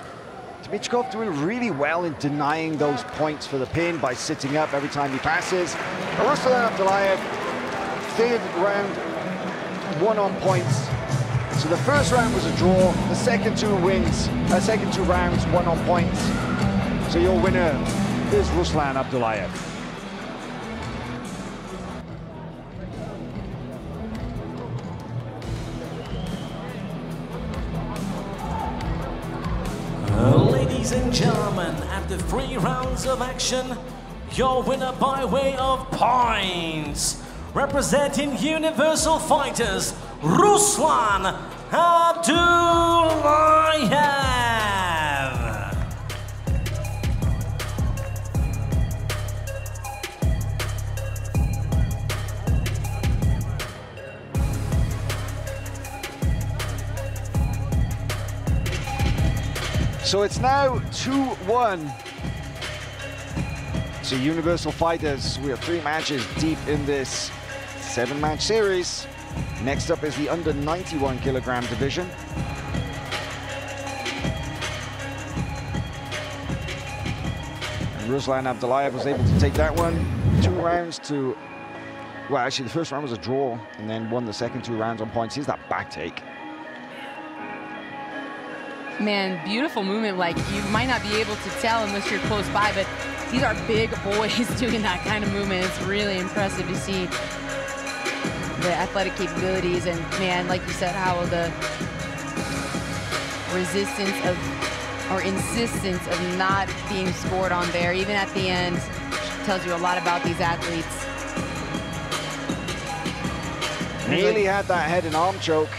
Dimitrov doing really well in denying those points for the pin by sitting up every time he passes. Ruslan Abdullayev, third round, 1 on points. So the first round was a draw, the second two rounds, 1 on points. So your winner is Ruslan Abdullayev. Ladies and gentlemen, after 3 rounds of action, your winner by way of points, representing Universal Fighters, Ruslan Abdullayev. So it's now 2-1. So Universal Fighters, we are 3 matches deep in this 7-match series. Next up is the under 91 kilogram division. And Ruslan Abdullayev was able to take that one. 2 rounds to, well, actually the first round was a draw, and then won the second 2 rounds on points. Here's that back take. Man, beautiful movement. Like, you might not be able to tell unless you're close by, but these are big boys doing that kind of movement. It's really impressive to see the athletic capabilities, and man, like you said, how the resistance of, or insistence of not being scored on there, even at the end, tells you a lot about these athletes. Nearly had that head and arm choke.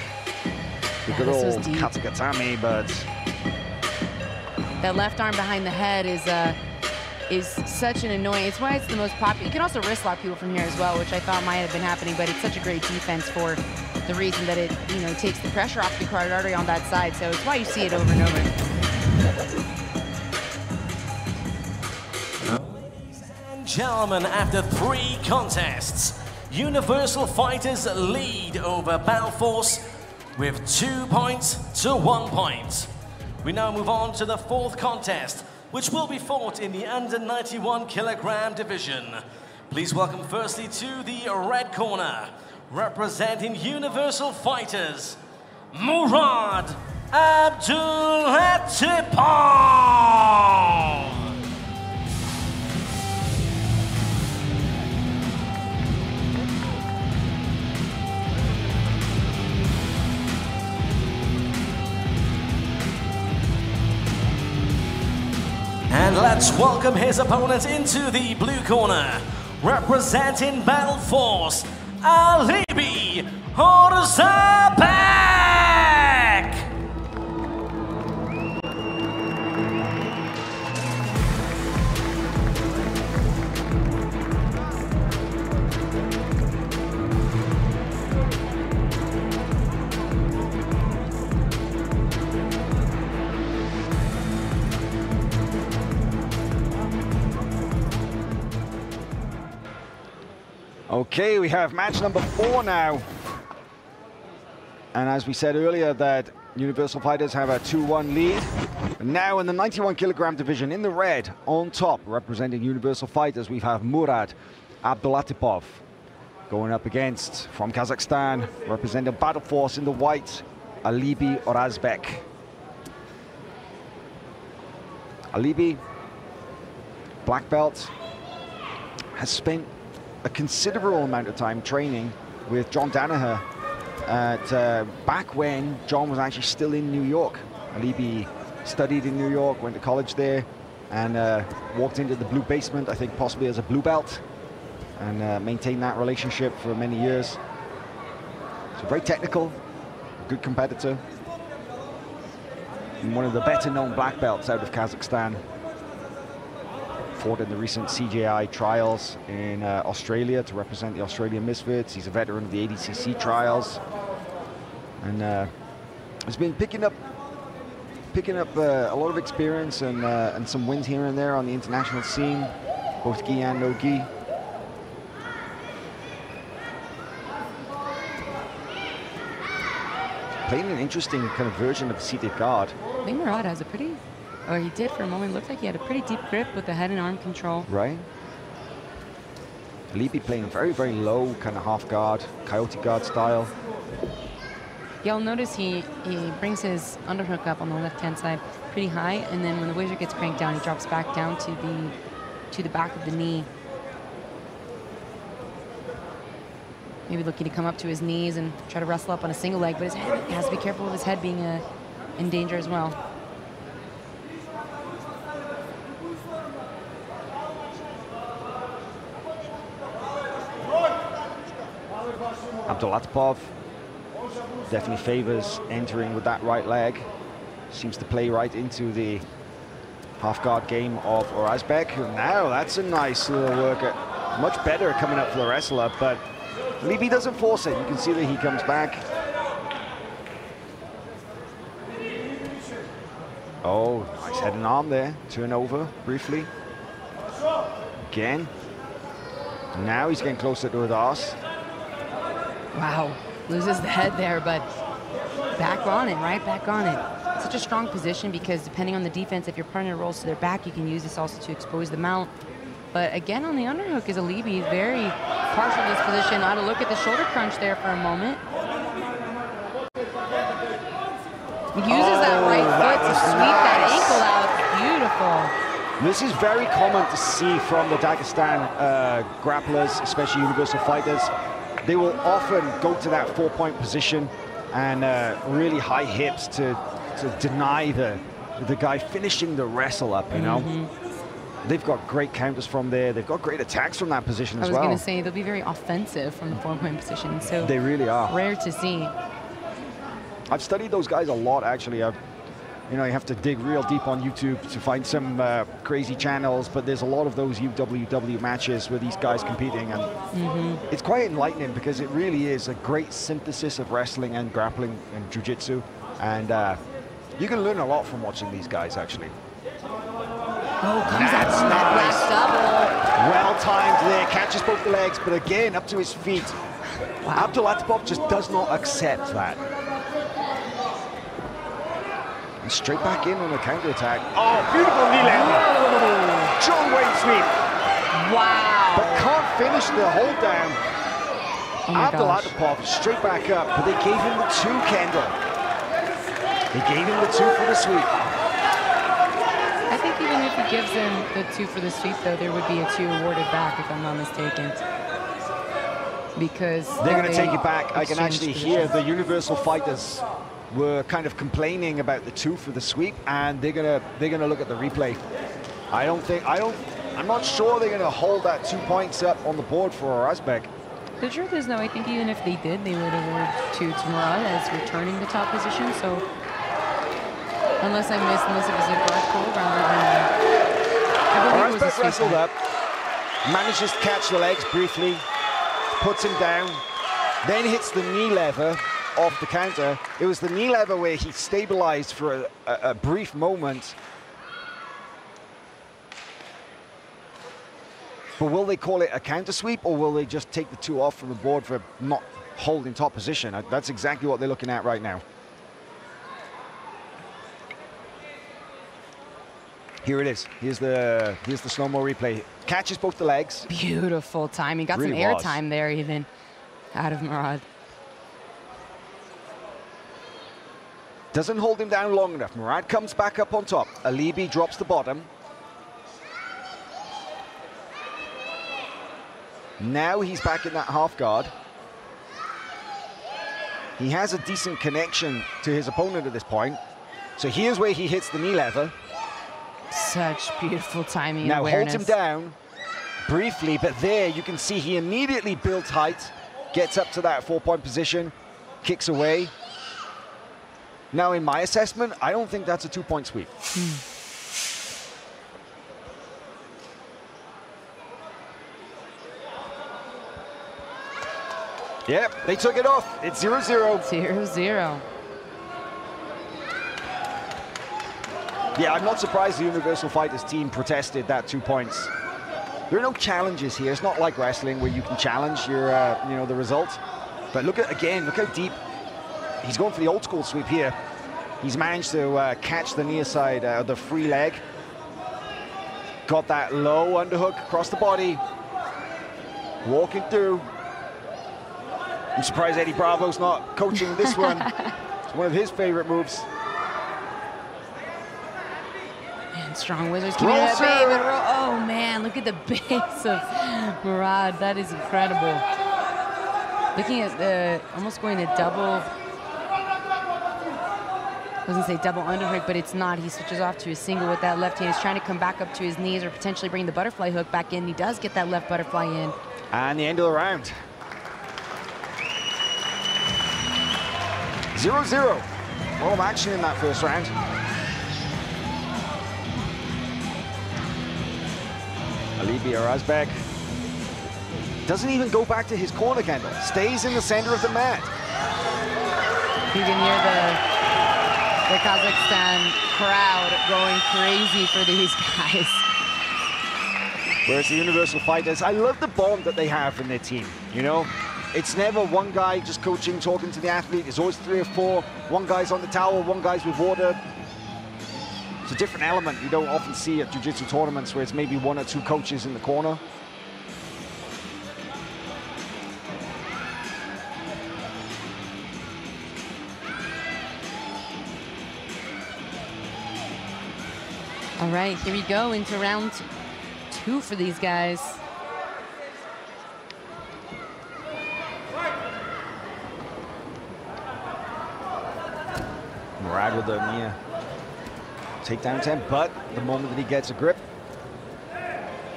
The good this was old deep. Katakatami, but that left arm behind the head is such an annoying. It's why it's the most popular. You can also wrist lock people from here as well, which I thought might have been happening, but it's such a great defense for the reason that it, you know, takes the pressure off the carotid artery on that side. So it's why you see it over and over. Ladies and gentlemen, after 3 contests, Universal Fighters lead over Battle Force with 2 points to 1 point. We now move on to the 4th contest, which will be fought in the under 91 kilogram division. Please welcome firstly to the red corner, representing Universal Fighters, Murad Abdulhatipov. And let's welcome his opponent into the blue corner, representing Battle Force, Alibi Horzabek! okay, we have match number 4 now. And as we said earlier, that Universal Fighters have a 2-1 lead. And now in the 91 kilogram division, in the red, on top, representing Universal Fighters, we have Murad Abdulhatipov going up against, from Kazakhstan, representing Battle Force in the white, Alibi Orazbek. Alibi, black belt, has spent a considerable amount of time training with John Danaher at, back when John was actually still in New York. Alibi studied in New York, went to college there, and walked into the blue basement, I think possibly as a blue belt, and maintained that relationship for many years. So very technical, good competitor, and one of the better known black belts out of Kazakhstan. Fought in the recent CJI trials in Australia to represent the Australian Misfits. He's a veteran of the ADCC trials, and has been picking up a lot of experience and some wins here and there on the international scene, both gi and no gi. Playing an interesting kind of version of seated guard. I think Murad has a pretty, or he did for a moment, looked like he had a pretty deep grip with the head and arm control. Right. Felipe playing very, very low, kind of half guard, coyote guard style. You'll notice he brings his underhook up on the left-hand side pretty high, and then when the whizzer gets cranked down, he drops back down to the back of the knee. Maybe looking to come up to his knees and try to wrestle up on a single leg, but his head, he has to be careful with his head being in danger as well. Abdulatipov definitely favors entering with that right leg. Seems to play right into the half-guard game of Orazbek. Now that's a nice little workout. Much better coming up for the wrestler, but Libby doesn't force it. You can see that he comes back. Oh, nice head and arm there. Turn over briefly. Again. Now he's getting closer to Adas. Wow, loses the head there, but back on it, right back on it. Such a strong position because depending on the defense, if your partner rolls to their back, you can use this also to expose the mount. But again, on the underhook is Alibi, very partial to this position. Ought to look at the shoulder crunch there for a moment. He uses that right foot to sweep that ankle out. Beautiful. This is very common to see from the Dagestan grapplers, especially universal fighters. They will often go to that 4-point position and really high hips to deny the guy finishing the wrestle up, you know? They've got great counters from there. They've got great attacks from that position as well. I was going to say, they'll be very offensive from the 4-point position. So they really are. Rare to see. I've studied those guys a lot, actually. You know, you have to dig real deep on YouTube to find some crazy channels, but there's a lot of those UWW matches with these guys competing, and it's quite enlightening because it really is a great synthesis of wrestling and grappling and jiu-jitsu, and you can learn a lot from watching these guys, actually. Oh, comes out on that black double. Well timed there, catches both the legs, but again, up to his feet. Wow. Abdulatipov just does not accept that. And straight back in on the counterattack. Oh, beautiful knee level. John Wayne sweep. Wow. But can't finish the hold down. Abdulatipov straight back up, but they gave him the 2, Kendall. They gave him the 2 for the sweep. I think even if he gives him the 2 for the sweep, though, there would be a 2 awarded back, if I'm not mistaken. Because they're going to take it back. I can actually hear the universal fighters were kind of complaining about the 2 for the sweep, and they're gonna look at the replay. I'm not sure they're gonna hold that 2 points up on the board for Orazbek. The truth is, though, I think even if they did, they would award 2 to Murad as returning the top position. So unless I missed, unless it was a guard pull rather than Orazbek wrestled up, manages to catch the legs briefly, puts him down, then hits the knee lever off the counter. It was the knee lever where he stabilized for a brief moment. But will they call it a counter sweep, or will they just take the 2 off from the board for not holding top position? That's exactly what they're looking at right now. Here it is. Here's the slow-mo replay. Catches both the legs. Beautiful timing. Got really some air time there even out of Murad. Doesn't hold him down long enough. Murad comes back up on top. Alibi drops the bottom. Now he's back in that half guard. He has a decent connection to his opponent at this point. So here's where he hits the knee leather. Such beautiful timing and now awareness. Holds him down briefly, but there you can see he immediately builds height, gets up to that 4-point position, kicks away. Now in my assessment, I don't think that's a 2-point sweep. Yep, they took it off. It's 0-0. 0-0. Yeah, I'm not surprised the Universal Fighters team protested that 2 points. There are no challenges here. It's not like wrestling where you can challenge your, the result. But look at, again, look how deep. He's going for the old school sweep here. He's managed to catch the near side, the free leg. Got that low underhook across the body. Walking through. I'm surprised Eddie Bravo's not coaching this one. It's one of his favorite moves. Man, strong wizards keeping it at bay, but oh man, look at the base of Murad. That is incredible. Looking at the, almost going to double, I was gonna say double underhook, but it's not. He switches off to a single with that left hand. He's trying to come back up to his knees or potentially bring the butterfly hook back in. He does get that left butterfly in. And the end of the round. 0-0. A lot of action in that first round. Alibi Arazbek doesn't even go back to his corner, Kendall. Stays in the center of the mat. You can hear the Kazakhstan crowd going crazy for these guys. Whereas the Universal Fighters, I love the bond that they have in their team, you know? It's never one guy just coaching, talking to the athlete. It's always 3 or 4. One guy's on the towel, one guy's with water. It's a different element you don't often see at jiu-jitsu tournaments where it's maybe 1 or 2 coaches in the corner. All right, here we go into round 2 for these guys. Murad with the near takedown attempt, but the moment that he gets a grip,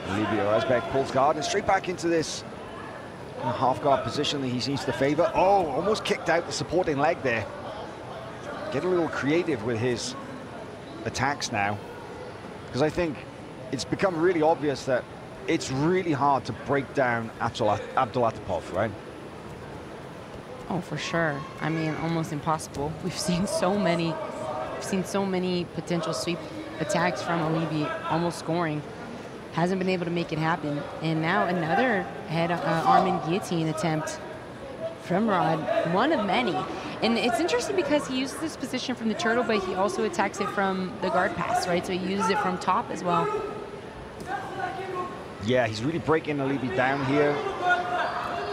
Alibi Arazbek pulls guard and straight back into this half guard position that he seems to favor. Oh, almost kicked out the supporting leg there. Get a little creative with his attacks now, because I think it's become really obvious that it's really hard to break down Abdulatipov, right? Oh, for sure. I mean, almost impossible. We've seen so many potential sweep attacks from Alibi, almost scoring. Hasn't been able to make it happen. And now another head arm and guillotine attempt from Rod, one of many. And it's interesting because he uses this position from the turtle, but he also attacks it from the guard pass, right? So he uses it from top as well. Yeah, he's really breaking Alibi down here.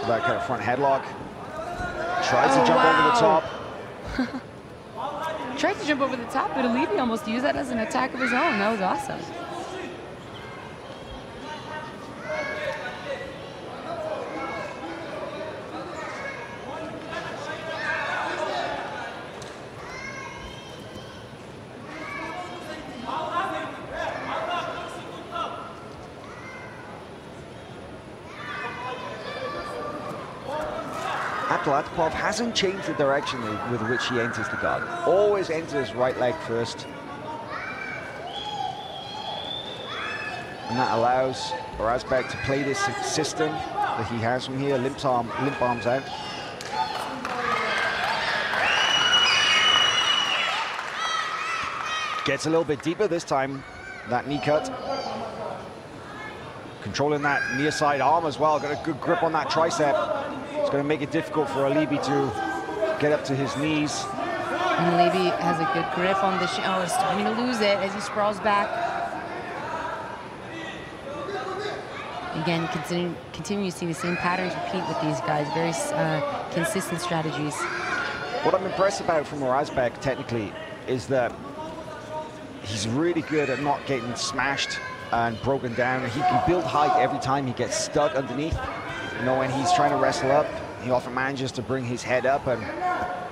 That kind of front headlock. Tries to jump over the top. Tried to jump over the top, but Alibi almost used that as an attack of his own. That was awesome. Abdulatipov hasn't changed the direction with which he enters the guard. Always enters right leg first. And that allows Arazbek to play this system that he has from here, limp arms out. Gets a little bit deeper this time, that knee cut. Controlling that near side arm as well, got a good grip on that tricep. It's going to make it difficult for Alibi to get up to his knees. And Alibi has a good grip on the shin. Oh, he's starting to lose it as he sprawls back. Again, continue to see the same patterns repeat with these guys. Very consistent strategies. What I'm impressed about from Razbek technically is that he's really good at not getting smashed and broken down. He can build height every time he gets stuck underneath. You know, when he's trying to wrestle up, he often manages to bring his head up and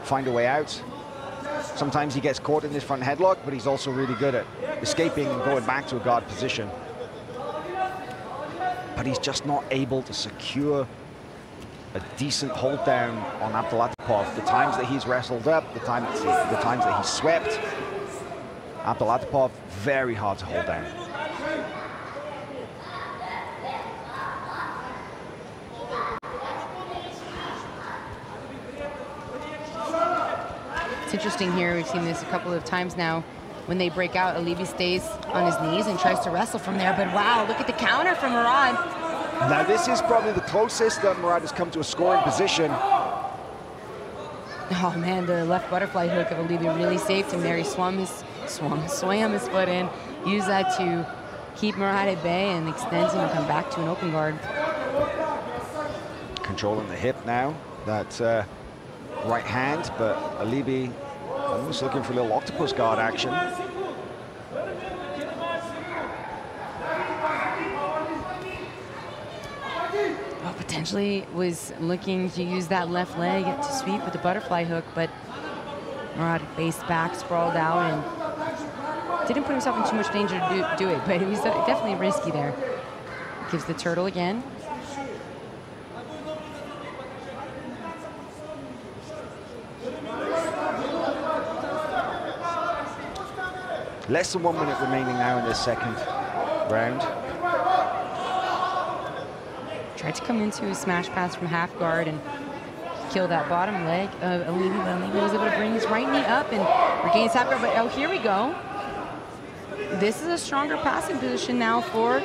find a way out. Sometimes he gets caught in this front headlock, but he's also really good at escaping and going back to a guard position. But he's just not able to secure a decent hold down on Abdulatipov. The times that he's wrestled up, the times that he's swept, Abdulatipov, very hard to hold down. It's interesting here, we've seen this a couple of times now. When they break out, Alibi stays on his knees and tries to wrestle from there, but wow, look at the counter from Murad. Now this is probably the closest that Murad has come to a scoring position. Oh man, the left butterfly hook of Alibi really saved him there. He swam his foot in, used that to keep Murad at bay and extends him and come back to an open guard. Controlling the hip now, that right hand, but Alibi almost looking for a little octopus guard action. Oh, potentially was looking to use that left leg to sweep with the butterfly hook, but Murad faced back, sprawled out, and didn't put himself in too much danger to do it, but it was definitely risky there. Gives the turtle again. Less than 1 minute remaining now in this second round. Tried to come into a smash pass from half guard and kill that bottom leg of Alibi, but Alibi was able to bring his right knee up and regain his half guard, but oh, here we go. This is a stronger passing position now for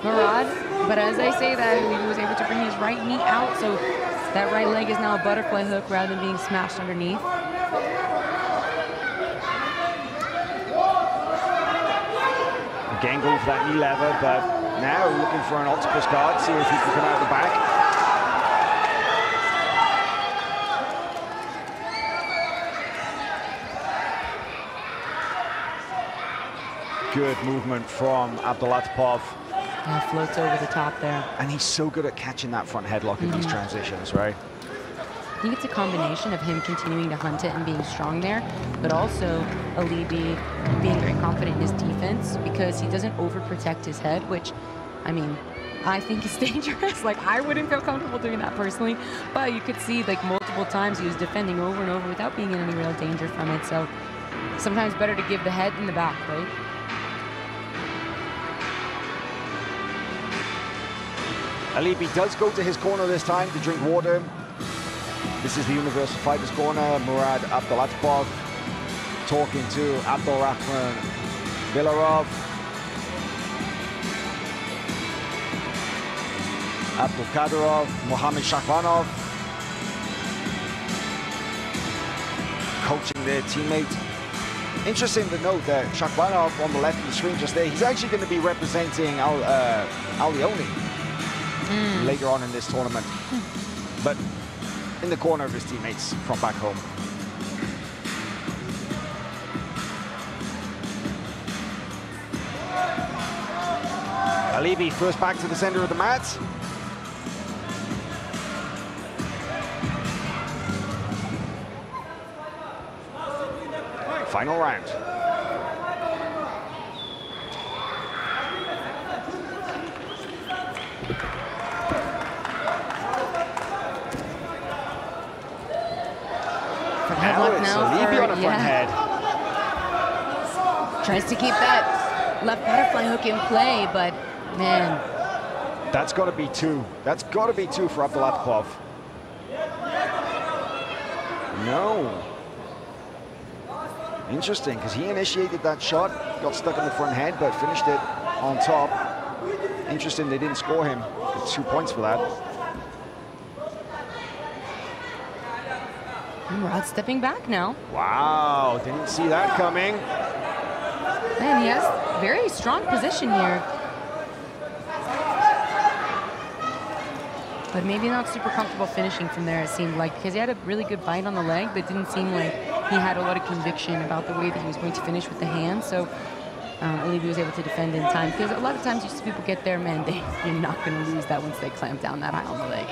Murad, but as I say that, Alibi was able to bring his right knee out, so that right leg is now a butterfly hook rather than being smashed underneath. Again, going for that knee lever, but now looking for an octopus guard, see if he can come out the back. Good movement from Abdulatipov. Yeah, floats over the top there. And he's so good at catching that front headlock in these transitions, right? I think it's a combination of him continuing to hunt it and being strong there, but also Alibi being very confident in his defense because he doesn't overprotect his head, which, I mean, I think is dangerous. Like, I wouldn't feel comfortable doing that personally, but you could see, like, multiple times he was defending over and over without being in any real danger from it. So sometimes better to give the head than the back, right? Alibi does go to his corner this time to drink water. This is the Universal Fighters Corner. Murad Abdulatipov talking to Abdulrahman Bilarov. Abdulkadirov, Mohamed Shakhvanov. Coaching their teammate. Interesting to note that Shakhvanov on the left of the screen just there, he's actually going to be representing Aurellio later on in this tournament. But in the corner of his teammates from back home. Alibi first back to the center of the mat. Final round. Now it's Alibi on a front head. Tries to keep that left butterfly hook in play, but man. That's got to be two. That's got to be two for Abdulatipov. No. Interesting, because he initiated that shot, got stuck in the front head, but finished it on top. Interesting they didn't score him. 2 points for that. Murad's stepping back now. Wow, didn't see that coming. And he has very strong position here. but maybe not super comfortable finishing from there, it seemed like, because he had a really good bite on the leg, but it didn't seem like he had a lot of conviction about the way that he was going to finish with the hand. So Olivier was able to defend in time, because a lot of times you see people get there, man, you're not going to lose that once they clamp down that high on the leg.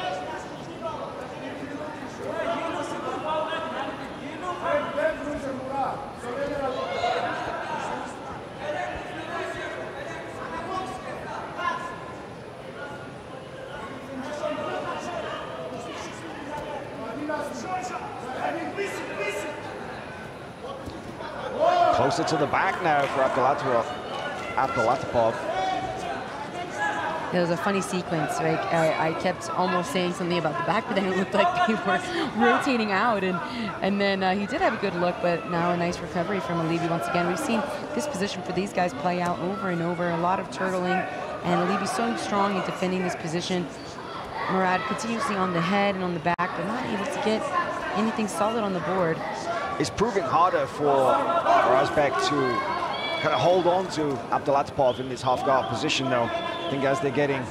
Closer to the back now for Abdulatipov. It was a funny sequence. Like I kept almost saying something about the back, but then it looked like they were rotating out, and then he did have a good look, but now a nice recovery from Olivier once again. We've seen this position for these guys play out over and over, a lot of turtling, and Olivier so strong in defending this position. Murad continuously on the head and on the back, but not able to get anything solid on the board. It's proving harder for Razbek to kind of hold on to Abdulatipov in this half-guard position, though. I think as they're getting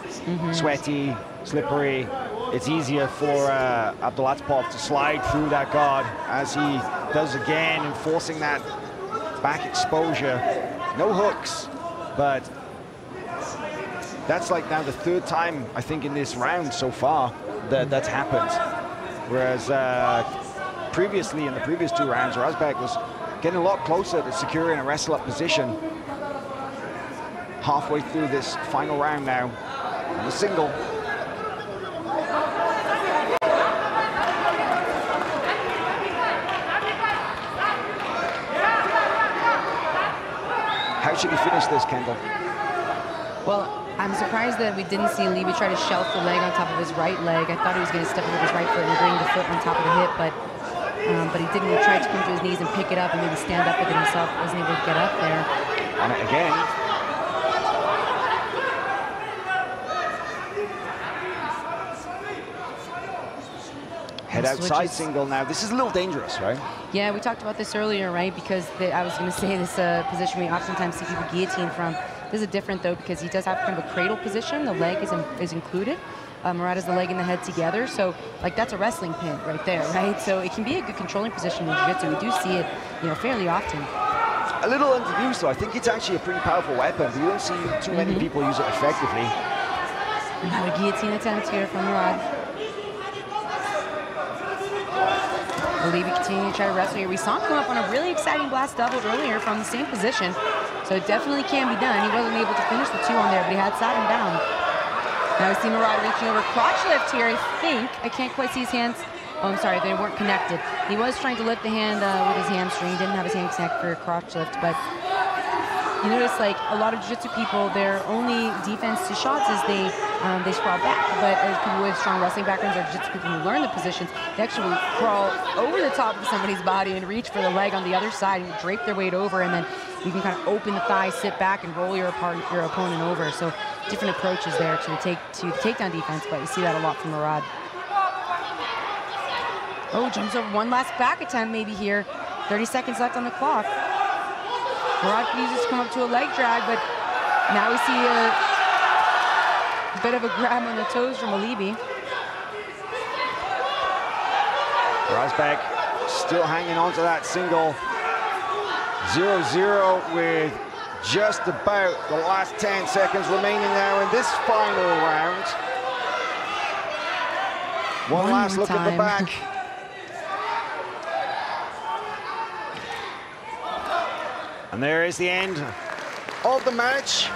sweaty, slippery, it's easier for Abdulatipov to slide through that guard as he does again, enforcing that back exposure. No hooks, but that's like now the third time, I think, in this round so far that that's happened. Whereas previously, in the previous two rounds, Razbek was getting a lot closer to securing a wrestle-up position. Halfway through this final round now, on the single. How should he finish this, Kendall? Well, I'm surprised that we didn't see Olivier try to shelf the leg on top of his right leg. I thought he was going to step with his right foot and bring the foot on top of the hip, but he didn't. He tried to come to his knees and pick it up and maybe stand up with it himself. Wasn't able to get up there. On it again. Head outside single now. This is a little dangerous, right? Yeah, we talked about this earlier, right? Because I was going to say this position we oftentimes see people guillotine from. This is different, though, because he does have kind of a cradle position. The leg is included. Murad has the leg and the head together. So, like, that's a wrestling pin right there, right? So it can be a good controlling position in jiu-jitsu. We do see it, you know, fairly often. A little underused, though. I think it's actually a pretty powerful weapon, but you don't see too many people use it effectively. Another guillotine attempt here from Murad. Olivier continuing to try to wrestle here. We saw him come up on a really exciting blast double earlier from the same position, so it definitely can be done. He wasn't able to finish the two on there, but he had sat him down. Now we see Murad reaching over crotch lift here, I think. I can't quite see his hands. Oh, I'm sorry, they weren't connected. He was trying to lift the hand with his hamstring. He didn't have his hand connected for a crotch lift, but you notice, like, a lot of jiu-jitsu people, their only defense to shots is they sprawl back. But as people with strong wrestling backgrounds or jiu-jitsu people who learn the positions, they actually crawl over the top of somebody's body and reach for the leg on the other side and drape their weight over, and then you can kind of open the thigh, sit back, and roll your opponent over. So different approaches there to takedown defense, but you see that a lot from Murad. Oh, jumps over one last back attempt maybe here. 30 seconds left on the clock. Murad could use this to come up to a leg drag, but now we see a bit of a grab on the toes from Olivier. Razbek still hanging on to that single. 0-0 with just about the last 10 seconds remaining now in this final round. One last look at the back. And there is the end of the match.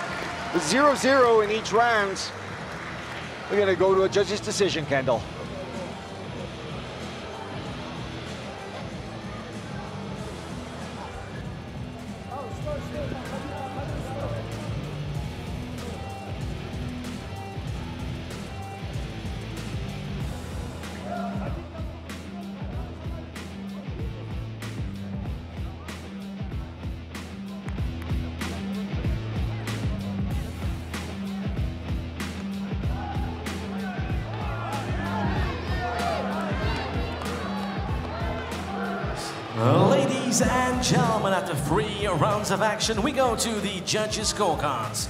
With 0-0 in each round. We're going to go to a judge's decision, Kendall. Ladies and gentlemen, after 3 rounds of action, we go to the judges' scorecards.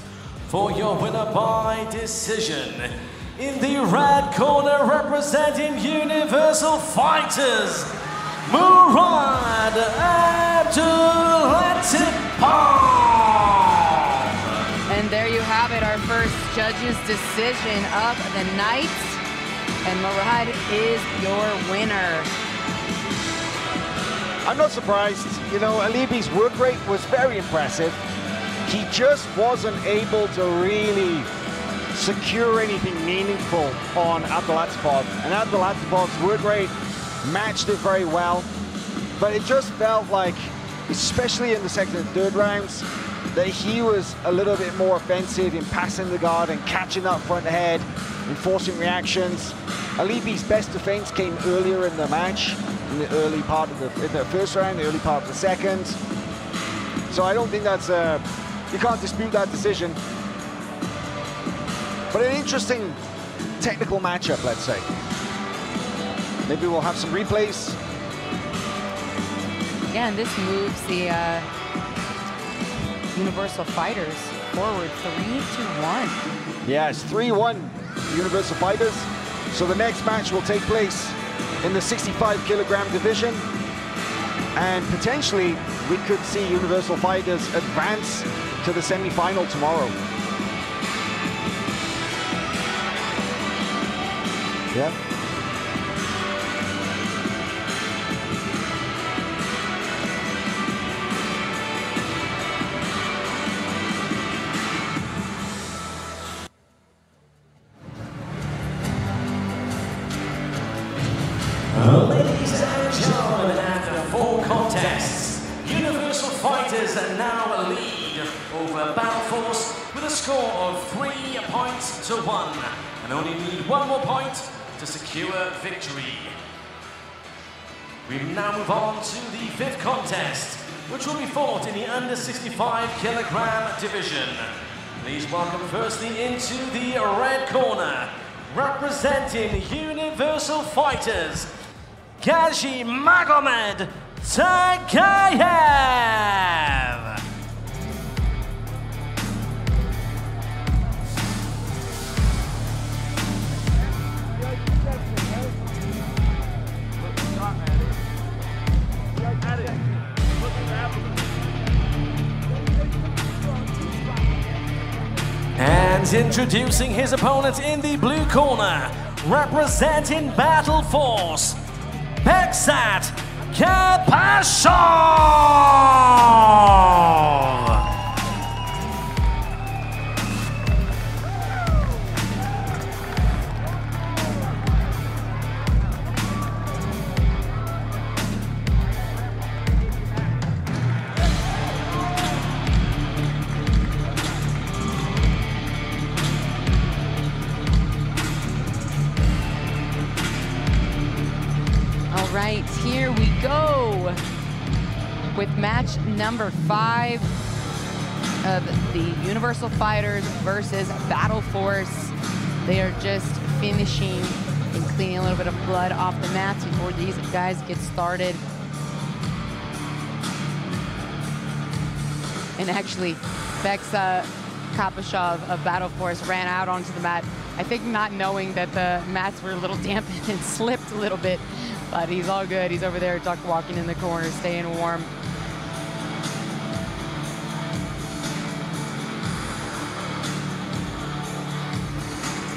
For your winner by decision, In the red corner, representing Universal Fighters, Murad Abdulatifov. And there you have it, our first judge's decision of the night. And Murad is your winner. I'm not surprised. You know, Alibi's work rate was very impressive. He just wasn't able to really secure anything meaningful on Abdulatifov. And Abdulatipov's work rate matched it very well. But it just felt like, especially in the second and third rounds, that he was a little bit more offensive in passing the guard and catching up front head, enforcing reactions. Alibi's best defense came earlier in the match, in the early part of the first round, the early part of the second. So I don't think that's you can't dispute that decision. But an interesting technical matchup, let's say. Maybe we'll have some replays. Yeah, and this moves the Universal Fighters forward 3-1. Yeah, it's 3-1 Universal Fighters. So the next match will take place in the 65-kilogram division. And potentially, we could see Universal Fighters advance to the semi-final tomorrow. Yeah. Ladies and gentlemen, after 4 contests, Universal Fighters are now a lead over Battle Force with a score of 3 points to 1, and only need 1 more point to secure victory. We now move on to the 5th contest, which will be fought in the under 65-kilogram division. Please welcome firstly into the red corner, representing Universal Fighters, Gazi Magomed Tagayev. And introducing his opponent in the blue corner, representing Battle Force, Beksat Kapashov. Right, here we go with match number 5 of the Universal Fighters versus Battle Force. They are just finishing and cleaning a little bit of blood off the mats before these guys get started. And actually, Beksat Kapashov of Battle Force ran out onto the mat, I think not knowing that the mats were a little dampened and slipped a little bit. But he's all good. He's over there duck walking in the corner, staying warm.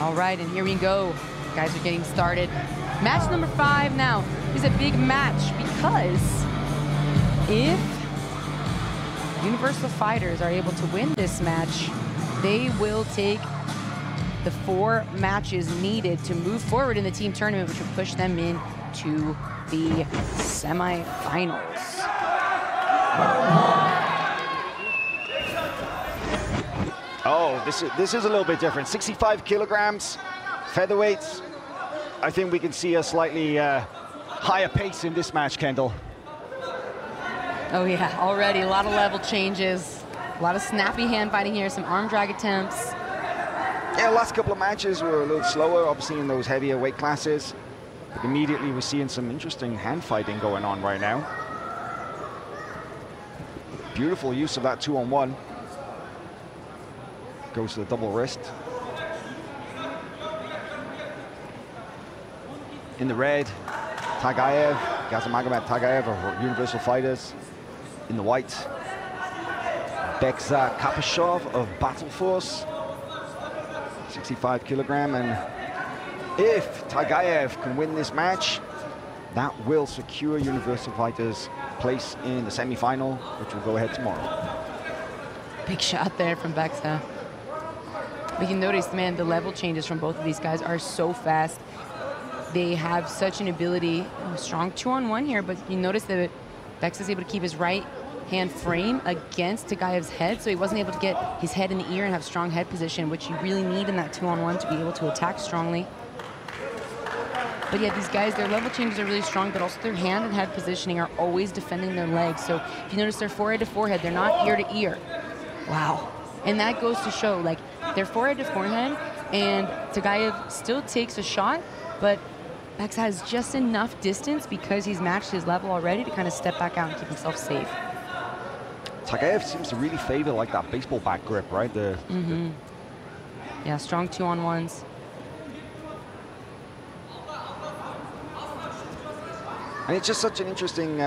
All right, and here we go. Guys are getting started. Match number 5 now is a big match because if Universal Fighters are able to win this match, they will take the 4 matches needed to move forward in the team tournament, which will push them in to the semi-finals. Oh, this is a little bit different. 65 kilograms, featherweights. I think we can see a slightly higher pace in this match, Kendall. Oh yeah, already a lot of level changes, a lot of snappy hand fighting here, some arm drag attempts. Yeah, last couple of matches were a little slower, obviously in those heavier weight classes. But immediately we're seeing some interesting hand fighting going on right now. Beautiful use of that 2-on-1. Goes to the double wrist. In the red, Tagaev, Gazamagomed Tagaev are Universal Fighters. In the white, Bekza Kapashov of Battle Force, 65 kilogram. And if Tagaev can win this match, that will secure Universal Fighters' place in the semi-final, which will go ahead tomorrow. Big shot there from Bekza. We can notice, man, the level changes from both of these guys are so fast. They have such an ability, strong 2-on-1 here, but you notice that Bekza's able to keep his right hand frame against Tagaev's head, so he wasn't able to get his head in the ear and have strong head position, which you really need in that 2-on-1 to be able to attack strongly. But yeah, these guys, their level changes are really strong, but also their hand and head positioning are always defending their legs. So if you notice, they're forehead to forehead, they're not ear to ear. Wow. And that goes to show, like, they're forehead to forehead, and Tagaev still takes a shot, but Bekza has just enough distance because he's matched his level already to kind of step back out and keep himself safe. Tagaev seems to really favor like that baseball bat grip, right? Yeah, strong 2-on-1s. And it's just such an interesting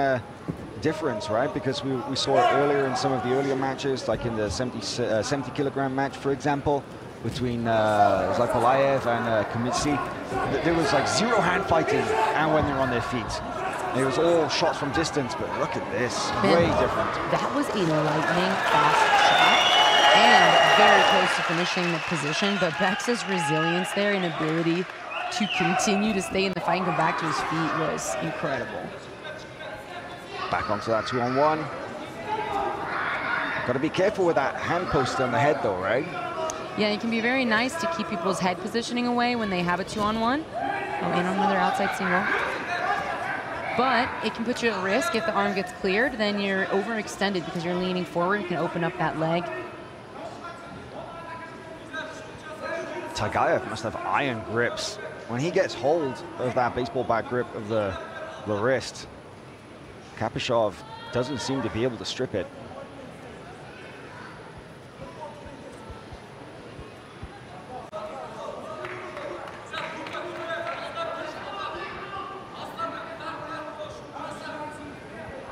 difference, right? Because we saw it earlier in some of the earlier matches, like in the 70 kilogram match, for example, between Zlaipalayev and Kamitsi. There was like zero hand fighting and when they're on their feet. It was all shots from distance, but look at this, way different. That was a lightning fast shot and very close to finishing the position, but Bekza's resilience there and ability to continue to stay in the fight and go back to his feet was incredible. Back onto that 2-on-1. Got to be careful with that hand post on the head though, right? Yeah, it can be very nice to keep people's head positioning away when they have a 2-on-1. Oh, in on another outside single. But it can put you at risk if the arm gets cleared, then you're overextended because you're leaning forward and can open up that leg. Tagaev must have iron grips. When he gets hold of that baseball bat grip of the wrist, Kapashov doesn't seem to be able to strip it.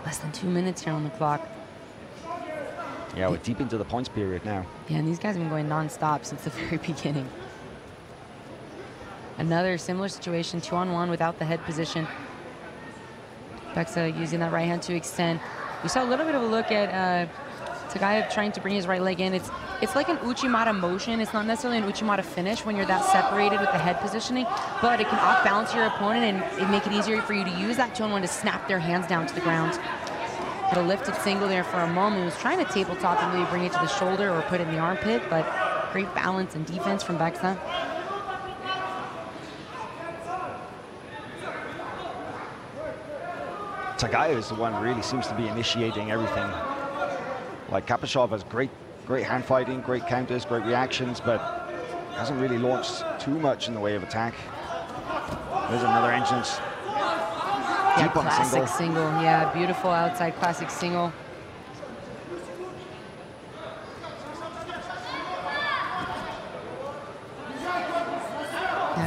Less than 2 minutes here on the clock. Yeah, we're deep into the points period now. Yeah, and these guys have been going non-stop since the very beginning. Another similar situation, 2-on-1 without the head position. Bekza using that right hand to extend. We saw a little bit of a look at Tagaev trying to bring his right leg in. It's like an Uchimata motion. It's not necessarily an Uchimata finish when you're that separated with the head positioning, but it can off-balance your opponent and it make it easier for you to use that 2-on-1 to snap their hands down to the ground. Had a lifted single there for a moment. He was trying to tabletop and maybe bring it to the shoulder or put it in the armpit, but great balance and defense from Bekza. Tagaev is the one who really seems to be initiating everything. Like Kapashov has great hand fighting, great counters, great reactions, but hasn't really launched too much in the way of attack. There's another entrance. Yeah, Deep on classic single. Yeah, beautiful outside classic single.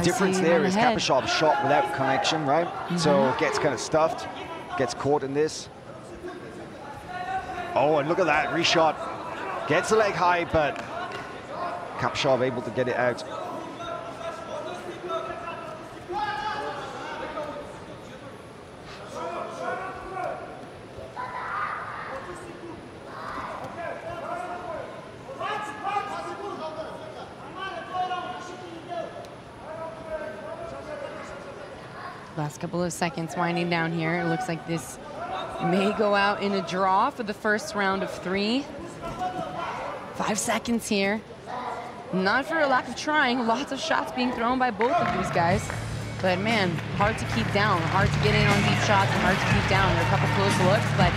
Difference there is Kapashov's shot without connection, right? So it gets kind of stuffed, gets caught in this. Oh, and look at that reshot. Gets the leg high, but Kapashov able to get it out. Last couple of seconds winding down here. It looks like this may go out in a draw for the first round of 3. 5 seconds here. Not for a lack of trying. Lots of shots being thrown by both of these guys. But man, hard to keep down. Hard to get in on deep shots and hard to keep down. There are a couple close looks, but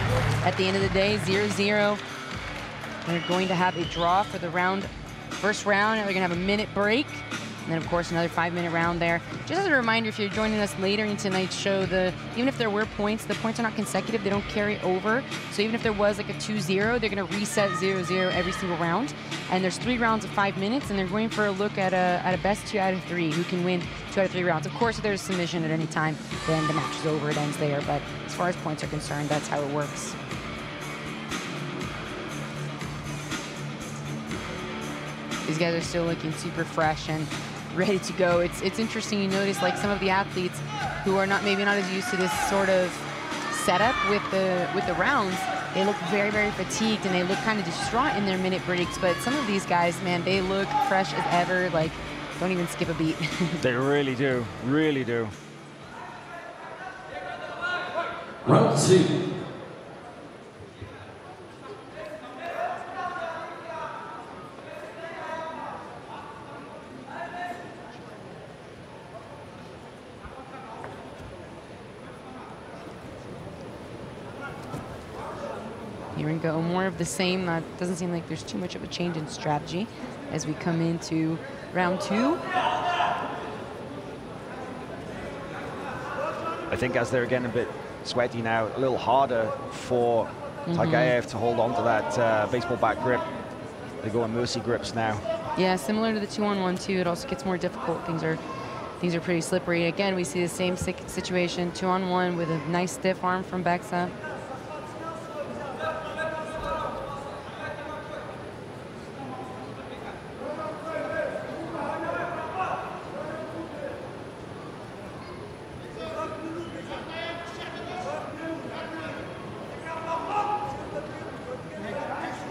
at the end of the day, 0-0. They're going to have a draw for the first round. They're going to have a minute break. And then, of course, another 5-minute round there. Just as a reminder, if you're joining us later in tonight's show, even if there were points, the points are not consecutive. They don't carry over. So even if there was like a 2-0, they're going to reset 0-0 every single round. And there's 3 rounds of 5 minutes, and they're going for a look at a best 2 out of 3, who can win 2 out of 3 rounds. Of course, if there's submission at any time, then the match is over. It ends there. But as far as points are concerned, that's how it works. These guys are still looking super fresh and ready to go. It's interesting, you notice like some of the athletes who are maybe not as used to this sort of setup with the rounds, they look very, very fatigued and they look kind of distraught in their minute breaks. But some of these guys, man, they look fresh as ever, like don't even skip a beat. They really do, really do. Round 2. Here we go, more of the same. Doesn't seem like there's too much of a change in strategy as we come into round 2. I think as they're getting a bit sweaty now, a little harder for Tagiaev to hold on to that baseball bat grip. They go in mercy grips now. Yeah, similar to the 2-on-1 too. It also gets more difficult. Things are pretty slippery. Again, we see the same situation, 2-on-1 with a nice stiff arm from Bexa.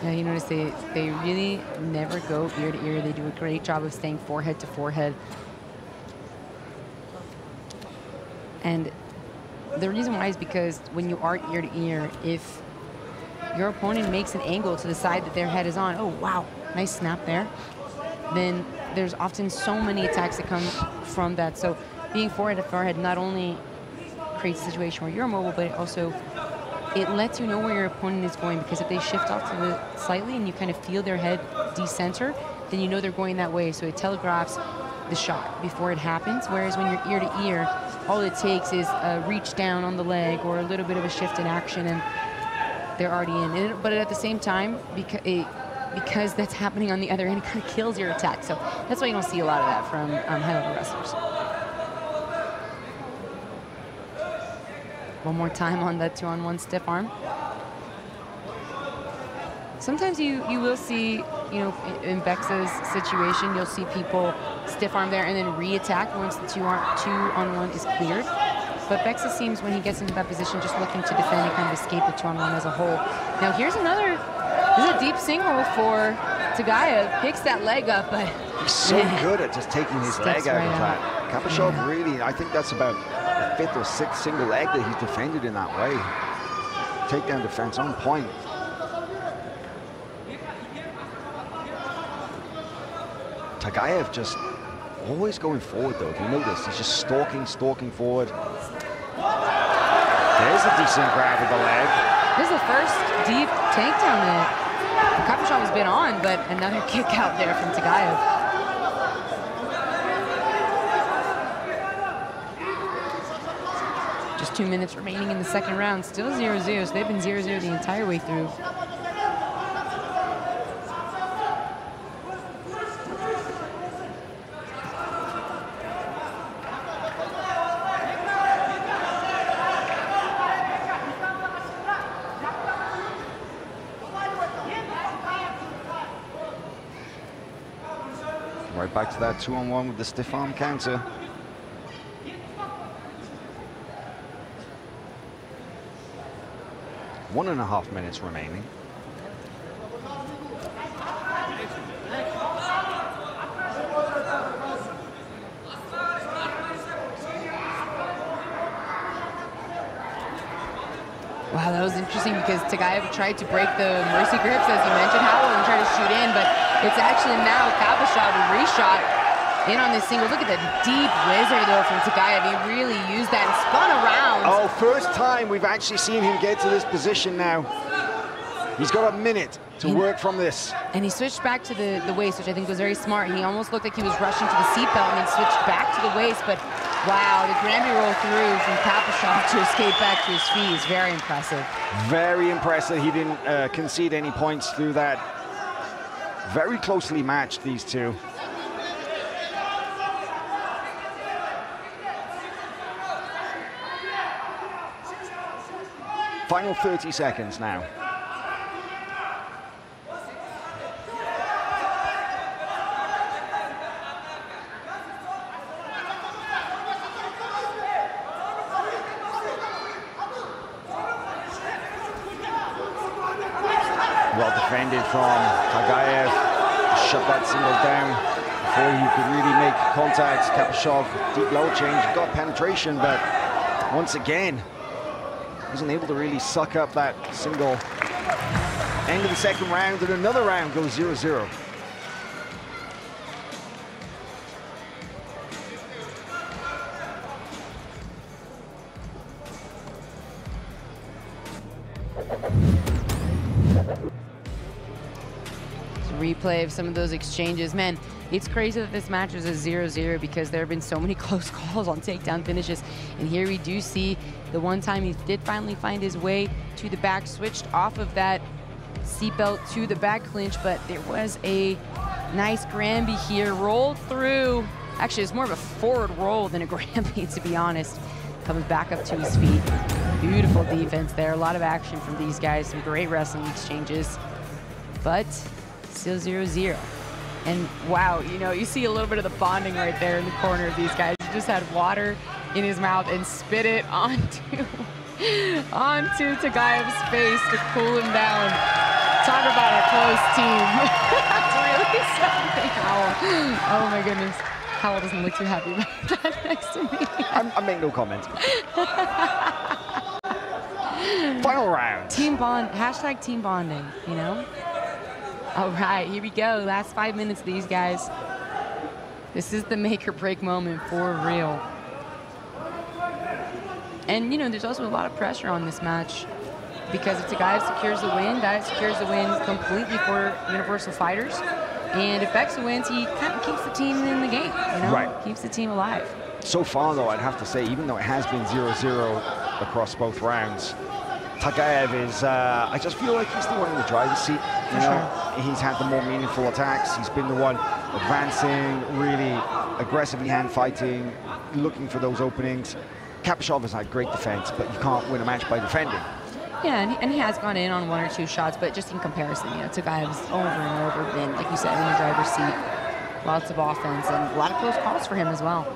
Yeah, you notice they really never go ear to ear. They do a great job of staying forehead to forehead. And the reason why is because when you are ear to ear, if your opponent makes an angle to the side that their head is on, oh wow, nice snap there, then there's often so many attacks that come from that. So being forehead to forehead not only creates a situation where you're mobile, but it lets you know where your opponent is going, because if they shift off to the slightly and you kind of feel their head decenter, then you know they're going that way. So it telegraphs the shot before it happens. Whereas when you're ear to ear, all it takes is a reach down on the leg or a little bit of a shift in action and they're already in. But at the same time, because that's happening on the other end, it kind of kills your attack. So that's why you don't see a lot of that from high-level wrestlers. One more time on that 2-on-1 stiff arm. Sometimes you will see, you know, in Bexa's situation, you'll see people stiff arm there and then re-attack once the 2-on-1 is cleared. But Bexa seems, when he gets into that position, just looking to defend and kind of escape the 2-on-1 as a whole. Now here's this is a deep single for Tagiaev. Picks that leg up, but he's so good at just taking his leg out of that. Kapashov really, I think that's about the 5th or 6th single leg that he's defended in that way. Takedown defense on point. Tagiaev just always going forward though. If you notice, he's just stalking forward. There's a decent grab with the leg. This is the first deep takedown that Kapashov has been on, but another kick out there from Tagiaev. Just 2 minutes remaining in the second round. Still 0-0, so they've been 0-0 the entire way through. Right back to that 2-on-1 with the stiff arm counter. One and a half minutes remaining. Wow, that was interesting because Tagiaev tried to break the mercy grips, as you mentioned, Howell, and try to shoot in, but it's actually now Kapashov who reshot in on this single. Look at the deep whizzer, though, from Tagiaev. He really used that and spun around. Oh, first time we've actually seen him get to this position now. He's got a minute to work from this. And he switched back to the waist, which I think was very smart. He almost looked like he was rushing to the seatbelt and then switched back to the waist. But wow, the Granby roll through from Kapashov to escape back to his feet is very impressive. Very impressive. He didn't concede any points through that. Very closely matched, these two. Final 30 seconds now. Well defended from Tagayev. Shut that single down before he could really make contact. Kapashov, deep low change, got penetration, but once again, wasn't able to really suck up that single. End of the second round, and another round goes 0-0. Replay of some of those exchanges. Man, it's crazy that this match was a 0-0 because there have been so many close calls on takedown finishes. And here we do see the one time he did finally find his way to the back, switched off of that seatbelt to the back clinch, but there was a nice Granby here, rolled through. Actually, it's more of a forward roll than a Granby, to be honest. Comes back up to his feet. Beautiful defense there. A lot of action from these guys. Some great wrestling exchanges. But still 0-0. And wow, you know, you see a little bit of the bonding right there in the corner of these guys. He just had water in his mouth and spit it onto Tagayev's face to cool him down. Talk about a close team. That's really something. Oh my goodness. Howell doesn't look too happy about that next to me. I make no comment. Final round. Team bond, hashtag team bonding, you know? All right, here we go. Last 5 minutes, these guys. This is the make or break moment for real. And, you know, there's also a lot of pressure on this match because if Tagayev secures the win, that secures the win completely for Universal Fighters. And if Bexa wins, he kind of keeps the team in the game, you know? Right. Keeps the team alive. So far, though, I'd have to say, even though it has been 0-0 across both rounds, Tagayev is, I just feel like he's the one in the driver's seat. You know, he's had the more meaningful attacks. He's been the one advancing, really aggressively hand fighting, looking for those openings. Kapashov has had great defense, but you can't win a match by defending. Yeah, and he has gone in on 1 or 2 shots, but just in comparison, you know, Tagayev's over and over been, like you said, in the driver's seat. Lots of offense and a lot of close calls for him as well.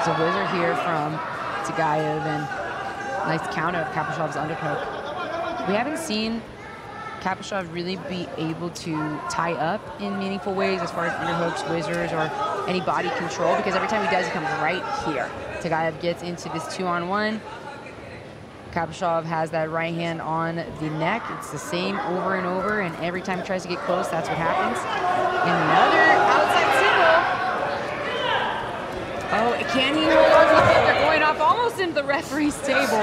So whizzer here from Tagayev and nice counter of Kapashov's underhook. We haven't seen Kapashov really be able to tie up in meaningful ways as far as underhooks, whizzers, or any body control, because every time he does, he comes right here. Tagayev gets into this 2-on-1. Kapashov has that right hand on the neck. It's the same over and over, and every time he tries to get close, that's what happens. And another outside single. Oh, can he hold on to the hook? They're going off almost into the referee's table.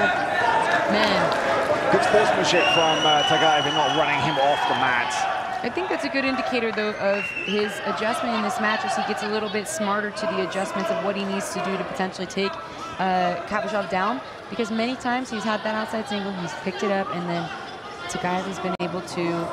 Man. Good sportsmanship from Tagayev in not running him off the mat. I think that's a good indicator, though, of his adjustment in this match as he gets a little bit smarter to the adjustments of what he needs to do to potentially take Kapashov down. Because many times he's had that outside single, he's picked it up, and then Tagayev has been able to,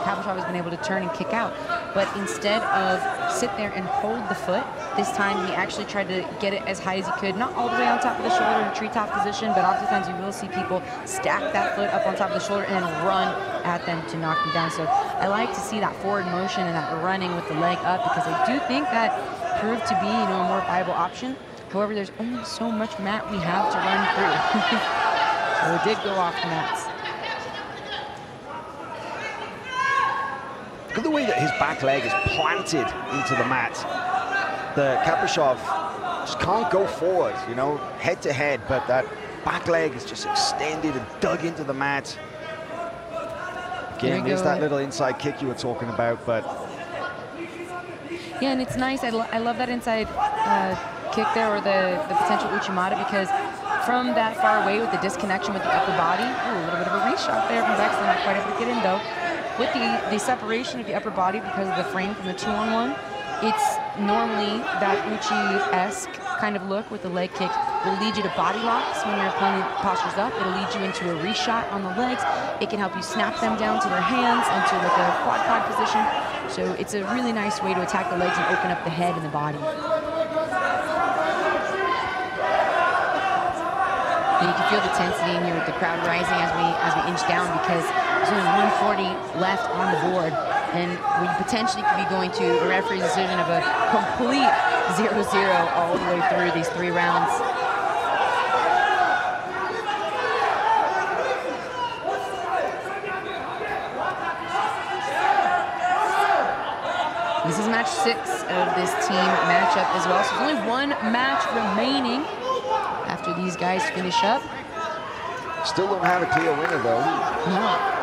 Kapashov has been able to turn and kick out. But instead of sit there and hold the foot, this time he actually tried to get it as high as he could. Not all the way on top of the shoulder in treetop position, but oftentimes you will see people stack that foot up on top of the shoulder and then run at them to knock them down. So I like to see that forward motion and that running with the leg up, because I do think that proved to be, you know, a more viable option. However, there's only so much mat we have to run through. So it did go off the mats. Look at the way that his back leg is planted into the mat. The Kapashov just can't go forward, you know, head to head, but that back leg is just extended and dug into the mat. Again, there's that little inside kick you were talking about, but... Yeah, and it's nice. I love that inside kick there, or the potential Uchimata, because from that far away with the disconnection with the upper body, ooh, a little bit of a reshot there from Maksim, not quite able to get in though. With the separation of the upper body because of the frame from the 2-on-1, it's normally that Uchi-esque kind of look with the leg kick will lead you to body locks when your opponent postures up. It'll lead you into a reshot on the legs. It can help you snap them down to their hands into like a quad position. So it's a really nice way to attack the legs and open up the head and the body. And you can feel the tensity in here with the crowd rising as we inch down, because there's only 140 left on the board, and we potentially could be going to a referee's decision of a complete 0-0 all the way through these 3 rounds. This is match 6 of this team matchup as well, so there's only 1 match remaining after these guys finish up. Still don't have a clear winner though. No.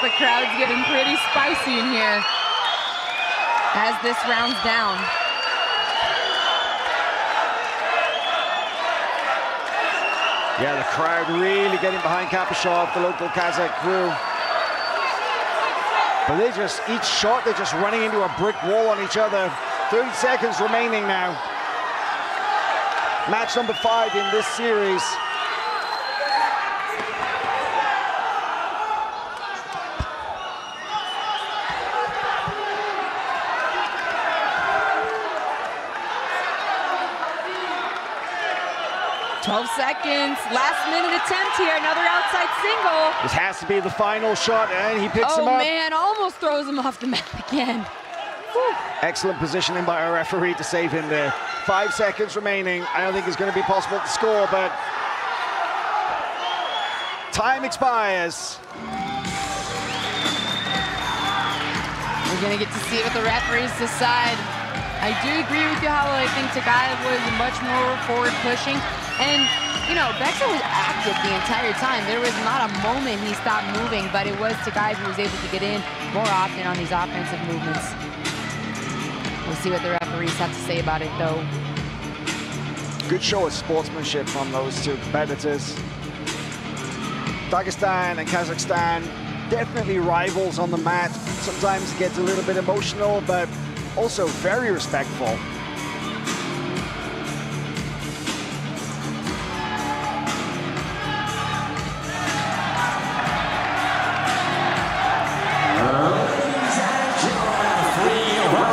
The crowd's getting pretty spicy in here as this round's down. Yeah, the crowd really getting behind Kapashov, the local Kazakh crew. But they just, each shot, they're just running into a brick wall on each other. 30 seconds remaining now. Match number 5 in this series. Seconds, last minute attempt here, another outside single. This has to be the final shot, and he picks him up. Oh man, almost throws him off the mat again. Whew. Excellent positioning by our referee to save him there. 5 seconds remaining. I don't think it's going to be possible to score, but time expires. We're going to get to see what the referees decide. I do agree with you, how I think Takai was much more forward pushing. And, you know, Bexa was active the entire time. There was not a moment he stopped moving, but it was Takai who was able to get in more often on these offensive movements. We'll see what the referees have to say about it, though. Good show of sportsmanship from those two competitors. Dagestan and Kazakhstan, definitely rivals on the mat. Sometimes it gets a little bit emotional, but also very respectful.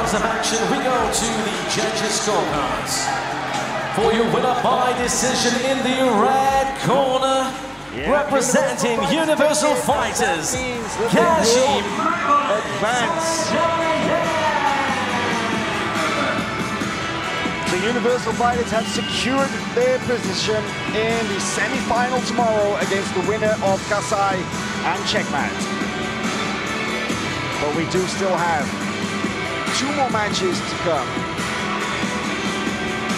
Of action, we go to the judges' scorecards. For your winner by decision in the red corner, representing Universal Fighters, Kashim advance. The Universal Fighters have secured their position in the semi-final tomorrow against the winner of Kasai and Checkmat. But we do still have 2 more matches to come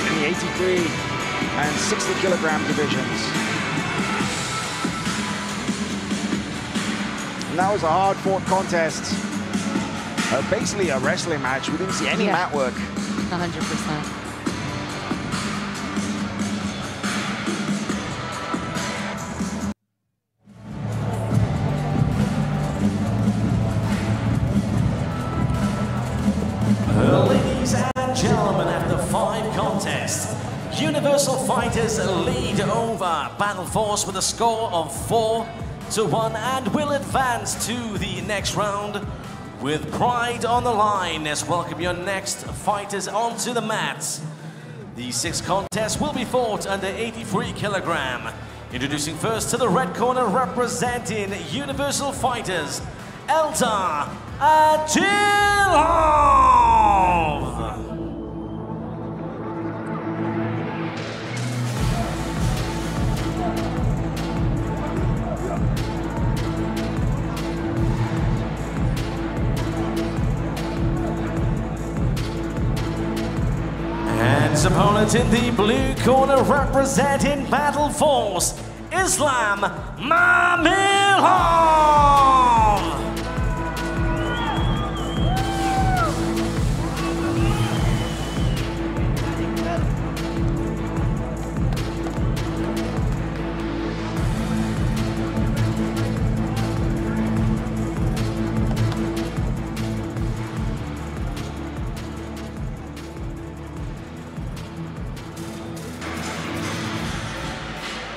in the 83 and 60 kilogram divisions. And that was a hard-fought contest. Basically a wrestling match. We didn't see any mat work. 100%. Ladies and gentlemen, after 5 contests, Universal Fighters lead over Battle Force with a score of 4-1 and will advance to the next round with pride on the line. Let's welcome your next fighters onto the mat. The 6 contests will be fought under 83 kilogram. Introducing first to the red corner, representing Universal Fighters, Eldar Adilov. Ned's opponent in the blue corner, representing Battle Force, Islam Mamilov!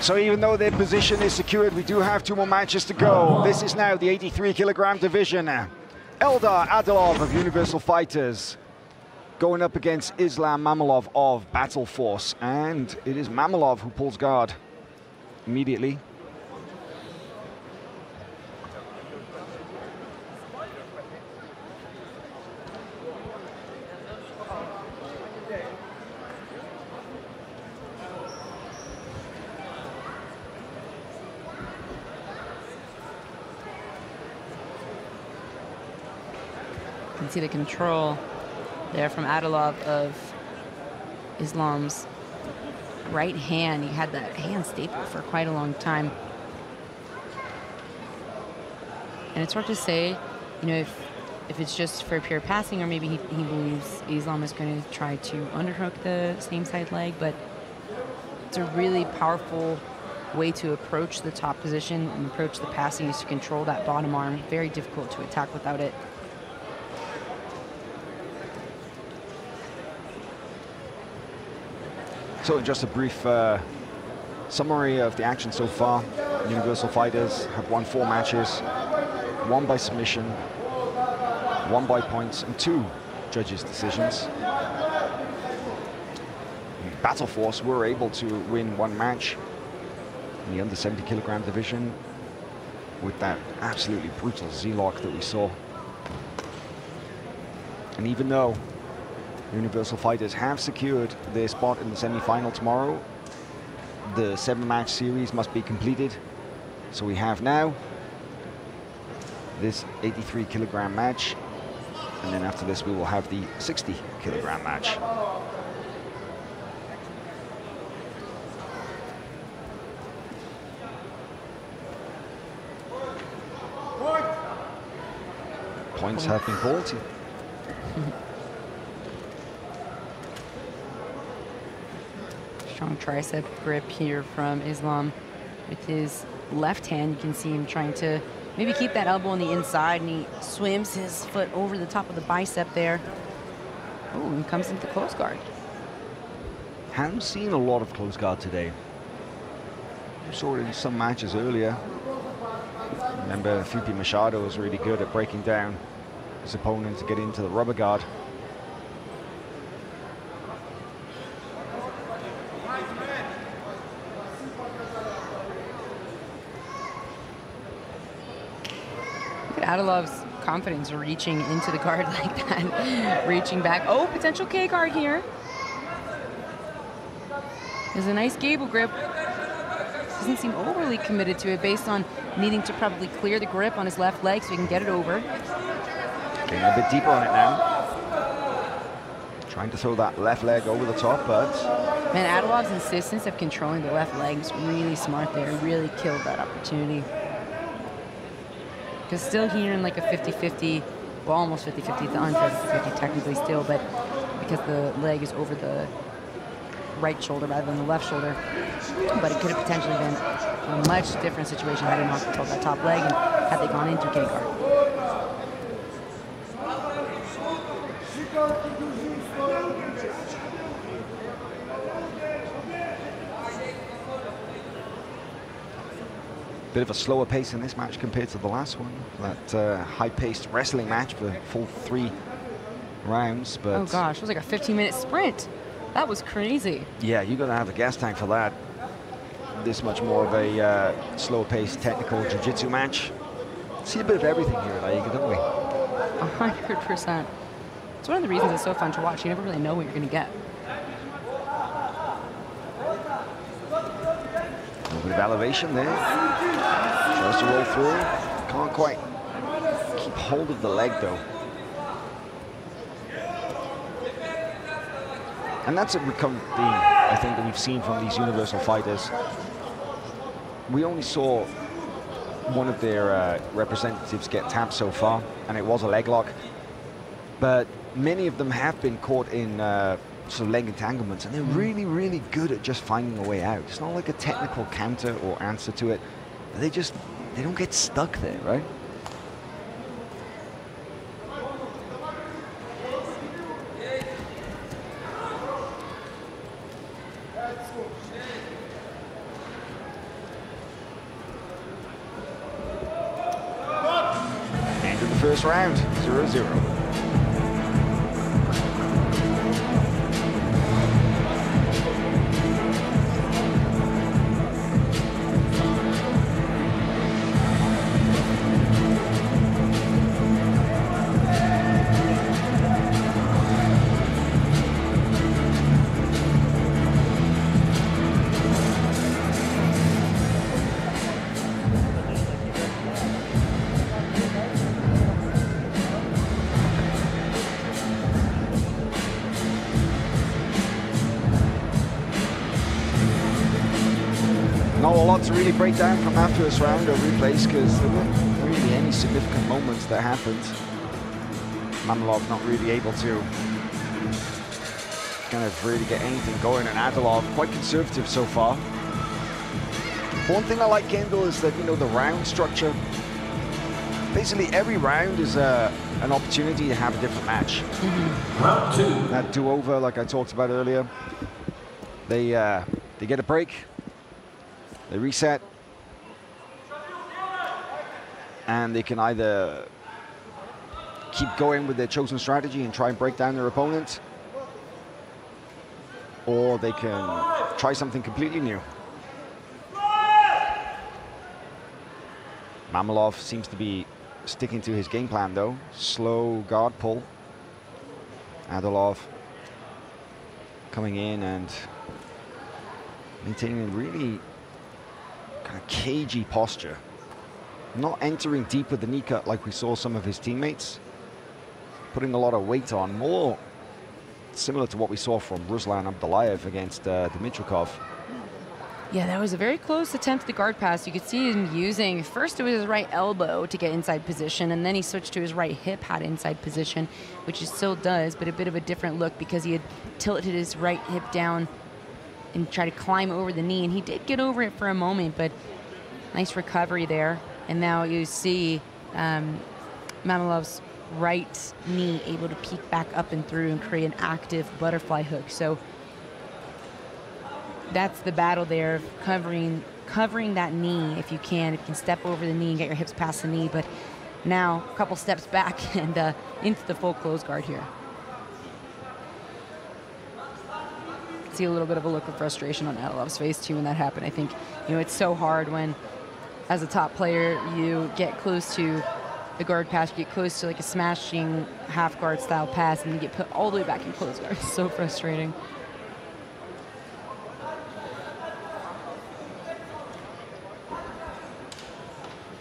So even though their position is secured, we do have 2 more matches to go. This is now the 83-kilogram division. Eldar Adilov of Universal Fighters going up against Islam Mamilov of Battle Force. And it is Mamilov who pulls guard immediately. See the control there from Adilov of Islam's right hand. He had that hand stapled for quite a long time. And it's hard to say, you know, if it's just for pure passing, or maybe he believes Islam is going to try to underhook the same side leg, but it's a really powerful way to approach the top position and approach the passing, is to control that bottom arm. Very difficult to attack without it. So just a brief summary of the action so far. Universal Fighters have won 4 matches, 1 by submission, 1 by points, and 2 judges' decisions. Battle Force were able to win 1 match in the under 70-kilogram division with that absolutely brutal Z-lock that we saw. And even though Universal Fighters have secured their spot in the semi-final tomorrow, the 7-match series must be completed. So we have now this 83-kilogram match, and then after this we will have the 60-kilogram match. Points have been called. Strong tricep grip here from Islam with his left hand. You can see him trying to maybe keep that elbow on the inside, and he swims his foot over the top of the bicep there. Oh, and comes into close guard. Haven't seen a lot of close guard today. We saw it in some matches earlier. Remember, Felipe Machado was really good at breaking down his opponent to get into the rubber guard. Adilov's confidence reaching into the guard like that, reaching back. Oh, potential K guard here. There's a nice gable grip. Doesn't seem overly committed to it based on needing to probably clear the grip on his left leg so he can get it over. Getting a bit deeper on it now. Trying to throw that left leg over the top, but... Man, Adilov's insistence of controlling the left leg is really smart there. Really killed that opportunity. Because still here in like a 50-50, well, almost 50-50, the unfair 50-50 technically still, but because the leg is over the right shoulder rather than the left shoulder. But it could have potentially been a much different situation had he not controlled that top leg and had they gone into K guard. Bit of a slower pace in this match compared to the last one. That high-paced wrestling match for full 3 rounds. But oh gosh, it was like a 15-minute sprint. That was crazy. Yeah, you got to have a gas tank for that. This much more of a slow-paced technical jiu-jitsu match. See a bit of everything here at AIGA, don't we? 100%. It's one of the reasons it's so fun to watch. You never really know what you're going to get. A little bit of elevation there. Tries to roll through. Can't quite keep hold of the leg, though. And that's a recurrent theme, I think, that we've seen from these Universal fighters. We only saw one of their representatives get tapped so far, and it was a leg lock. But many of them have been caught in sort of leg entanglements, and they're really, really good at just finding a way out. It's not like a technical counter or answer to it. They don't get stuck there, right? End of the first round, 0-0. Not a lot to really break down from that first round of replays, because there weren't really any significant moments that happened. Mamlov not really able to kind of really get anything going, and Adilov quite conservative so far. One thing I like, Kendall, is that, you know, the round structure, basically every round is an opportunity to have a different match. Round 2. That do-over, like I talked about earlier, they get a break. They reset, and they can either keep going with their chosen strategy and try and break down their opponent, or they can try something completely new. Mamlov seems to be sticking to his game plan, though. Slow guard pull. Adilov coming in and maintaining a really kind of cagey posture. Not entering deep with the knee cut like we saw some of his teammates. Putting a lot of weight on, more similar to what we saw from Ruslan Abdullayev against Dimitrikov. Yeah, that was a very close attempt at the guard pass. You could see him using, first it was his right elbow to get inside position, and then he switched to his right hip, had inside position, which he still does, but a bit of a different look because he had tilted his right hip down and try to climb over the knee, and he did get over it for a moment, but nice recovery there. And now you see Mamlov's right knee able to peek back up and through and create an active butterfly hook. So that's the battle there, of covering that knee if you can. If you can step over the knee and get your hips past the knee, but now a couple steps back and into the full close guard here. See a little bit of a look of frustration on Adilov's face too when that happened. I think, you know, it's so hard when, as a top player, you get close to the guard pass, you get close to like a smashing half guard style pass, and you get put all the way back in close guard. It's so frustrating.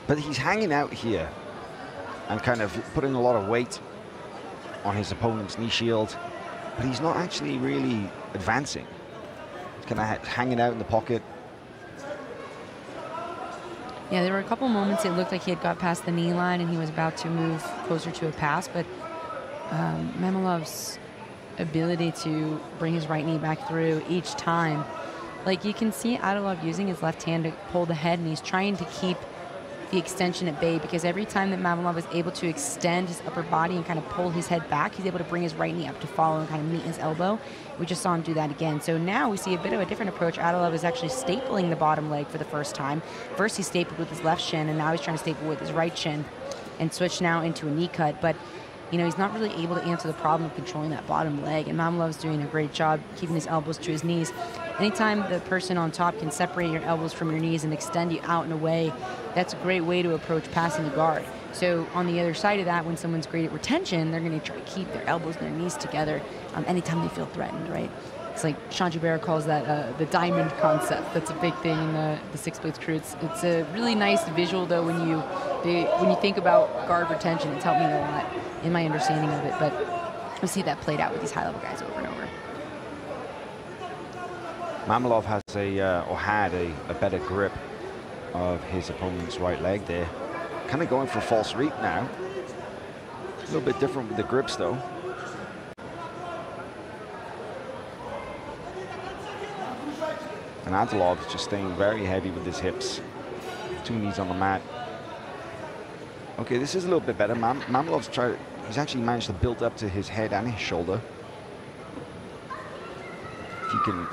But he's hanging out here and kind of putting a lot of weight on his opponent's knee shield, but he's not actually really advancing. He's kind of hanging out in the pocket. Yeah, there were a couple moments it looked like he had got past the knee line and he was about to move closer to a pass, but Mamlov's ability to bring his right knee back through each time, like you can see Adilov using his left hand to pull the head, and he's trying to keep the extension at bay, because every time that Mamlov is able to extend his upper body and kind of pull his head back, he's able to bring his right knee up to follow and kind of meet his elbow. We just saw him do that again. So now we see a bit of a different approach. Adilov is actually stapling the bottom leg for the first time. First he stapled with his left shin, and now he's trying to staple with his right shin and switch now into a knee cut. But you know, he's not really able to answer the problem of controlling that bottom leg, and Mamlov's doing a great job keeping his elbows to his knees. Anytime the person on top can separate your elbows from your knees and extend you out and away, that's a great way to approach passing the guard. So on the other side of that, when someone's great at retention, they're going to try to keep their elbows and their knees together anytime they feel threatened, right? It's like Sean Joubert calls that the diamond concept. That's a big thing in the Six Blades crew. It's a really nice visual, though, when you think about guard retention. It's helped me a lot in my understanding of it, but we see that played out with these high-level guys over and over. Mamlov has or had a better grip of his opponent's right leg there. Kind of going for false reap now. A little bit different with the grips though. And Adilov is just staying very heavy with his hips. 2 knees on the mat. Okay, this is a little bit better. Mamlov's he's actually managed to build up to his head and his shoulder. If you can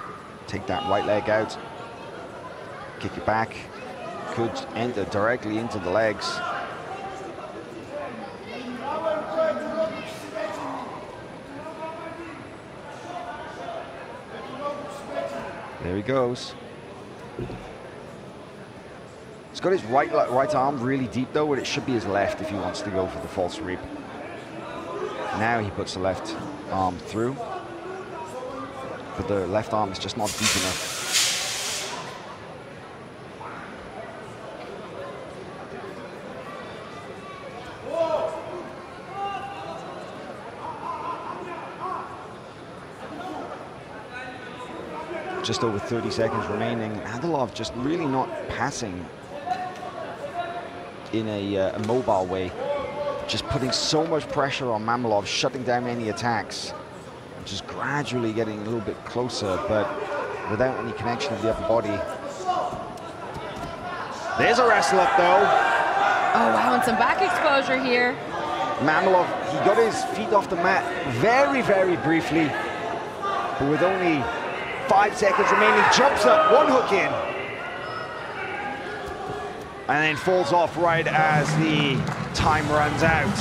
take that right leg out, kick it back, could enter directly into the legs. There he goes. He's got his right arm really deep though, but it should be his left if he wants to go for the false reap. Now he puts the left arm through, but the left arm is just not deep enough. Just over 30 seconds remaining. Adilov just really not passing in a mobile way. Just putting so much pressure on Mamlov, shutting down any attacks. Just gradually getting a little bit closer, but without any connection of the upper body. There's a wrestle up though. Oh wow, and some back exposure here. Mamlov, he got his feet off the mat very, very briefly, but with only 5 seconds remaining, jumps up, 1 hook in. And then falls off right as the time runs out.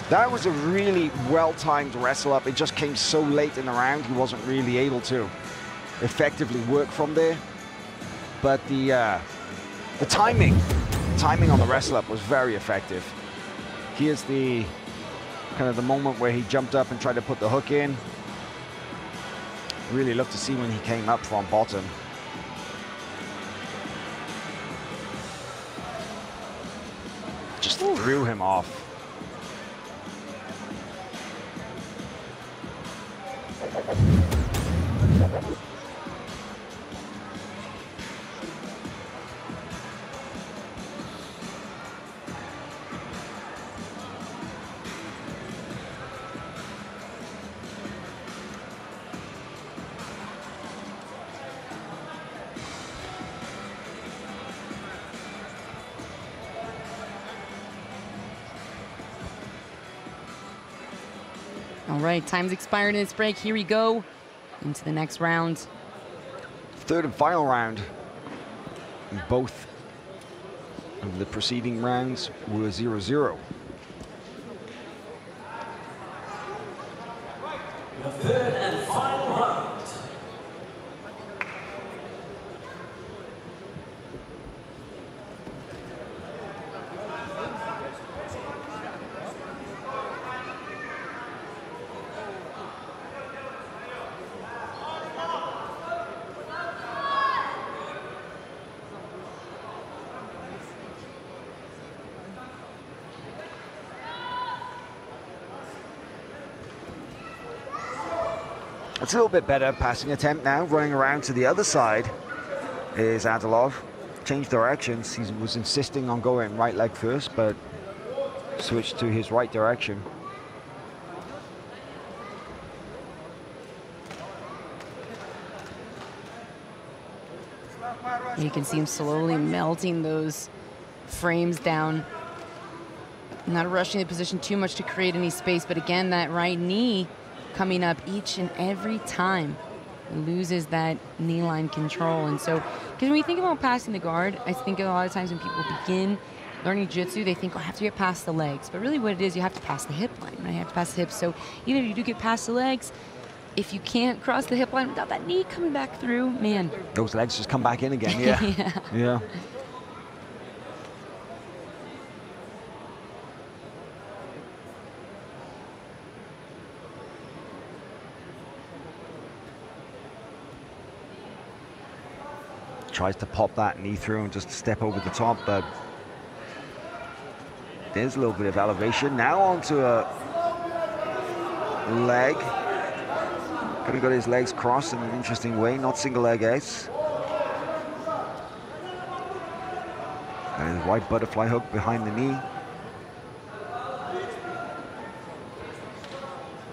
That was a really well-timed wrestle up. It just came so late in the round, he wasn't really able to effectively work from there. But the timing on the wrestle up was very effective. Here's the kind of the moment where he jumped up and tried to put the hook in. Really looked to see when he came up from bottom. Just threw him off. All right, time's expired in its break. Here we go into the next round. Third and final round. Both of the preceding rounds were 0-0. The third and final round. It's a little bit better passing attempt now. Running around to the other side is Adilov. Changed directions. He was insisting on going right leg first, but switched to his right direction. You can see him slowly melting those frames down. Not rushing the position too much to create any space, but again, that right knee coming up each and every time. It loses that knee line control. And so, because when we think about passing the guard, I think a lot of times when people begin learning jiu-jitsu, they think, oh, I have to get past the legs. But really what it is, you have to pass the hip line, right? You have to pass the hips. So even if you do get past the legs, if you can't cross the hip line without that knee coming back through, man. Those legs just come back in again, yeah. Yeah. Tries to pop that knee through and just step over the top, but there's a little bit of elevation. Now onto a leg. Could have got his legs crossed in an interesting way, not single leg outs. And his right butterfly hook behind the knee.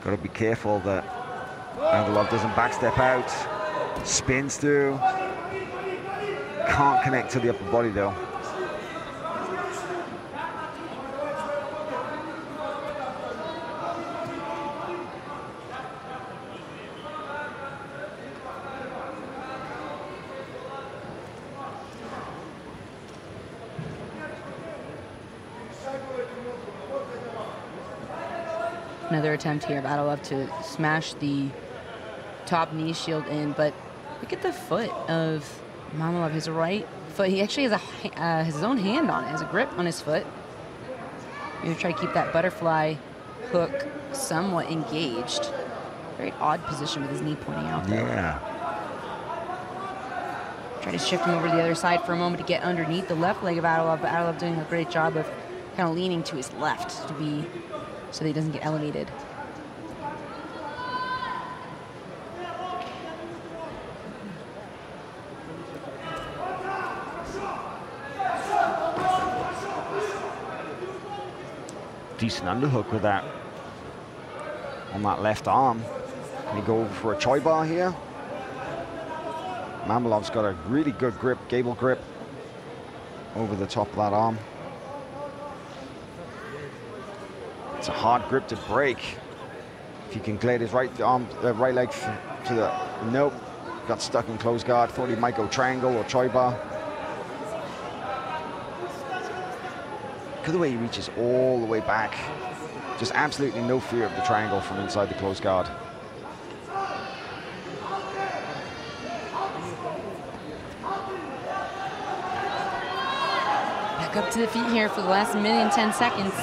Got to be careful that Angelov doesn't backstep out. Spins through. Can't connect to the upper body though. Another attempt here of Adolov to smash the top knee shield in, but look at the foot of Mamilov, his right foot. He actually has his own hand on it, has a grip on his foot. He's gonna try to keep that butterfly hook somewhat engaged. Very odd position with his knee pointing out though. Yeah. Try to shift him over to the other side for a moment to get underneath the left leg of Adolov, but Adolov doing a great job of kind of leaning to his left to be so that he doesn't get elevated. Decent underhook with that on that left arm. Can he go for a choi bar here? Mamilov's got a really good grip, gable grip over the top of that arm. It's a hard grip to break. If he can glide his right arm, right leg to the, nope, got stuck in close guard. Thought he might go triangle or choi bar. Look at the way he reaches all the way back. Just absolutely no fear of the triangle from inside the close guard. Back up to the feet here for the last minute and 10 seconds.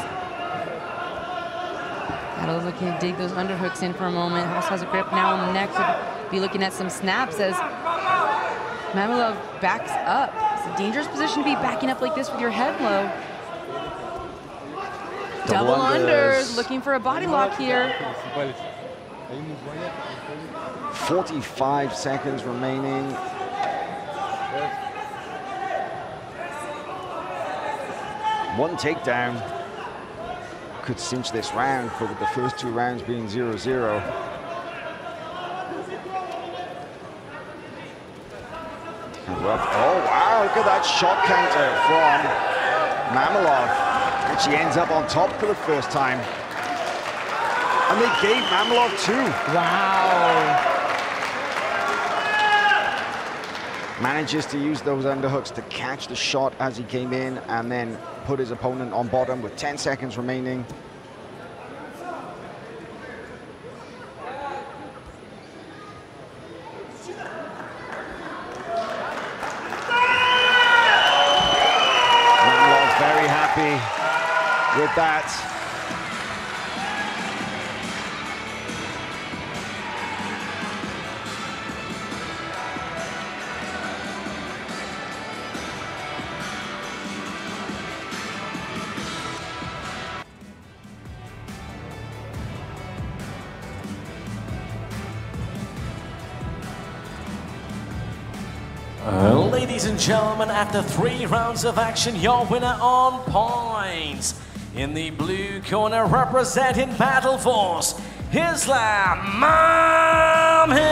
Adolov looking to dig those underhooks in for a moment. Also has a grip now on the neck. Could be looking at some snaps as Mamilov backs up. It's a dangerous position to be backing up like this with your head low. Double unders, looking for a body lock here. 45 seconds remaining. One takedown could cinch this round, but with the first two rounds being 0-0. Oh wow, look at that shot counter from Mamilov. And she ends up on top for the first time. And they gave Mamilov two. Wow. Manages to use those underhooks to catch the shot as he came in and then put his opponent on bottom with 10 seconds remaining. Mamilov very happy with that. Ladies and gentlemen, after 3 rounds of action, your winner on points. In the blue corner, representing Battle Force, Islam Mamilov.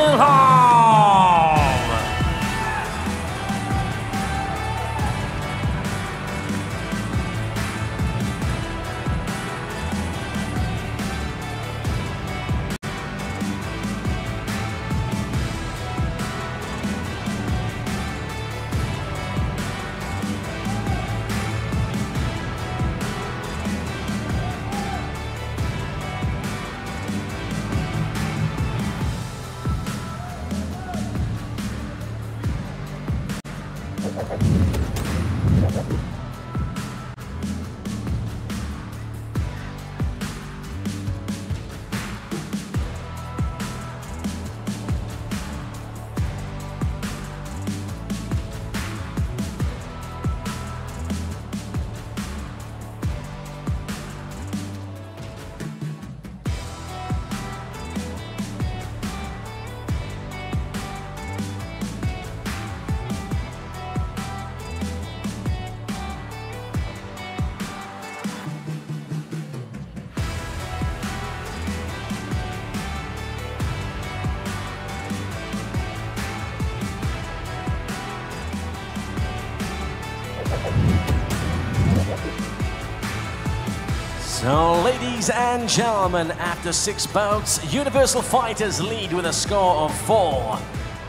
So, ladies and gentlemen, after 6 bouts, Universal Fighters lead with a score of 4,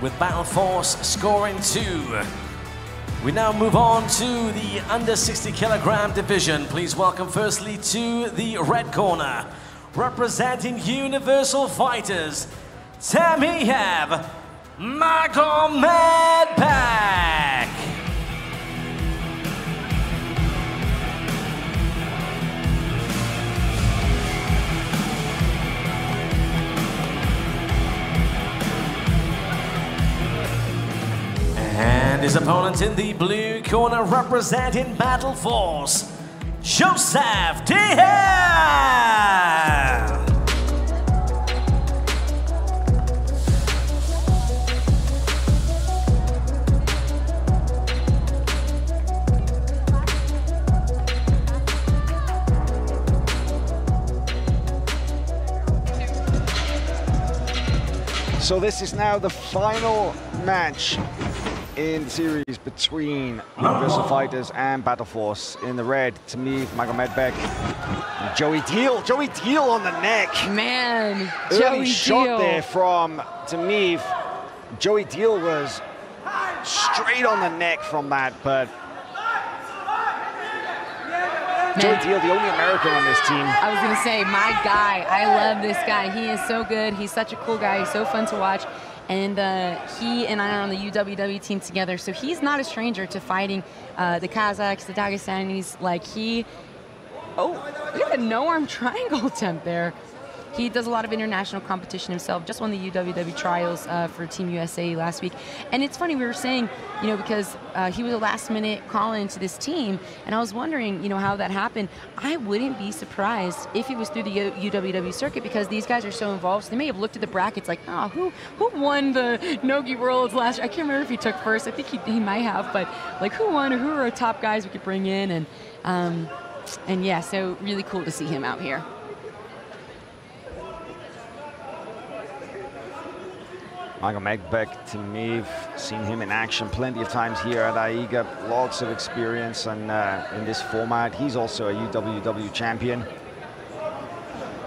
with Battle Force scoring 2. We now move on to the under 60 kilogram division. Please welcome firstly to the red corner, representing Universal Fighters, Tamihab Magomedbek. And his opponent in the blue corner, representing Battle Force, Joseph Dehel. So this is now the final match in the series between Universal Fighters and Battle Force. In the red, Tamihab Magomedbek and Joey Deal. Joey Deal on the neck. Man, Early Joey shot Deal. there from Tamihab. Joey Deal was straight on the neck from that, but Joey Deal, the only American on this team. I was gonna say, my guy. I love this guy. He is so good. He's such a cool guy. He's so fun to watch. And he and I are on the UWW team together, so he's not a stranger to fighting the Kazakhs, the Dagestanis. Like look at the no-arm triangle attempt there. He does a lot of international competition himself, just won the UWW trials for Team USA last week. And it's funny, we were saying, you know, because he was a last-minute call-in to this team, and I was wondering, you know, how that happened. I wouldn't be surprised if it was through the UWW circuit, because these guys are so involved. So they may have looked at the brackets like, oh, who won the Nogi Worlds last year? I can't remember if he took first. I think he might have, but like, who won, or who are our top guys we could bring in? And yeah, so really cool to see him out here. Magomedbek, Tamihab, seen him in action plenty of times here at AIGA. Lots of experience, and in this format, he's also a UWW champion.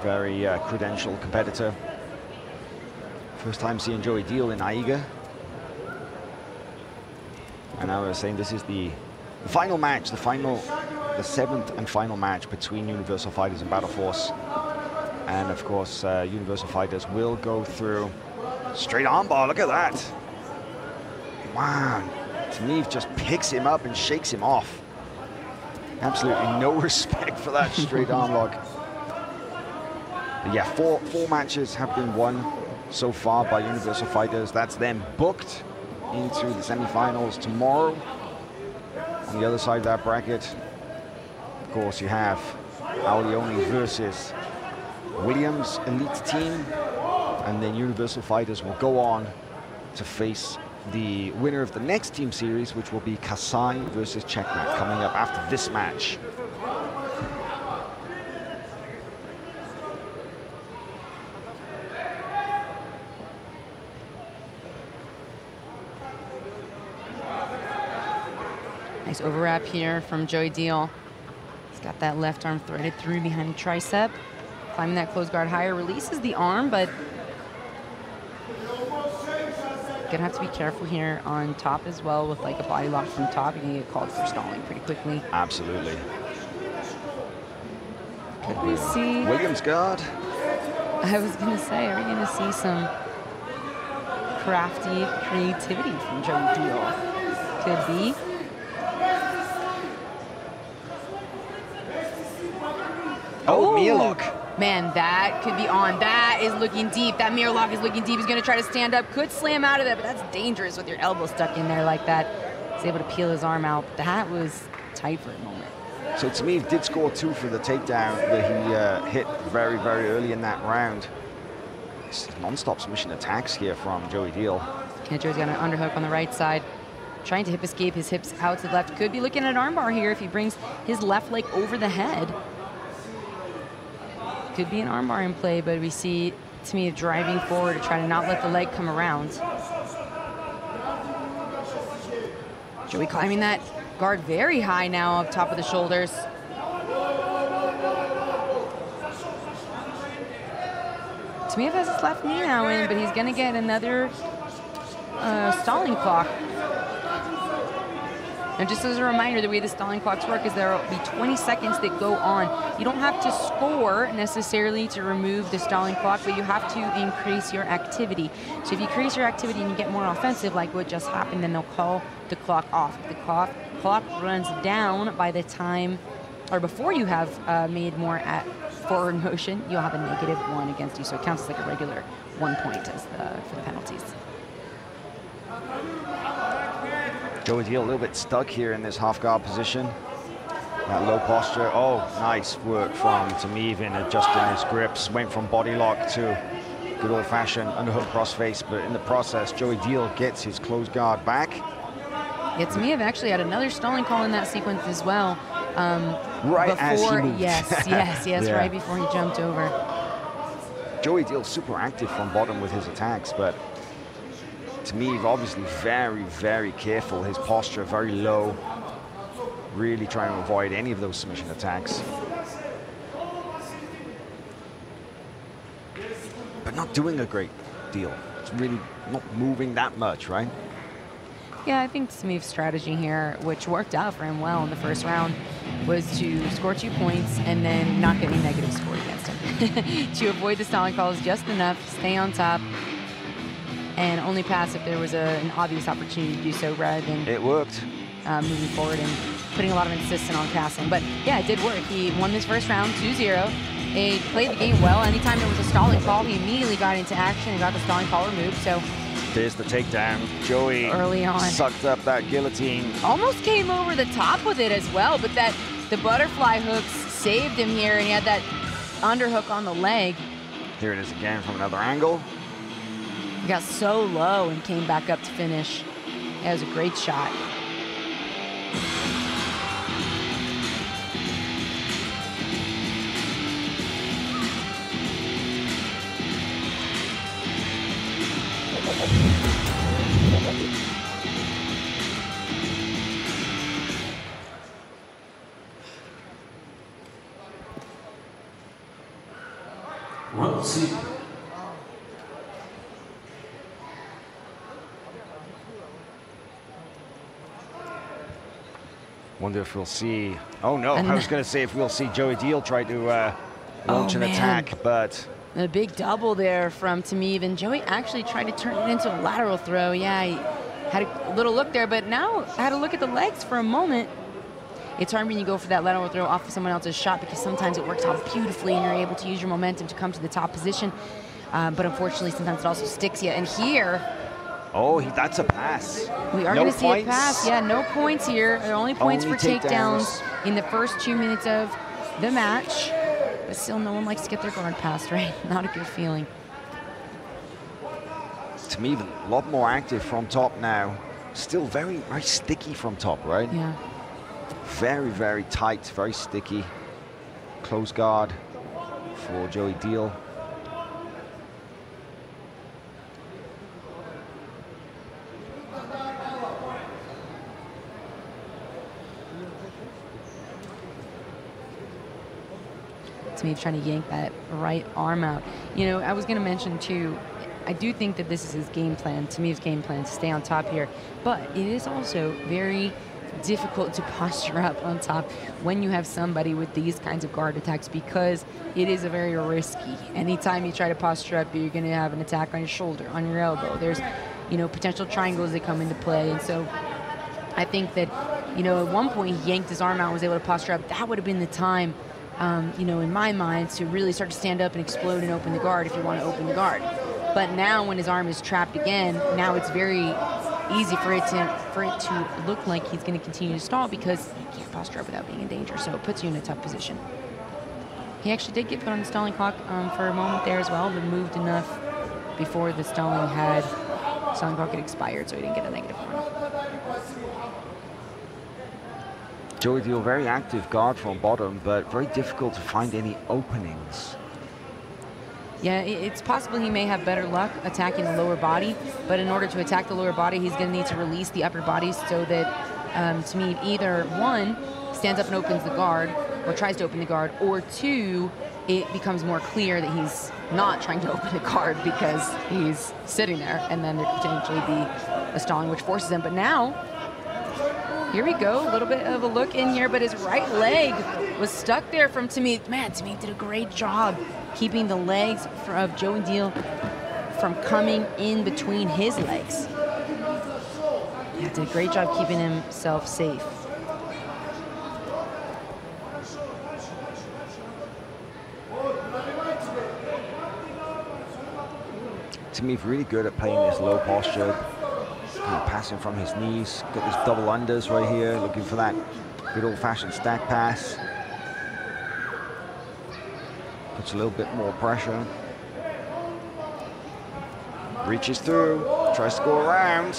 Very credentialed competitor. First time seeing Joey Deal in AIGA. And I was saying this is the final match, the 7th and final match between Universal Fighters and Battle Force. And of course, Universal Fighters will go through straight armbar. Look at that. Wow. Tamihab just picks him up and shakes him off. Absolutely no respect for that straight arm lock. But yeah, four matches have been won so far by Universal Fighters. That's them booked into the semifinals tomorrow. On the other side of that bracket, of course, you have Aurellio versus Williams elite team. And then Universal Fighters will go on to face the winner of the next team series, which will be Kasai versus Checkmate, coming up after this match. Nice overwrap here from Joey Deal. He's got that left arm threaded through behind the tricep. Climbing that close guard higher, releases the arm, but gonna have to be careful here on top as well with like a body lock from top. You can get called for stalling pretty quickly. Absolutely. Could we see Williams guard? I was gonna say, are we gonna see some crafty creativity from Joey Deal? Could be. Oh, mirror lock. Man, that could be on. That is looking deep. That mirror lock is looking deep. He's going to try to stand up. Could slam out of that, but that's dangerous with your elbow stuck in there like that. He's able to peel his arm out. That was tight for a moment. So Tamihab did score 2 for the takedown that he hit very, very early in that round. Non-stop submission attacks here from Joey Deal. Okay, Joey's got an underhook on the right side. Trying to hip escape, his hips out to the left. Could be looking at an armbar here if he brings his left leg over the head. Could be an armbar in play, but we see Tamihab driving forward to try to not let the leg come around. Joey climbing that guard very high now up top of the shoulders. Tamiyev has his left knee now in, but he's going to get another stalling clock. And just as a reminder, the way the stalling clocks work is there will be 20 seconds that go on. You don't have to score necessarily to remove the stalling clock, but you have to increase your activity. So if you increase your activity and you get more offensive, like what just happened, then they'll call the clock off. If the clock runs down by the time, or before you have made more forward motion, you'll have a -1 against you. So it counts as like a regular 1 point as for the penalties. Joey Deal a little bit stuck here in this half guard position. That low posture. Oh, nice work from Tamiyev in adjusting his grips. Went from body lock to good old-fashioned underhook crossface, but in the process, Joey Deal gets his closed guard back. Yeah, Tamiyev actually had another stalling call in that sequence as well. Right before, as he moved. Yes, Yeah. right before he jumped over. Joey Deal super active from bottom with his attacks, but Tamiyev obviously very, very careful. His posture very low, really trying to avoid any of those submission attacks. But not doing a great deal. It's really not moving that much, right? Yeah, I think Tamiyev's strategy here, which worked out for him well in the first round, was to score 2 points and then not get any negative scored against him. To avoid the stalling calls just enough, stay on top, and only pass if there was an obvious opportunity to do so rather than It worked. moving forward and putting a lot of insistence on passing. But yeah, it did work. He won this first round 2-0. He played the game well. Anytime there was a stalling call, he immediately got into action and got the stalling call removed. So There's the takedown. Joey early on sucked up that guillotine. almost came over the top with it as well, but the butterfly hooks saved him here, and he had that underhook on the leg. Here it is again from another angle. He got so low and came back up to finish. That was a great shot. Wonder if we'll see. Oh no, I was going to say if we'll see Joey Deal try to launch an attack, but a big double there from Tamiyev, and Joey actually tried to turn it into a lateral throw. Yeah, he had a little look there, but now I had to look at the legs for a moment. It's hard when you go for that lateral throw off of someone else's shot because sometimes it works out beautifully and you're able to use your momentum to come to the top position. But unfortunately, sometimes it also sticks you. And here, oh, that's a pass. we are going to see a pass. Yeah, no points here. There are only points for takedowns in the first 2 minutes of the match. But still, no one likes to get their guard passed, right? Not a good feeling. Tamiyev a lot more active from top now. Still very, very sticky from top, right? Yeah. Very, very tight, very sticky. Close guard for Joey Deal. Tamiyev trying to yank that right arm out. You know, I was going to mention too, I do think that this is his game plan, Tamiyev's game plan, to stay on top here. But it is also very difficult to posture up on top when you have somebody with these kinds of guard attacks, because it is a very risky. Anytime you try to posture up, you're going to have an attack on your shoulder, on your elbow. There's, you know, potential triangles that come into play. And so I think that, you know, at one point he yanked his arm out and was able to posture up. That would have been the time, you know, in my mind, to really start to stand up and explode and open the guard if you want to open the guard. But now when his arm is trapped again, now it's very easy for it to look like he's going to continue to stall because you can't posture up without being in danger. So it puts you in a tough position. He actually did get put on the stalling clock for a moment there as well, but moved enough before the stalling clock had expired, so he didn't get a negative one. Joey Deal, very active guard from bottom, but very difficult to find any openings. Yeah, it's possible he may have better luck attacking the lower body, but in order to attack the lower body, he's going to need to release the upper body so that Tamiyev either, one, stands up and opens the guard, or tries to open the guard, or two, it becomes more clear that he's not trying to open the guard because he's sitting there, and then there could potentially be a stalling, which forces him. But now, here we go, a little bit of a look in here, but his right leg was stuck there from Tamif. Man, Tamif did a great job keeping the legs of Joey Deal from coming in between his legs. Yeah, did a great job keeping himself safe. Tamif really good at playing this low posture, kind of passing from his knees. Got these double unders right here, looking for that good old-fashioned stack pass. Puts a little bit more pressure. Reaches through, tries to go around.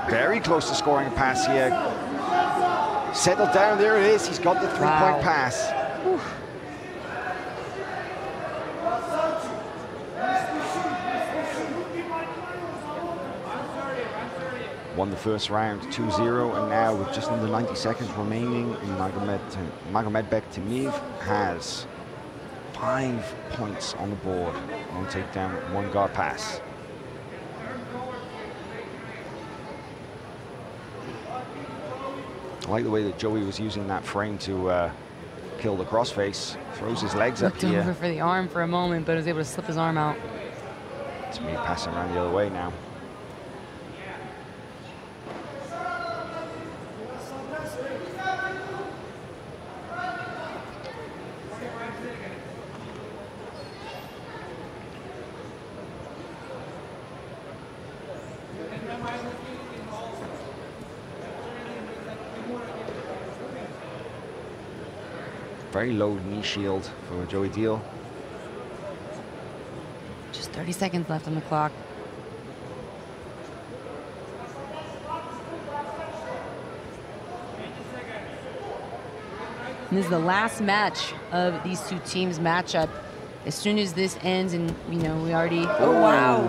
Very close to scoring a pass here. Settled down, there it is. He's got the three-point pass. Whew. Won the first round 2-0, and now with just under 90 seconds remaining, Magomedbek Tamif has 5 points on the board. One takedown, 1 guard pass. I like the way that Joey was using that frame to kill the crossface. Throws his legs up here. Looked over for the arm for a moment, but was able to slip his arm out. It's me passing around the other way now. Very low knee shield for Joey Deal. Just 30 seconds left on the clock. And this is the last match of these two teams' matchup. As soon as this ends, and you know, we already. Oh wow!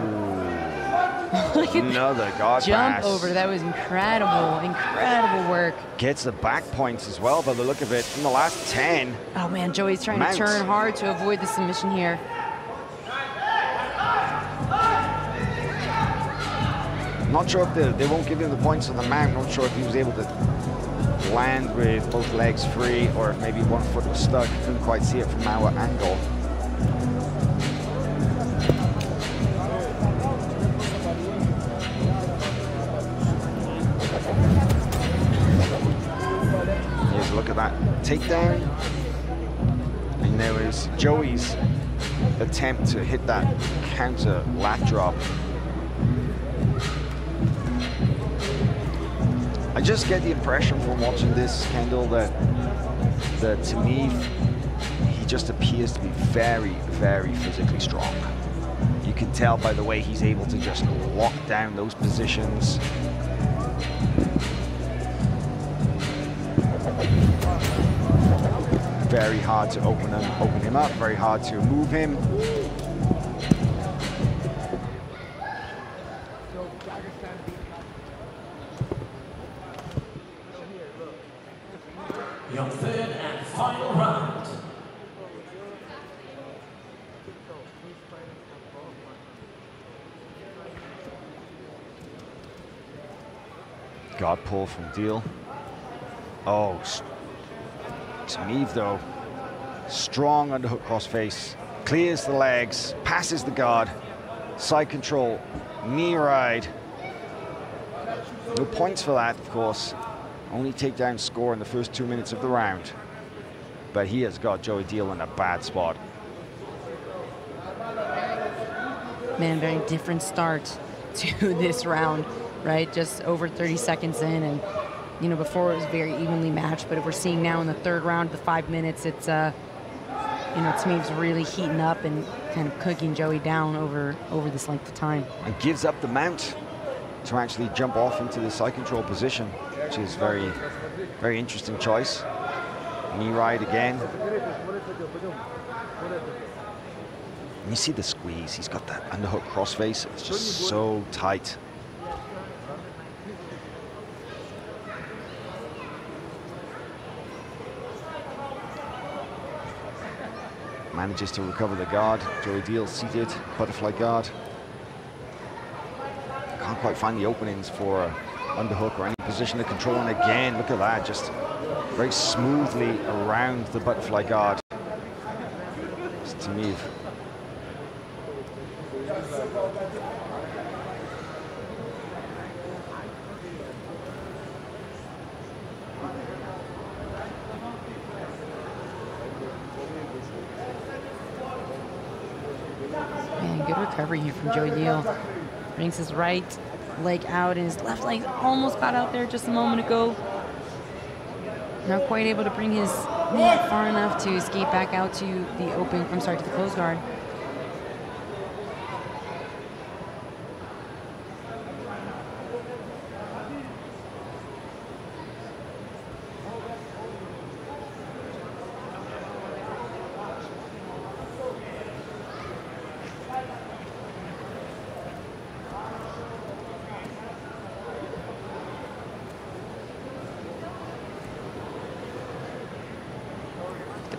Look at another guard jump pass. Over. That was incredible, incredible work. Gets the back points as well by the look of it in the last 10. Oh man, Joey's trying to turn hard to avoid the submission here. Not sure if they won't give him the points on the mount. Not sure if he was able to land with both legs free, or if maybe one foot was stuck. Couldn't quite see it from our angle. Here's a look at that takedown. And there was Joey's attempt to hit that counter lat drop. I just get the impression from watching this, Kendall, that Tamif, he just appears to be very, very physically strong. You can tell by the way he's able to just lock down those positions. Very hard to open him up, very hard to move him. Your third and final round. Guard pull from Deal. Oh, Tamif though, strong underhook crossface, clears the legs, passes the guard, side control, knee ride. No points for that, of course. Only takedown score in the first 2 minutes of the round. But he has got Joey Deal in a bad spot. Man, very different start to this round, right? Just over 30 seconds in, and you know, before it was very evenly matched, but we're seeing now in the third round, the 5 minutes, it's you know, Tamif's really heating up and kind of cooking Joey down over this length of time. And gives up the mount to actually jump off into the side control position, which is very, very interesting choice. Knee ride again. And you see the squeeze. He's got that underhook crossface. It's just so tight. Manages to recover the guard. Joey Deal seated, butterfly guard. Can't quite find the openings for a underhook or any position of control. And again, look at that, just very smoothly around the butterfly guard. It's Tamiv. Man, good recovery here from Joey Deal. Brings his right leg out and his left leg almost got out there just a moment ago. Not quite able to bring his knee far enough to skate back out to the open, I'm sorry, to the closed guard.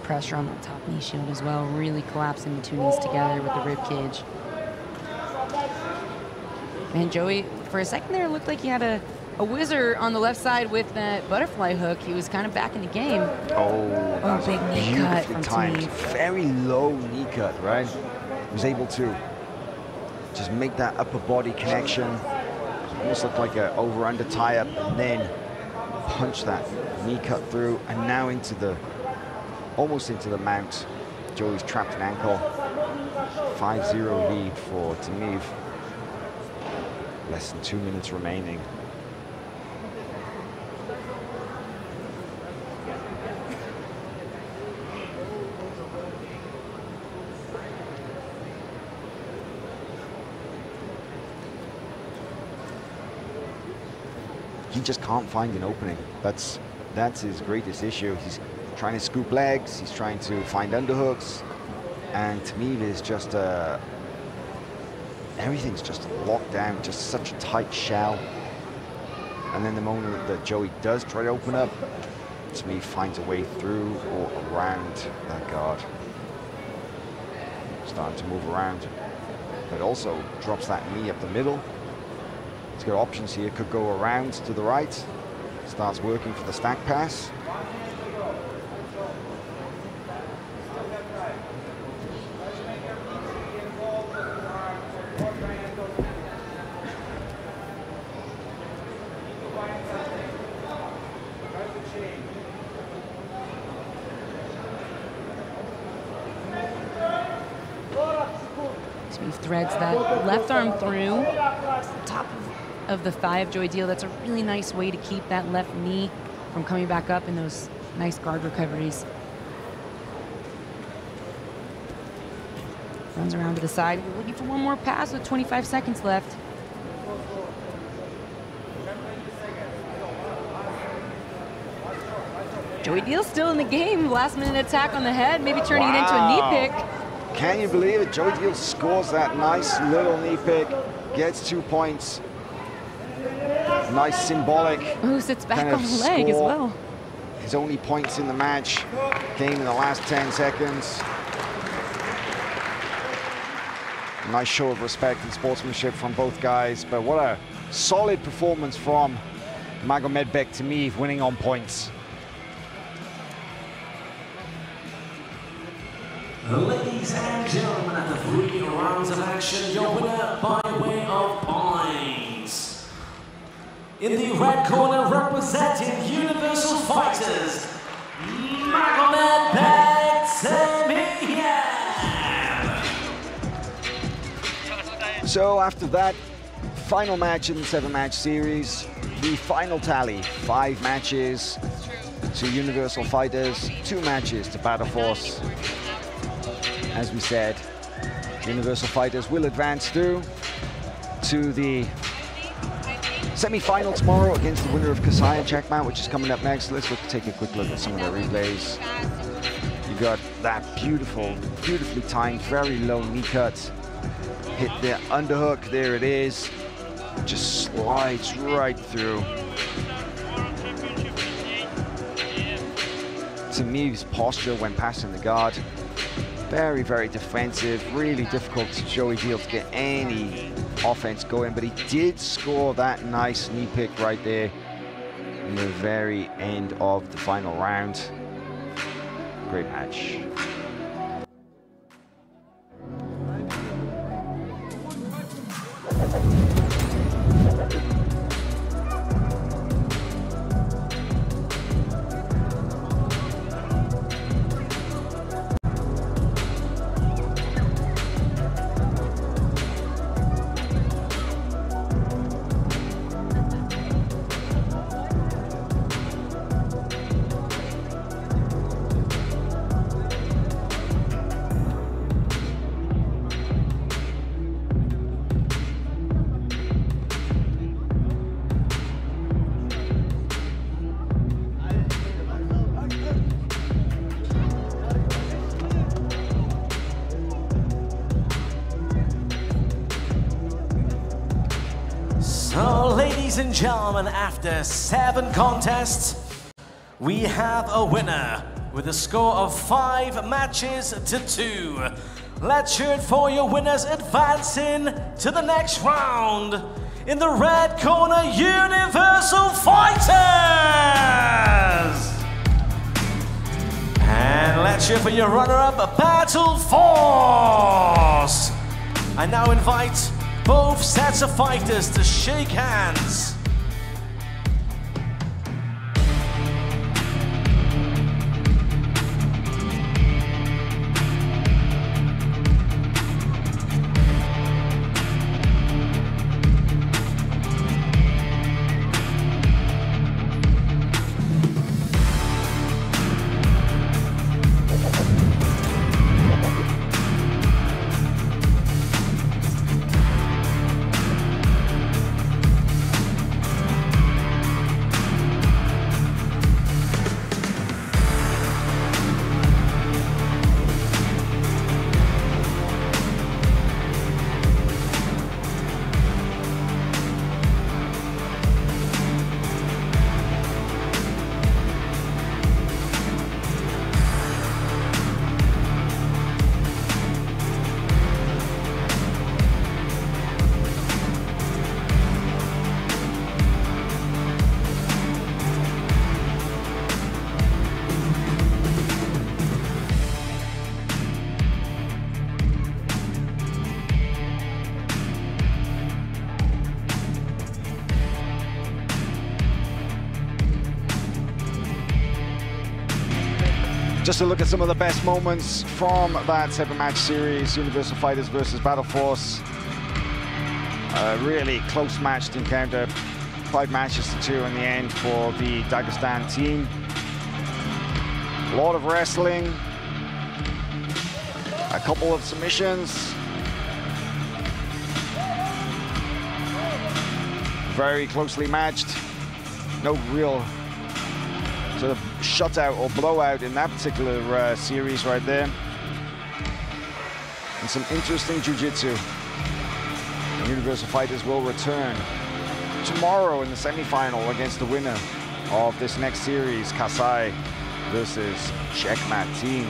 Pressure on that top knee shield as well, really collapsing the two knees together with the rib cage. Man, Joey, for a second there, looked like he had a whizzer on the left side with that butterfly hook. He was kind of back in the game. Oh, big knee cut from timed. Tamiv. Very low knee cut, right? He was able to just make that upper body connection. Almost looked like an over-under tie-up, and then punch that knee cut through, and now into the almost into the mount. Joey's trapped an ankle. 5-0 lead for Tamiv. Less than 2 minutes remaining. He just can't find an opening. That's his greatest issue. He's trying to scoop legs, he's trying to find underhooks, and Tamiv is just everything's just locked down, just such a tight shell. And then the moment that Joey does try to open up, Tamiv finds a way through or around that guard. Starting to move around, but also drops that knee up the middle. He's got options here, could go around to the right, starts working for the stack pass. Threads that left arm through top of the thigh of Joey Deal. That's a really nice way to keep that left knee from coming back up in those nice guard recoveries. Runs around to the side. We're looking for one more pass with 25 seconds left. Joey Deal still in the game. Last minute attack on the head, maybe turning it into a knee pick. Can you believe it? Joey Deal scores that nice little knee pick, gets 2 points. Nice symbolic. Ooh, sits back on the leg as well. His only points in the match came in the last 10 seconds. Nice show of respect and sportsmanship from both guys, but what a solid performance from Magomedbek Tamiv, winning on points. Ladies and gentlemen, after 3 rounds of action, your winner by way of points. In the red corner, representing Universal Fighters, Magomedbek Tamiv. So after that final match in the 7-match series, the final tally, 5 matches to Universal Fighters, 2 matches to Battle Force. As we said, Universal Fighters will advance through to the semi-final tomorrow against the winner of Kasai and Checkmate, which is coming up next. Let's take a quick look at some of their replays. You got that beautifully timed, very low knee cut. Hit the underhook, there it is. Just slides right through. Tamiv's posture when passing the guard. Very, very defensive, really difficult for Joey Deal to get any offense going, but he did score that nice knee pick right there in the very end of the final round. Great match. Ladies and gentlemen, after 7 contests, we have a winner with a score of 5 matches to 2. Let's cheer it for your winners advancing to the next round. In the red corner, Universal Fighters! And let's cheer for your runner-up, Battle Force! I now invite both sets of fighters to shake hands. Just to look at some of the best moments from that 7-match series, Universal Fighters versus Battle Force. A really close matched encounter, 5 matches to 2 in the end for the Dagestan team. A lot of wrestling, a couple of submissions. Very closely matched. No real sort of shutout or blowout in that particular series right there. And some interesting jiu-jitsu. Universal Fighters will return tomorrow in the semi-final against the winner of this next series, Kasai versus Checkmat Team.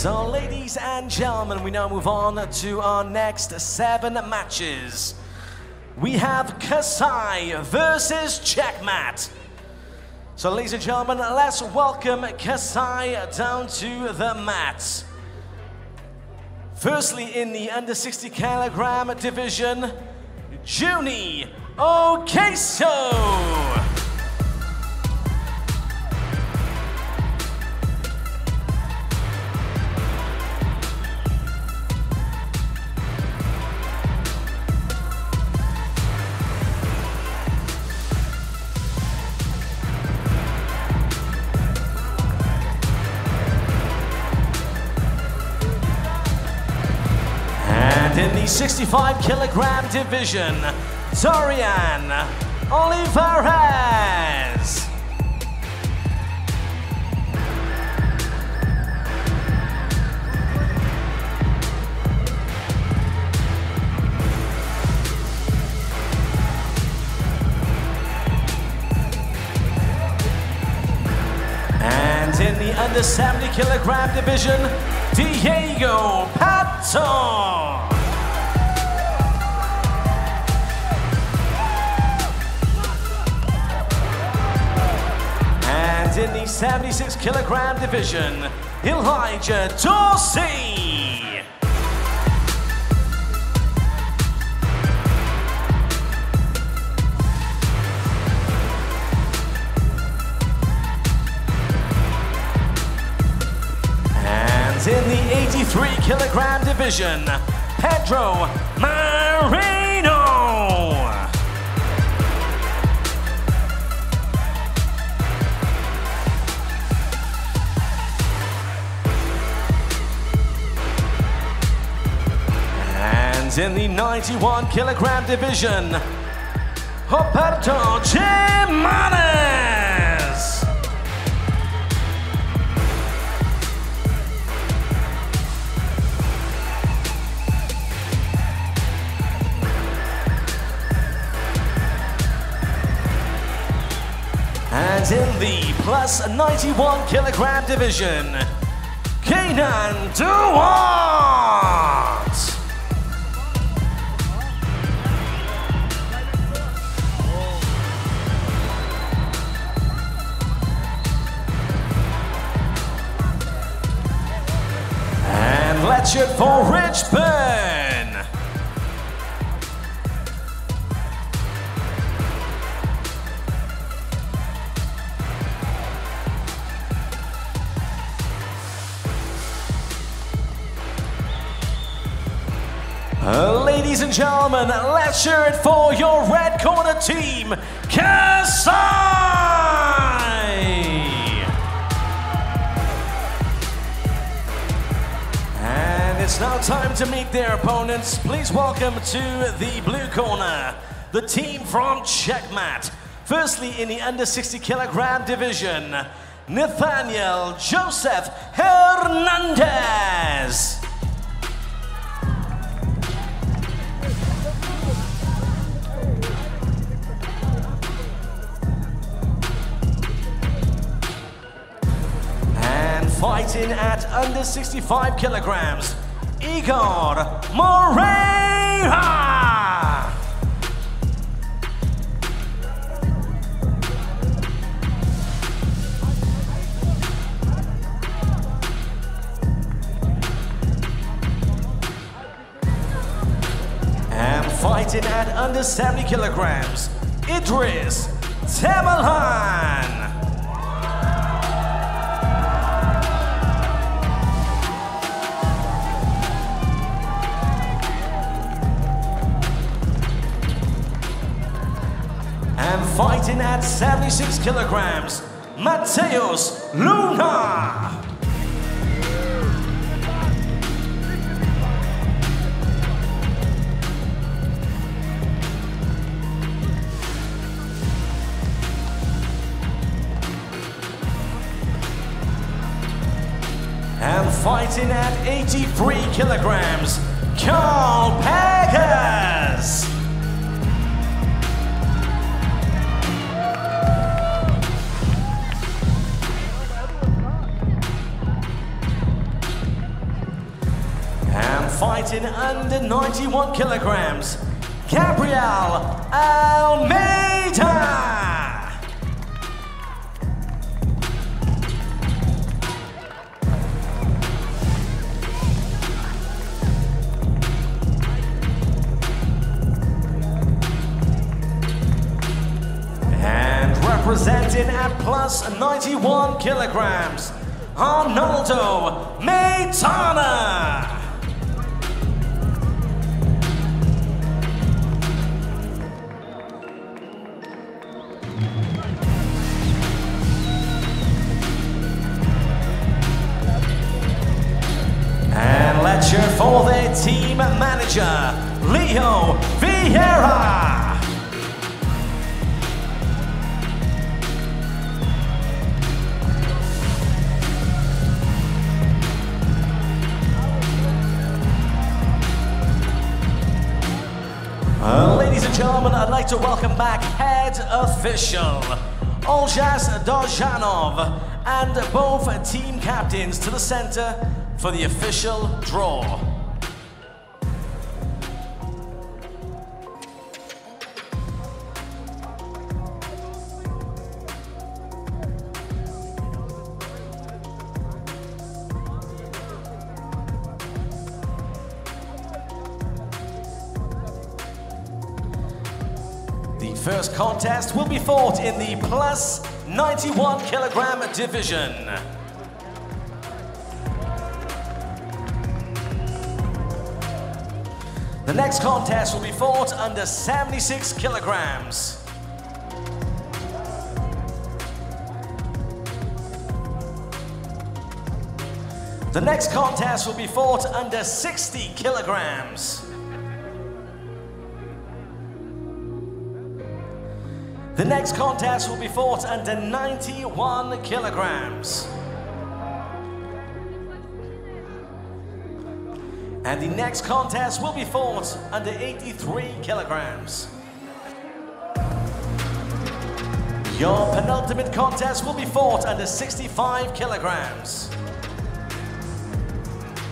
So, ladies and gentlemen, we now move on to our next 7 matches. We have Kasai versus Checkmat. So, ladies and gentlemen, let's welcome Kasai down to the mat. Firstly, in the under 60 kilogram division, Juni Okeso. In the 65 kilogram division, Dorian Olivares. And in the under 70 kilogram division, Diego Pato. In the 76 kilogram division, Elijah Dorsey. And in the 83 kilogram division, Pedro Marino. In the 91 kilogram division, Roberto Jimenez. And in the plus 91 kilogram division, Kenan Duarte. Let's shoot for Richburn. Ladies and gentlemen, let's hear it for your red corner team, Kasai. It's now time to meet their opponents. Please welcome to the blue corner, the team from Checkmat. Firstly, in the under 60 kilogram division, Nathannael Joseph Fernandes. And fighting at under 65 kilograms, Igor Moreira. And fighting at under 70 kilograms, Idris Tamerlan. And fighting at 76 kilograms, Mateus Luna. And fighting at 83 kilograms, Carl Pegas. fighting under 91 kilograms, Gabriel Almeida. Representing at plus 91 kilograms, Arnaldo Maidana. And let's cheer for their team manager, Leo Vieira. Ladies and gentlemen, I'd like to welcome back head official Oljas Dojanov and both team captains to the center for the official draw. The first contest will be fought in the plus 91 kilogram division. The next contest will be fought under 76 kilograms. The next contest will be fought under 60 kilograms. The next contest will be fought under 91 kilograms. And the next contest will be fought under 83 kilograms. Your penultimate contest will be fought under 65 kilograms.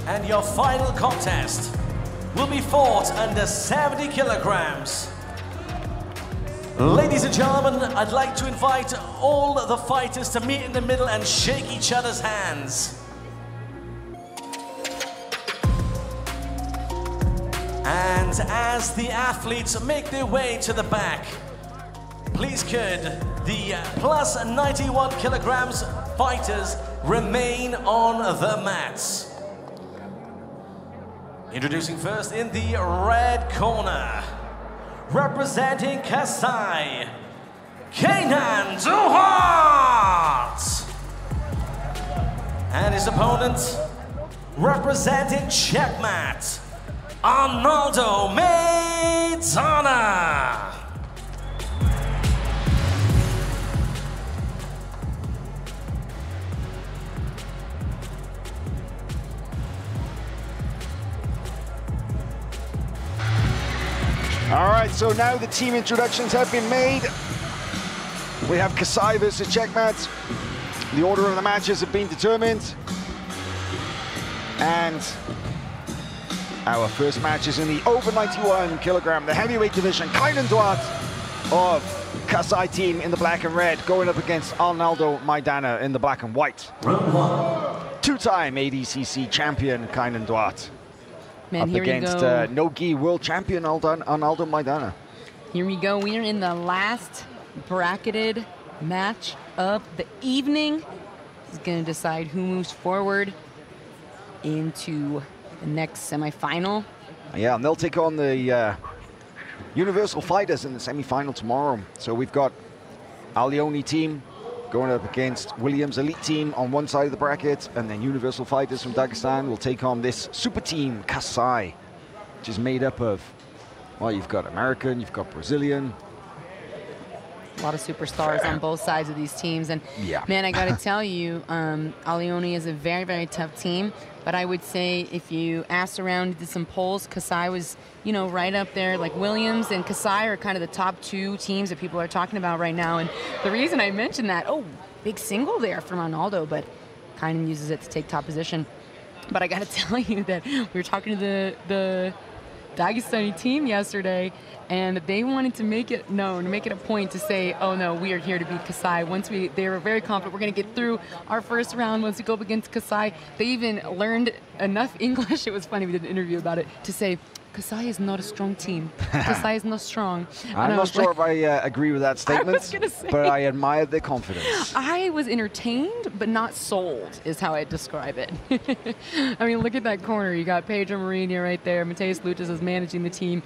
And your final contest will be fought under 70 kilograms. Ladies and gentlemen, I'd like to invite all the fighters to meet in the middle and shake each other's hands. And as the athletes make their way to the back, please could the plus 91 kilograms fighters remain on the mats. Introducing first in the red corner, representing Kasai, Kenan Duhart. And his opponent, representing Checkmat, Arnaldo Maidana. All right, so now the team introductions have been made. We have Kasai versus Checkmat. The order of the matches have been determined. And our first match is in the over 91 kilogram, the heavyweight division. Kenan Duhart of Kasai team in the black and red, going up against Arnaldo Maidana in the black and white. Two-time ADCC champion Kenan Duhart. Man, up here against we go. no-gi world champion Arnaldo Maidana. Here we go. We are in the last bracketed match of the evening. This is going to decide who moves forward into the next semifinal. Yeah, and they'll take on the Universal Fighters in the semifinal tomorrow. So we've got Alioni team going up against Williams Elite team on one side of the bracket, and then Universal Fighters from Dagestan will take on this super team Kasai, which is made up of, well, you've got American, you've got Brazilian. A lot of superstars on both sides of these teams. And yeah, man, I got to tell you, Alioni is a very, very tough team. But I would say if you asked around, did some polls, Kasai was, you know, right up there. Like Williams and Kasai are kind of the top two teams that people are talking about right now. And the reason I mentioned that, oh, big single there from Arnaldo, but Kenan uses it to take top position. But I got to tell you that we were talking to the Dagestani team yesterday, and they wanted to make it known, make it a point to say, oh no, we are here to beat Kasai. They were very confident we're going to get through our first round once we go up against Kasai. They even learned enough English, it was funny, we did an interview about it, to say, Kasai is not a strong team. Kasai is not strong. I'm not sure if I agree with that statement, but I admire their confidence. I was entertained, but not sold, is how I describe it. I mean, look at that corner. You got Pedro Marinho right there. Mateus Lutas is managing the team.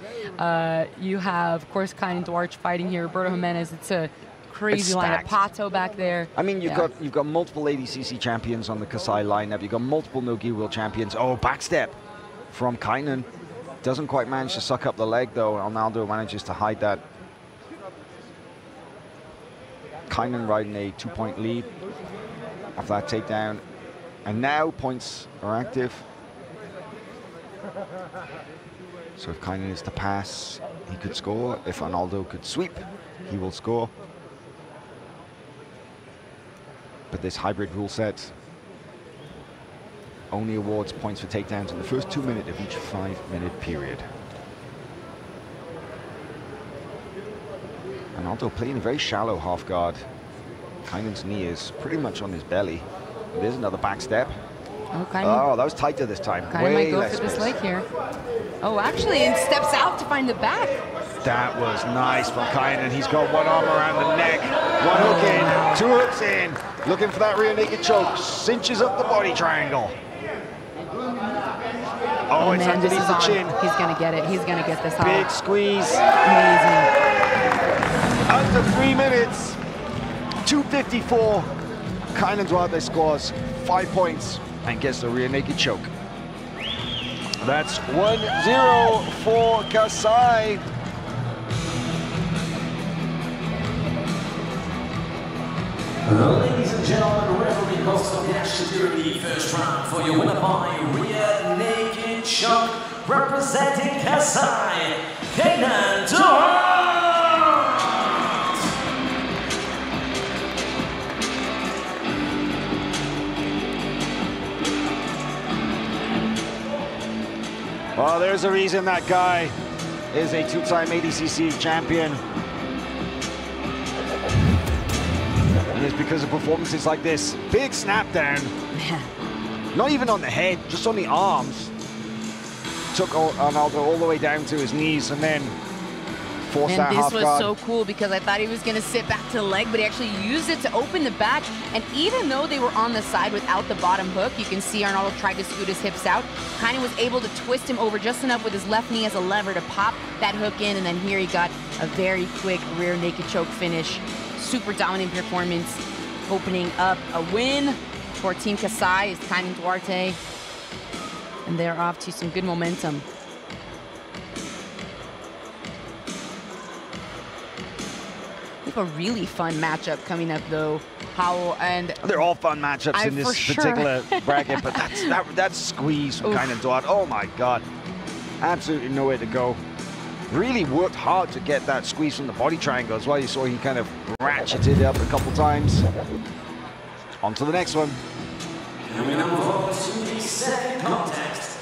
You have, of course, Kynan Duarte fighting here. Roberto Jimenez. It's a crazy lineup. Pato back there. I mean, you've got multiple ADCC champions on the Kasai lineup. You've got multiple no-gi world champions. Oh, backstep from Kynan. Doesn't quite manage to suck up the leg, though. Arnaldo manages to hide that. Kynan riding a 2-point lead off that takedown. And now points are active. So if Kynan is to pass, he could score. If Arnaldo could sweep, he will score. But this hybrid rule set only awards points for takedowns in the first 2 minutes of each 5-minute period. Arnaldo playing a very shallow half guard. Kynan's knee is pretty much on his belly. There's another back step. Oh, Kynan. That was tighter this time. Kynan might go for this leg here. Oh, actually, and steps out to find the back. That was nice from Kynan. He's got one arm around the neck, one hook in, two hooks in, looking for that rear naked choke, cinches up the body triangle. Oh, it's man, underneath the chin. He's going to get it. He's going to get this. Big squeeze. Amazing. Under 3 minutes. 2:54. Kynan Duarte scores 5 points and gets the rear naked choke. That's 1-0 for Kasai. Ladies and gentlemen, referee calls for the action during the first round for your winner by rear naked choke, representing Kasai, Kynan Duarte. Well, there's a reason that guy is a 2-time ADCC champion. And it's because of performances like this. Big snap down. Not even on the head, just on the arms. Took Arnaldo all the way down to his knees and then forced that half guard. And this was so cool because I thought he was going to sit back to the leg, but he actually used it to open the back. And even though they were on the side without the bottom hook, you can see Arnaldo tried to scoot his hips out. Kynan was able to twist him over just enough with his left knee as a lever to pop that hook in. And then here he got a very quick rear naked choke finish. Super dominant performance, opening up a win for Team Kasai is Kynan Duarte. And they're off to some good momentum. We have a really fun matchup coming up, though. Howell and they're all fun matchups in this particular bracket, but that squeeze from Kynan Duarte. Oh my God, absolutely nowhere to go. Really worked hard to get that squeeze from the body triangle as well. You saw he kind of ratcheted up a couple times. On to the next one. And we now move on to the second contest,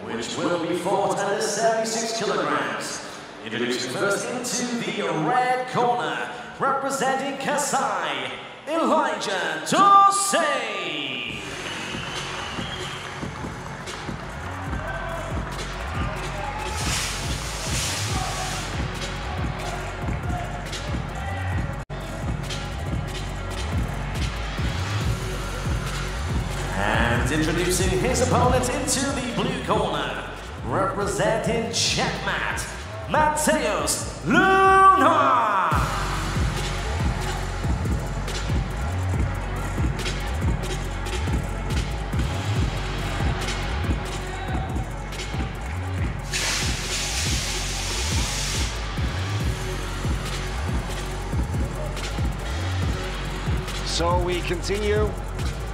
which will be fought at 76 kilograms. Introducing first into the red corner, representing Kasai, Elijah Dosei. And introducing his opponent into the blue corner, representing Checkmat, Mateus Luna. So we continue.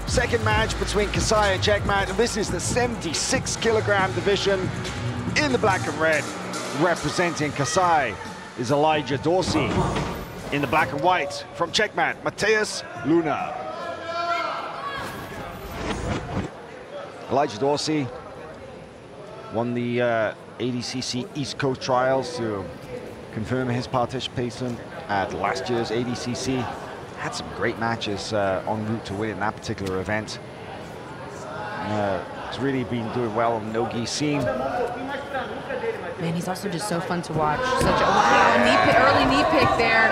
Second match between Kasai and Checkmat, and this is the 76 kilogram division in the black and red. Representing Kasai is Elijah Dosei. In the black and white from Checkmat, Mateus Luna. Elijah Dorsey won the ADCC East Coast Trials to confirm his participation at last year's ADCC. Had some great matches en route to winning that particular event. He's really been doing well on the no-gi scene. Man, he's also just so fun to watch. Such a early knee pick there.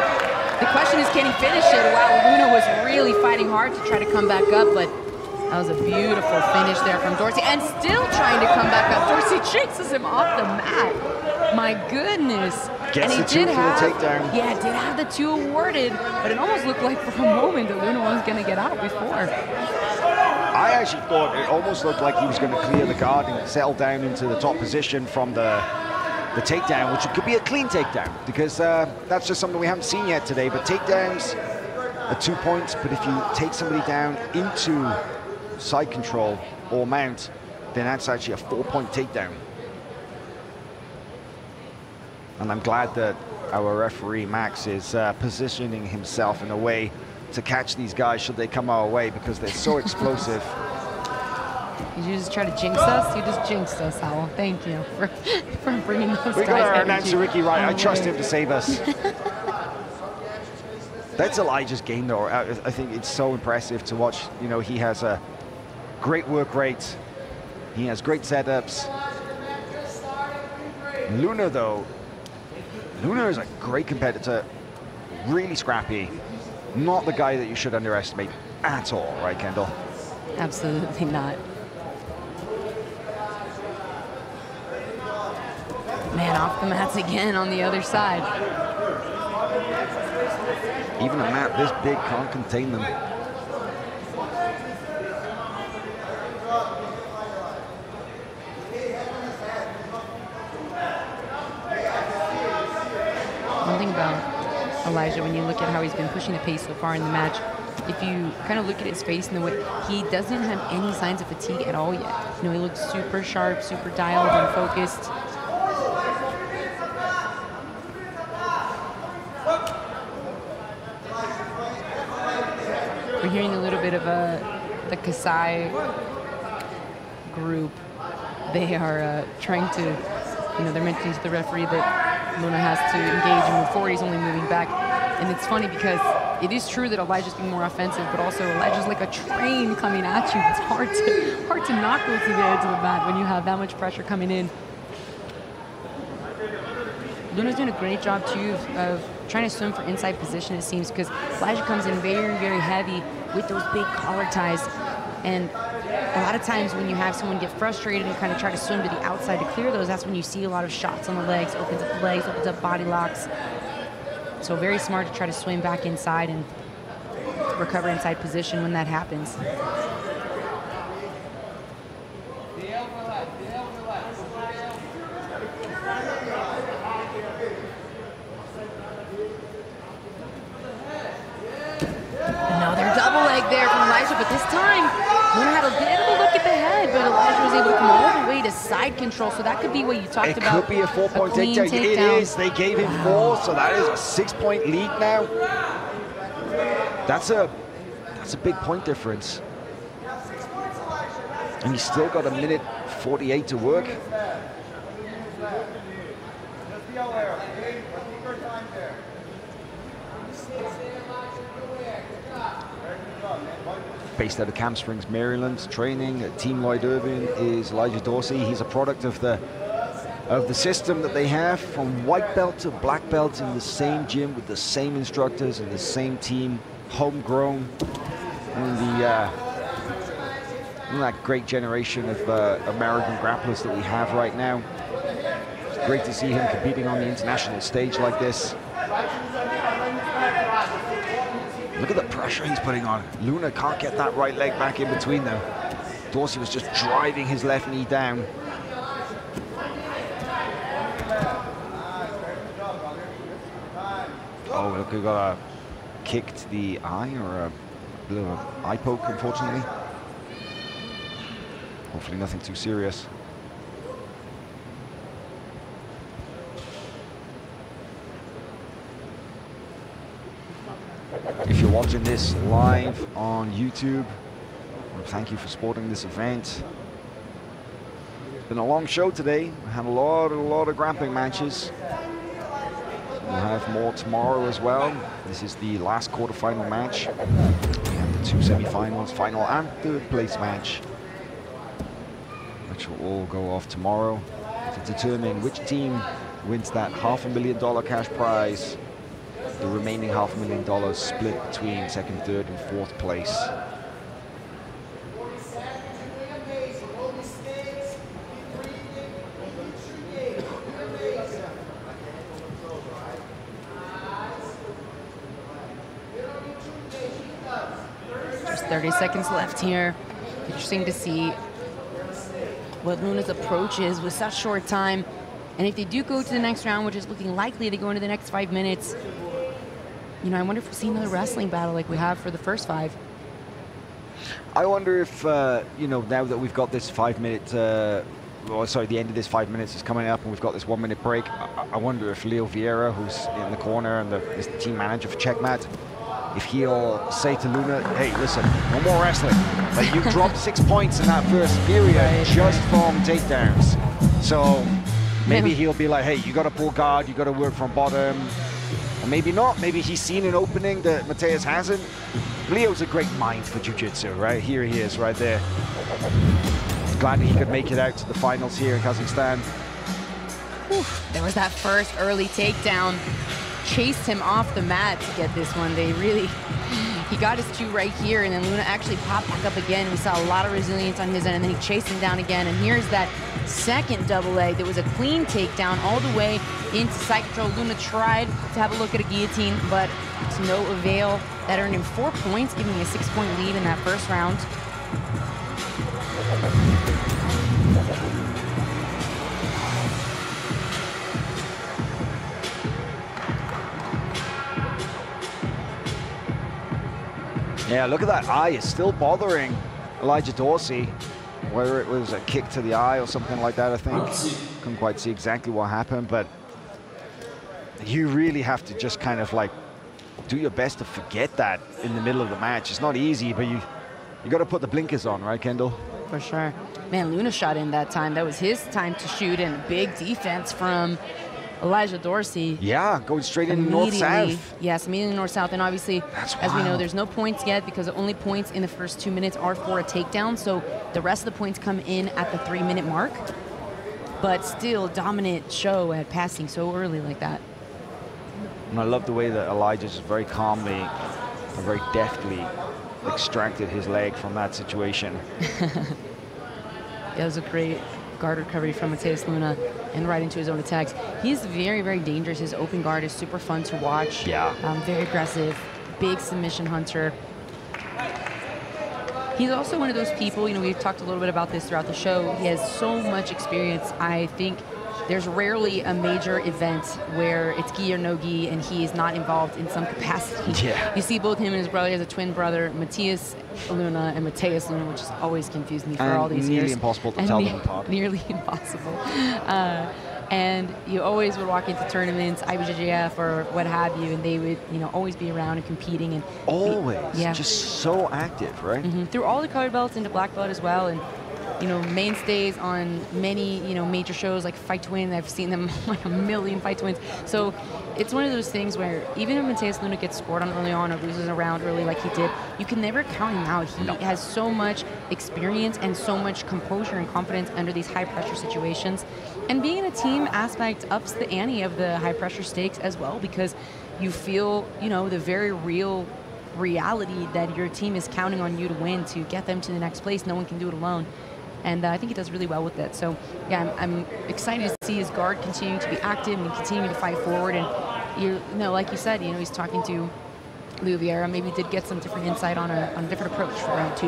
The question is, can he finish it? Wow, Luna was really fighting hard to try to come back up, but that was a beautiful finish there from Dorsey, and still trying to come back up. Dorsey chases him off the mat. My goodness. Gets the two for the takedown. Yeah, did have the 2 awarded, but it almost looked like for a moment that Luna was going to get out before. I actually thought it almost looked like he was going to clear the guard and settle down into the top position from the takedown, which could be a clean takedown, because that's just something we haven't seen yet today. But takedowns are 2 points, but if you take somebody down into side control or mount, then that's actually a 4-point takedown. And I'm glad that our referee, Max, is positioning himself in a way to catch these guys should they come our way, because they're so explosive. Did you just try to jinx us? You just jinxed us, Howell. Thank you for bringing those guys. We got our announcer, Ricky, right. I trust him to save us. That's Elijah's game, though. I think it's so impressive to watch. You know, he has a great work rate. He has great setups. Luna, though, Luna is a great competitor, really scrappy. Not the guy that you should underestimate at all, right, Kendall? Absolutely not. Man, off the mats again on the other side. Even a mat this big can't contain them. One thing about Elijah, when you look at how he's been pushing the pace so far in the match, if you kind of look at his face and the way, he doesn't have any signs of fatigue at all yet. You know, he looks super sharp, super dialed and focused. We're hearing a little bit of the Kasai group. They are trying to, you know, they're mentioning to the referee that Luna has to engage and move forward. He's only moving back. And it's funny because it is true that Elijah's being more offensive, but also Elijah's like a train coming at you. It's hard to not go to the edge of the mat when you have that much pressure coming in. Luna's doing a great job, too, of trying to swim for inside position, it seems, because Elijah comes in very, very heavy with those big collar ties. And a lot of times when you have someone get frustrated and kind of try to swim to the outside to clear those, that's when you see a lot of shots on the legs, opens up the legs, opens up body locks. So very smart to try to swim back inside and recover inside position when that happens. Another double leg there from Elijah, but this time Luna had a bit of a look at the head, but Elijah was able to come all the way to side control, so that could be what you talked about. It could be a 4-point takedown. It is. They gave him 4, so that is a 6-point lead now. That's a big point difference. And he's still got 1:48 to work. Based out of Camp Springs, Maryland, training at Team Lloyd Irving is Elijah Dorsey. He's a product of the system that they have, from white belt to black belt in the same gym with the same instructors and the same team, homegrown. And that great generation of American grapplers that we have right now. It's great to see him competing on the international stage like this. Look at the pressure he's putting on. Luna can't get that right leg back in between them. Dorsey was just driving his left knee down. Oh, look, he got a kick to the eye, or a bit of an eye poke, unfortunately. Hopefully nothing too serious. If you're watching this live on YouTube, well, thank you for supporting this event. been a long show today. We had a lot of grappling matches. We'll have more tomorrow as well. This is the last quarterfinal match. We have the 2 semifinals, final and third place match, which will all go off tomorrow to determine which team wins that $500,000 cash prize. The remaining $500,000 split between second, third, and fourth place. Just 30 seconds left here. Interesting to see what Luna's approach is with such short time. And if they do go to the next round, which is looking likely to go into the next 5 minutes, you know, I wonder if we'll see another wrestling battle like we have for the first 5. I wonder if, you know, now that we've got this 5 minute, well, sorry, the end of this 5 minutes is coming up and we've got this 1 minute break, I wonder if Leo Vieira, who's in the corner and is the team manager for Checkmat, if he'll say to Luna, hey, listen, no more wrestling. Like, you dropped 6 points in that first period just from takedowns. So maybe he'll be like, hey, you got to pull guard, you got to work from bottom. Or maybe not. Maybe he's seen an opening that Mateus hasn't. Leo's a great mind for jiu-jitsu, right? Here he is, right there. Glad he could make it out to the finals here in Kazakhstan. There was that first early takedown. Chased him off the mat to get this one. He got his 2 right here, and then Luna actually popped back up again. We saw a lot of resilience on his end, and then he chased him down again. And here's that second double leg. There was a clean takedown all the way into side control. Luna tried to have a look at a guillotine, but to no avail. That earned him 4 points, giving him a 6-point lead in that first round. Yeah, look at that eye. It's still bothering Elijah Dorsey. Whether it was a kick to the eye or something like that, I think. Couldn't quite see exactly what happened, but you really have to just kind of like do your best to forget that in the middle of the match. It's not easy, but you got to put the blinkers on, right, Kendall? For sure. Man, Luna shot in that time. That was his time to shoot, and big defense from Elijah Dorsey. Yeah, going straight in north-south. Yes, immediately north-south. And obviously, as we know, there's no points yet because the only points in the first 2 minutes are for a takedown. So the rest of the points come in at the 3-minute mark. But still, dominant show at passing so early like that. And I love the way that Elijah just very calmly and very deftly extracted his leg from that situation. That was a great guard recovery from Mateus Luna and right into his own attacks. He's very, very dangerous. His open guard is super fun to watch. Yeah. Very aggressive, big submission hunter. He's also one of those people, you know, we've talked a little bit about this throughout the show. He has so much experience. I think there's rarely a major event where it's gi or no gi and he is not involved in some capacity. Yeah. You see both him and his brother. He has a twin brother, Matthias Luna and Mateus Luna, which has always confused me for all these years. Nearly impossible to tell them apart. Nearly impossible. And you always would walk into tournaments, IBJJF or what have you, and they would, you know, always be around and competing. And always. Just so active, right? Through all the colored belts into black belt as well. And you know, mainstays on many, you know, major shows like Fight to Win. I've seen them like a million Fight to Wins. So it's one of those things where even if Mateus Luna gets scored on early on or loses a round early like he did, you can never count him out. He has so much experience and so much composure and confidence under these high pressure situations. And being in a team aspect ups the ante of the high pressure stakes as well, because you feel, you know, the very real reality that your team is counting on you to win, to get them to the next place. No one can do it alone. And I think he does really well with it. So, yeah, I'm excited to see his guard continuing to be active and continuing to fight forward. And, you know, like you said, you know, he's talking to Leo Vieira. Maybe did get some different insight on a different approach for round 2.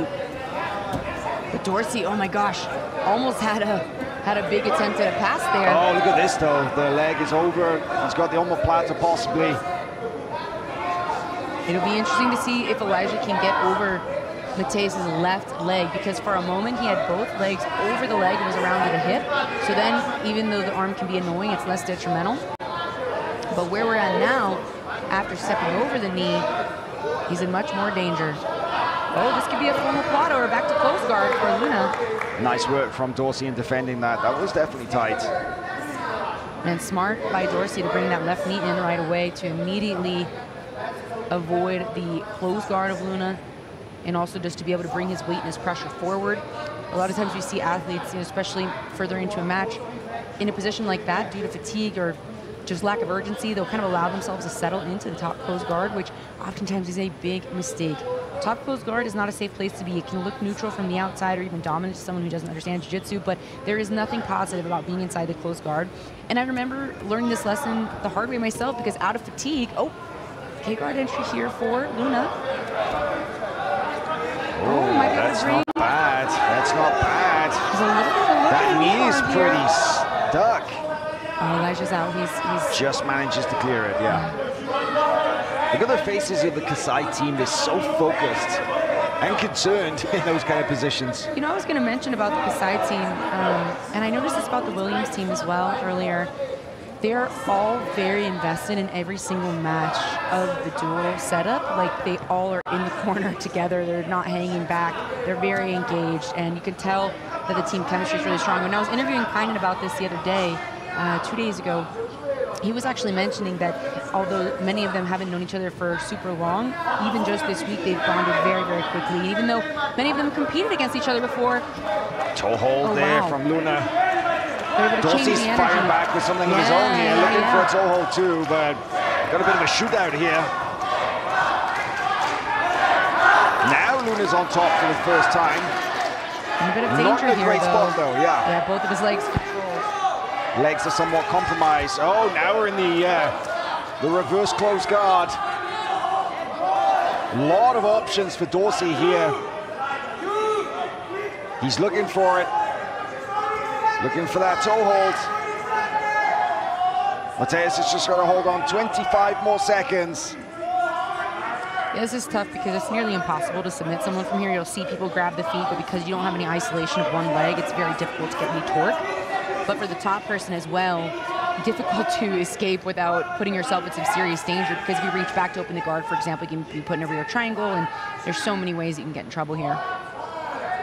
But Dorsey, oh my gosh, almost had a big attempt at a pass there. Oh, look at this though. The leg is over. He's got the omoplata possibly. It'll be interesting to see if Elijah can get over Mateus' left leg, because for a moment he had both legs over the leg. It was around to the hip. So then, even though the arm can be annoying, it's less detrimental. But where we're at now, after stepping over the knee, he's in much more danger. Oh, this could be a full Machado or back to close guard for Luna. Nice work from Dorsey in defending that. That was definitely tight. And smart by Dorsey to bring that left knee in right away to immediately avoid the close guard of Luna, and also just to be able to bring his weight and his pressure forward. A lot of times we see athletes, especially further into a match, in a position like that due to fatigue or just lack of urgency, they'll kind of allow themselves to settle into the top close guard, which oftentimes is a big mistake. Top close guard is not a safe place to be. It can look neutral from the outside or even dominant to someone who doesn't understand jiu-jitsu, but there is nothing positive about being inside the close guard. And I remember learning this lesson the hard way myself, because out of fatigue, K-guard entry here for Luna. Oh, my that's not bad. That's not bad. That knee is pretty stuck. Oh, Elijah's out. He's just manages to clear it, yeah. Look at the faces of the Kasai team. They're so focused and concerned in those kind of positions. You know, I was going to mention about the Kasai team, and I noticed this about the Williams team as well earlier. They're all very invested in every single match of the duel setup. Like, they all are in the corner together. They're not hanging back. They're very engaged, and you can tell that the team chemistry is really strong. When I was interviewing Kynan about this the other day, 2 days ago, he was actually mentioning that although many of them haven't known each other for super long, even just this week they've bonded very, very quickly. And even though many of them competed against each other before. Toe hold there from Luna. Dorsey's firing back with something of his own here, looking for a toe hold too, but got a bit of a shootout here. Now Luna's on top for the first time. And a bit of danger Not in a great here, spot though, yeah. Yeah, both of his legs controlled. Legs are somewhat compromised. Oh, now we're in the reverse close guard. A lot of options for Dorsey here. He's looking for it. Looking for that toe hold. Mateus has just got to hold on 25 more seconds. Yeah, this is tough because it's nearly impossible to submit someone from here. You'll see people grab the feet, but because you don't have any isolation of one leg, it's very difficult to get any torque. But for the top person as well, difficult to escape without putting yourself in some serious danger, because if you reach back to open the guard, for example, you can be put in a rear triangle, and there's so many ways you can get in trouble here.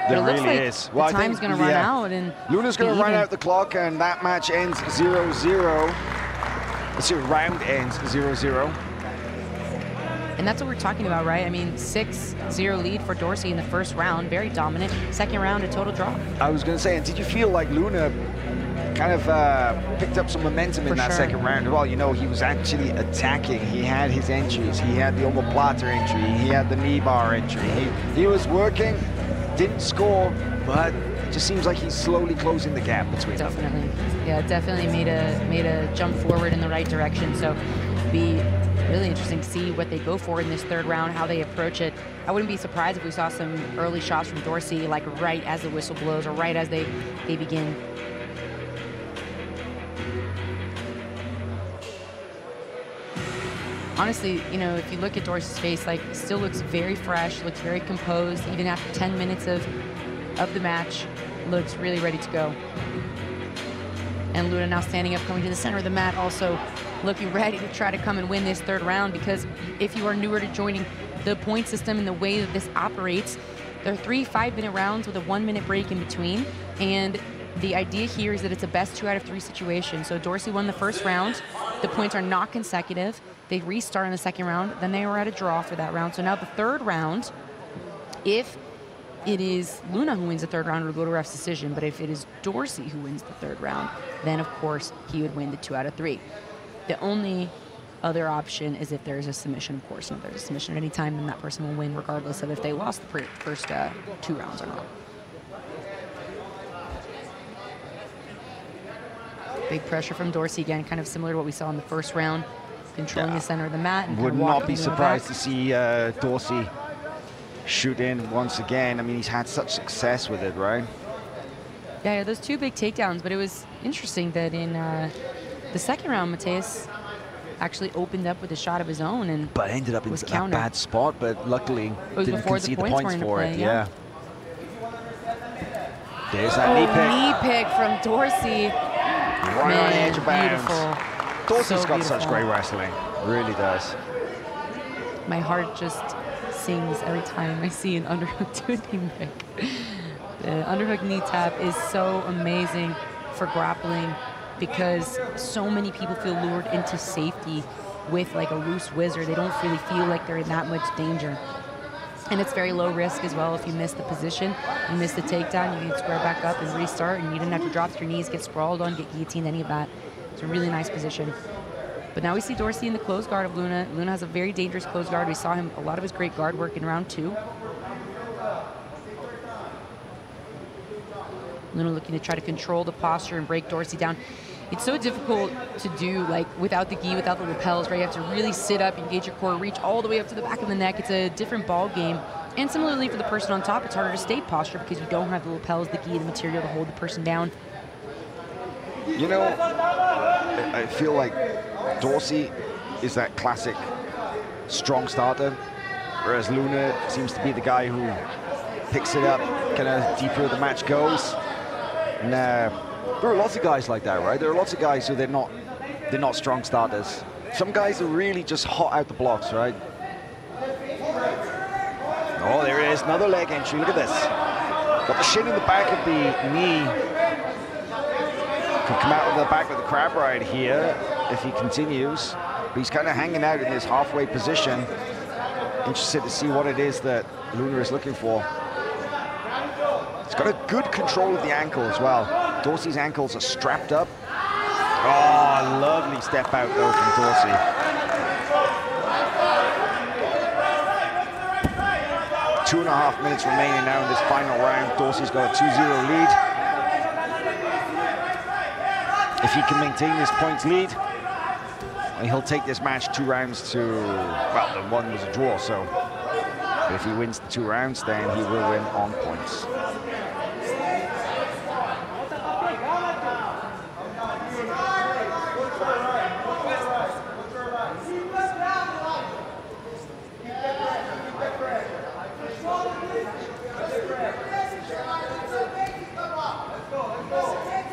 There really is. Well, the time's going to run out. And Luna's going to run out the clock, and that match ends 0-0. This round ends 0-0. And that's what we're talking about, right? I mean, 6-0 lead for Dorsey in the first round, very dominant. Second round, a total draw. I was going to say, and did you feel like Luna kind of picked up some momentum in that second round? Well, you know, he was actually attacking. He had his entries. He had the omoplata entry. He had the knee bar entry. He was working, didn't score, but it just seems like he's slowly closing the gap between them. Definitely. Yeah, definitely made a jump forward in the right direction. So be really interesting to see what they go for in this third round, how they approach it. I wouldn't be surprised if we saw some early shots from Dorsey, like right as the whistle blows or right as they begin. Honestly, you know, if you look at Dorsey's face, like, still looks very fresh, looks very composed, even after 10 minutes of the match, looks really ready to go. And Luna now standing up, coming to the center of the mat, also looking ready to try to come and win this third round, because if you are newer to joining the point system and the way that this operates, there are 3 5-minute rounds with a 1-minute break in between. And the idea here is that it's a best 2 out of 3 situation. So Dorsey won the first round. The points are not consecutive. They restart in the second round. Then they were at a draw for that round. So now the third round, if it is Luna who wins the third round, it'll go to ref's decision. But if it is Dorsey who wins the third round, then of course he would win the 2 out of 3. The only other option is if there's a submission, of course. And if there's a submission at any time, then that person will win regardless of if they lost the first 2 rounds or not. Big pressure from Dorsey again, kind of similar to what we saw in the first round, controlling the center of the mat. And would not be surprised to see Dorsey shoot in once again. I mean, he's had such success with it, right? Yeah, those 2 big takedowns, but it was interesting that in the second round, Mateus actually opened up with a shot of his own, but ended up in that bad spot, but luckily didn't concede the points for it. Yeah. There's that knee pick from Dorsey. Right on the edge of bounds. Dorsey's got such great wrestling, really does. My heart just sings every time I see an underhook to a knee break. The underhook knee tap is so amazing for grappling because so many people feel lured into safety with like a loose whizzer. They don't really feel like they're in that much danger. And it's very low risk as well. If you miss the position, you miss the takedown, you can square back up and restart, and you didn't have to drop to your knees, get sprawled on, get guillotined, any of that. It's a really nice position. But now we see Dorsey in the close guard of Luna. Luna has a very dangerous close guard. We saw him, a lot of his great guard work in round 2. Luna looking to try to control the posture and break Dorsey down. It's so difficult to do, like, without the gi, without the lapels, right? You have to really sit up, engage your core, reach all the way up to the back of the neck. It's a different ball game. And similarly for the person on top, it's harder to stay posture because you don't have the lapels, the gi, the material to hold the person down. You know, I feel like Dorsey is that classic strong starter, whereas Luna seems to be the guy who picks it up kind of deeper the match goes. And there are lots of guys like that, right? There are lots of guys who they're not strong starters. Some guys are really just hot out the blocks, right? Oh, there it is, another leg entry. Look at this. Got the shin in the back of the knee. Could come out of the back with the crab ride here if he continues. But he's kind of hanging out in this halfway position. Interested to see what it is that Luna is looking for. He's got a good control of the ankle as well. Dorsey's ankles are strapped up. Oh, lovely step out though from Dorsey. Two and a half minutes remaining now in this final round. Dorsey's got a 2-0 lead. If he can maintain this points lead, and he'll take this match 2 rounds to, well, the one was a draw, so. But if he wins the 2 rounds, then he will win on points.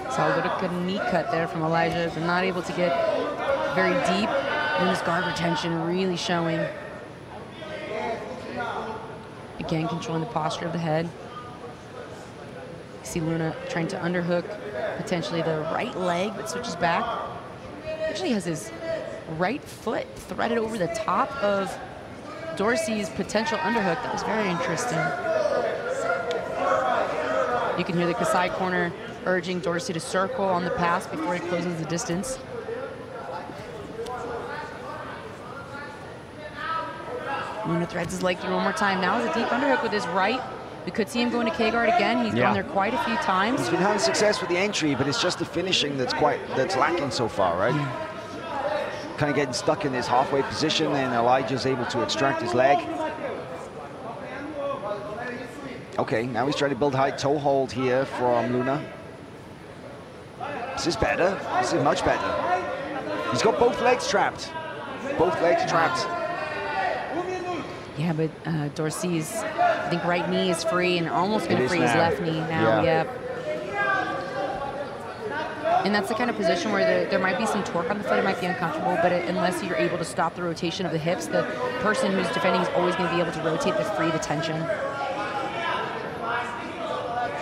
So look at a knee cut there from Elijah, but not able to get very deep. Luna's guard retention really showing. Again, controlling the posture of the head. You see Luna trying to underhook potentially the right leg, but switches back. Actually has his right foot threaded over the top of Dorsey's potential underhook. That was very interesting. You can hear the Kasai corner urging Dorsey to circle on the pass before he closes the distance. Luna threads his leg through one more time. Now is a deep underhook with his right. We could see him going to K-guard again. He's gone there quite a few times. He's been having success with the entry, but it's just the finishing that's lacking so far, right? Kind of getting stuck in this halfway position, and Elijah's able to extract his leg. Okay, now he's trying to build high toe hold here from Luna. This is better. This is much better. He's got both legs trapped. Both legs trapped. Yeah, but Dorsey's, I think, right knee is free and almost going to free his left knee now. Yeah. And that's the kind of position where there might be some torque on the foot. It might be uncomfortable, but unless you're able to stop the rotation of the hips, the person who's defending is always going to be able to rotate to free the tension.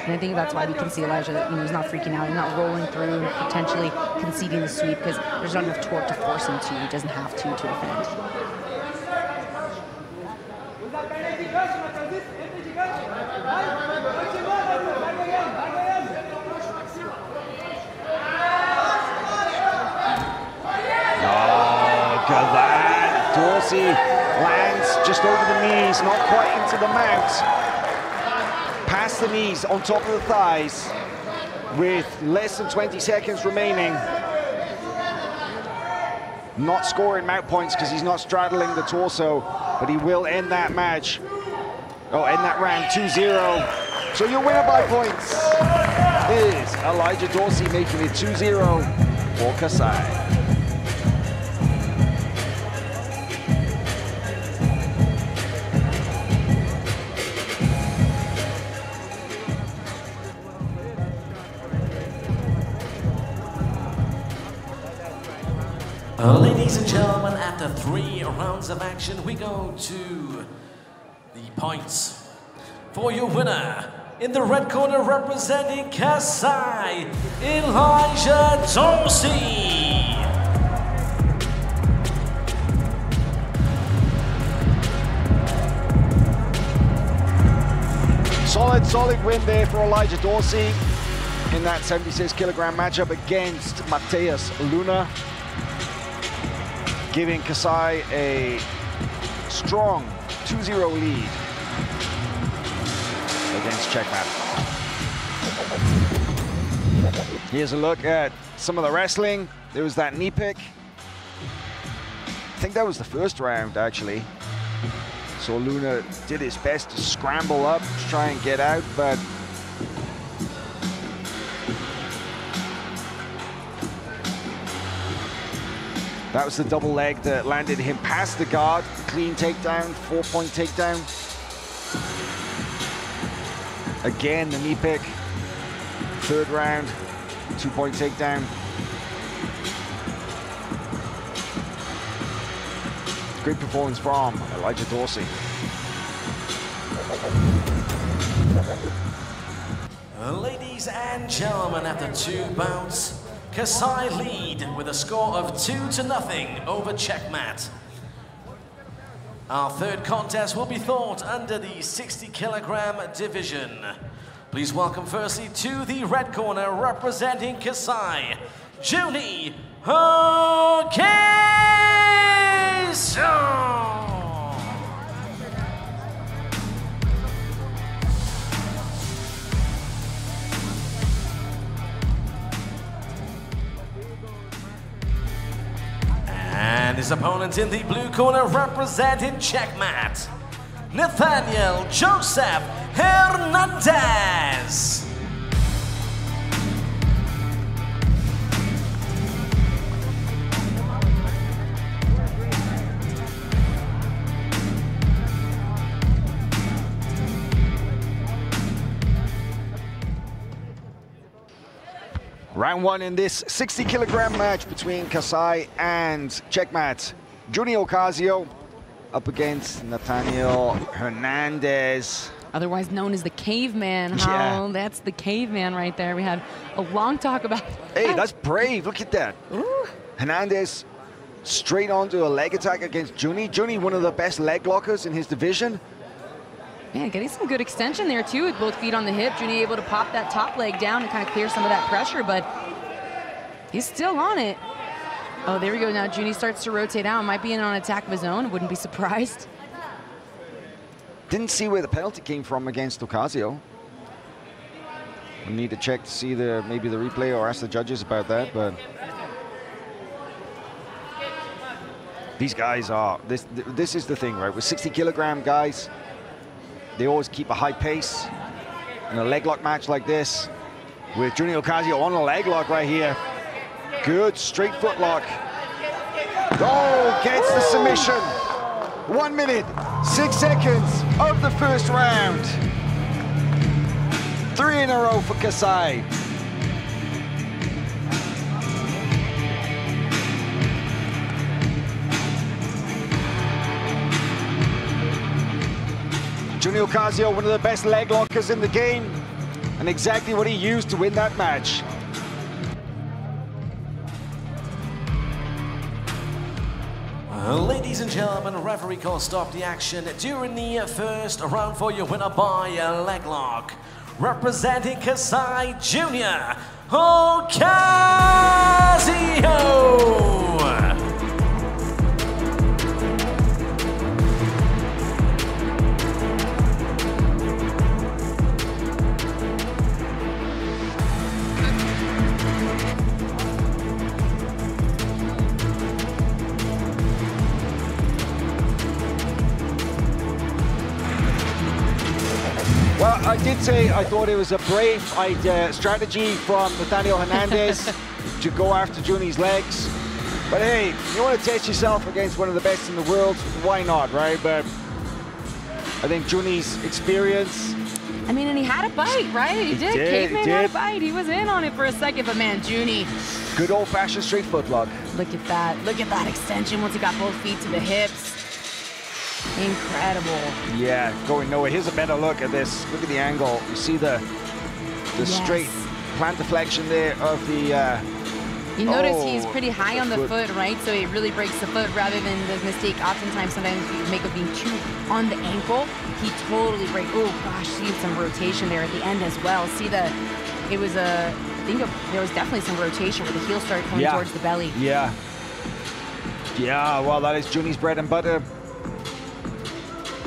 And I think that's why we can see Elijah, he's not freaking out, he's not rolling through, potentially conceding the sweep because there's not enough torque to force him to. He doesn't have to defend. Look at that. Dorsey lands just over the knees, not quite into the mount. Past the knees, on top of the thighs, with less than 20 seconds remaining. Not scoring mount points because he's not straddling the torso, but he will end that match. Oh, end that round 2-0. So your winner by points is Elijah Dorsey, making it 2-0 for Kasai. Ladies and gentlemen, after 3 rounds of action, we go to the points for your winner. In the red corner, representing Kasai, Elijah Dorsey. Solid win there for Elijah Dorsey in that 76-kilogram matchup against Mateus Luna, giving Kasai a strong 2-0 lead against Checkmat. Here's a look at some of the wrestling. There was that knee pick. I think that was the first round, actually. So Luna did his best to scramble up, to try and get out, but that was the double leg that landed him past the guard. Clean takedown, 4-point takedown. Again, the knee pick. Third round, 2-point takedown. Great performance from Elijah Dorsey. Ladies and gentlemen, after 2 bouts, Kasai lead with a score of 2-0 over Checkmat. Our third contest will be fought under the 60-kilogram division. Please welcome firstly to the red corner, representing Kasai, Gianni. And his opponent in the blue corner, representing Checkmat, Nathannael Joseph Fernandes. Round 1 in this 60-kilogram match between Kasai and Checkmat. Gianni Ocasio up against Nathannael Fernandes. Otherwise known as the caveman. Yeah. That's the caveman right there. We had a long talk about. Hey, that's brave. Look at that. Ooh. Hernandez straight onto a leg attack against Gianni. Gianni, one of the best leg blockers in his division. Man, getting some good extension there too with both feet on the hip. Gianni able to pop that top leg down and kind of clear some of that pressure, but he's still on it. Oh, there we go. Now Gianni starts to rotate out. Might be in on attack of his own. Wouldn't be surprised. Didn't see where the penalty came from against Ocasio. We need to check to see maybe the replay or ask the judges about that, but these guys are, this is the thing, right? With 60-kilogram guys, they always keep a high pace in a leg lock match like this. With Gianni Ocasio on a leg lock right here. Good straight foot lock. Oh, gets the submission. 1 minute, 6 seconds of the first round. 3 in a row for Kasai. Gianni Ocasio, one of the best leg lockers in the game, and exactly what he used to win that match. Ladies and gentlemen, referee call stop the action during the first round for your winner by a leg lock. Representing Kasai Jr., Ocasio! Well, I did say I thought it was a brave strategy from Nathannael Fernandes to go after Gianni's legs. But hey, you want to test yourself against one of the best in the world, why not, right? But I think Gianni's experience. I mean, and he had a bite, right? He did. Caveman had a bite. He was in on it for a second, but man, Gianni. Good old-fashioned straight foot lock. Look at that. Look at that extension once he got both feet to the hips. Incredible. Yeah, going nowhere. Here's a better look at this. Look at the angle. You see the straight plant deflection there of the... You notice he's pretty high on the foot, right? So it really breaks the foot rather than the mistake oftentimes sometimes you make of being too on the ankle. He totally breaks. Oh gosh, see some rotation there at the end as well. See it was I think there was definitely some rotation where the heel started coming towards the belly. Yeah. Yeah, well, that is Gianni's bread and butter.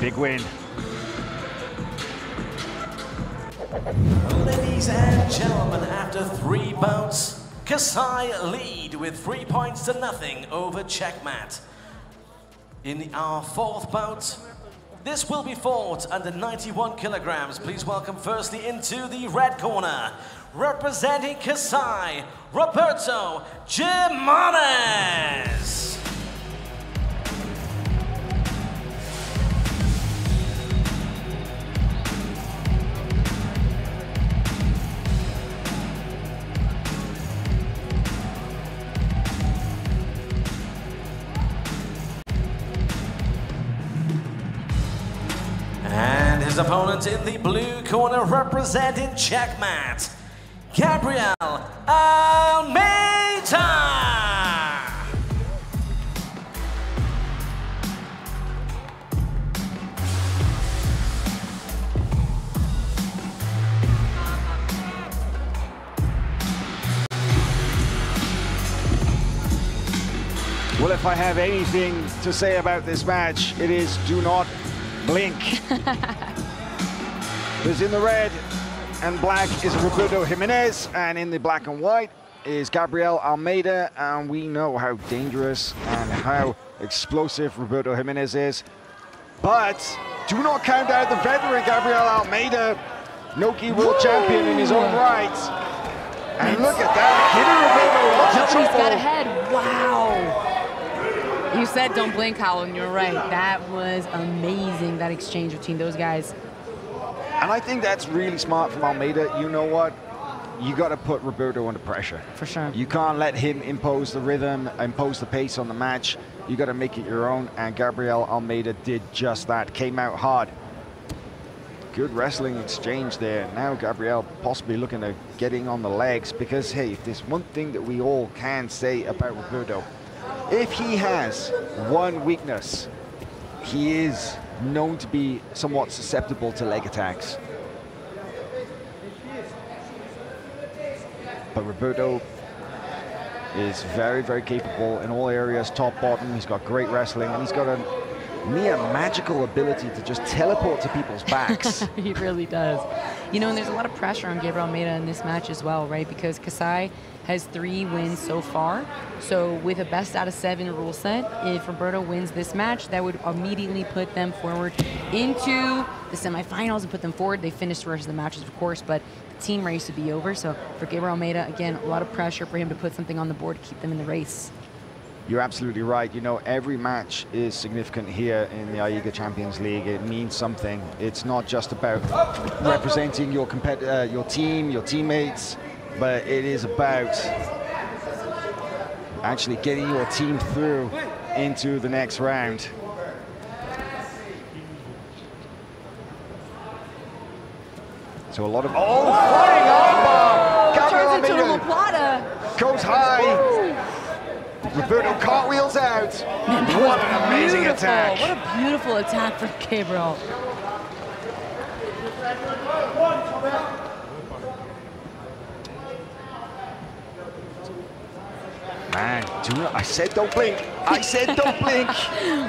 Big win. Ladies and gentlemen, after 3 bouts, Kasai lead with 3 points to nothing over Checkmat. In our 4th bout, this will be fought under 91 kilograms. Please welcome firstly into the red corner, representing Kasai, Roberto Jimenez. And his opponent in the blue corner representing Checkmat, Gabriel Almeida. Well, if I have anything to say about this match, it is do not blink. Because in the red and black is Roberto Jimenez, and in the black and white is Gabriel Almeida, and we know how dangerous and how explosive Roberto Jimenez is. But do not count out the veteran Gabriel Almeida, Noki world champion in his own right. And look at that, giving Roberto lots of trouble. He's got ahead, wow. You said don't blink, Howell, and you're right. That was amazing, that exchange between those guys. And I think that's really smart from Almeida. You know what? You got to put Roberto under pressure. For sure. You can't let him impose the rhythm, impose the pace on the match. You got to make it your own, and Gabriel Almeida did just that. Came out hard. Good wrestling exchange there. Now Gabriel possibly looking at getting on the legs, because, hey, if there's one thing that we all can say about Roberto, if he has one weakness, he is known to be somewhat susceptible to leg attacks. But Roberto is very, very capable in all areas, top, bottom. He's got great wrestling, and he's got a near magical ability to just teleport to people's backs. He really does. You know, and there's a lot of pressure on Gabriel Almeida in this match as well, right? Because Kasai has 3 wins so far. So with a best out of 7 rule set, if Roberto wins this match, that would immediately put them forward into the semifinals and put them forward. They finished the rest of the matches, of course, but the team race would be over. So for Gabriel Almeida, again, a lot of pressure for him to put something on the board to keep them in the race. You're absolutely right. You know, every match is significant here in the AIGA Champions League. It means something. It's not just about representing your your team, your teammates, but it is about actually getting your team through into the next round. So a lot of flying armbar! Gabriel Turns into a Almeida Plata. goes high. Roberto cartwheels out. Man, what an amazing attack. What a beautiful attack for Gabriel. Man, I said don't blink. I said don't blink.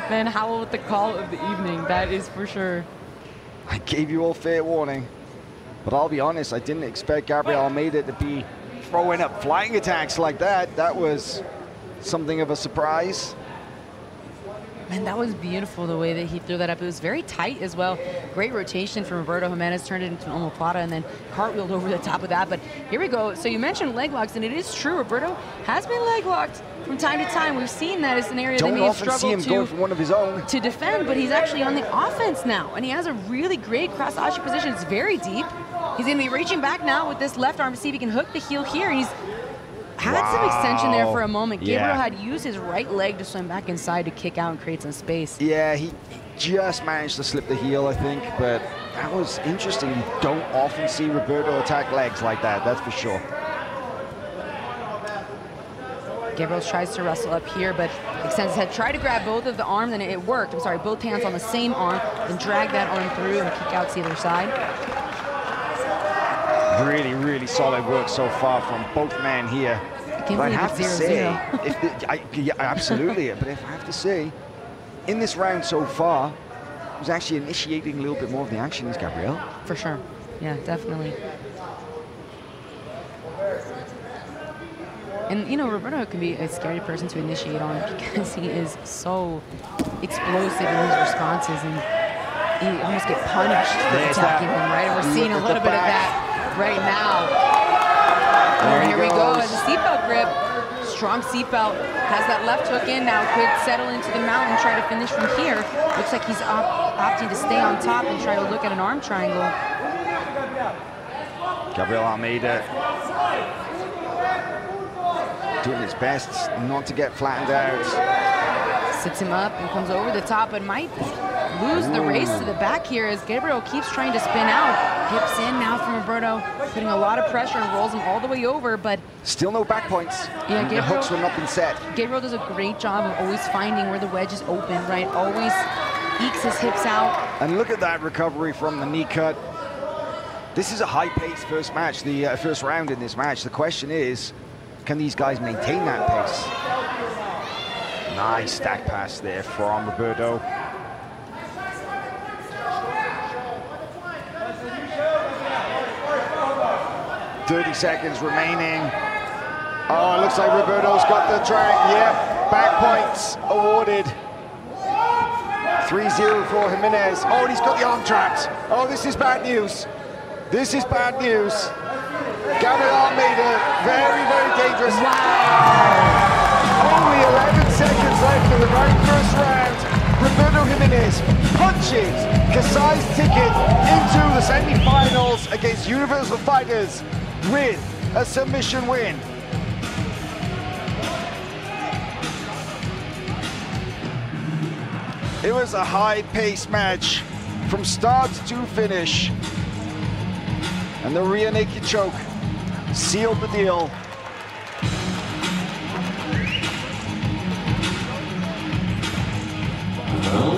Man, Howell with the call of the evening. That is for sure. I gave you all fair warning. But I'll be honest, I didn't expect Gabriel Almeida to be throwing up flying attacks like that. That was something of a surprise. Man, that was beautiful the way that he threw that up. It was very tight as well. Great rotation from Roberto Jimenez, turned it into an omoplata and then cartwheeled over the top of that. But here we go. So you mentioned leg locks, and it is true. Roberto has been leg locked from time to time. We've seen that as an area that may have struggled going for one of his own to defend, but he's actually on the offense now. And he has a really great cross-ashi position. It's very deep. He's going to be reaching back now with this left arm to see if he can hook the heel here. And he's had some extension there for a moment. Yeah. Gabriel had used his right leg to swim back inside to kick out and create some space. Yeah, he just managed to slip the heel, I think, but that was interesting. You don't often see Roberto attack legs like that, that's for sure. Gabriel tries to wrestle up here, but extends his head. Tried to grab both of the arms, and it worked. I'm sorry, both hands on the same arm, and drag that arm through and kick out to the other side. Really, really solid work so far from both men here. But I have to say, yeah, absolutely, but if I have to say, in this round so far, who's actually initiating a little bit more of the action is Gabriel. For sure, yeah, definitely. And, you know, Roberto can be a scary person to initiate on because he is so explosive in his responses, and he almost gets punished for attacking him, right? And we're seeing a little bit of that right now. And here we go, as a seatbelt grip. Strong seatbelt, has that left hook in now, could settle into the mount and try to finish from here. Looks like he's opting to stay on top and try to look at an arm triangle. Gabriel Almeida doing his best not to get flattened out. Sits him up and comes over the top and might lose the race to the back here as Gabriel keeps trying to spin out. Hips in now from Roberto, putting a lot of pressure and rolls him all the way over, but still no back points. Yeah, the hooks will not be set. Gabriel does a great job of always finding where the wedge is open, right? Always ekes his hips out. And look at that recovery from the knee cut. This is a high-paced first match, the first round in this match. The question is, can these guys maintain that pace? Nice stack pass there from Roberto. .30 seconds remaining. Oh, it looks like Roberto's got the track. Yep, back points awarded. 3-0 for Jimenez. Oh, and he's got the arm trapped. Oh, this is bad news. This is bad news. Gabriel Almeida, very, very dangerous. Wow. Only 11 seconds left in the very first round. Roberto Jimenez punches Kasai's ticket into the semi-finals against Universal Fighters with a submission win. It was a high-paced match from start to finish. And the rear naked choke sealed the deal.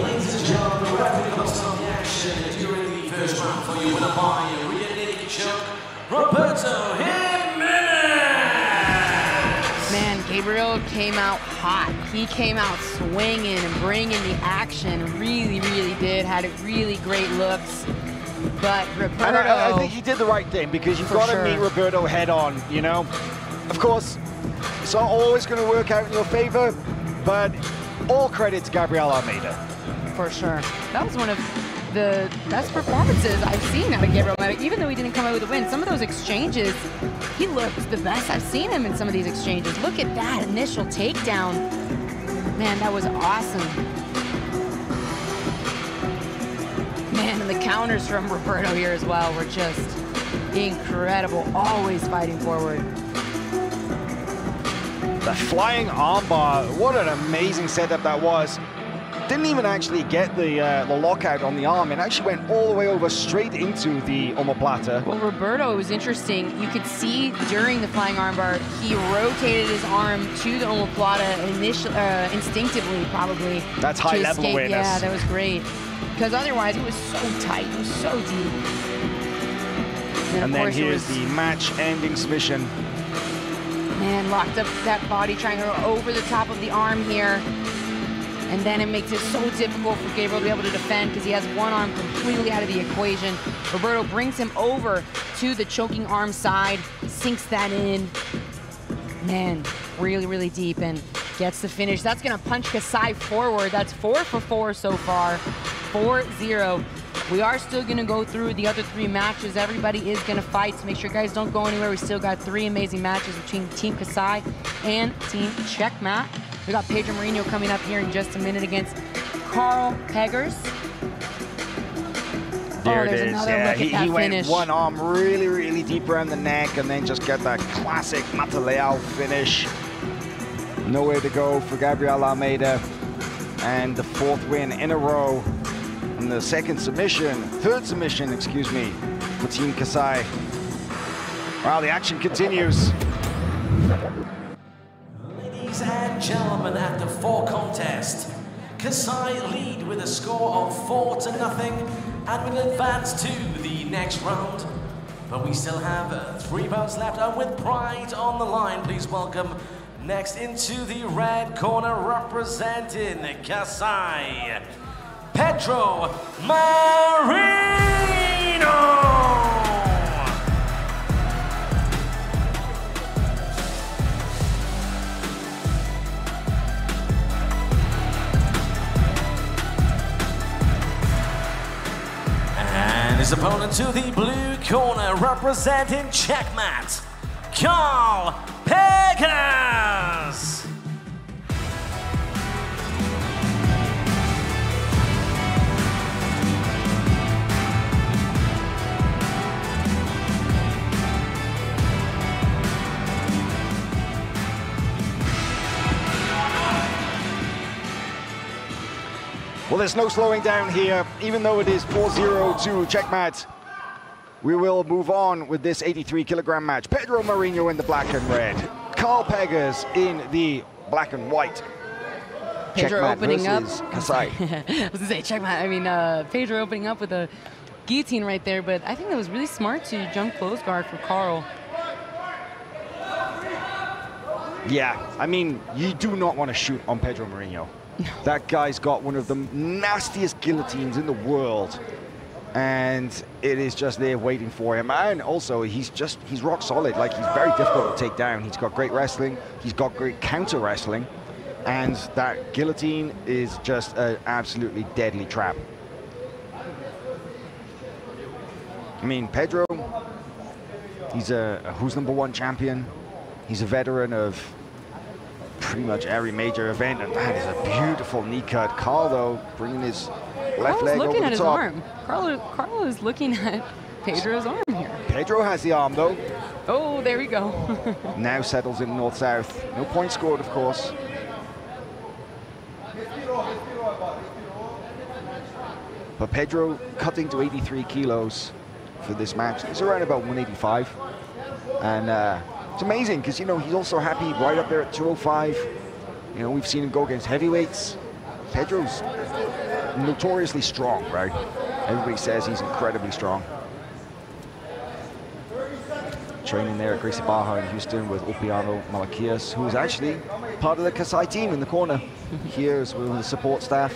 Ladies and gentlemen, the referee comes on the action during the first round for you winner by a rear naked choke, Roberto Jimenez. Man, Gabriel came out hot. He came out swinging and bringing the action. Really, really did. Had really great looks. But Roberto... And I think he did the right thing, because you've got to meet Roberto head on, you know? Of course, it's not always going to work out in your favor, but all credit to Gabriel Almeida. For sure. That was one of the best performances I've seen out of Gabriel Almeida, even though he didn't come out with a win. Some of those exchanges, he looked the best I've seen him in some of these exchanges. Look at that initial takedown. Man, that was awesome. Man, and the counters from Roberto here as well were just incredible. Always fighting forward. The flying armbar, what an amazing setup that was. Didn't even actually get the lockout on the arm. It actually went all the way over straight into the omoplata. Well, Roberto, it was interesting. You could see during the flying armbar, he rotated his arm to the omoplata instinctively, probably. That's high level awareness. Yeah, that was great. Because otherwise, it was so tight. It was so deep. And then here's the match-ending submission. Man, locked up that body triangle over the top of the arm here. And then it makes it so difficult for Gabriel to be able to defend because he has one arm completely out of the equation. Roberto brings him over to the choking arm side, sinks that in. Man, really, really deep, and gets the finish. That's gonna punch Kasai forward. That's 4 for 4 so far, 4-0. We are still gonna go through the other 3 matches. Everybody is gonna fight, so make sure you guys don't go anywhere. We still got 3 amazing matches between Team Kasai and Team Checkmat. We got Pedro Mourinho coming up here in just a minute against Carl Peggers. There there's it is. another Yeah, look at that he went finish. one arm really, really deep around the neck and then just get that classic Nathannael finish. Nowhere to go for Gabriel Almeida. And the 4th win in a row. And the third submission, excuse me, for Team Kasai. Wow, the action continues. Ladies and gentlemen, after 4 contests, Kasai lead with a score of 4-0 and will advance to the next round. But we still have 3 bouts left, and with pride on the line, please welcome next into the red corner representing Kasai, Pedro Marino. His opponent to the blue corner, representing Checkmat, Carl Pegas. Well, there's no slowing down here, even though it is 4-0 to Checkmat. We will move on with this 83-kilogram match. Pedro Marino in the black and red. Carl Pegas in the black and white. Pedro Checkmat opening up. Kasai. I was gonna say Checkmat. I mean, Pedro opening up with a guillotine right there, but I think that was really smart to jump close guard for Carl. Yeah, I mean, you do not want to shoot on Pedro Marino. That guy's got one of the nastiest guillotines in the world, and it is just there waiting for him. And also, he's rock solid. Like, he's very difficult to take down. He's got great wrestling. He's got great counter wrestling, and that guillotine is just an absolutely deadly trap. I mean, Pedro, he's a Who's Number One champion. He's a veteran of pretty much every major event, and that is a beautiful knee cut. Carl, though, bringing his left leg over the top. Looking at his arm. Carl is looking at Pedro's arm here. Pedro has the arm, though. Oh, there we go. Now settles in north-south. No point scored, of course. But Pedro cutting to 83 kilos for this match. It's around about 185. And it's amazing because, you know, he's also happy right up there at 205. You know, we've seen him go against heavyweights. Pedro's notoriously strong, right? Everybody says he's incredibly strong. Training there at Gracie Barra in Houston with Opiano Malakias, who is actually part of the Kasai team in the corner. Here's with the support staff.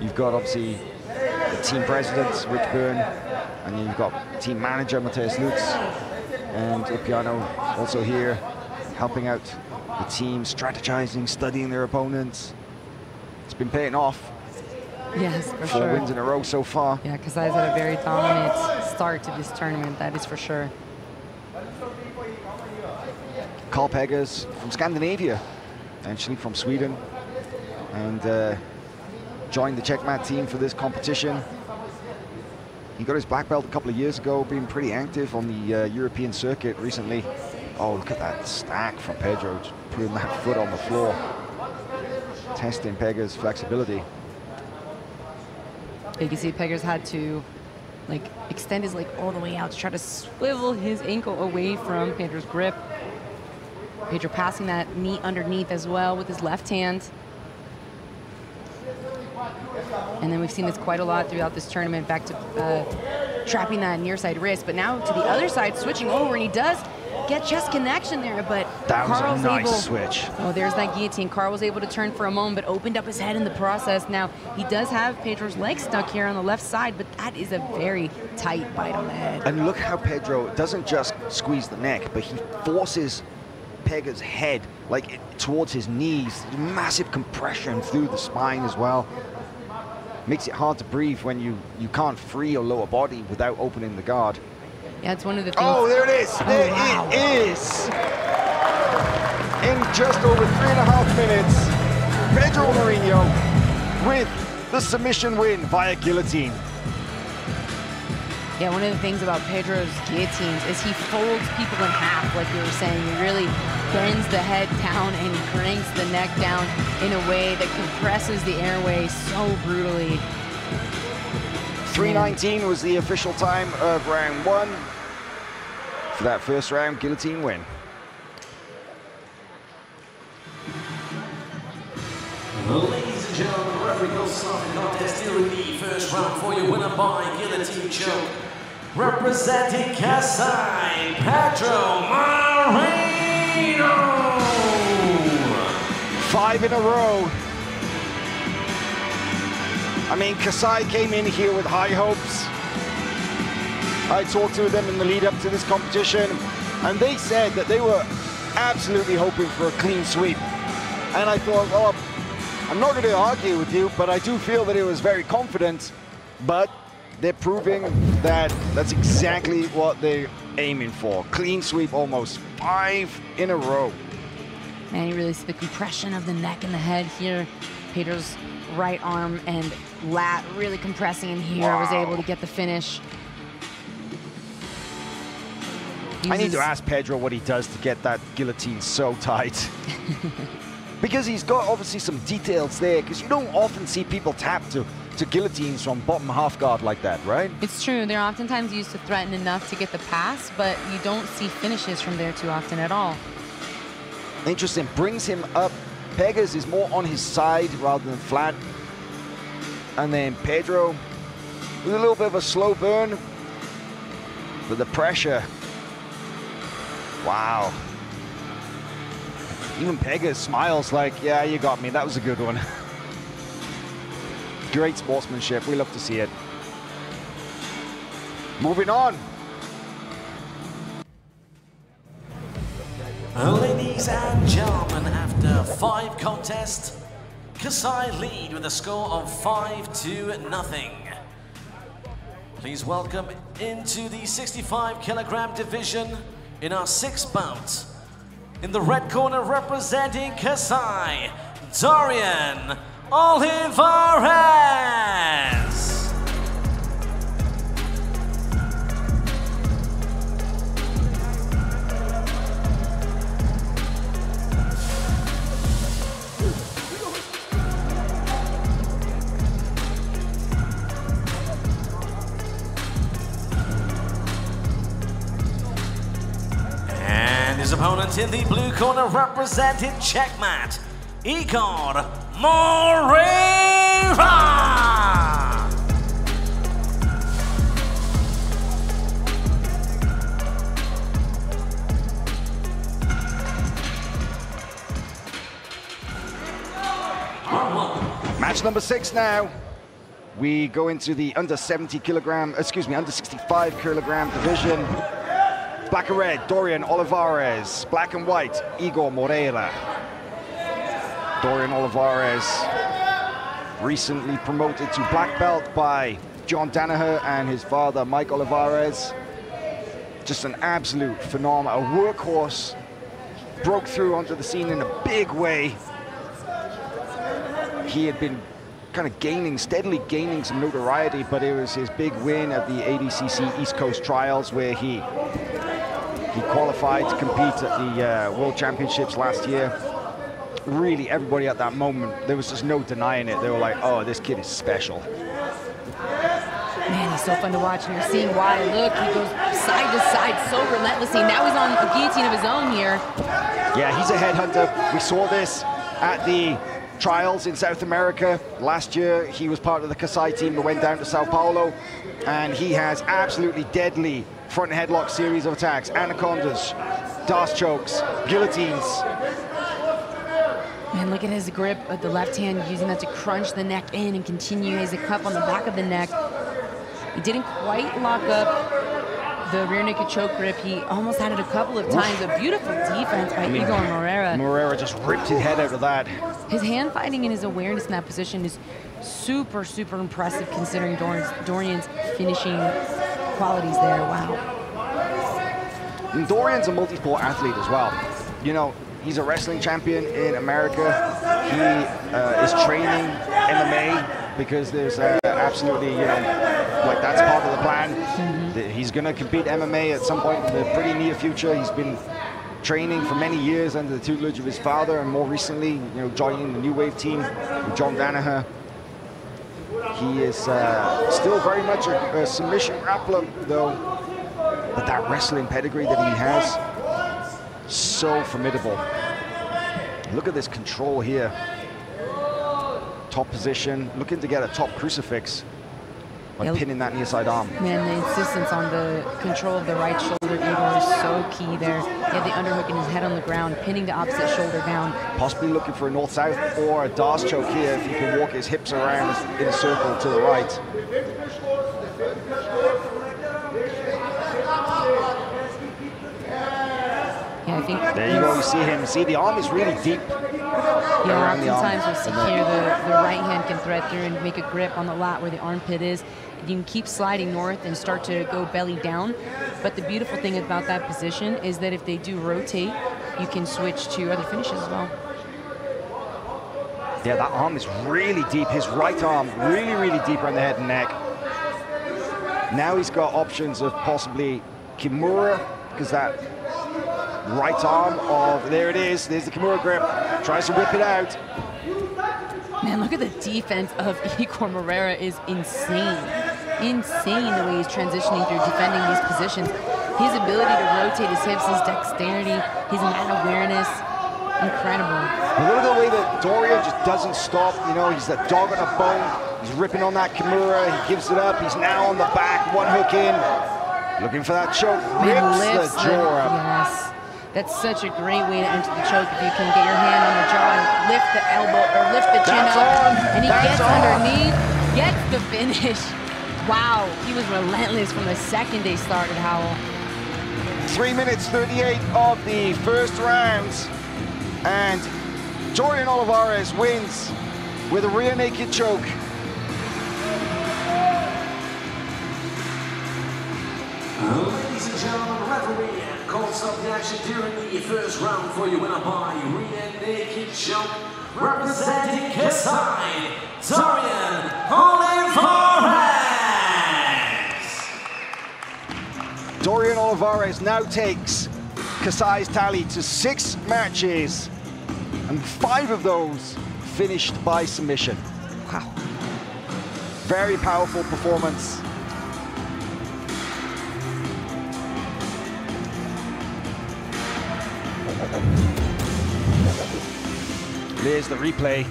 You've got, obviously, the team president, Rich Byrne, and you've got team manager, Matthias Lutz. And Opiano also here, helping out the team, strategizing, studying their opponents. It's been paying off. Yes, for 4 sure. wins in a row so far. Yeah, Kasai's had a very dominant start to this tournament, that is for sure. Carl Pegas from Scandinavia, actually from Sweden, and joined the Checkmat team for this competition. He got his black belt a couple of years ago, being pretty active on the European circuit recently. Oh, look at that stack from Pedro, just putting that foot on the floor. Testing Pegas' flexibility. You can see Pegas had to like extend his leg all the way out to try to swivel his ankle away from Pedro's grip. Pedro passing that knee underneath as well with his left hand. And then we've seen this quite a lot throughout this tournament, back to trapping that near side wrist, but now to the other side, switching over, and he does get chest connection there, but that Carl's was a nice able, switch. Oh, there's that guillotine. Carl was able to turn for a moment, but opened up his head in the process. Now, he does have Pedro's leg stuck here on the left side, but that is a very tight bite on the head. And look how Pedro doesn't just squeeze the neck, but he forces Pegas' head like towards his knees. Massive compression through the spine as well. Makes it hard to breathe when you can't free your lower body without opening the guard. Yeah, it's one of the things. Oh, there it is. There wow. it is. In just over 3.5 minutes, Pedro Marino with the submission win via guillotine. Yeah, one of the things about Pedro's guillotines is he folds people in half, like you were saying. He really bends the head down and he cranks the neck down in a way that compresses the airway so brutally. 3:19 was the official time of round 1 for that first round guillotine win. Ladies and gentlemen, the referee calls start the contest here in the first round for your winner by guillotine choke. Representing Kasai, Pedro Moreno. 5 in a row. I mean, Kasai came in here with high hopes. I talked to them in the lead up to this competition, and they said that they were absolutely hoping for a clean sweep. And I thought, well, I'm not going to argue with you, but I do feel that it was very confident. But they're proving that that's exactly what they're aiming for. Clean sweep almost, 5 in a row. Man, you really see the compression of the neck and the head here. Pedro's right arm and lat really compressing in here. Wow. Was able to get the finish. I need to ask Pedro what he does to get that guillotine so tight. Because he's got obviously some details there, because you don't often see people tap to guillotines from bottom half guard like that, right? It's true. They're oftentimes used to threaten enough to get the pass, but you don't see finishes from there too often at all. Interesting. Brings him up. Pegas is more on his side rather than flat. And then Pedro with a little bit of a slow burn. But the pressure. Wow. Even Pegas smiles like, yeah, you got me. That was a good one. Great sportsmanship. We love to see it. Moving on. Ladies and gentlemen, after 5 contests, Kasai lead with a score of 5-0. Please welcome into the 65-kilogram division in our 6th bout. In the red corner representing Kasai, Dorian Olivares. And his opponent in the blue corner representing Checkmat, Igor Moreira. Match number 6 now. We go into the under 65 kilogram division. Black and red, Dorian Olivares. Black and white, Igor Moreira. Dorian Olivares, recently promoted to black belt by John Danaher and his father, Mike Olivares. Just an absolute phenomenal workhorse. Broke through onto the scene in a big way. He had been kind of steadily gaining some notoriety, but it was his big win at the ADCC East Coast Trials where he qualified to compete at the World Championships last year. Really, everybody at that moment, there was just no denying it. They were like, oh, this kid is special. Man, he's so fun to watch, and you're seeing why. Look, he goes side to side so relentlessly. Now he's on a guillotine of his own here. Yeah, he's a headhunter. We saw this at the trials in South America. Last year, he was part of the Kasai team that went down to Sao Paulo, and he has absolutely deadly front headlock series of attacks, anacondas, Das chokes, guillotines. Man, look at his grip with the left hand, using that to crunch the neck in and continue. He has a cup on the back of the neck. He didn't quite lock up the rear naked choke grip. He almost had it a couple of times. A beautiful defense by Igor Moreira. Moreira just ripped his head out of that. His hand fighting and his awareness in that position is super, super impressive considering Dorian's finishing qualities there. Wow. And Dorian's a multi-sport athlete as well. You know, he's a wrestling champion in America. He is training MMA because there's absolutely, you know, like that's part of the plan. He's going to compete MMA at some point in the pretty near future. He's been training for many years under the tutelage of his father, and more recently, you know, joining the New Wave team with John Danaher. He is still very much a submission grappler, though, but that wrestling pedigree that he has, so formidable. Look at this control here. Top position, looking to get a top crucifix by pinning that near side arm. Man, the insistence on the control of the right shoulder Igor is so key there. He had the underhook in his head on the ground, pinning the opposite shoulder down. Possibly looking for a north-south or a Dars choke here if he can walk his hips around in a circle to the right. Yeah, I think there you go, you see him. See, the arm is really deep. Yeah, oftentimes we see here the right hand can thread through and make a grip on the lat where the armpit is. You can keep sliding north and start to go belly down. But the beautiful thing about that position is that if they do rotate, you can switch to other finishes as well. Yeah, that arm is really deep. His right arm really, really deep around the head and neck. Now he's got options of possibly Kimura, because that right arm of, there it is, there's the Kimura grip, tries to whip it out. Man, look at the defense of Igor Moreira is insane. Insane the way he's transitioning through defending these positions. His ability to rotate his hips, his dexterity, his mat awareness, incredible. But look at the way that Dorian just doesn't stop, you know, he's that dog on a bone, he's ripping on that Kimura, he gives it up, he's now on the back, one hook in, looking for that choke, rips the jaw up. Yes. That's such a great way to enter the choke if you can get your hand on the jaw and lift the elbow or lift the chin up. And he gets underneath, gets the finish. Wow, he was relentless from the second they started, Howell. 3 minutes 38 of the first round. And Dorian Olivares wins with a rear naked choke. Ladies and gentlemen, referee calls up the action during the first round for your winner by rear naked choke, representing Kasai, Dorian Olivares. Dorian Olivares now takes Kasai's tally to 6 matches, and 5 of those finished by submission. Wow. Very powerful performance. There's the replay.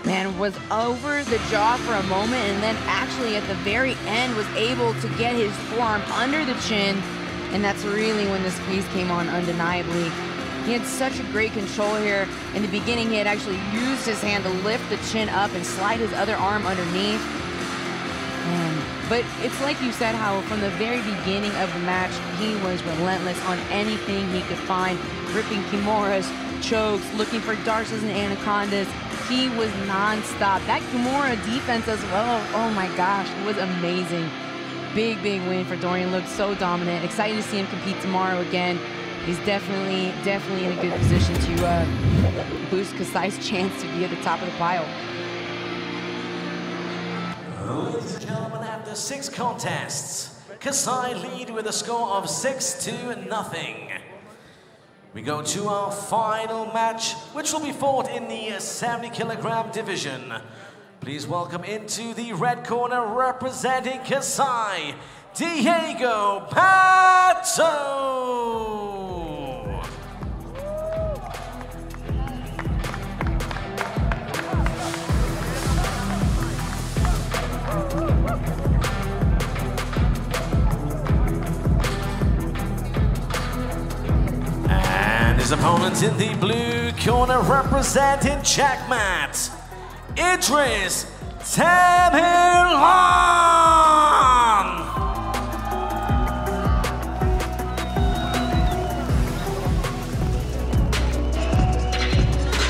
Man, was over the jaw for a moment and then actually at the very end was able to get his forearm under the chin, and that's really when the squeeze came on undeniably. He had such a great control here. In the beginning, he had actually used his hand to lift the chin up and slide his other arm underneath. Man. But it's like you said, how from the very beginning of the match, he was relentless on anything he could find, ripping kimuras, chokes, looking for darces and anacondas. He was non-stop. That Kimura defense as well, oh my gosh, it was amazing. Big, big win for Dorian. Looked so dominant. Excited to see him compete tomorrow again. He's definitely in a good position to boost Kasai's chance to be at the top of the pile. Ladies and gentlemen, after 6 contests, Kasai lead with a score of 6-0. We go to our final match, which will be fought in the 70-kilogram division. Please welcome into the red corner, representing Kasai, Diego Pato. His opponent in the blue corner, representing Checkmat, Idris Tamirlan.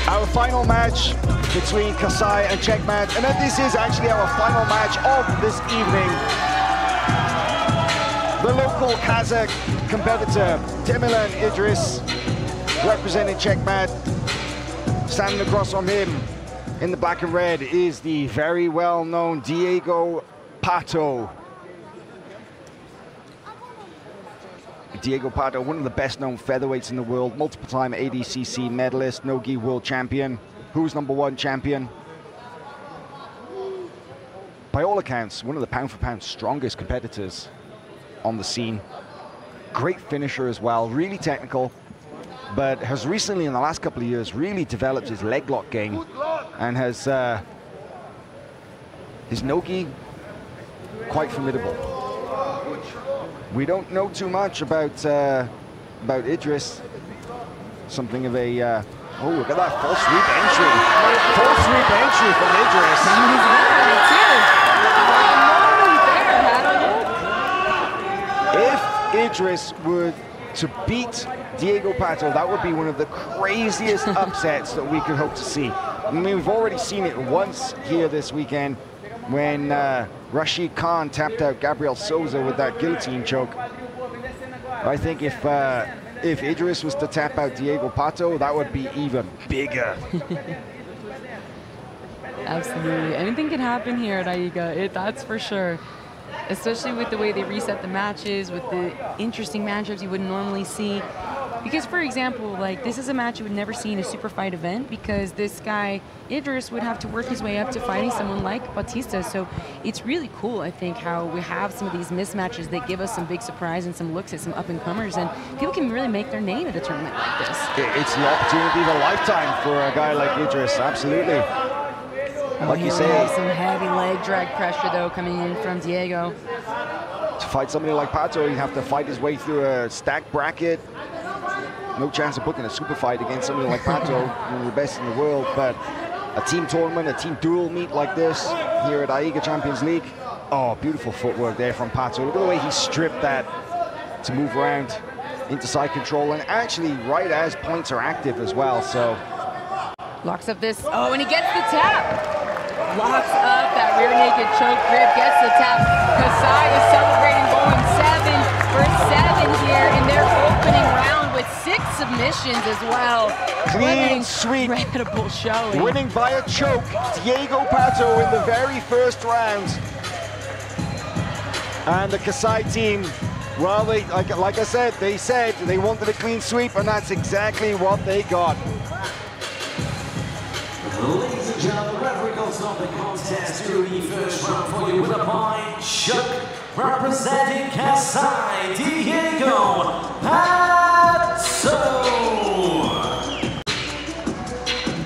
Our final match between Kasai and Checkmat, and this is actually our final match of this evening. The local Kazakh competitor, Tamirlan Idris, representing Checkmat, standing across from him, In the black and red is the very well-known Diego Pato. Diego Pato, one of the best-known featherweights in the world, multiple-time ADCC medalist, no-gi world champion. Who's #1 champion? By all accounts, one of the pound-for-pound strongest competitors on the scene. Great finisher as well, really technical, but has recently, in the last couple of years, really developed his leg lock game and has his no-gi quite formidable. We don't know too much about Idris. Something of a oh, look at that full sweep entry! Full sweep entry from Idris. If Idris were to beat Diego Pato, that would be one of the craziest upsets that we could hope to see. I mean, we've already seen it once here this weekend when Rashid Khan tapped out Gabriel Sousa with that guillotine choke. I think if Idris was to tap out Diego Pato, that would be even bigger. Absolutely. Anything can happen here at AIGA, that's for sure. Especially with the way they reset the matches, with the interesting matchups you wouldn't normally see. Because, for example, like, this is a match you would never see in a super fight event, because this guy, Idris, would have to work his way up to fighting someone like Bautista. So it's really cool, I think, how we have some of these mismatches that give us some big surprise and some looks at some up-and-comers, and people can really make their name at a tournament like this. It's the opportunity of a lifetime for a guy like Idris, absolutely. Like you say, some heavy leg drag pressure, though, coming in from Diego. To fight somebody like Pato, he'd have to fight his way through a stacked bracket. No chance of booking a super fight against somebody like Pato, one of the best in the world. But a team tournament, a team duel meet like this here at AIGA Champions League. Oh, beautiful footwork there from Pato. Look at the way he stripped that to move around into side control, and actually right as points are active as well. So locks up this. Oh, and he gets the tap. Locks up that rear naked choke grip, gets the tap. Kasai is celebrating, going 7 for 7 here in their opening round with 6 submissions as well. Clean sweep. Incredible showing. Winning by a choke, Diego Pato in the very first round. And the Kasai team, well, they, like I said, they said they wanted a clean sweep, and that's exactly what they got. Ladies and gentlemen, the referee calls off the contest to the first round for you with a point. Shook representing Kasai, Diego Pato.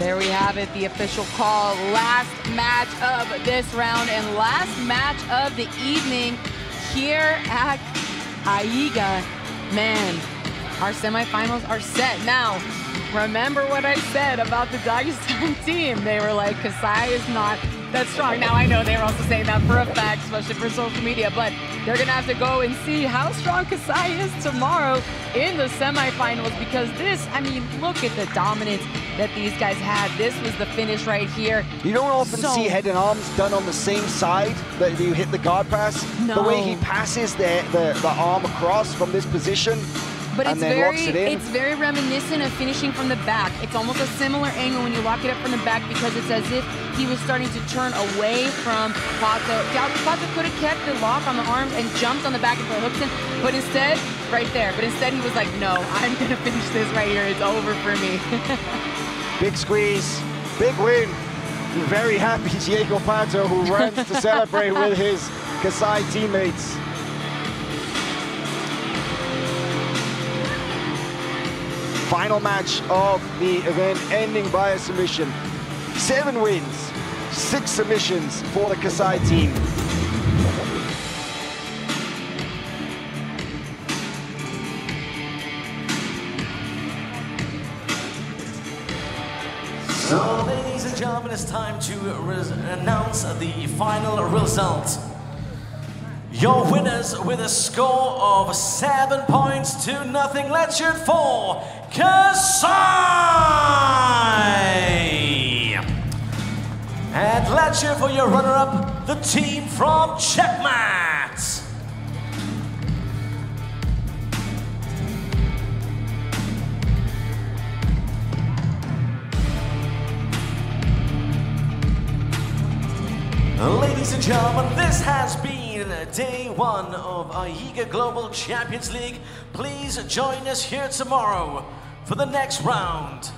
There we have it, the official call. Last match of this round and last match of the evening here at AIGA. Man, our semifinals are set now. Remember what I said about the Dagestan team. They were like, Kasai is not that strong. Now I know they were also saying that for a fact, especially for social media, but they're gonna have to go and see how strong Kasai is tomorrow in the semifinals, because this, I mean, look at the dominance that these guys had. This was the finish right here. You don't often see head and arms done on the same side that you hit the guard pass. No. The way he passes the arm across from this position, but and then locks it in. It's very reminiscent of finishing from the back. It's almost a similar angle when you lock it up from the back, because it's as if he was starting to turn away from Pato. Pato could have kept the lock on the arms and jumped on the back and put hooks in, but instead, right there, but instead he was like, no, I'm gonna finish this right here. It's over for me. Big squeeze, big win. Very happy Diego Pato, who runs to celebrate with his Kasai teammates. Final match of the event, ending by a submission. 7 wins, 6 submissions for the Kasai team. So, ladies and gentlemen, it's time to announce the final result. Your winners with a score of 7 points to 0. Let's cheer for Kasai! And let's cheer for your runner-up, the team from Checkmat! Ladies and gentlemen, this has been day one of AIGA Global Champions League. Please join us here tomorrow for the next round.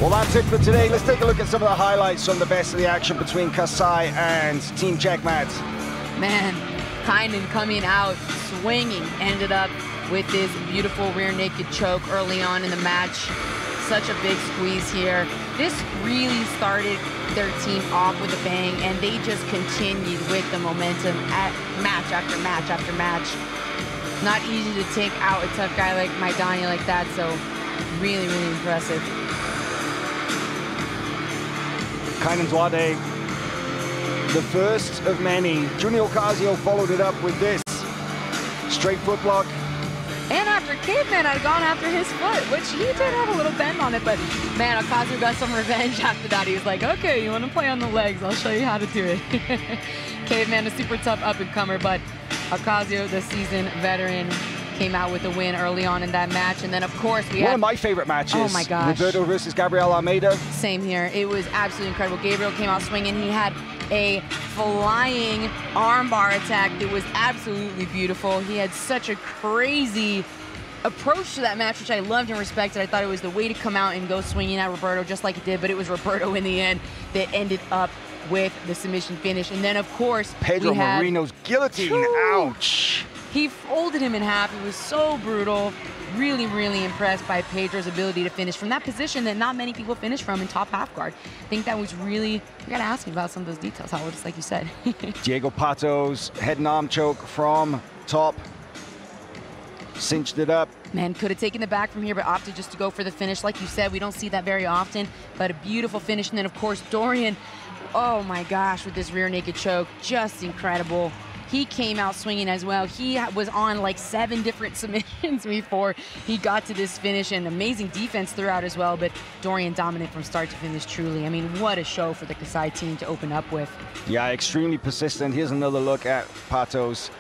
Well, that's it for today. Let's take a look at some of the highlights from the best of the action between Kasai and Team Checkmat. Man, Kynan coming out swinging, ended up with this beautiful rear naked choke early on in the match. Such a big squeeze here. This really started their team off with a bang, and they just continued with the momentum at match after match after match. Not easy to take out a tough guy like Maidani like that, so really, really impressive. Kynan Dwade, the first of many. Junior Ocasio followed it up with this straight foot block. And after Caveman had gone after his foot, which he did have a little bend on it, but man, Ocasio got some revenge after that. He was like, okay, you want to play on the legs? I'll show you how to do it. Caveman, a super tough up-and-comer, but Ocasio, the seasoned veteran, came out with a win early on in that match. And then, of course, we had one of my favorite matches. Oh, my gosh. Roberto versus Gabriel Almeida. Same here. It was absolutely incredible. Gabriel came out swinging. He had a flying armbar attack that was absolutely beautiful. He had such a crazy approach to that match, which I loved and respected. I thought it was the way to come out and go swinging at Roberto just like it did, but it was Roberto in the end that ended up with the submission finish. And then, of course, Pedro we had Moreno's guillotine. Ouch. He folded him in half. It was so brutal. Really, really impressed by Pedro's ability to finish from that position that not many people finish from in top half guard. I think that was really, you gotta ask me about some of those details, Howard, just like you said. Diego Pato's head and arm choke from top. Cinched it up. Man, could have taken the back from here, but opted just to go for the finish. Like you said, we don't see that very often, but a beautiful finish. And then, of course, Dorian, oh my gosh, with this rear naked choke, just incredible. He came out swinging as well. He was on like 7 different submissions before he got to this finish, and amazing defense throughout as well, but Dorian dominant from start to finish, truly. I mean, what a show for the Kasai team to open up with. Yeah, extremely persistent. Here's another look at Pato's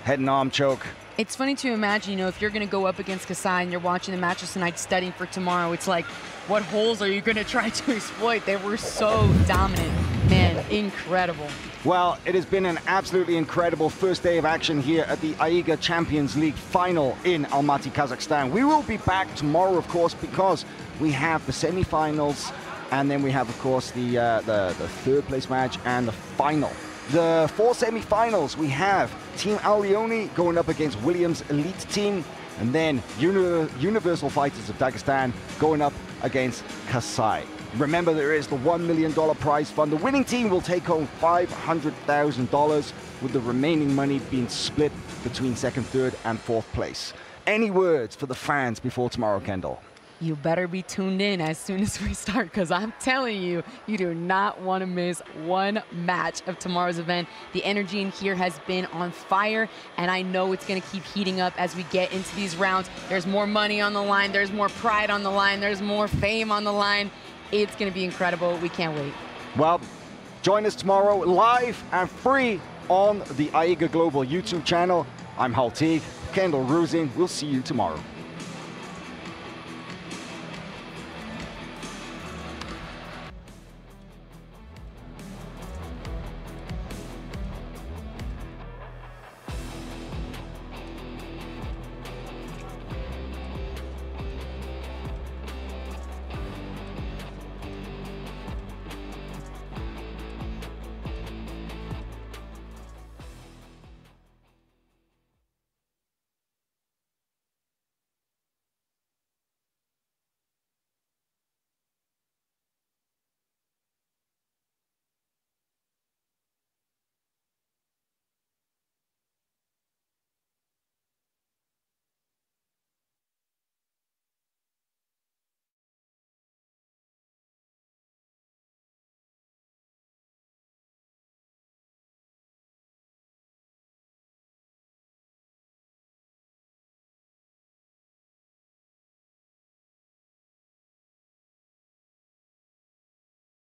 head and arm choke. It's funny to imagine, you know, if you're going to go up against Kasai and you're watching the matches tonight, studying for tomorrow, it's like, what holes are you going to try to exploit? They were so dominant. Man, incredible. Well, it has been an absolutely incredible first day of action here at the AIGA Champions League final in Almaty, Kazakhstan. We will be back tomorrow, of course, because we have the semi-finals, and then we have, of course, the third place match and the final. The 4 semi-finals, we have Team Allioni going up against Williams' elite team, and then Universal Fighters of Dagestan going up against Kasai. Remember, there is the $1 million prize fund. The winning team will take home $500,000, with the remaining money being split between 2nd, 3rd, and 4th place. Any words for the fans before tomorrow, Kendall? You better be tuned in as soon as we start, because I'm telling you, you do not want to miss one match of tomorrow's event. The energy in here has been on fire, and I know it's going to keep heating up as we get into these rounds. There's more money on the line. There's more pride on the line. There's more fame on the line. It's going to be incredible. We can't wait. Well, join us tomorrow live and free on the AIGA Global YouTube channel. I'm Haltig, Kendall Rusin. We'll see you tomorrow.